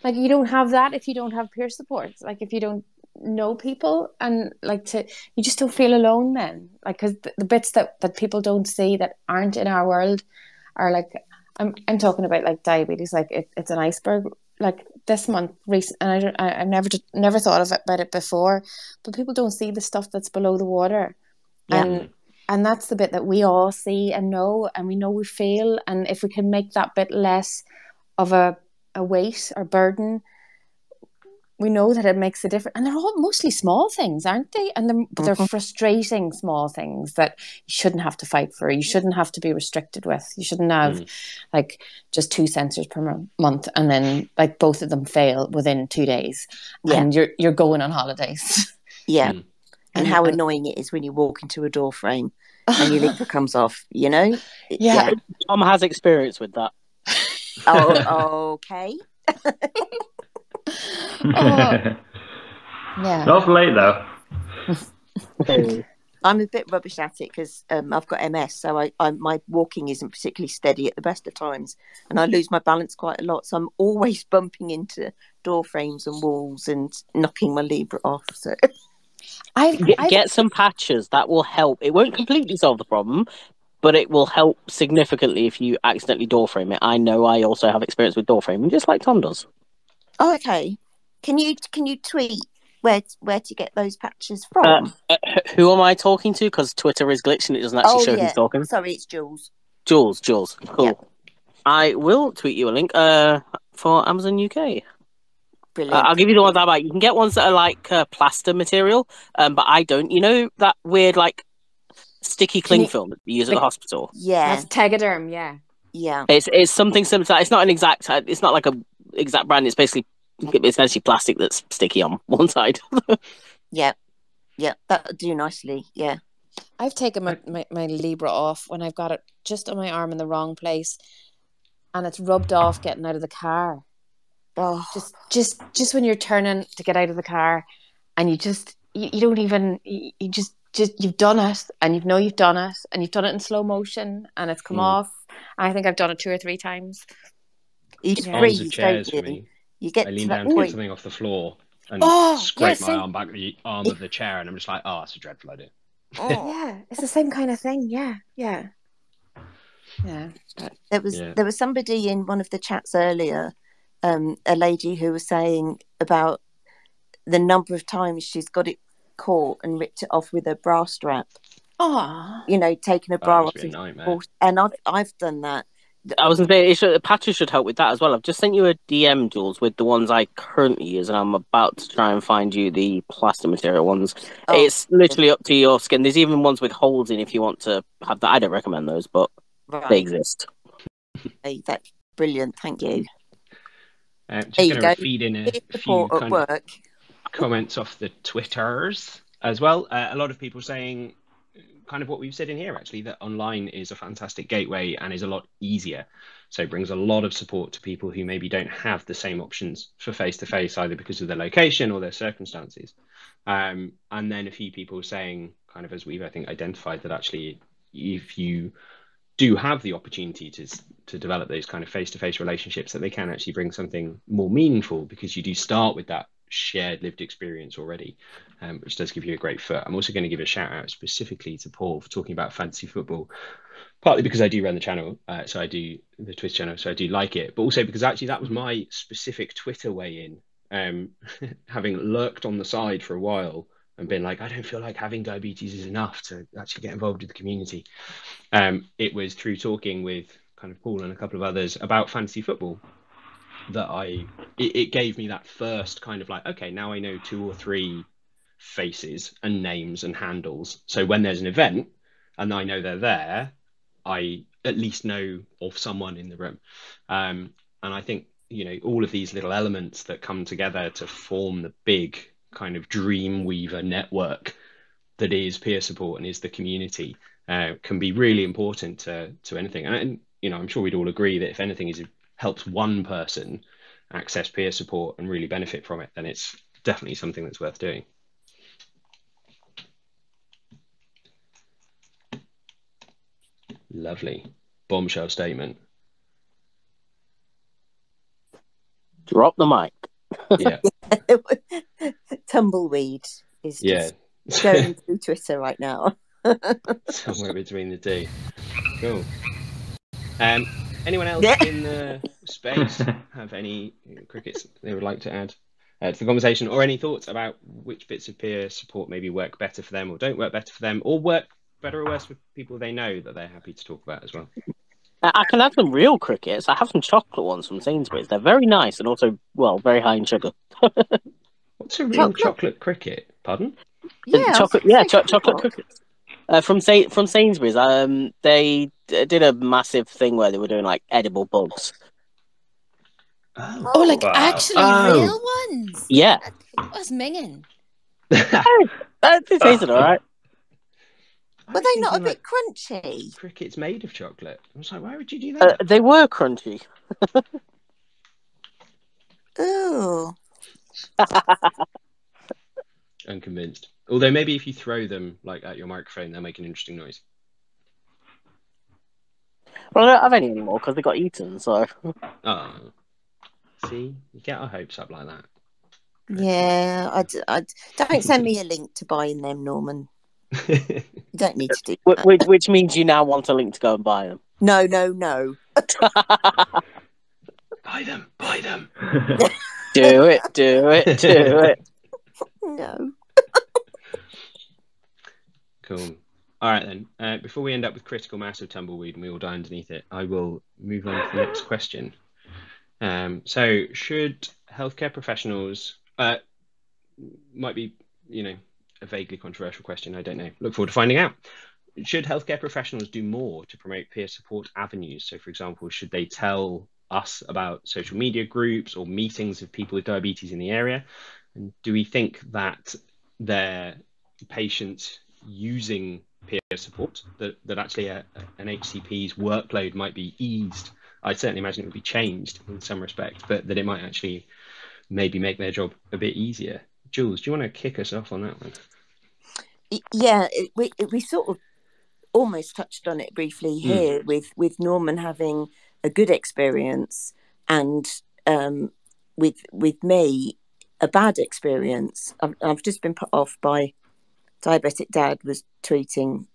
Like, you don't have that if you don't have peer support. Like, if you don't know people, and you just don't feel alone then. Like, because the bits that people don't see, that aren't in our world, are like, I'm talking about like diabetes. Like, it's an iceberg. Like, this month, and I've never thought about it before, but people don't see the stuff that's below the water. Yeah. And that's the bit that we all see and know, and we know we feel. And if we can make that bit less of a weight or burden, we know that it makes a difference. And they're all mostly small things, aren't they? But they're frustrating small things that you shouldn't have to fight for. You shouldn't have to be restricted with. You shouldn't have like just 2 sensors per month, and then like both of them fail within 2 days, and you're going on holidays. Yeah. And how annoying it is when you walk into a door frame and your lever comes off, you know? Yeah. Tom has experience with that. Oh, okay. Yeah. Not late though. I'm a bit rubbish at it because I've got MS, so my walking isn't particularly steady at the best of times, and I lose my balance quite a lot. So I'm always bumping into door frames and walls and knocking my lever off. So get some patches. That will help. It won't completely solve the problem, but it will help significantly if you accidentally door frame it. I know I also have experience with door framing, just like Tom does. Oh, okay. Can you tweet where to get those patches from? Who am I talking to? Because Twitter is glitching; it doesn't actually show who's talking. Sorry, it's Jules. Jules. Cool. Yeah. I will tweet you a link for Amazon UK. Brilliant. I'll give you the ones I buy. You can get ones that are like plaster material, but I don't. You know that weird like sticky cling film that you use at the hospital? Yeah, that's Tegaderm. Yeah. It's something similar. It's not an exact. It's not like a exact brand. It's essentially plastic that's sticky on one side. Yeah, that would do nicely. Yeah, I've taken my Libra off when I've got it just on my arm in the wrong place. and it's rubbed off getting out of the car. Oh, Just when you're turning to get out of the car, and you don't even you just you've done it, and you know you've done it, and you've done it in slow motion, and it's come off. I think I've done it 2 or 3 times. You Arms of chairs for me. You get I to lean that down to get point. something off the floor and scrape my arm back the arm of the chair, and I'm just like, oh, it's a dreadful idea. Yeah, it's the same kind of thing. Yeah. But There was somebody in one of the chats earlier, a lady who was saying about the number of times she's got it caught and ripped it off with a bra strap. Oh, taking a bra off. Be a nightmare. And I've done that. I was going to say, Patches should help with that as well. I've just sent you a DM, Jules, with the ones I currently use, and I'm about to try and find you the plastic material ones. It's literally up to your skin. There's even ones with holes in if you want to have that. I don't recommend those, but they exist. Hey, that's brilliant. Thank you. Just going to feed in a few kind of work. comments off the Twitters as well. A lot of people saying kind of what we've said in here, actually, that online is a fantastic gateway and is a lot easier. So it brings a lot of support to people who maybe don't have the same options for face-to-face, either because of their location or their circumstances. And then a few people saying, kind of as we've, I think, identified, that actually if you do have the opportunity to develop those kind of face-to-face relationships, that they can actually bring something more meaningful, because you do start with that shared lived experience already, which does give you a great foot. I'm also going to give a shout out specifically to Paul for talking about fantasy football, partly because I do run the channel, so I do the Twitch channel, so I do like it, but also because actually that was my specific Twitter way in, having lurked on the side for a while and been like, I don't feel like having diabetes is enough to actually get involved with the community. It was through talking with kind of Paul and a couple of others about fantasy football that it gave me that first kind of like, okay, now I know 2 or 3 faces and names and handles. So when there's an event and I know they're there, I at least know of someone in the room. And I think, all of these little elements that come together to form the big kind of dream weaver network that is peer support and is the community, can be really important to anything. And I'm sure we'd all agree that if anything helps one person access peer support and really benefit from it, then it's definitely something that's worth doing. Lovely. Bombshell statement. Drop the mic. Yeah. Tumbleweed is just going through Twitter right now. Somewhere between the two. Cool. Anyone else in the space have any crickets they would like to add to the conversation, or any thoughts about which bits of peer support maybe work better for them or don't work better for them, or work better or worse with people they know that they're happy to talk about as well? I can have some real crickets. I have some chocolate ones from Sainsbury's. They're very nice and also, very high in sugar. What's a real chocolate cricket? Pardon? Chocolate crickets. From Sainsbury's, they did a massive thing where they were doing like edible bugs. Actually real ones? Yeah. That's minging. They tasted all right. Were they not a bit crunchy? Crickets made of chocolate. I was like, why would you do that? They were crunchy. Ooh. Unconvinced. Although maybe if you throw them like at your microphone, they'll make an interesting noise. Well, I don't have any anymore because they got eaten. So. Oh. See, you get our hopes up like that. Yeah, I don't send me a link to buying them, Norman. You don't need to do that. Which means you now want a link to go and buy them. No. Buy them. Do it. No. Cool. All right then. Before we end up with critical mass of tumbleweed and we all die underneath it, I will move on to the next question. So, should healthcare professionals might be, a vaguely controversial question. I don't know. Look forward to finding out. Should healthcare professionals do more to promote peer support avenues? So, for example, should they tell us about social media groups or meetings of people with diabetes in the area? And do we think that their patients using peer support, that actually an HCP's workload might be eased I'd certainly imagine it would be changed in some respect, but that it might actually maybe make their job a bit easier. Jules, do you want to kick us off on that one? Yeah, we sort of almost touched on it briefly here with Norman having a good experience and with me a bad experience. I've just been put off by Diabetic Dad was tweeting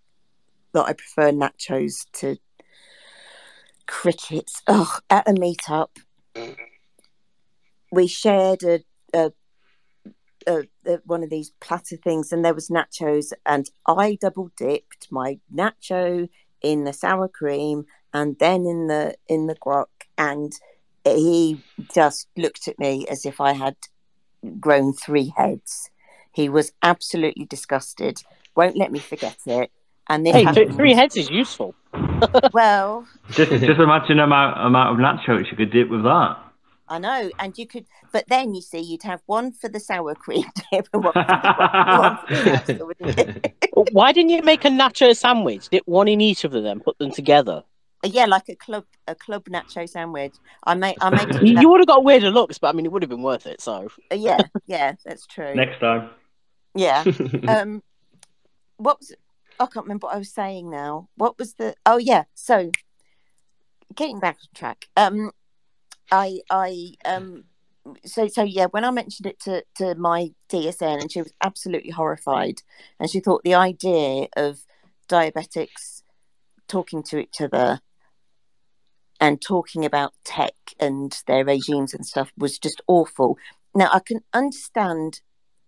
that I prefer nachos to crickets. Oh, at a meetup, we shared a one of these platter things, and there was nachos, and I double dipped my nacho in the sour cream and then in the guac, and he just looked at me as if I had grown 3 heads. He was absolutely disgusted. Won't let me forget it. And this happened. 3 heads is useful. Well, just imagine the amount of nachos you could dip with that. I know, and you could, but then you see, you'd have one for the sour cream dip and one for the salsa, wouldn't you? Why didn't you make a nacho sandwich? Dip one in each of them, then put them together. Yeah, like a club nacho sandwich. I made. You would have got weirder looks, but I mean, it would have been worth it. So yeah, that's true. Next time. Yeah. What was? I can't remember what I was saying now. What was the? Oh yeah. So, getting back on track. So yeah, when I mentioned it to my DSN, and she was absolutely horrified, and she thought the idea of diabetics talking to each other and talking about tech and their regimes and stuff was just awful. Now I can understand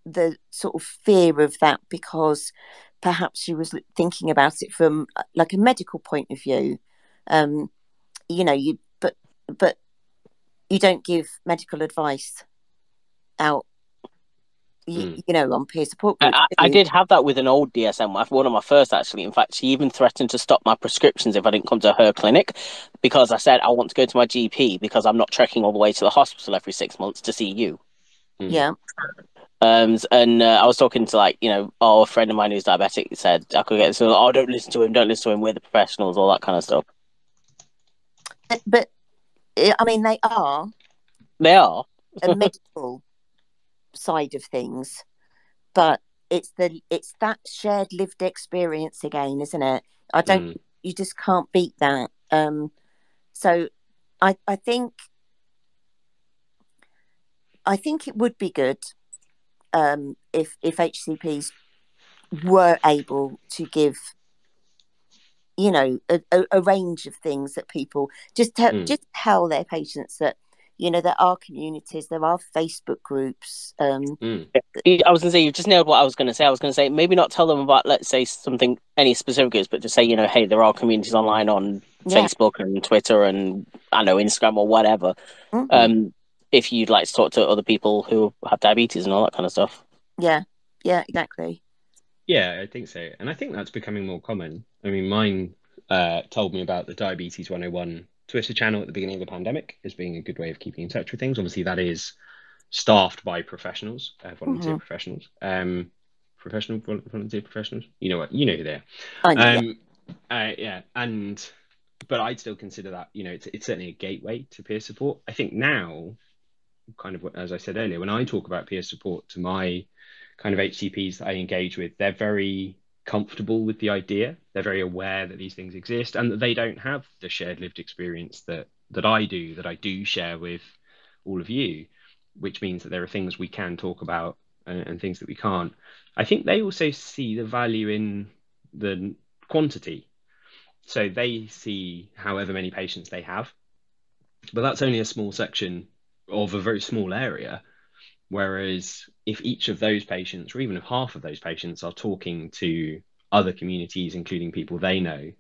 the sort of fear of that, because perhaps she was thinking about it from like a medical point of view. But you don't give medical advice out, on peer support groups. I did have that with an old DSM, one of my first actually. In fact, she even threatened to stop my prescriptions if I didn't come to her clinic, because I said I want to go to my GP because I'm not trekking all the way to the hospital every 6 months to see you. Yeah. And I was talking to a friend of mine who's diabetic said I could get this. Oh, don't listen to him. We're the professionals, all that kind of stuff. But I mean, they are a medical side of things, but it's that shared lived experience again, isn't it? You just can't beat that. So I think it would be good if HCPs were able to give a range of things that people just tell their patients that there are communities, there are Facebook groups. I was going to say, you've just nailed what I was going to say. I was going to say, maybe not tell them about, let's say, any specific groups, but just say, hey, there are communities online on Facebook and Twitter and, I know, Instagram or whatever. If you'd like to talk to other people who have diabetes and all that kind of stuff. Yeah, exactly. Yeah, I think so. And I think that's becoming more common. I mean, mine told me about the Diabetes 101 Twitter channel at the beginning of the pandemic as being a good way of keeping in touch with things. Obviously, that is staffed by professionals, volunteer professionals, professional volunteer professionals. You know who they are. I know. But I'd still consider that, it's certainly a gateway to peer support. I think now, kind of as I said earlier, when I talk about peer support to my kind of HCPs that I engage with, they're very comfortable with the idea. They're very aware that these things exist and that they don't have the shared lived experience that I do share with all of you, which means that there are things we can talk about and things that we can't. I think they also see the value in the quantity. So they see however many patients they have, but that's only a small section of a very small area. Whereas if each of those patients, or even if half of those patients, are talking to other communities, including people they know,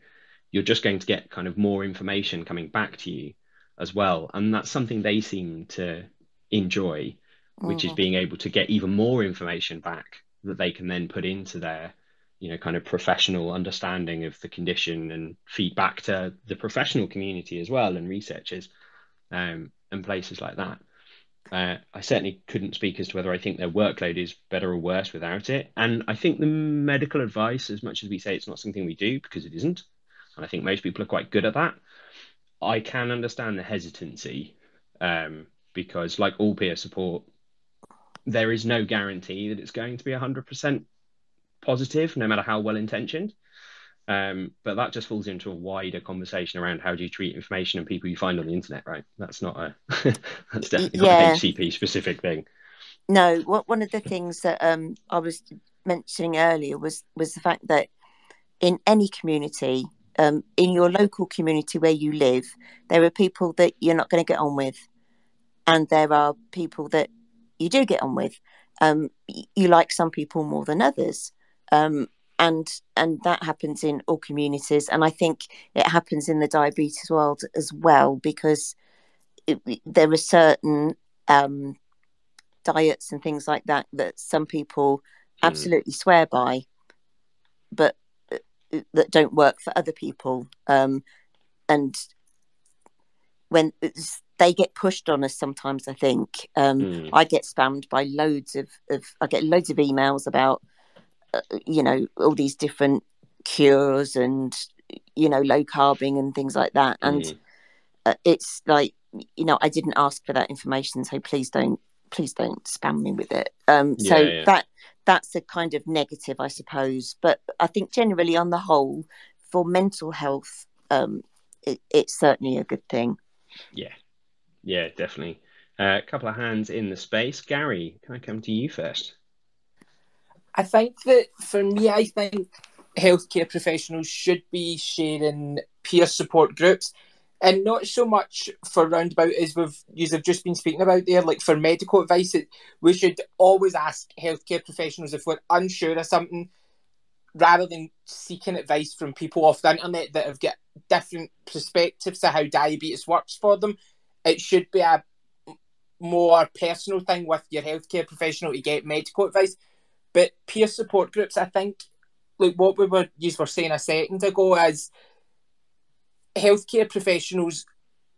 you're just going to get kind of more information coming back to you as well. And that's something they seem to enjoy, which is being able to get even more information back that they can then put into their, kind of professional understanding of the condition and feedback to the professional community as well, and researchers and places like that. I certainly couldn't speak as to whether I think their workload is better or worse without it. And I think the medical advice, as much as we say it's not something we do, because it isn't, and I think most people are quite good at that, I can understand the hesitancy, because like all peer support, there is no guarantee that it's going to be 100% positive, no matter how well intentioned. But that just falls into a wider conversation around how do you treat information and people you find on the internet, right? That's not a that's definitely not a Yeah. HCP specific thing. No, one of the things that I was mentioning earlier was the fact that in any community, in your local community where you live, there are people that you're not going to get on with, and there are people that you do get on with. You like some people more than others, and that happens in all communities, and I think it happens in the diabetes world as well, because there are certain diets and things like that some people absolutely swear by, but that don't work for other people, and when they get pushed on us sometimes, I think I get spammed by I get loads of emails about all these different cures and low carbing and things like that, and it's like, I didn't ask for that information, so please don't spam me with it. So that's a kind of negative, I suppose. But I think generally, on the whole, for mental health, it's certainly a good thing. Yeah, definitely. A couple of hands in the space. Gary, can I come to you first? I think that for me, I think healthcare professionals should be sharing peer support groups, and not so much for roundabout as you've just been speaking about there, like for medical advice. We should always ask healthcare professionals if we're unsure of something, rather than seeking advice from people off the internet that have got different perspectives to how diabetes works for them. It should be a more personal thing with your healthcare professional to get medical advice. But peer support groups, I think, like what you were saying a second ago, is healthcare professionals,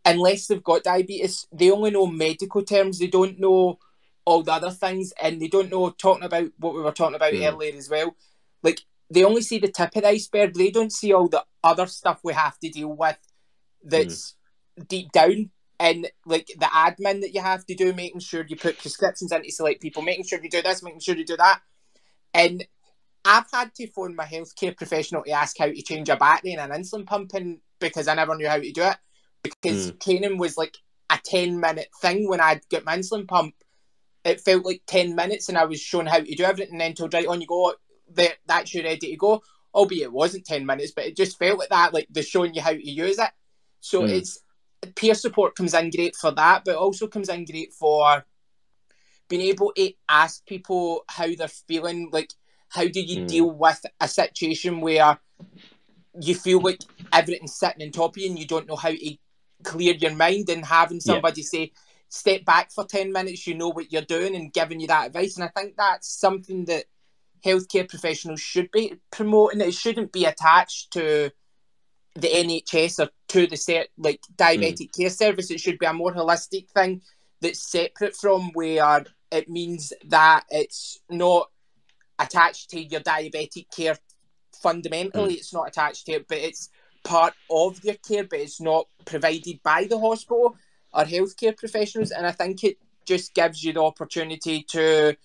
unless they've got diabetes, they only know medical terms. They don't know all the other things, and they don't know, talking about what we were talking about earlier as well, like they only see the tip of the iceberg. They don't see all the other stuff we have to deal with that's deep down, and like the admin that you have to do, making sure you put prescriptions in to select people, making sure you do this, making sure you do that. And I've had to phone my healthcare professional to ask how to change a battery in an insulin pump, because I never knew how to do it, because training was like a 10-minute thing. When I'd get my insulin pump, it felt like 10 minutes, and I was shown how to do everything, and then told, right, on you go, that's you ready to go. Albeit it wasn't 10 minutes, but it just felt like that, like they're showing you how to use it. So it's peer support comes in great for that, but also comes in great for being able to ask people how they're feeling. Like, how do you deal with a situation where you feel like everything's sitting on top of you and you don't know how to clear your mind, and having somebody say, step back for 10 minutes, you know what you're doing, and giving you that advice. And I think that's something that healthcare professionals should be promoting. It shouldn't be attached to the NHS or to the diabetic care service. It should be a more holistic thing that's separate from, where it means that it's not attached to your diabetic care fundamentally. It's not attached to it, but it's part of your care, but it's not provided by the hospital or healthcare professionals. And I think it just gives you the opportunity to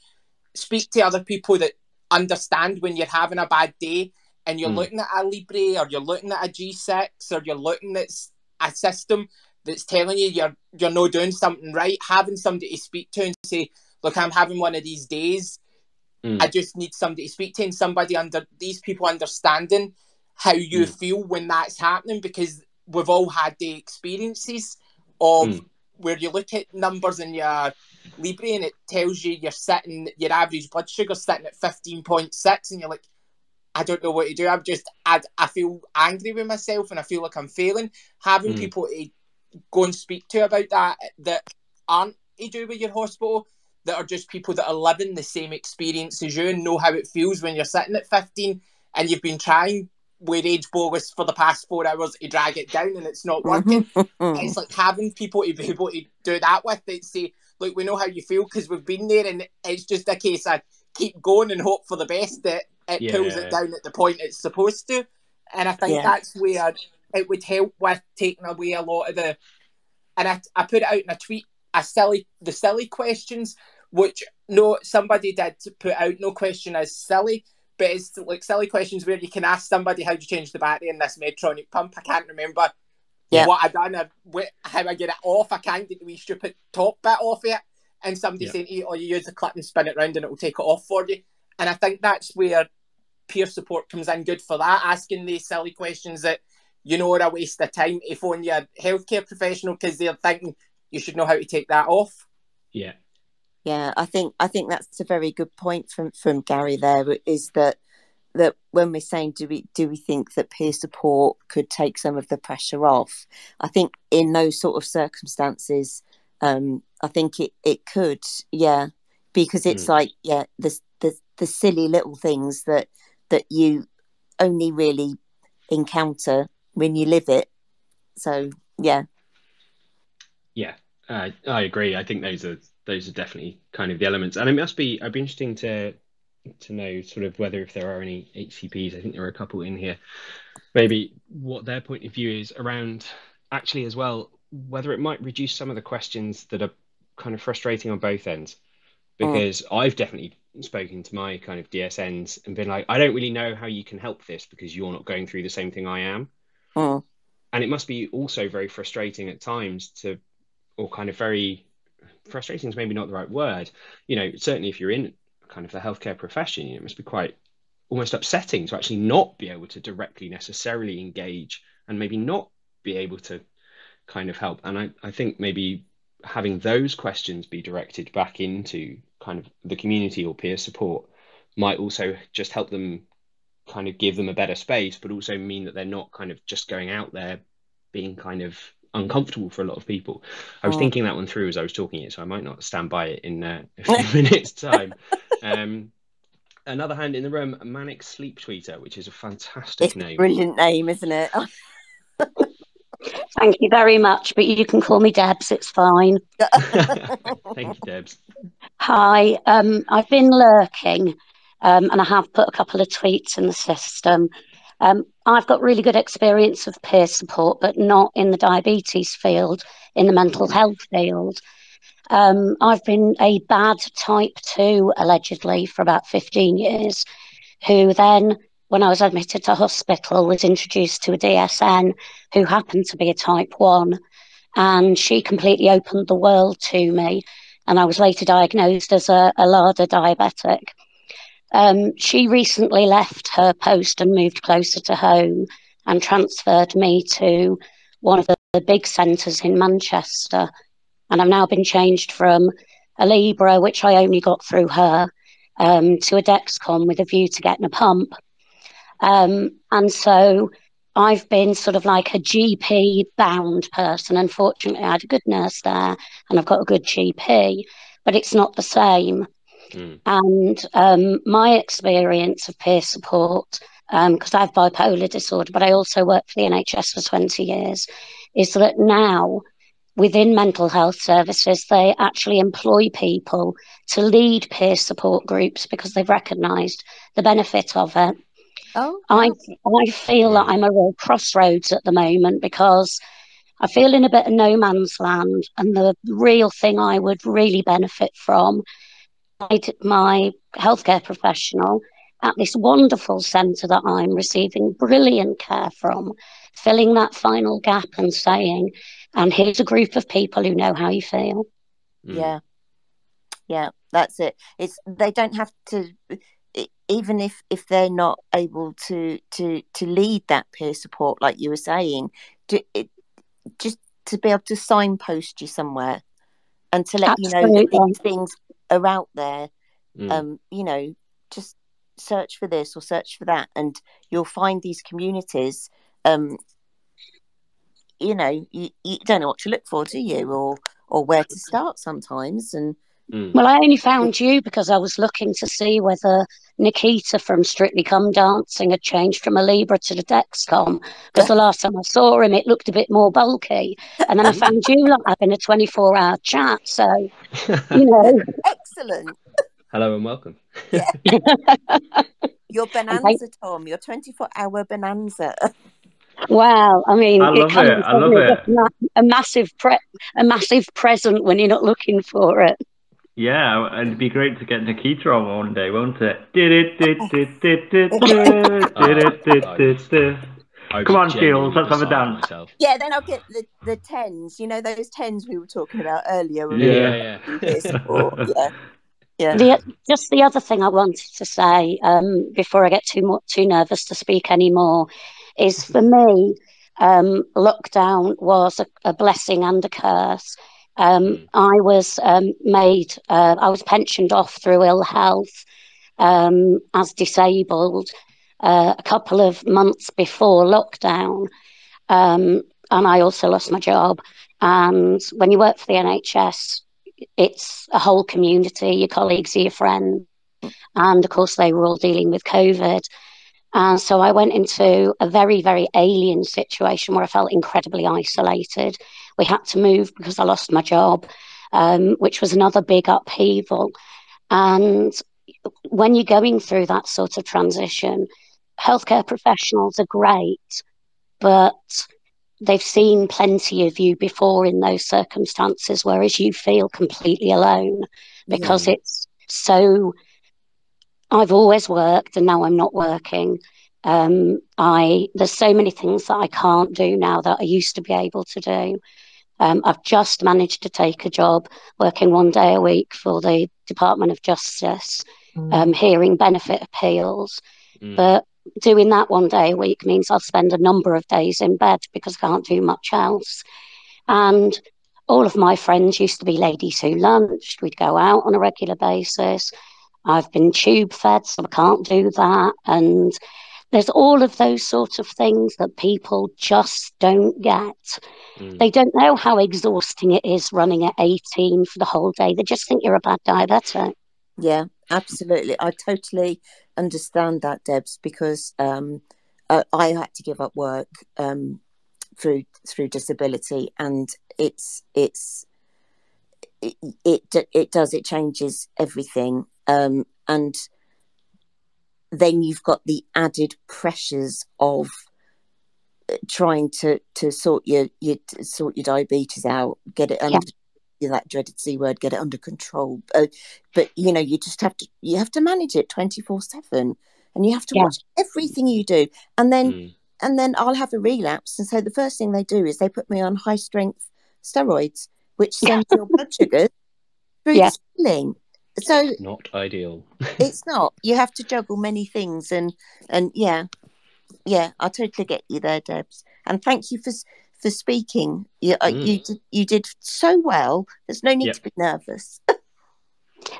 speak to other people that understand when you're having a bad day, and you're looking at a Libre, or you're looking at a G6, or you're looking at a system that's telling you you're not doing something right. Having somebody to speak to and say, look, I'm having one of these days, I just need somebody to speak to, and somebody these people understanding how you feel when that's happening, because we've all had the experiences of where you look at numbers in your Libre and it tells you your average blood sugar sitting at 15.6, and you're like, I don't know what to do. I feel angry with myself, and I feel like I'm failing. Having people to go and speak to about that aren't to do with your hospital, that are just people that are living the same experience as you and know how it feels when you're sitting at 15 and you've been trying with Rage Bolus for the past 4 hours to drag it down and it's not working. It's like having people to be able to do that with, that say, look, we know how you feel because we've been there, and it's just a case of keep going and hope for the best, that it pulls it down at the point it's supposed to. And I think that's where it would help with taking away a lot of the. And I put it out in a tweet, the silly questions, which somebody did put out. No question is silly, but it's like silly questions where you can ask somebody, how do you change the battery in this Medtronic pump? I can't remember what I done or how I get it off. I can't get the wee stupid top bit off it. And somebody saying, you use the clip and spin it round and it will take it off for you. And I think that's where peer support comes in good for that, asking these silly questions that are a waste of time to phone your healthcare professional because they're thinking you should know how to take that off. Yeah. Yeah, I think that's a very good point from Gary there, is that when we're saying do we think that peer support could take some of the pressure off, I think in those sort of circumstances, I think it could, because it's like the silly little things that you only really encounter when you live it. So I agree. I think those are definitely kind of the elements, and it'd be interesting to know sort of whether if there are any HCPs. I think there are a couple in here. Maybe what their point of view is around actually as well, whether it might reduce some of the questions that are kind of frustrating on both ends. Because I've definitely spoken to my kind of DSNs and been like, I don't really know how you can help this because you're not going through the same thing I am. And it must be also very frustrating at times or kind of very frustrating is maybe not the right word. Certainly if you're in kind of the healthcare profession, it must be quite almost upsetting to actually not be able to directly necessarily engage and maybe not be able to kind of help. And I think maybe having those questions be directed back into kind of the community or peer support might also just help them kind of give them a better space, but also mean that they're not kind of just going out there being kind of uncomfortable for a lot of people. I was thinking that one through as I was talking it, so I might not stand by it in a few minutes time. Another hand in the room, Manic Sleep Tweeter, which is a fantastic name. Brilliant name, isn't it? Thank you very much, but you can call me Debs, it's fine. Thank you, Debs. Hi, I've been lurking and I have put a couple of tweets in the system. I've got really good experience of peer support, but not in the diabetes field, in the mental health field. I've been a bad type 2, allegedly, for about 15 years, who then, when I was admitted to hospital, was introduced to a DSN who happened to be a type 1. And she completely opened the world to me. And I was later diagnosed as a LADA diabetic. She recently left her post and moved closer to home and transferred me to one of the big centres in Manchester. And I've now been changed from a Libra, which I only got through her, to a Dexcom with a view to getting a pump. And so I've been sort of like a GP bound person. Unfortunately, I had a good nurse there and I've got a good GP, but it's not the same. And my experience of peer support, because I have bipolar disorder, but I also worked for the NHS for 20 years, is that now within mental health services, they actually employ people to lead peer support groups because they've recognised the benefit of it. I feel that I'm a real crossroads at the moment because I feel in a bit of no man's land, and the real thing I would really benefit from, my healthcare professional at this wonderful centre that I'm receiving brilliant care from, filling that final gap and saying, and here's a group of people who know how you feel. Yeah, that's it. They don't have to, even if they're not able to lead that peer support, like you were saying, just to be able to signpost you somewhere and to let you know that these things are out there. Just search for this or search for that, and you'll find these communities. You don't know what to look for, do you, or where to start sometimes. And well, I only found you because I was looking to see whether Nikita from Strictly Come Dancing had changed from a Libra to the Dexcom, because the last time I saw him it looked a bit more bulky, and then I found you having a 24-hour chat, so excellent. Hello and welcome. Your bonanza, Tom, your 24-hour bonanza. Well, I mean, I it love can it. be I love suddenly it. just a massive present when you're not looking for it. Yeah, and it'd be great to get Nikita on one day, won't it? Come on, Jules, let's have a dance. Myself. Yeah, then I'll get the tens. You know, those tens we were talking about earlier. We're Yeah. here support. Yeah, yeah. Just the other thing I wanted to say before I get too nervous to speak anymore is for me, lockdown was a blessing and a curse. I was I was pensioned off through ill health as disabled a couple of months before lockdown. And I also lost my job. And when you work for the NHS, it's a whole community, your colleagues are your friends. And of course, they were all dealing with COVID. And so I went into a very, very alien situation where I felt incredibly isolated. We had to move because I lost my job, which was another big upheaval. And when you're going through that sort of transition, healthcare professionals are great, but they've seen plenty of you before in those circumstances, whereas you feel completely alone because it's so. I've always worked and now I'm not working. There's so many things that I can't do now that I used to be able to do. I've just managed to take a job working 1 day a week for the Department of Justice, hearing benefit appeals. But doing that 1 day a week means I'll spend a number of days in bed because I can't do much else. And all of my friends used to be ladies who lunched. We'd go out on a regular basis. I've been tube fed, so I can't do that. And there's all of those sort of things that people just don't get. They don't know how exhausting it is running at 18 for the whole day. They just think you're a bad diabetic. Yeah, absolutely. I totally understand that, Debs, because I had to give up work through disability, and it changes everything. And then you've got the added pressures of trying to sort your diabetes out, get it under that dreaded C word, get it under control. But you know, you have to manage it 24/7, and you have to watch everything you do. And then I'll have a relapse, and so the first thing they do is they put me on high strength steroids, which sends your blood sugar through the ceiling. So not ideal. It's not. You have to juggle many things, and yeah, I totally get you there, Debs. And thank you for speaking. You did so well. There's no need to be nervous.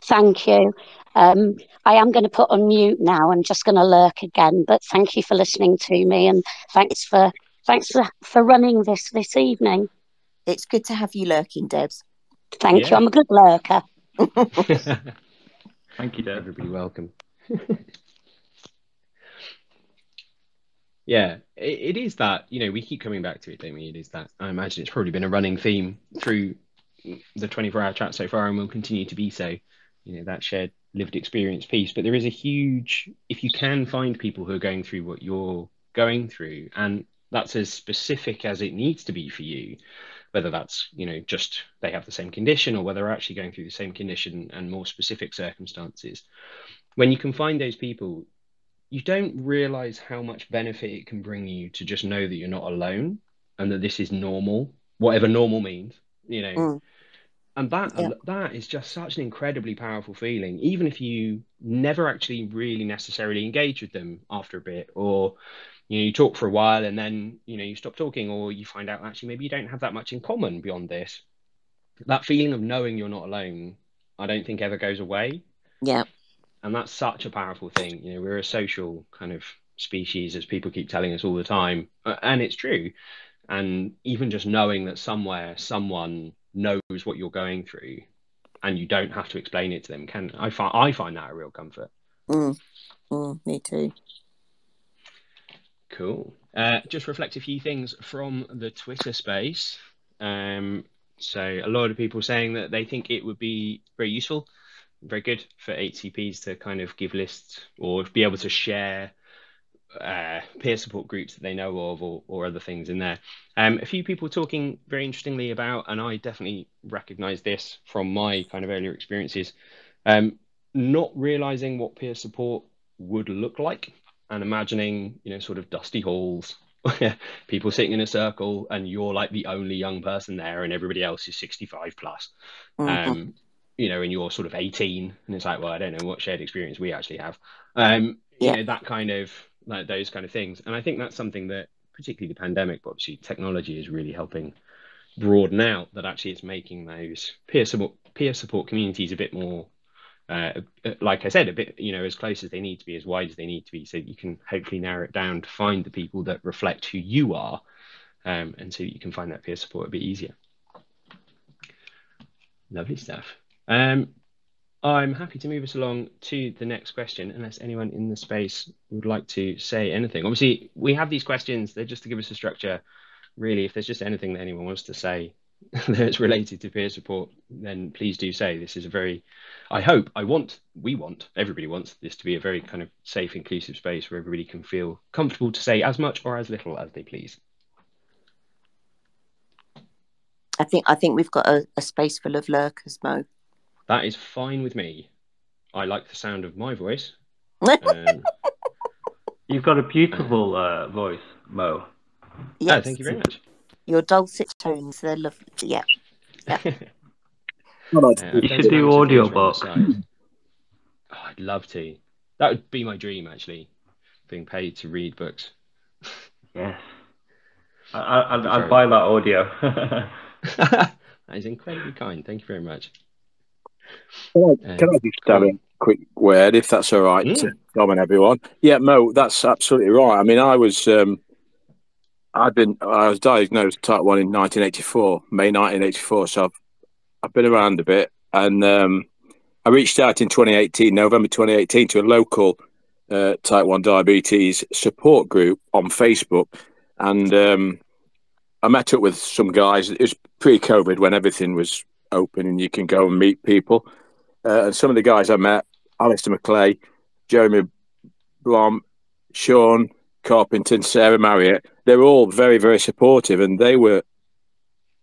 Thank you. I am going to put on mute now. I'm just going to lurk again. But thank you for listening to me, and thanks for running this evening. It's good to have you lurking, Debs. Thank you. I'm a good lurker. Thank you, Deb. Everybody welcome. Yeah, it is that, you know, we keep coming back to it, don't we? It is that. I imagine it's probably been a running theme through the 24-hour chat so far, and will continue to be so, you know, that shared lived experience piece. But there is a huge, if you can find people who are going through what you're going through, and that's as specific as it needs to be for you, whether that's, you know, just they have the same condition, or whether they're actually going through the same condition and more specific circumstances. When you can find those people, you don't realize how much benefit it can bring you to just know that you're not alone, and that this is normal, whatever normal means, you know. And that is just such an incredibly powerful feeling, even if you never actually really necessarily engage with them after a bit, or, you know, you talk for a while and then, you know, you stop talking, or you find out actually maybe you don't have that much in common beyond this. That feeling of knowing you're not alone, I don't think ever goes away. Yeah. And that's such a powerful thing. You know, we're a social kind of species, as people keep telling us all the time. And it's true. And even just knowing that somewhere, someone knows what you're going through, and you don't have to explain it to them, I find that a real comfort. Me too. Cool. Just reflect a few things from the Twitter space. So a lot of people saying that they think it would be very useful, very good for HCPs to kind of give lists or be able to share peer support groups that they know of, or other things in there. A few people talking very interestingly about, and I definitely recognize this from my kind of earlier experiences, not realizing what peer support would look like, and imagining, sort of dusty halls, people sitting in a circle, and you're like the only young person there, and everybody else is 65 plus. Mhm. And you're sort of 18, and it's like, well, I don't know what shared experience we actually have. That kind of, like, those kind of things. And I think that's something that, particularly the pandemic, but obviously technology is really helping broaden out, that actually it's making those peer support communities a bit more, like I said, a bit, as close as they need to be, as wide as they need to be, so that you can hopefully narrow it down to find the people that reflect who you are, and so you can find that peer support a bit easier. Lovely stuff. I'm happy to move us along to the next question, unless anyone in the space would like to say anything. Obviously, we have these questions, they're just to give us a structure. Really, if there's just anything that anyone wants to say that's related to peer support, then please do say. This is a very, everybody wants this to be a very kind of safe, inclusive space where everybody can feel comfortable to say as much or as little as they please. I think we've got a space full of lurkers, Mo. That is fine with me. I like the sound of my voice. You've got a beautiful voice, Mo. Yes. Oh, thank you very much. Your dulcet tones, they're lovely. Yeah. You should do audiobooks. Oh, I'd love to. That would be my dream, actually, being paid to read books. Yes. I'd buy that audio. That is incredibly kind. Thank you very much. Can I just have a quick word, if that's all right, to Dom and everyone? Yeah, Mo, that's absolutely right. I mean, I was diagnosed type 1 in 1984, May 1984, so I've been around a bit, and I reached out in November 2018, to a local type 1 diabetes support group on Facebook, and I met up with some guys. It was pre-COVID, when everything was open and you can go and meet people. And some of the guys I met, Alistair McClay, Jeremy Blom, Sean Carpenter, Sarah Marriott, they were all very, very supportive, and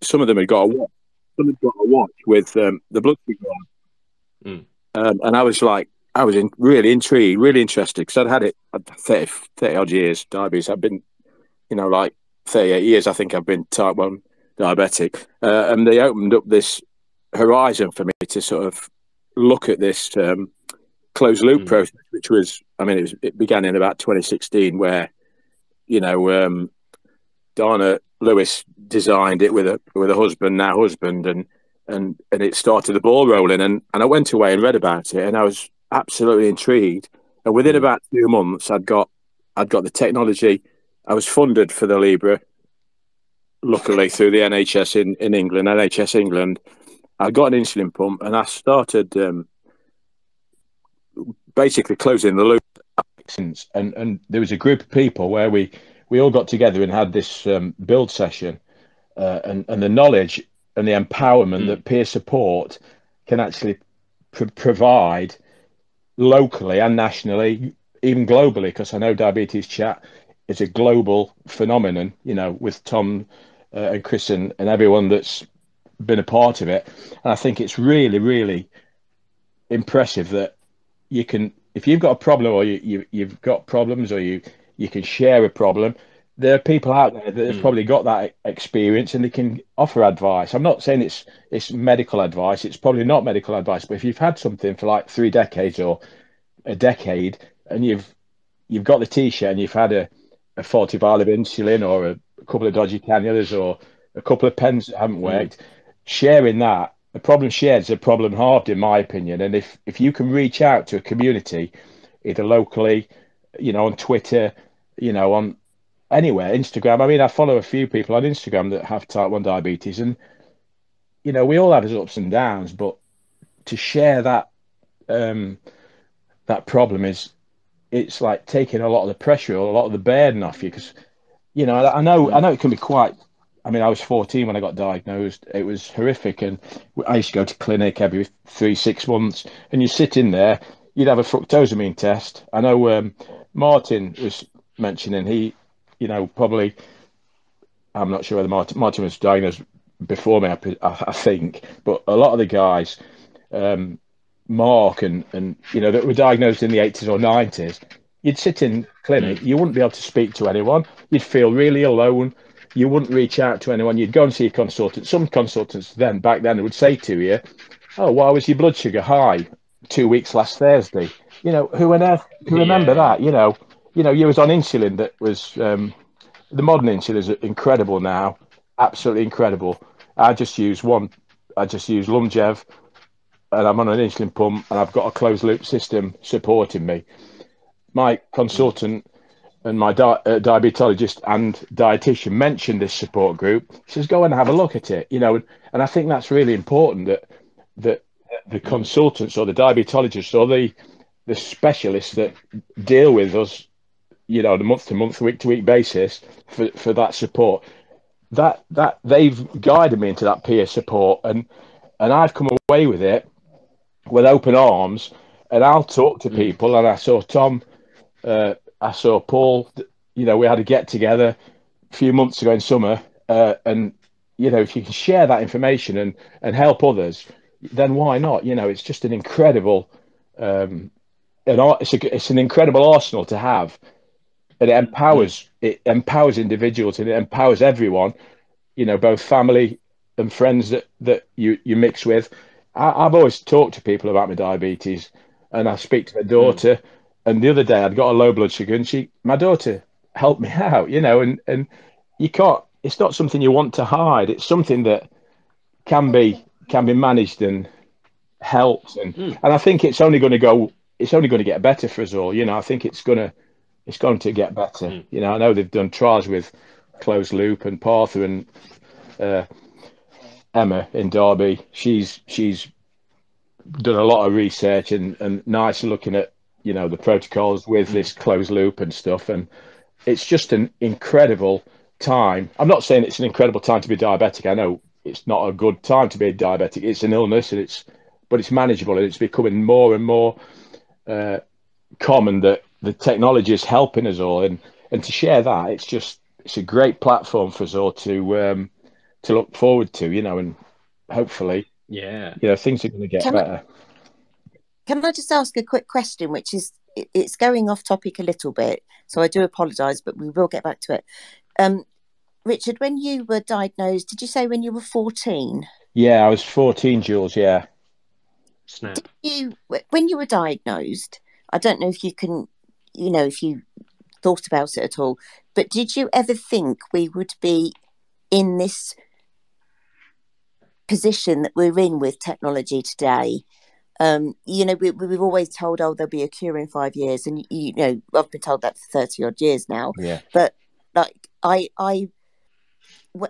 some of them had got a watch. Some had got a watch with the blood sugar on. And I was really intrigued, really interested, because I'd had it 30 odd years, diabetes. I've been, like 38 years, I think I've been type 1 diabetic. And they opened up this horizon for me to sort of look at this closed loop process, which was, it began in about 2016, where, Donna Lewis designed it with a now husband, and it started the ball rolling. And I went away and read about it, and I was absolutely intrigued. And within about 2 months, I'd got the technology. I was funded for the Libra, luckily, through the NHS in England, NHS England. I got an insulin pump, and I started basically closing the loop. And there was a group of people where we all got together and had this build session, and the knowledge and the empowerment that peer support can actually provide locally and nationally, even globally, because I know DiabetesChat is a global phenomenon, with Tom and Chris and everyone that's been a part of it. And I think it's really, really impressive that you can, if you've got a problem, or you've got problems, or you can share a problem, there are people out there that have probably got that experience, and they can offer advice. I'm not saying it's medical advice. It's probably not medical advice, but if you've had something for like 3 decades or a decade, and you've got the T-shirt, and you've had a faulty vial of insulin, or a couple of dodgy cannulas, or a couple of pens that haven't worked, sharing that, a problem shared is a problem halved, in my opinion. And if you can reach out to a community, either locally, on Twitter, on anywhere, Instagram. I follow a few people on Instagram that have type 1 diabetes, and we all have ups and downs, but to share that that problem it's like taking a lot of the pressure, or a lot of the burden off you, because I know it can be quite. I was 14 when I got diagnosed. It was horrific, and I used to go to clinic every 3-6 months, and you sit in there, you'd have a fructosamine test. I know Martin was mentioning, he, probably, I'm not sure whether Martin was diagnosed before me, I think, but a lot of the guys, Mark and that were diagnosed in the 80s or 90s, you'd sit in clinic, you wouldn't be able to speak to anyone, you'd feel really alone, you wouldn't reach out to anyone, you'd go and see a consultant. Some consultants back then would say to you, oh, why was your blood sugar high 2 weeks last Thursday? Who on earth can remember that? You was on insulin that was, the modern insulin is incredible now, absolutely incredible. I just use Lumjev, and I'm on an insulin pump, and I've got a closed loop system supporting me. My consultant and my diabetologist and dietitian mentioned this support group. He says, go and have a look at it, and I think that's really important that the consultants or the diabetologists or the specialists that deal with us, on a month to month, week to week basis for that support, that they've guided me into that peer support, and I've come away with it with open arms, and I'll talk to people. And I saw Tom, I saw Paul, we had a get together a few months ago in summer, and if you can share that information and help others, then why not? It's just an incredible it's an incredible arsenal to have, and it empowers individuals, and it empowers everyone, both family and friends that you mix with. I've always talked to people about my diabetes, and I speak to my daughter. And the other day I'd got a low blood sugar, and my daughter helped me out, and you can't. It's not something you want to hide. It's something that can be managed and helped, and I think it's only going to get better for us all. I think it's going to get better. I know they've done trials with closed loop, and Partha and Emma in Derby, she's done a lot of research and nice looking at the protocols with this closed loop and stuff, and it's just an incredible time. I'm not saying it's an incredible time to be diabetic. I know it's not a good time to be a diabetic. It's an illness, but it's manageable, and it's becoming more and more common that the technology is helping us all, and to share that, it's a great platform for us all to look forward to, and hopefully, things are going to get better. Can I just ask a quick question, which is, it's going off topic a little bit, so I do apologise, but we will get back to it. Richard, when you were diagnosed, did you say when you were 14? Yeah, I was 14, Jules, yeah. Snap. When you were diagnosed, I don't know if you can, if you thought about it at all, but did you ever think we would be in this position that we're in with technology today? We've always told, there'll be a cure in 5 years, and I've been told that for 30 odd years now. Yeah. But like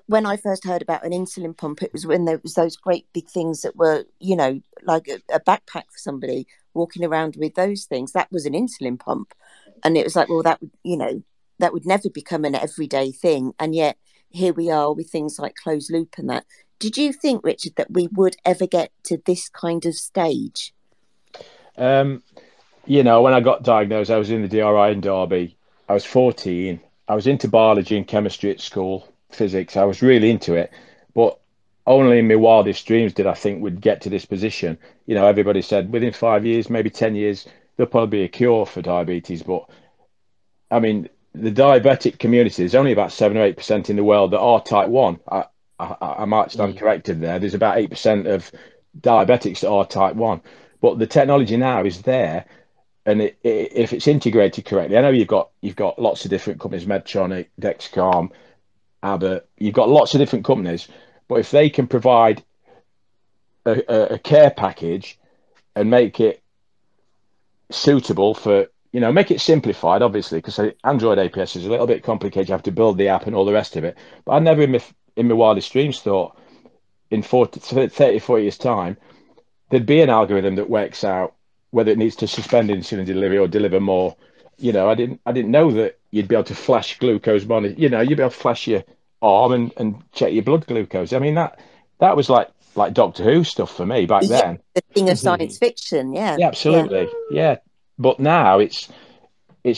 when I first heard about an insulin pump, it was when there was those great big things that were, like a backpack for somebody walking around with those things. That was an insulin pump, and it was like, well, that would never become an everyday thing, and yet here we are with things like closed loop and that. Did you think, Richard, that we would ever get to this kind of stage? When I got diagnosed, I was in the DRI in Derby. I was 14. I was into biology and chemistry at school, physics. I was really into it, but only in my wildest dreams did I think we'd get to this position. Everybody said within 5 years, maybe 10 years, there'll probably be a cure for diabetes. But I mean, the diabetic community, there's only about 7 or 8% in the world that are type 1. I might stand corrected there. There's about 8% of diabetics that are type 1. But the technology now is there, and if it's integrated correctly, I know you've got lots of different companies, Medtronic, Dexcom, Abbott. You've got lots of different companies, but if they can provide a care package and make it suitable for, make it simplified, obviously, because Android APS is a little bit complicated. You have to build the app and all the rest of it. But I never in my wildest dreams thought in 30, 40 years' time, there'd be an algorithm that works out whether it needs to suspend insulin delivery or deliver more. I didn't know that you'd be able to flash glucose monitor. You'd be able to flash your arm and check your blood glucose. I mean, that was like Doctor Who stuff for me back then. The thing of science fiction, yeah. Yeah, absolutely. Yeah. But now it's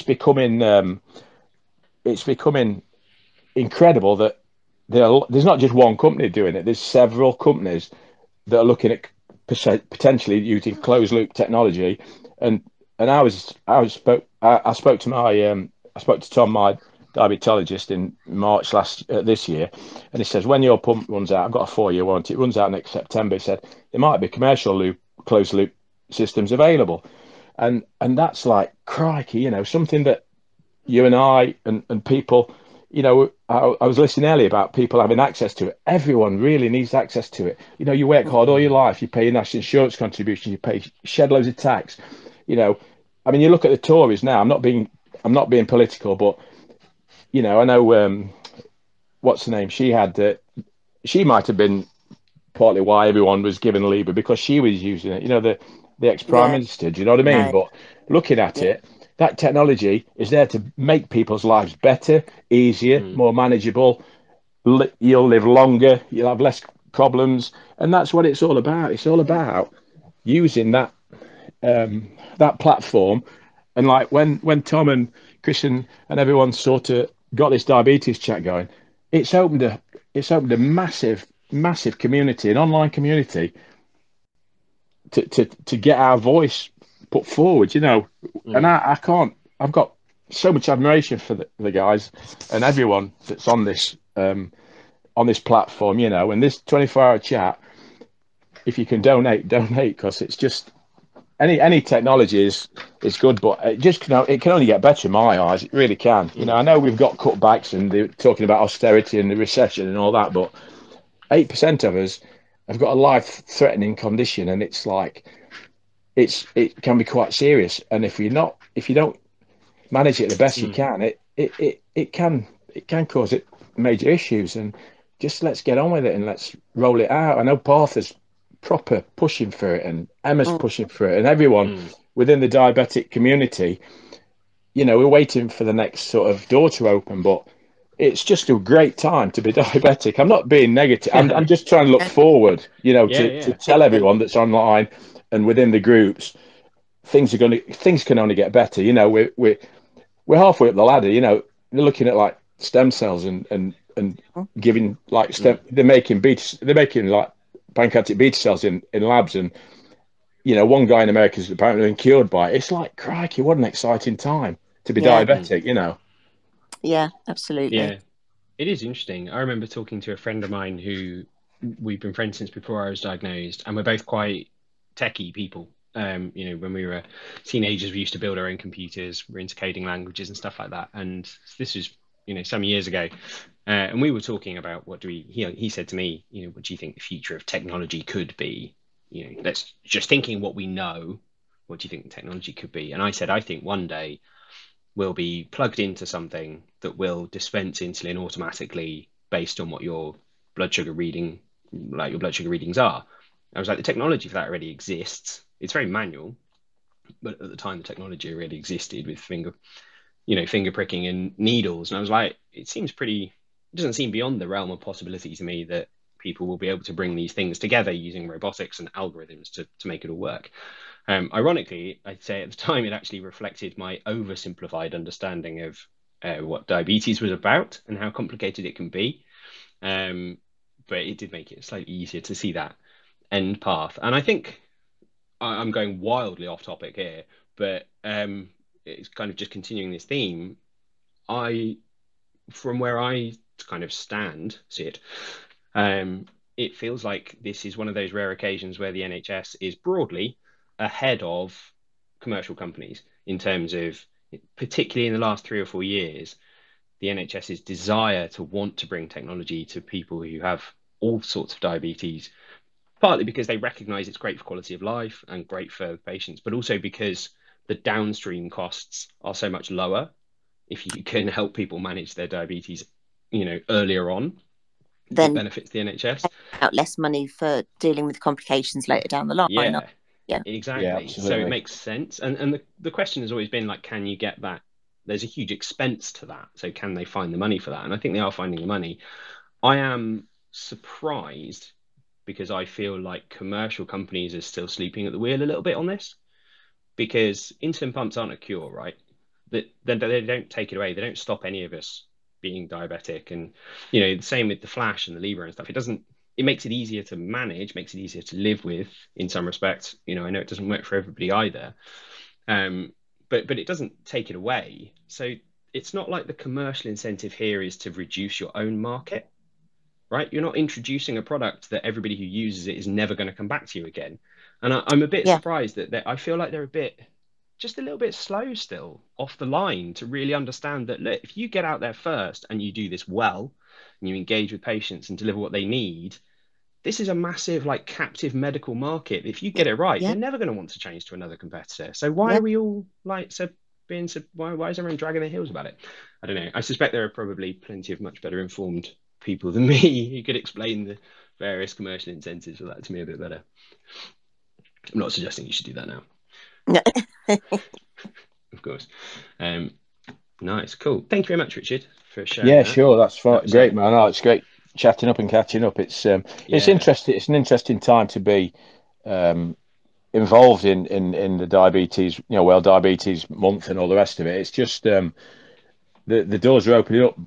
becoming it's becoming incredible that there's not just one company doing it. There's several companies that are looking at potentially using closed loop technology. And I spoke to Tom, my diabetologist, in March this year, and he says, when your pump runs out, I've got a 4-year warranty, it runs out next September. He said there might be commercial closed loop systems available, and that's like, crikey, you know, something that you and I and people, you know, I was listening earlier about people having access to it. Everyone really needs access to it. You know, you work hard all your life, you pay your national insurance contribution, you shed loads of tax. You know, I mean, you look at the Tories now. I'm not being political, but you know, I know what's her name? She might have been partly why everyone was given Labour, because she was using it. You know, the ex-Prime Minister. Do you know what I mean? But looking at it, that technology is there to make people's lives better, easier, more manageable. You'll live longer, you'll have less problems, and that's what it's all about. It's all about using that platform. And like when Tom and Chris and everyone sort of got this diabetes chat going, it's opened a massive community, an online community, to get our voice put forward, you know. And I've got so much admiration for the guys and everyone that's on this platform, you know. And this 24-hour chat, if you can donate, because it's just any technology is good, but it can only get better in my eyes. It really can. You know, I know we've got cutbacks and they're talking about austerity and the recession and all that, but 8% of us have got a life-threatening condition, and it's like it can be quite serious. And if you don't manage it the best you can, it can cause major issues. And just let's get on with it and let's roll it out. I know Partha's proper pushing for it, and Emma's pushing for it, and everyone within the diabetic community. You know, we're waiting for the next sort of door to open, but it's just a great time to be diabetic. I'm not being negative. I'm just trying to look forward, you know, to tell everyone that's online and within the groups, things can only get better. You know, we're halfway up the ladder. You know, they're looking at like stem cells and giving like they're making like pancreatic beta cells in labs, and you know, one guy in America has apparently been cured by it. It's like, crikey, what an exciting time to be diabetic, you know. Yeah, absolutely. Yeah, it is interesting. I remember talking to a friend of mine who we've been friends since before I was diagnosed, and we're both quite techie people. You know, when we were teenagers, we used to build our own computers. We're into coding languages and stuff like that. And this was, you know, some years ago. And we were talking about he said to me, you know, what do you think the future of technology could be? You know, let's just thinking what we know. What do you think the technology could be? And I said, I think one day we'll be plugged into something that will dispense insulin automatically based on what your blood sugar readings are. I was like, the technology for that already exists. It's very manual, but at the time the technology already existed with finger pricking and needles. And I was like, it doesn't seem beyond the realm of possibility to me that people will be able to bring these things together using robotics and algorithms to make it all work. Ironically, I'd say at the time it actually reflected my oversimplified understanding of what diabetes was about and how complicated it can be. But it did make it slightly easier to see that end path. And I think I'm going wildly off topic here, but it's kind of just continuing this theme. From where I kind of sit, it feels like this is one of those rare occasions where the NHS is broadly ahead of commercial companies in terms of, particularly in the last 3 or 4 years, the NHS's desire to want to bring technology to people who have all sorts of diabetes, partly because they recognize it's great for quality of life and great for patients, but also because the downstream costs are so much lower if you can help people manage their diabetes, you know, earlier on. Then it benefits the NHS. Out less money for dealing with complications later down the line. Yeah, exactly. Yeah, so it makes sense. And the question has always been like, can you get that? There's a huge expense to that. So can they find the money for that? And I think they are finding the money. I am surprised because I feel like commercial companies are still sleeping at the wheel a little bit on this, because insulin pumps aren't a cure, right? that they don't take it away. They don't stop any of us being diabetic. And the same with the Flash and the Libra and stuff. It makes it easier to manage, makes it easier to live with in some respects. I know it doesn't work for everybody either. But it doesn't take it away. So it's not like the commercial incentive here is to reduce your own market, right? You're not introducing a product that everybody who uses it is never going to come back to you again. And I'm a bit surprised that I feel like they're just a little bit slow still off the line to really understand that, look, if you get out there first and you do this well and you engage with patients and deliver what they need, this is a massive captive medical market. If you get it right, they're never going to want to change to another competitor. So why are we all why is everyone dragging their heels about it? I don't know. I suspect there are probably plenty of much better informed people than me who could explain the various commercial incentives for that to me a bit better. I'm not suggesting you should do that now. Of course. Nice, cool. Thank you very much, Richard, for sharing. Yeah, that. sure. That's fine. That was Great, man. Oh, it's great chatting up and catching up. It's interesting. It's an interesting time to be involved in the diabetes, World Diabetes Month and all the rest of it. It's just the doors are opening up,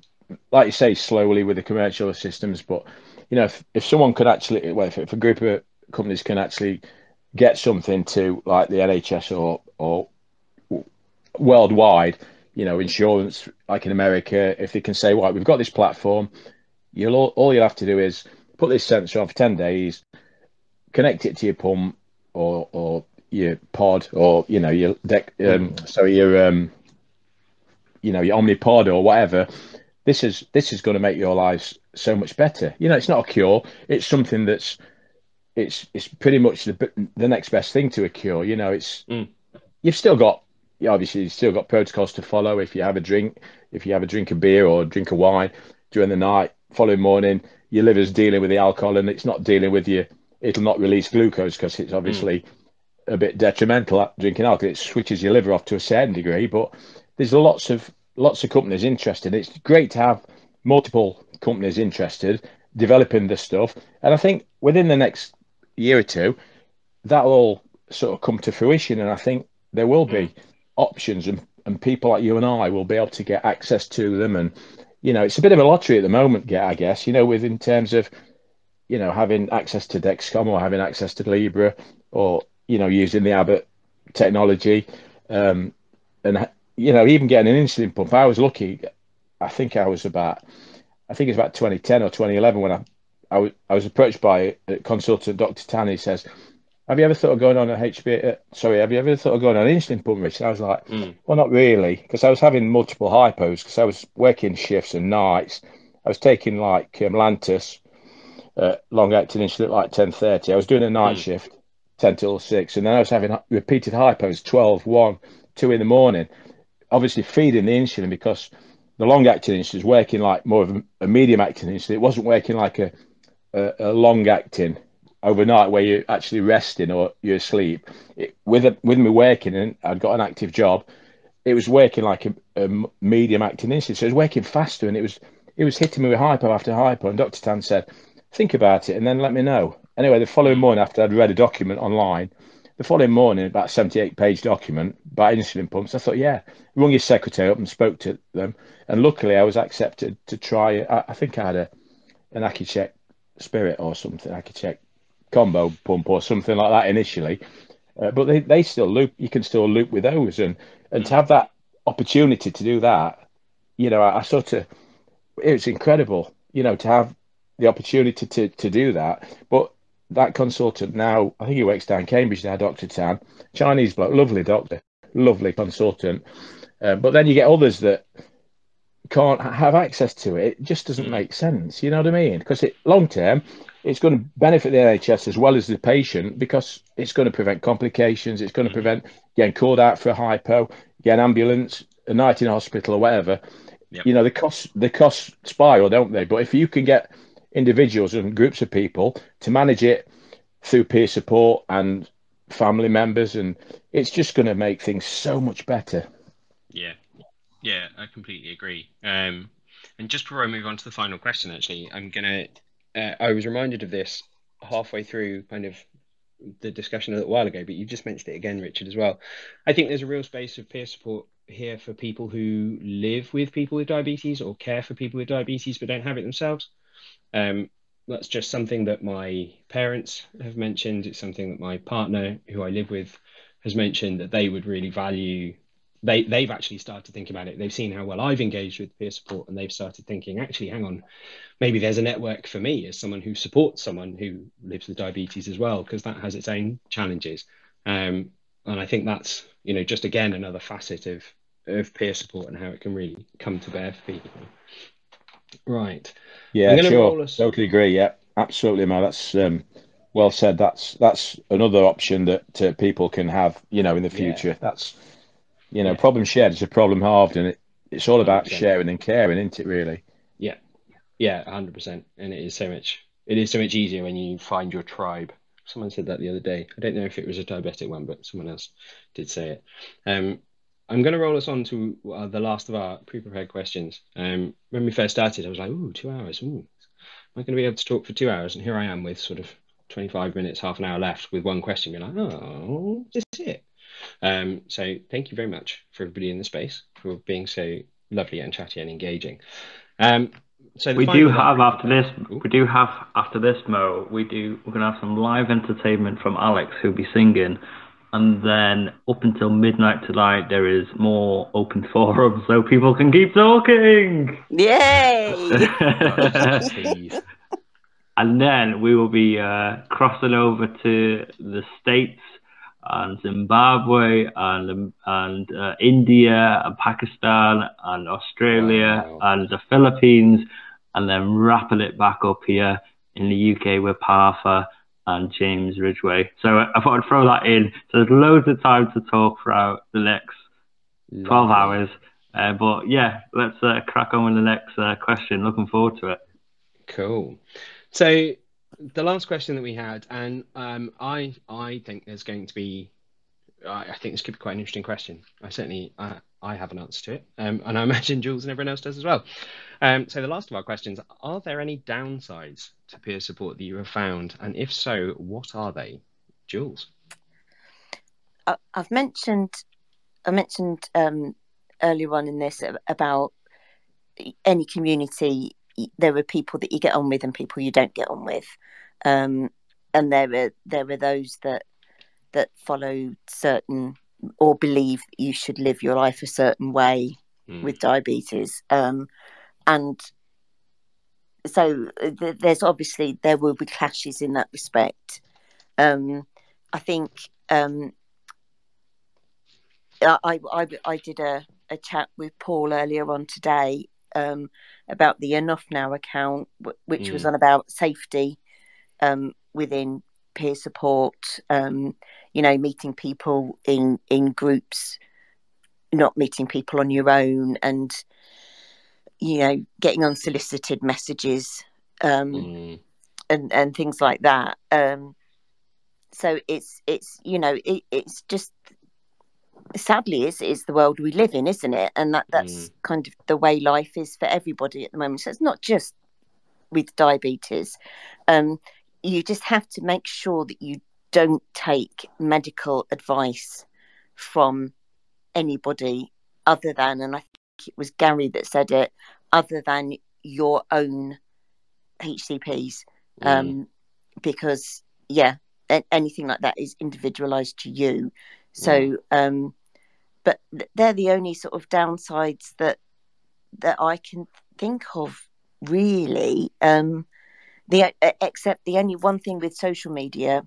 like you say, slowly with the commercial systems. But if someone could actually, if a group of companies can actually get something to like the NHS or worldwide, insurance like in America, if they can say, right, we've got this platform, all you'll have to do is put this sensor on for 10 days, connect it to your pump or your pod or your your Omnipod or whatever. This is going to make your lives so much better. It's not a cure. It's something that's it's pretty much the next best thing to a cure. You've still got protocols to follow. If you have a drink of beer or a drink of wine during the night, following morning your liver's dealing with the alcohol and it's not dealing with you. It'll not release glucose because it's obviously a bit detrimental drinking alcohol. It switches your liver off to a certain degree, but there's lots of companies interested. It's great to have multiple companies interested developing this stuff, and I think within the next year or two that will all sort of come to fruition, and I think there will be options and people like you and I will be able to get access to them. And it's a bit of a lottery at the moment, I guess, in terms of having access to Dexcom or having access to Libra or using the Abbott technology, and even getting an insulin pump. I was lucky. I think it was about 2010 or 2011 when I was approached by a consultant, Dr. Tan. He says, have you ever thought of going on have you ever thought of going on an insulin pump, Rich? And I was like, well, not really, because I was having multiple hypos because I was working shifts and nights. I was taking Lantus, long-acting insulin at 10:30. I was doing a night shift, 10 till 6, and then I was having repeated hypos, 12, 1, 2 in the morning, obviously feeding the insulin because the long-acting insulin is working like more of a medium-acting insulin. It wasn't working like a long-acting overnight where you're actually resting or you're asleep. With me working, and I'd got an active job, it was working like a medium-acting insulin. So it was working faster, and it was hitting me with hypo after hypo. And Dr. Tan said, think about it and then let me know. Anyway, the following morning, after I'd read a document online, about a 78-page document about insulin pumps, I thought, I rung his secretary up and spoke to them. And luckily, I was accepted to try. I think I had an Accu-Check Spirit or something, Accu-Check combo pump or something like that initially. But they still loop. You can still loop with those. And to have that opportunity to do that, it's incredible, to have the opportunity to do that. But that consultant now, I think he works down Cambridge now, Dr. Tan, Chinese bloke, lovely doctor, lovely consultant. But then you get others that can't have access to it. It just doesn't make sense. You know what I mean? Because long term, it's going to benefit the NHS as well as the patient because it's going to prevent complications. It's going to prevent getting called out for a hypo, get an ambulance, a night in hospital or whatever. Yep. The costs spiral, don't they? But if you can get individuals and groups of people to manage it through peer support and family members, and it's just going to make things so much better. Yeah, I completely agree. And just before I move on to the final question, actually, I was reminded of this halfway through kind of the discussion a little while ago, but you just mentioned it again, Richard, as well. I think there's a real space of peer support here for people who live with people with diabetes or care for people with diabetes but don't have it themselves. That's just something that my parents have mentioned. It's something that my partner, who I live with, has mentioned that they would really value. They've actually started thinking about it. They've seen how well I've engaged with peer support, and they've started thinking, actually, hang on, maybe there's a network for me as someone who supports someone who lives with diabetes as well, because that has its own challenges. And I think that's, just again, another facet of peer support and how it can really come to bear for people. Right. Yeah, sure. Totally agree. Yeah, absolutely, man. That's well said. That's another option that people can have, in the future. That's, problem shared is a problem halved, and it's all about 100%. sharing and caring, isn't it? Really. Yeah. 100%. And it is so much easier when you find your tribe. Someone said that the other day. I don't know if it was a diabetic one, but someone else did say it. I'm going to roll us on to the last of our pre-prepared questions. When we first started, I was like, 2 hours. Am I going to be able to talk for 2 hours? And here I am with sort of 25 minutes, half an hour left with one question. Being like, oh, this is it. So thank you very much for everybody in the space for being so lovely and chatty and engaging. So we do have after this, Mo, we're going to have some live entertainment from Alex, who'll be singing. And then up until midnight tonight, there is more open forum, so people can keep talking. Yay! And then we will be crossing over to the States and Zimbabwe and India and Pakistan and Australia and the Philippines, and then wrapping it back up here in the UK with Partha and James Ridgway. So I thought I'd throw that in. So there's loads of time to talk throughout the next 12 hours. But yeah, let's crack on with the next question. Looking forward to it. Cool. So the last question that we had, and I think there's going to be, I think this could be quite an interesting question. I have an answer to it, and I imagine Jules and everyone else does as well. So the last of our questions: are there any downsides to peer support that you have found, and if so, what are they, Jules? I mentioned earlier on in this about any community. There are people that you get on with and people you don't get on with, and there are those that follow certain or believe you should live your life a certain way with diabetes, and so there will be clashes in that respect. I think I did a chat with Paul earlier on today about the Enough Now account, which was on about safety within peer support, meeting people in groups, not meeting people on your own, and getting unsolicited messages and things like that. So it's just, sadly, it's the world we live in, isn't it? And that's kind of the way life is for everybody at the moment. So it's not just with diabetes. You just have to make sure that you don't take medical advice from anybody other than, and I think it was Gary that said it, other than your own HCPs, because anything like that is individualized to you. So but they're the only sort of downsides that I can think of, really. Except the only one thing with social media,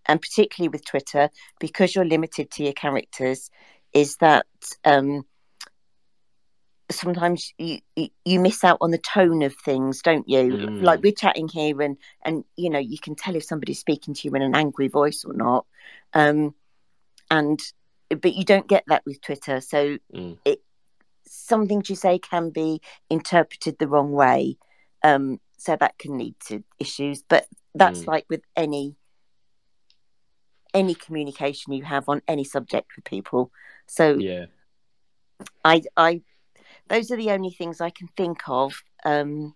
and particularly with Twitter, because you're limited to your characters, is that sometimes you miss out on the tone of things, don't you? Like we're chatting here, and you can tell if somebody's speaking to you in an angry voice or not, but you don't get that with Twitter. So some things you say can be interpreted the wrong way. So that can lead to issues, but that's like with any communication you have on any subject with people. So I those are the only things I can think of. They're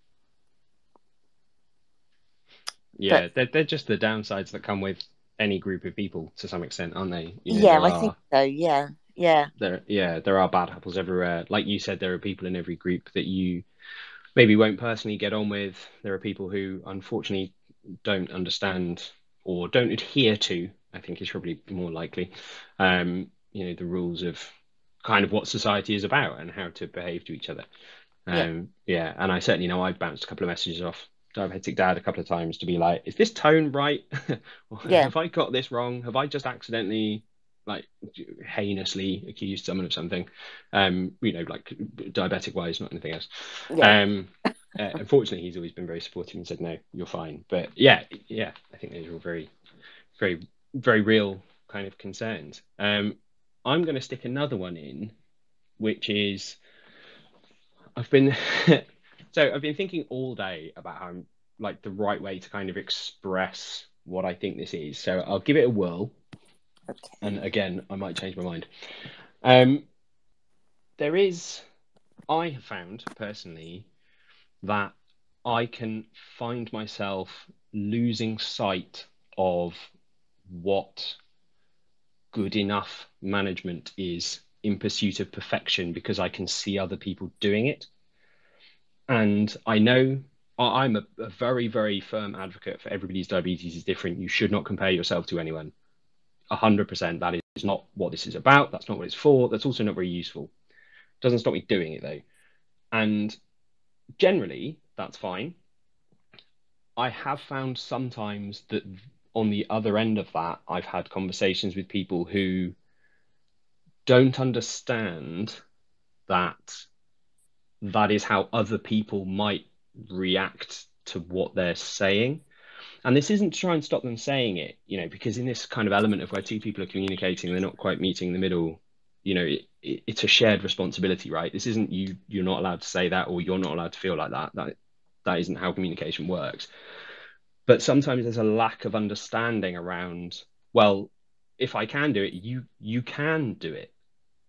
just the downsides that come with any group of people to some extent, aren't they? You know, Yeah, I think so. Yeah, yeah, there are bad apples everywhere. Like you said, there are people in every group that you maybe won't personally get on with. There are people who unfortunately don't understand or don't adhere to, I think is probably more likely, you know, the rules of kind of what society is about and how to behave to each other. yeah, Yeah, and I certainly know I've bounced a couple of messages off Diabetic Dad a couple of times to be like, is this tone right? Or yeah. have I got this wrong? Have I just accidentally like heinously accused someone of something? You know, like diabetic wise, not anything else. Yeah. Unfortunately, he's always been very supportive and said, no, you're fine. But yeah, I think those are all very, very, very real kind of concerns. I'm going to stick another one in, which is I've been thinking all day about how I'm like the right way to kind of express what I think this is. So I'll give it a whirl. Okay. And again, I might change my mind. I have found personally that I can find myself losing sight of what good enough management is in pursuit of perfection because I can see other people doing it. And I know I'm a very, very firm advocate for everybody's diabetes is different. You should not compare yourself to anyone. 100%. That is not what this is about. That's not what it's for. That's also not very useful. Doesn't stop me doing it though. And generally, that's fine. I have found sometimes that on the other end of that, I've had conversations with people who don't understand that that is how other people might react to what they're saying. And this isn't to try and stop them saying it, you know, because in this kind of element of where two people are communicating, they're not quite meeting in the middle, you know, it's a shared responsibility, right? This isn't you're not allowed to say that or you're not allowed to feel like that. That isn't how communication works. But sometimes there's a lack of understanding around, well, if I can do it, you can do it.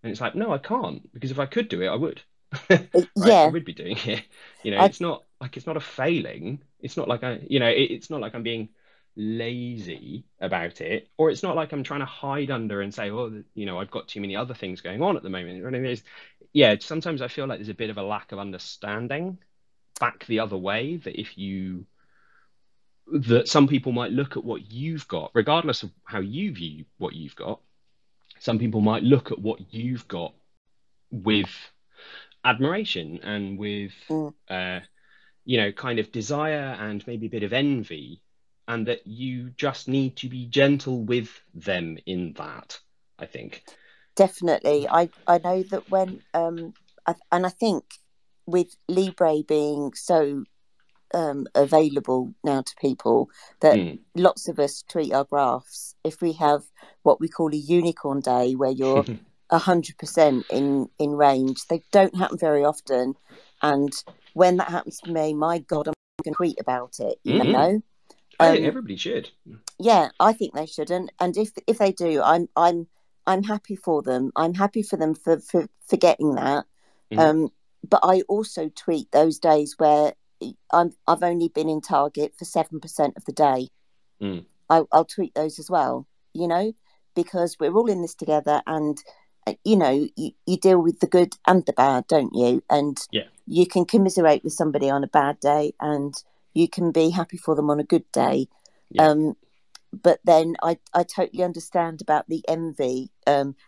And it's like, no, I can't, because if I could do it, I would. Right? I Yeah. would be doing it. You know, I it's not a failing. It's not like it's not like I'm being lazy about it, or it's not like I'm trying to hide under and say, oh, you know, I've got too many other things going on at the moment. Or anything. Yeah, sometimes I feel like there's a bit of a lack of understanding back the other way, that some people might look at what you've got, regardless of how you view what you've got. Some people might look at what you've got with admiration and with you know, kind of desire and maybe a bit of envy, and that you just need to be gentle with them in that, I think. definitely. I know that when and I think with Libre being so available now to people that lots of us tweet our graphs. If we have what we call a unicorn day where you're 100% in range, they don't happen very often. And when that happens to me, my God, I'm going to tweet about it, you know? I think everybody should. Yeah, I think they should. And if they do, I'm happy for them. I'm happy for them for getting that. But I also tweet those days where I've only been in Target for 7% of the day. I'll tweet those as well, you know, because we're all in this together, and you know, you deal with the good and the bad, don't you? And you can commiserate with somebody on a bad day, and you can be happy for them on a good day. But then I totally understand about the envy,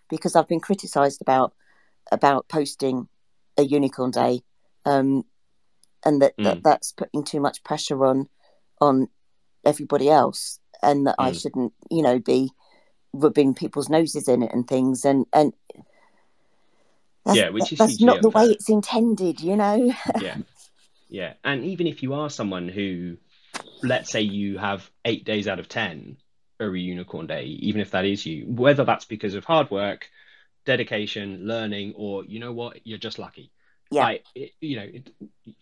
because I've been criticised about posting a unicorn day. And that's putting too much pressure on everybody else, and that I shouldn't, you know, be rubbing people's noses in it and things, and which is that's not the way it's intended, you know. Yeah, and even if you are someone who, let's say you have 8 days out of 10 are a unicorn day, even if that is you, whether that's because of hard work, dedication, learning, or you know what, you're just lucky. I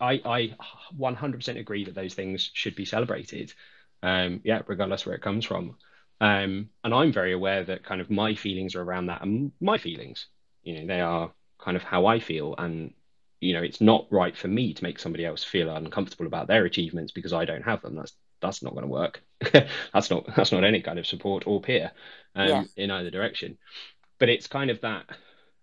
100% agree that those things should be celebrated, regardless where it comes from. And I'm very aware that kind of my feelings are around that, and my feelings, you know, they are kind of how I feel, and you know, it's not right for me to make somebody else feel uncomfortable about their achievements because I don't have them. That's not going to work. that's not any kind of support or peer in either direction. But it's kind of that,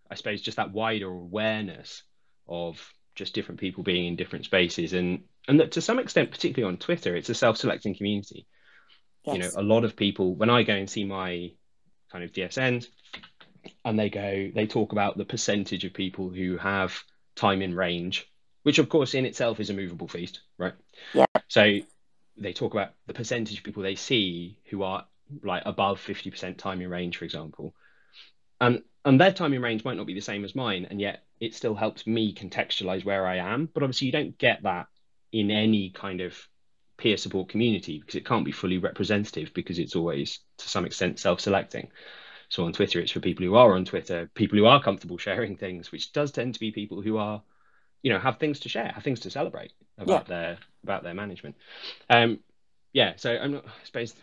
I suppose, just that wider awareness of just different people being in different spaces, and that to some extent, particularly on Twitter, it's a self-selecting community. You know, a lot of people, when I go and see my kind of DSNs, and they talk about the percentage of people who have time in range, which of course in itself is a movable feast, right? Yeah. So they talk about the percentage of people they see who are like above 50% time in range, for example. And their time in range might not be the same as mine, and yet it still helps me contextualize where I am. But obviously you don't get that in any kind of peer support community, because it can't be fully representative, because it's always to some extent self-selecting. So on Twitter, it's for people who are on Twitter, people who are comfortable sharing things, which does tend to be people who are, you know, have things to share, have things to celebrate about their management. So I'm not, I suppose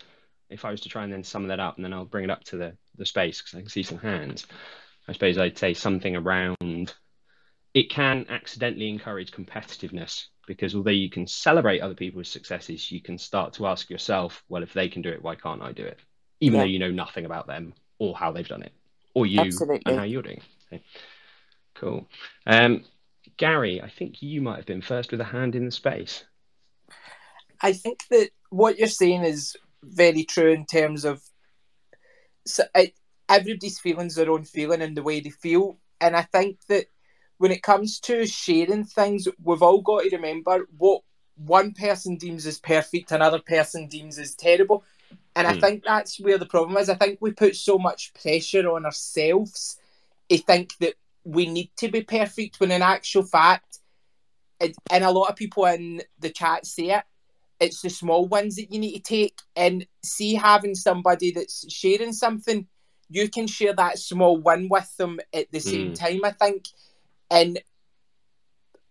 if I was to try and then sum that up, and then I'll bring it up to the space because I can see some hands, I suppose I'd say something around, it can accidentally encourage competitiveness, because although you can celebrate other people's successes, you can start to ask yourself, well, if they can do it, why can't I do it? Even though you know nothing about them or how they've done it, or you and how you're doing. Okay. Cool. Gary, I think you might have been first with a hand in the space. I think that what you're saying is very true in terms of everybody's feelings their own feeling and the way they feel. And I think that when it comes to sharing things, we've all got to remember what one person deems as perfect, another person deems as terrible. And I think that's where the problem is. I think we put so much pressure on ourselves to think that we need to be perfect, when in actual fact, and a lot of people in the chat say it, it's the small wins that you need to take. And see, having somebody that's sharing something, you can share that small win with them at the same time, I think. And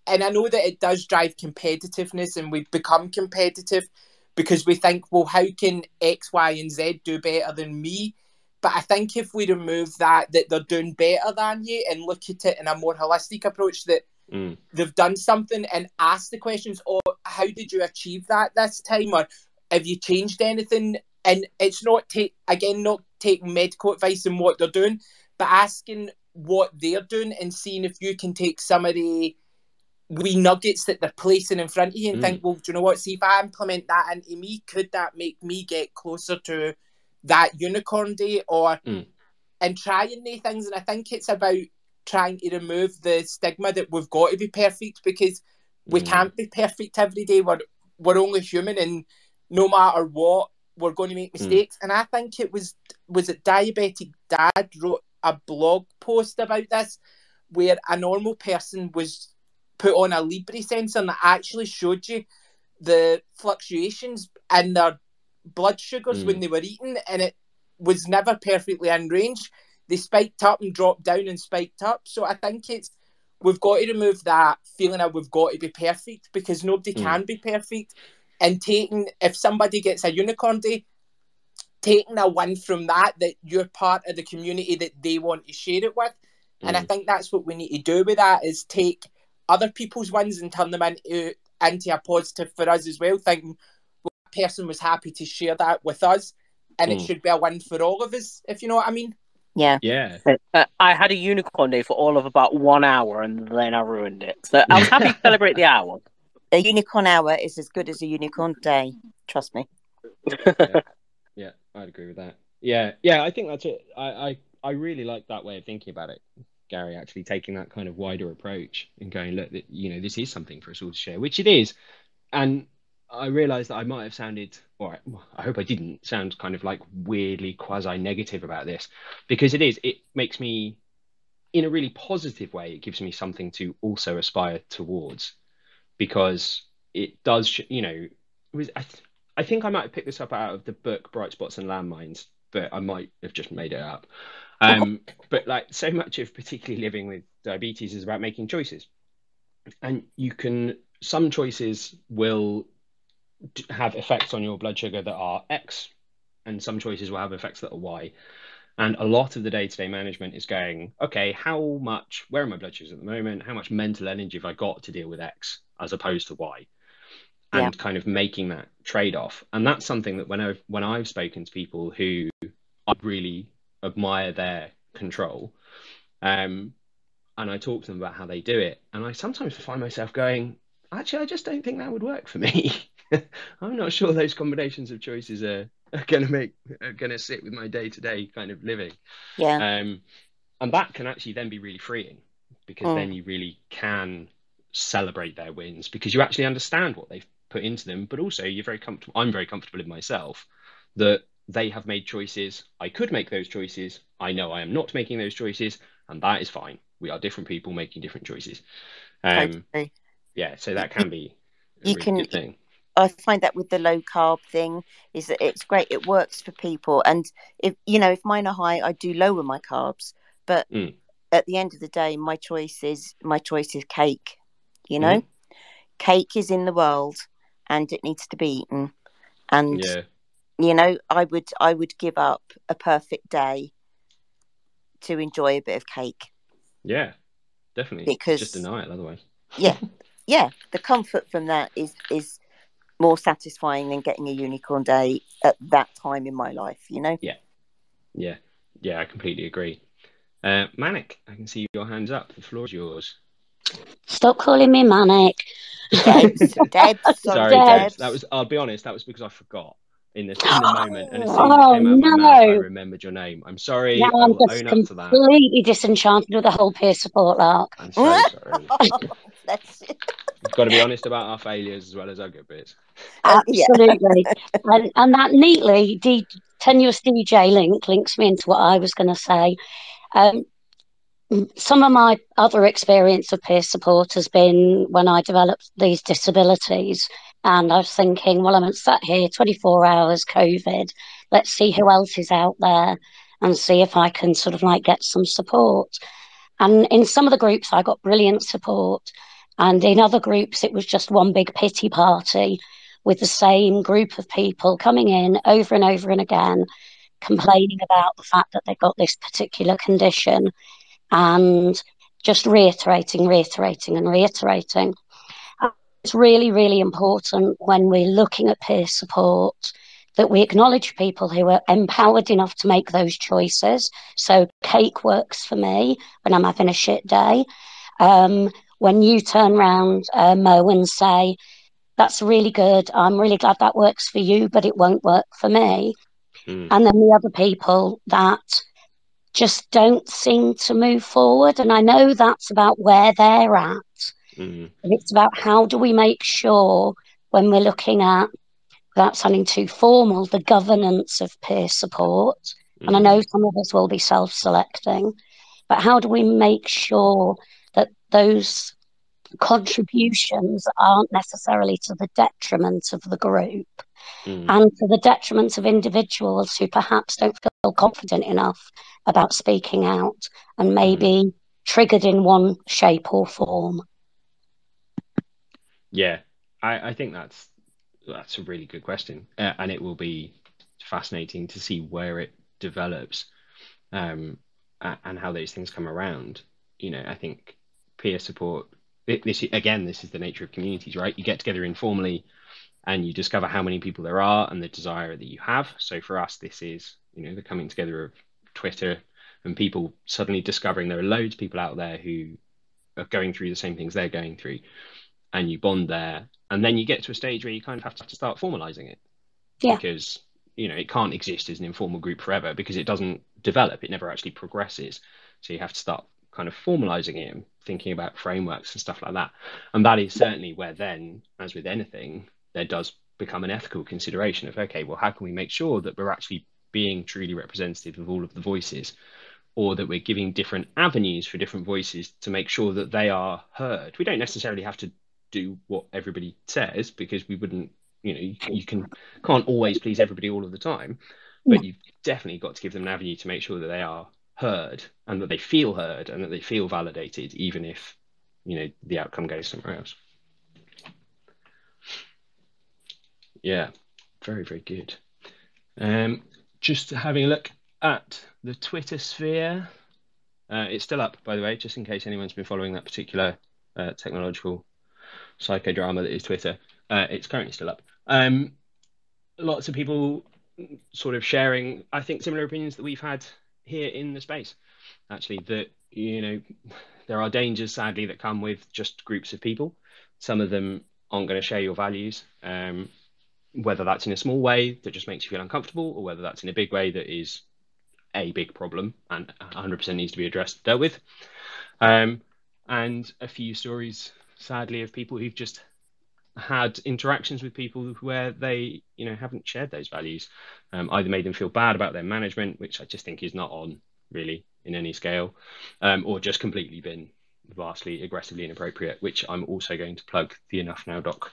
I know that it does drive competitiveness, and we've become competitive because we think, well, how can X, Y, and Z do better than me? But I think if we remove that they're doing better than you, and look at it in a more holistic approach, that they've done something, and ask the questions, how did you achieve that this time? Or have you changed anything? And it's not taking medical advice on what they're doing, but asking what they're doing and seeing if you can take some of the wee nuggets that they're placing in front of you and think, well, do you know what? See, if I implement that into me, could that make me get closer to that unicorn day? Or and trying new things. And I think it's about trying to remove the stigma that we've got to be perfect, because we can't be perfect every day. We're only human, and no matter what, we're going to make mistakes. And I think it was it Diabetic Dad wrote a blog post about this, where a normal person was put on a Libre sensor that actually showed you the fluctuations in their blood sugars when they were eating, and it was never perfectly in range. They spiked up and dropped down and spiked up. So I think we've got to remove that feeling of we've got to be perfect, because nobody can be perfect. And if somebody gets a unicorn day, taking a win from that you're part of the community that they want to share it with. And I think that's what we need to do with that, is take other people's wins and turn them into a positive for us as well, thinking, well, that person was happy to share that with us, and it should be a win for all of us, if you know what I mean. Yeah. I had a unicorn day for all of about 1 hour, and then I ruined it. So I was happy to celebrate the hour. A unicorn hour is as good as a unicorn day. Trust me. Yeah, I'd agree with that. Yeah, I think that's it. I really like that way of thinking about it, Gary, actually taking that kind of wider approach and going, look, this is something for us all to share, which it is. And I realised that I might have sounded, or I hope I didn't sound kind of like weirdly quasi-negative about this, because it makes me, in a really positive way, it gives me something to also aspire towards, because it does, I think I might have picked this up out of the book Bright Spots and Landmines, but I might have just made it up. But like, so much of particularly living with diabetes is about making choices, and some choices will have effects on your blood sugar that are X, and some choices will have effects that are Y. And a lot of the day-to-day management is going, okay, where are my blood sugars at the moment? How much mental energy have I got to deal with X as opposed to Y? and kind of making that trade-off. And that's something that when I've spoken to people who I really admire their control, and I talk to them about how they do it, and I sometimes find myself going, actually, I just don't think that would work for me. I'm not sure those combinations of choices are going to sit with my day-to-day kind of living. And that can actually then be really freeing, because then you really can celebrate their wins, because you actually understand what they've put into them, but also you're very comfortable. I'm very comfortable in myself that they have made choices. I could make those choices. I know I am not making those choices, and that is fine. We are different people making different choices. Totally. Yeah, so that can be a really good thing. I find that with the low carb thing is that it's great. It works for people. And if mine are high, I do lower my carbs. But at the end of the day, my choice is cake. Cake is in the world and it needs to be eaten. And I would give up a perfect day to enjoy a bit of cake. Yeah, definitely. Because just deny it otherwise. Yeah. The comfort from that is more satisfying than getting a unicorn day at that time in my life, Yeah, I completely agree. Manic, I can see your hands up. The floor is yours. Stop calling me Manic. Sorry, Debs. That was, I'll be honest, that was because I forgot in the moment, and as soon as it came out of my mouth, I remembered your name. I'm sorry. Now I I'm will just own up to that. completely disenchanted with the whole peer support lark. I'm so sorry. We've got to be honest about our failures as well as our good bits. Absolutely. And that neatly, tenuous DJ links me into what I was going to say. Some of my other experience of peer support has been when I developed these disabilities, and I was thinking, well, I'm sat here 24 hours COVID, let's see who else is out there and see if I can sort of like get some support. And in some of the groups I got brilliant support, and in other groups it was just one big pity party with the same group of people coming in over and over and again, complaining about the fact that they've got this particular condition, and just reiterating. It's really, really important when we're looking at peer support that we acknowledge people who are empowered enough to make those choices. So cake works for me when I'm having a shit day. When you turn around, Mo, and say, that's really good, I'm really glad that works for you, but it won't work for me. And then the other people that just don't seem to move forward. And I know that's about where they're at. It's about how do we make sure when we're looking at, without sounding too formal, the governance of peer support. And I know some of us will be self-selecting, but how do we make sure that those contributions aren't necessarily to the detriment of the group and to the detriment of individuals who perhaps don't feel confident enough about speaking out and maybe triggered in one shape or form? Yeah, I think that's a really good question, and it will be fascinating to see where it develops, and how those things come around. I think peer support. This is the nature of communities, right? You get together informally, and you discover how many people there are and the desire that you have. So for us, this is the coming together of Twitter and people suddenly discovering there are loads of people out there who are going through the same things they're going through, and you bond there, and then you get to a stage where you kind of have to start formalizing it, because it can't exist as an informal group forever, because it doesn't develop, it never actually progresses. So you have to start kind of formalizing it and thinking about frameworks and stuff like that. And that is certainly where then, as with anything, there does become an ethical consideration of, okay, well, how can we make sure that we're actually being truly representative of all of the voices, or that we're giving different avenues for different voices to make sure that they are heard? We don't necessarily have to do what everybody says, because we wouldn't, you can't always please everybody all of the time, but you've definitely got to give them an avenue to make sure that they are heard and that they feel heard and that they feel validated, even if the outcome goes somewhere else. Yeah, very, very good. Just having a look at the Twitter sphere. It's still up, by the way, just in case anyone's been following that particular technological psychodrama that is Twitter. It's currently still up. Lots of people sort of sharing, I think, similar opinions that we've had here in the space. Actually, that, you know, there are dangers, sadly, that come with just groups of people. Some of them aren't going to share your values, whether that's in a small way that just makes you feel uncomfortable, or whether that's in a big way that is a big problem and 100% needs to be addressed, dealt with. And a few stories, sadly, of people who've just had interactions with people where they, you know, haven't shared those values, either made them feel bad about their management, which I just think is not on really in any scale, or just completely been vastly aggressively inappropriate, which I'm also going to plug the Enough Now Doc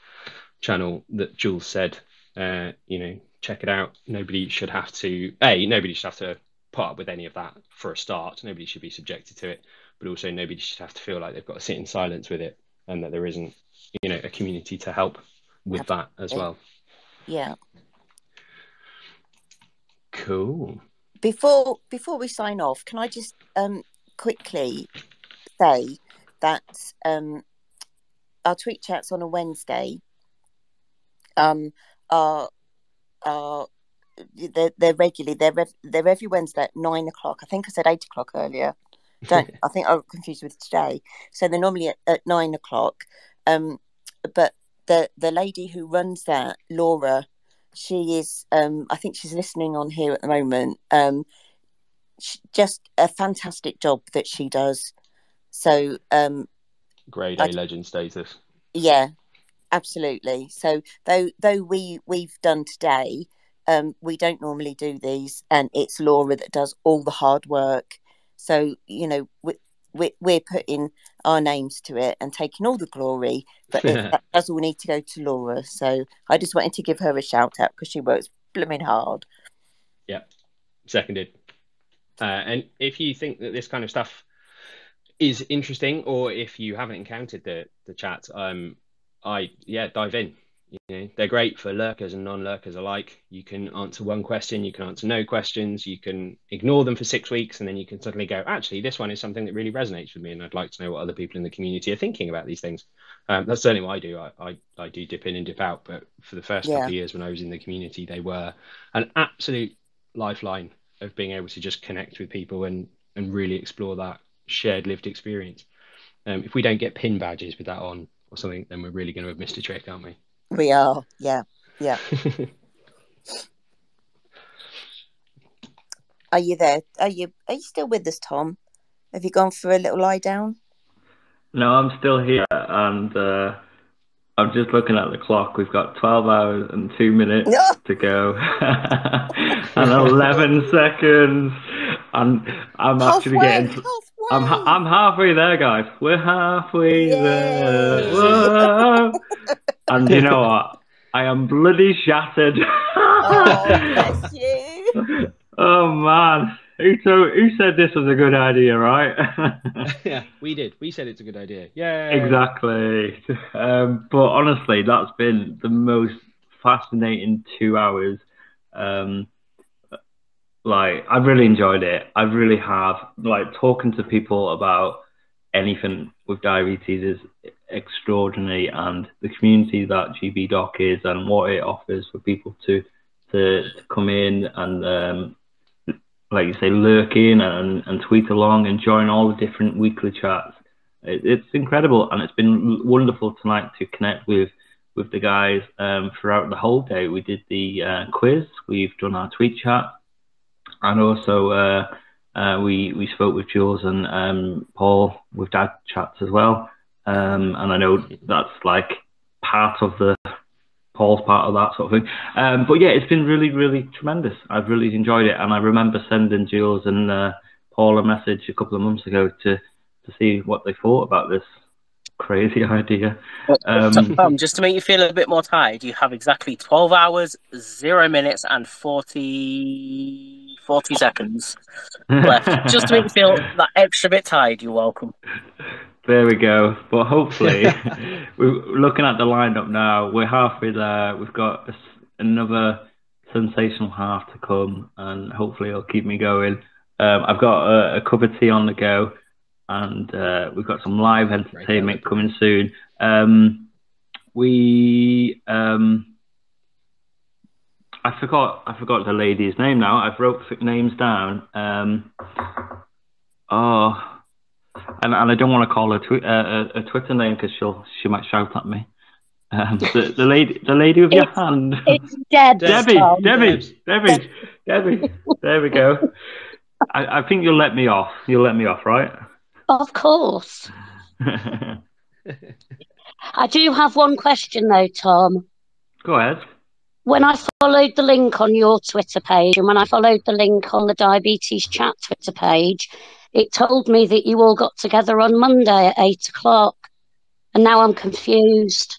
channel that Jules said, you know, check it out. Nobody should have to put up with any of that for a start. Nobody should be subjected to it, but also nobody should have to feel like they've got to sit in silence with it, and that there isn't, you know, a community to help with that as well. Yeah. Cool. Before we sign off, can I just quickly say that our tweet chats on a Wednesday are they're regularly they're every Wednesday at 9 o'clock. I think I said 8 o'clock earlier. I think I got confused with today. So they're normally at 9 o'clock. But the lady who runs that, Laura, she is I think she's listening on here at the moment. Just a fantastic job that she does. So grade A legend status. Yeah, absolutely. So though we've done today, we don't normally do these, and it's Laura that does all the hard work. So, you know, we're putting our names to it and taking all the glory, but that does all need to go to Laura. So I just wanted to give her a shout out because she works blooming hard. Yeah, seconded. And if you think that this kind of stuff is interesting, or if you haven't encountered the chat, dive in. You know, they're great for lurkers and non-lurkers alike. You can answer one question, you can answer no questions, you can ignore them for 6 weeks, and then you can suddenly go, actually, this one is something that really resonates with me, and I'd like to know what other people in the community are thinking about these things. That's certainly what I do. I do dip in and dip out, but for the first couple of years when I was in the community, they were an absolute lifeline of being able to just connect with people and really explore that shared lived experience. If we don't get pin badges with that on or something, then we're really going to have missed a trick, aren't we? We are, yeah. Are you there? Are you still with us, Tom? Have you gone for a little lie down? No, I'm still here, and I'm just looking at the clock. We've got 12 hours and 2 minutes to go, and 11 seconds. And I'm actually getting. I'm halfway there, guys. We're halfway there. Whoa. And you know what? I am bloody shattered. Oh, bless you. Oh man, who said this was a good idea, right? Yeah, we did. We said it's a good idea. Yeah. Exactly. But honestly, that's been the most fascinating 2 hours. Like, I've really enjoyed it. I really have. Like, talking to people about anything with diabetes is extraordinary, and the community that GBDoc is and what it offers for people to come in and like you say, lurk in and tweet along and join all the different weekly chats. It's incredible, and it's been wonderful tonight to connect with the guys throughout the whole day. We did the quiz, we've done our tweet chat, and also we spoke with Jules and Paul with dad chats as well. And I know that's like part of Paul's part of that sort of thing. But yeah, it's been really, really tremendous. I've really enjoyed it. And I remember sending Jules and Paul a message a couple of months ago to see what they thought about this crazy idea. Just to make you feel a bit more tired, you have exactly 12 hours, 0 minutes, and 40 seconds left. Just to make you feel that extra bit tired, you're welcome. There we go. But hopefully, we're looking at the lineup now. We're halfway there. We've got another sensational half to come, and hopefully it'll keep me going. I've got a cup of tea on the go, and we've got some live entertainment coming soon. we I forgot the lady's name now. I've wrote names down. And I don't want to call her a Twitter name because she might shout at me. The lady with your hand. It's Deb. Debbie. There we go. I think you'll let me off. You'll let me off, right? Of course. I do have one question though, Tom. Go ahead. When I followed the link on your Twitter page and when I followed the link on the DiabetesChat Twitter page, it told me that you all got together on Monday at 8 o'clock. And now I'm confused.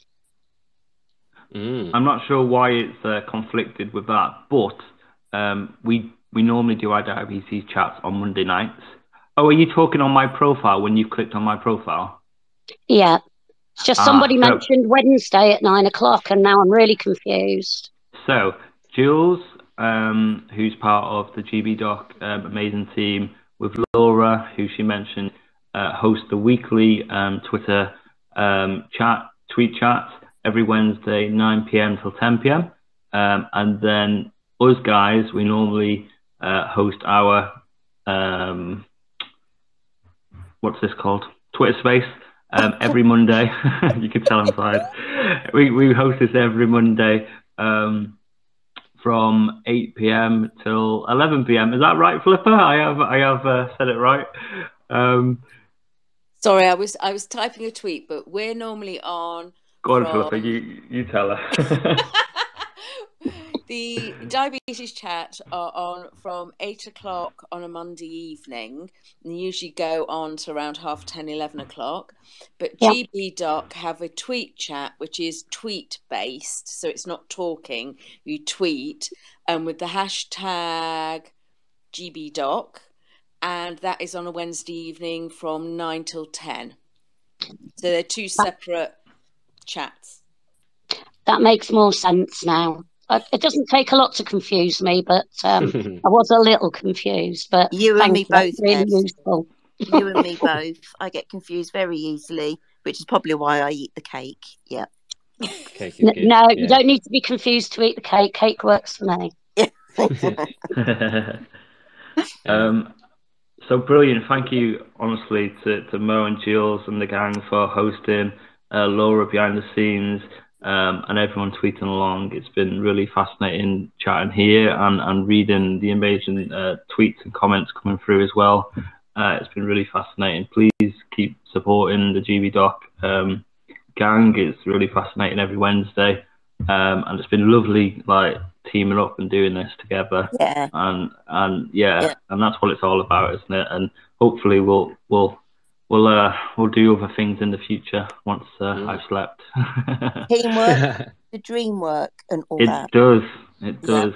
I'm not sure why it's conflicted with that, but we normally do our diabetes chats on Monday nights. Oh, are you talking on my profile when you clicked on my profile? Yeah. It's just somebody mentioned Wednesday at 9 o'clock and now I'm really confused. So, Jules, who's part of the GBDoc amazing team, with Laura, who she mentioned, hosts the weekly Twitter tweet chat every Wednesday, 9 p.m. till 10 p.m. And then us guys, we normally host our, what's this called? Twitter Space every Monday. You can tell I'm tired. We host this every Monday from 8 p.m. till 11 p.m. Is that right, Flipper? I have said it right. Sorry, I was typing a tweet, but we're normally on. Go on, Flipper. You tell her. The diabetes chat are on from 8 o'clock on a Monday evening and usually go on to around 10:30, 11 o'clock. But GBDoc have a tweet chat, which is tweet based. So it's not talking, you tweet with the hashtag GBDoc. And that is on a Wednesday evening from 9 till 10. So they're two separate chats. That makes more sense now. It doesn't take a lot to confuse me, but I was a little confused. But you and me both. Really useful. You and me both. I get confused very easily, which is probably why I eat the cake. Yeah. Cake is good. No, you don't need to be confused to eat the cake. Cake works for me. So brilliant. Thank you, honestly, to Mo and Jules and the gang for hosting, Laura behind the scenes, and everyone tweeting along. It's been really fascinating chatting here and reading the amazing tweets and comments coming through as well. It's been really fascinating. Please keep supporting the GBDoc gang. It's really fascinating every Wednesday, and it's been lovely, like, teaming up and doing this together. Yeah. And that's what it's all about, isn't it? And hopefully we'll do other things in the future once I've slept. Teamwork, the dream work, and all that. It does.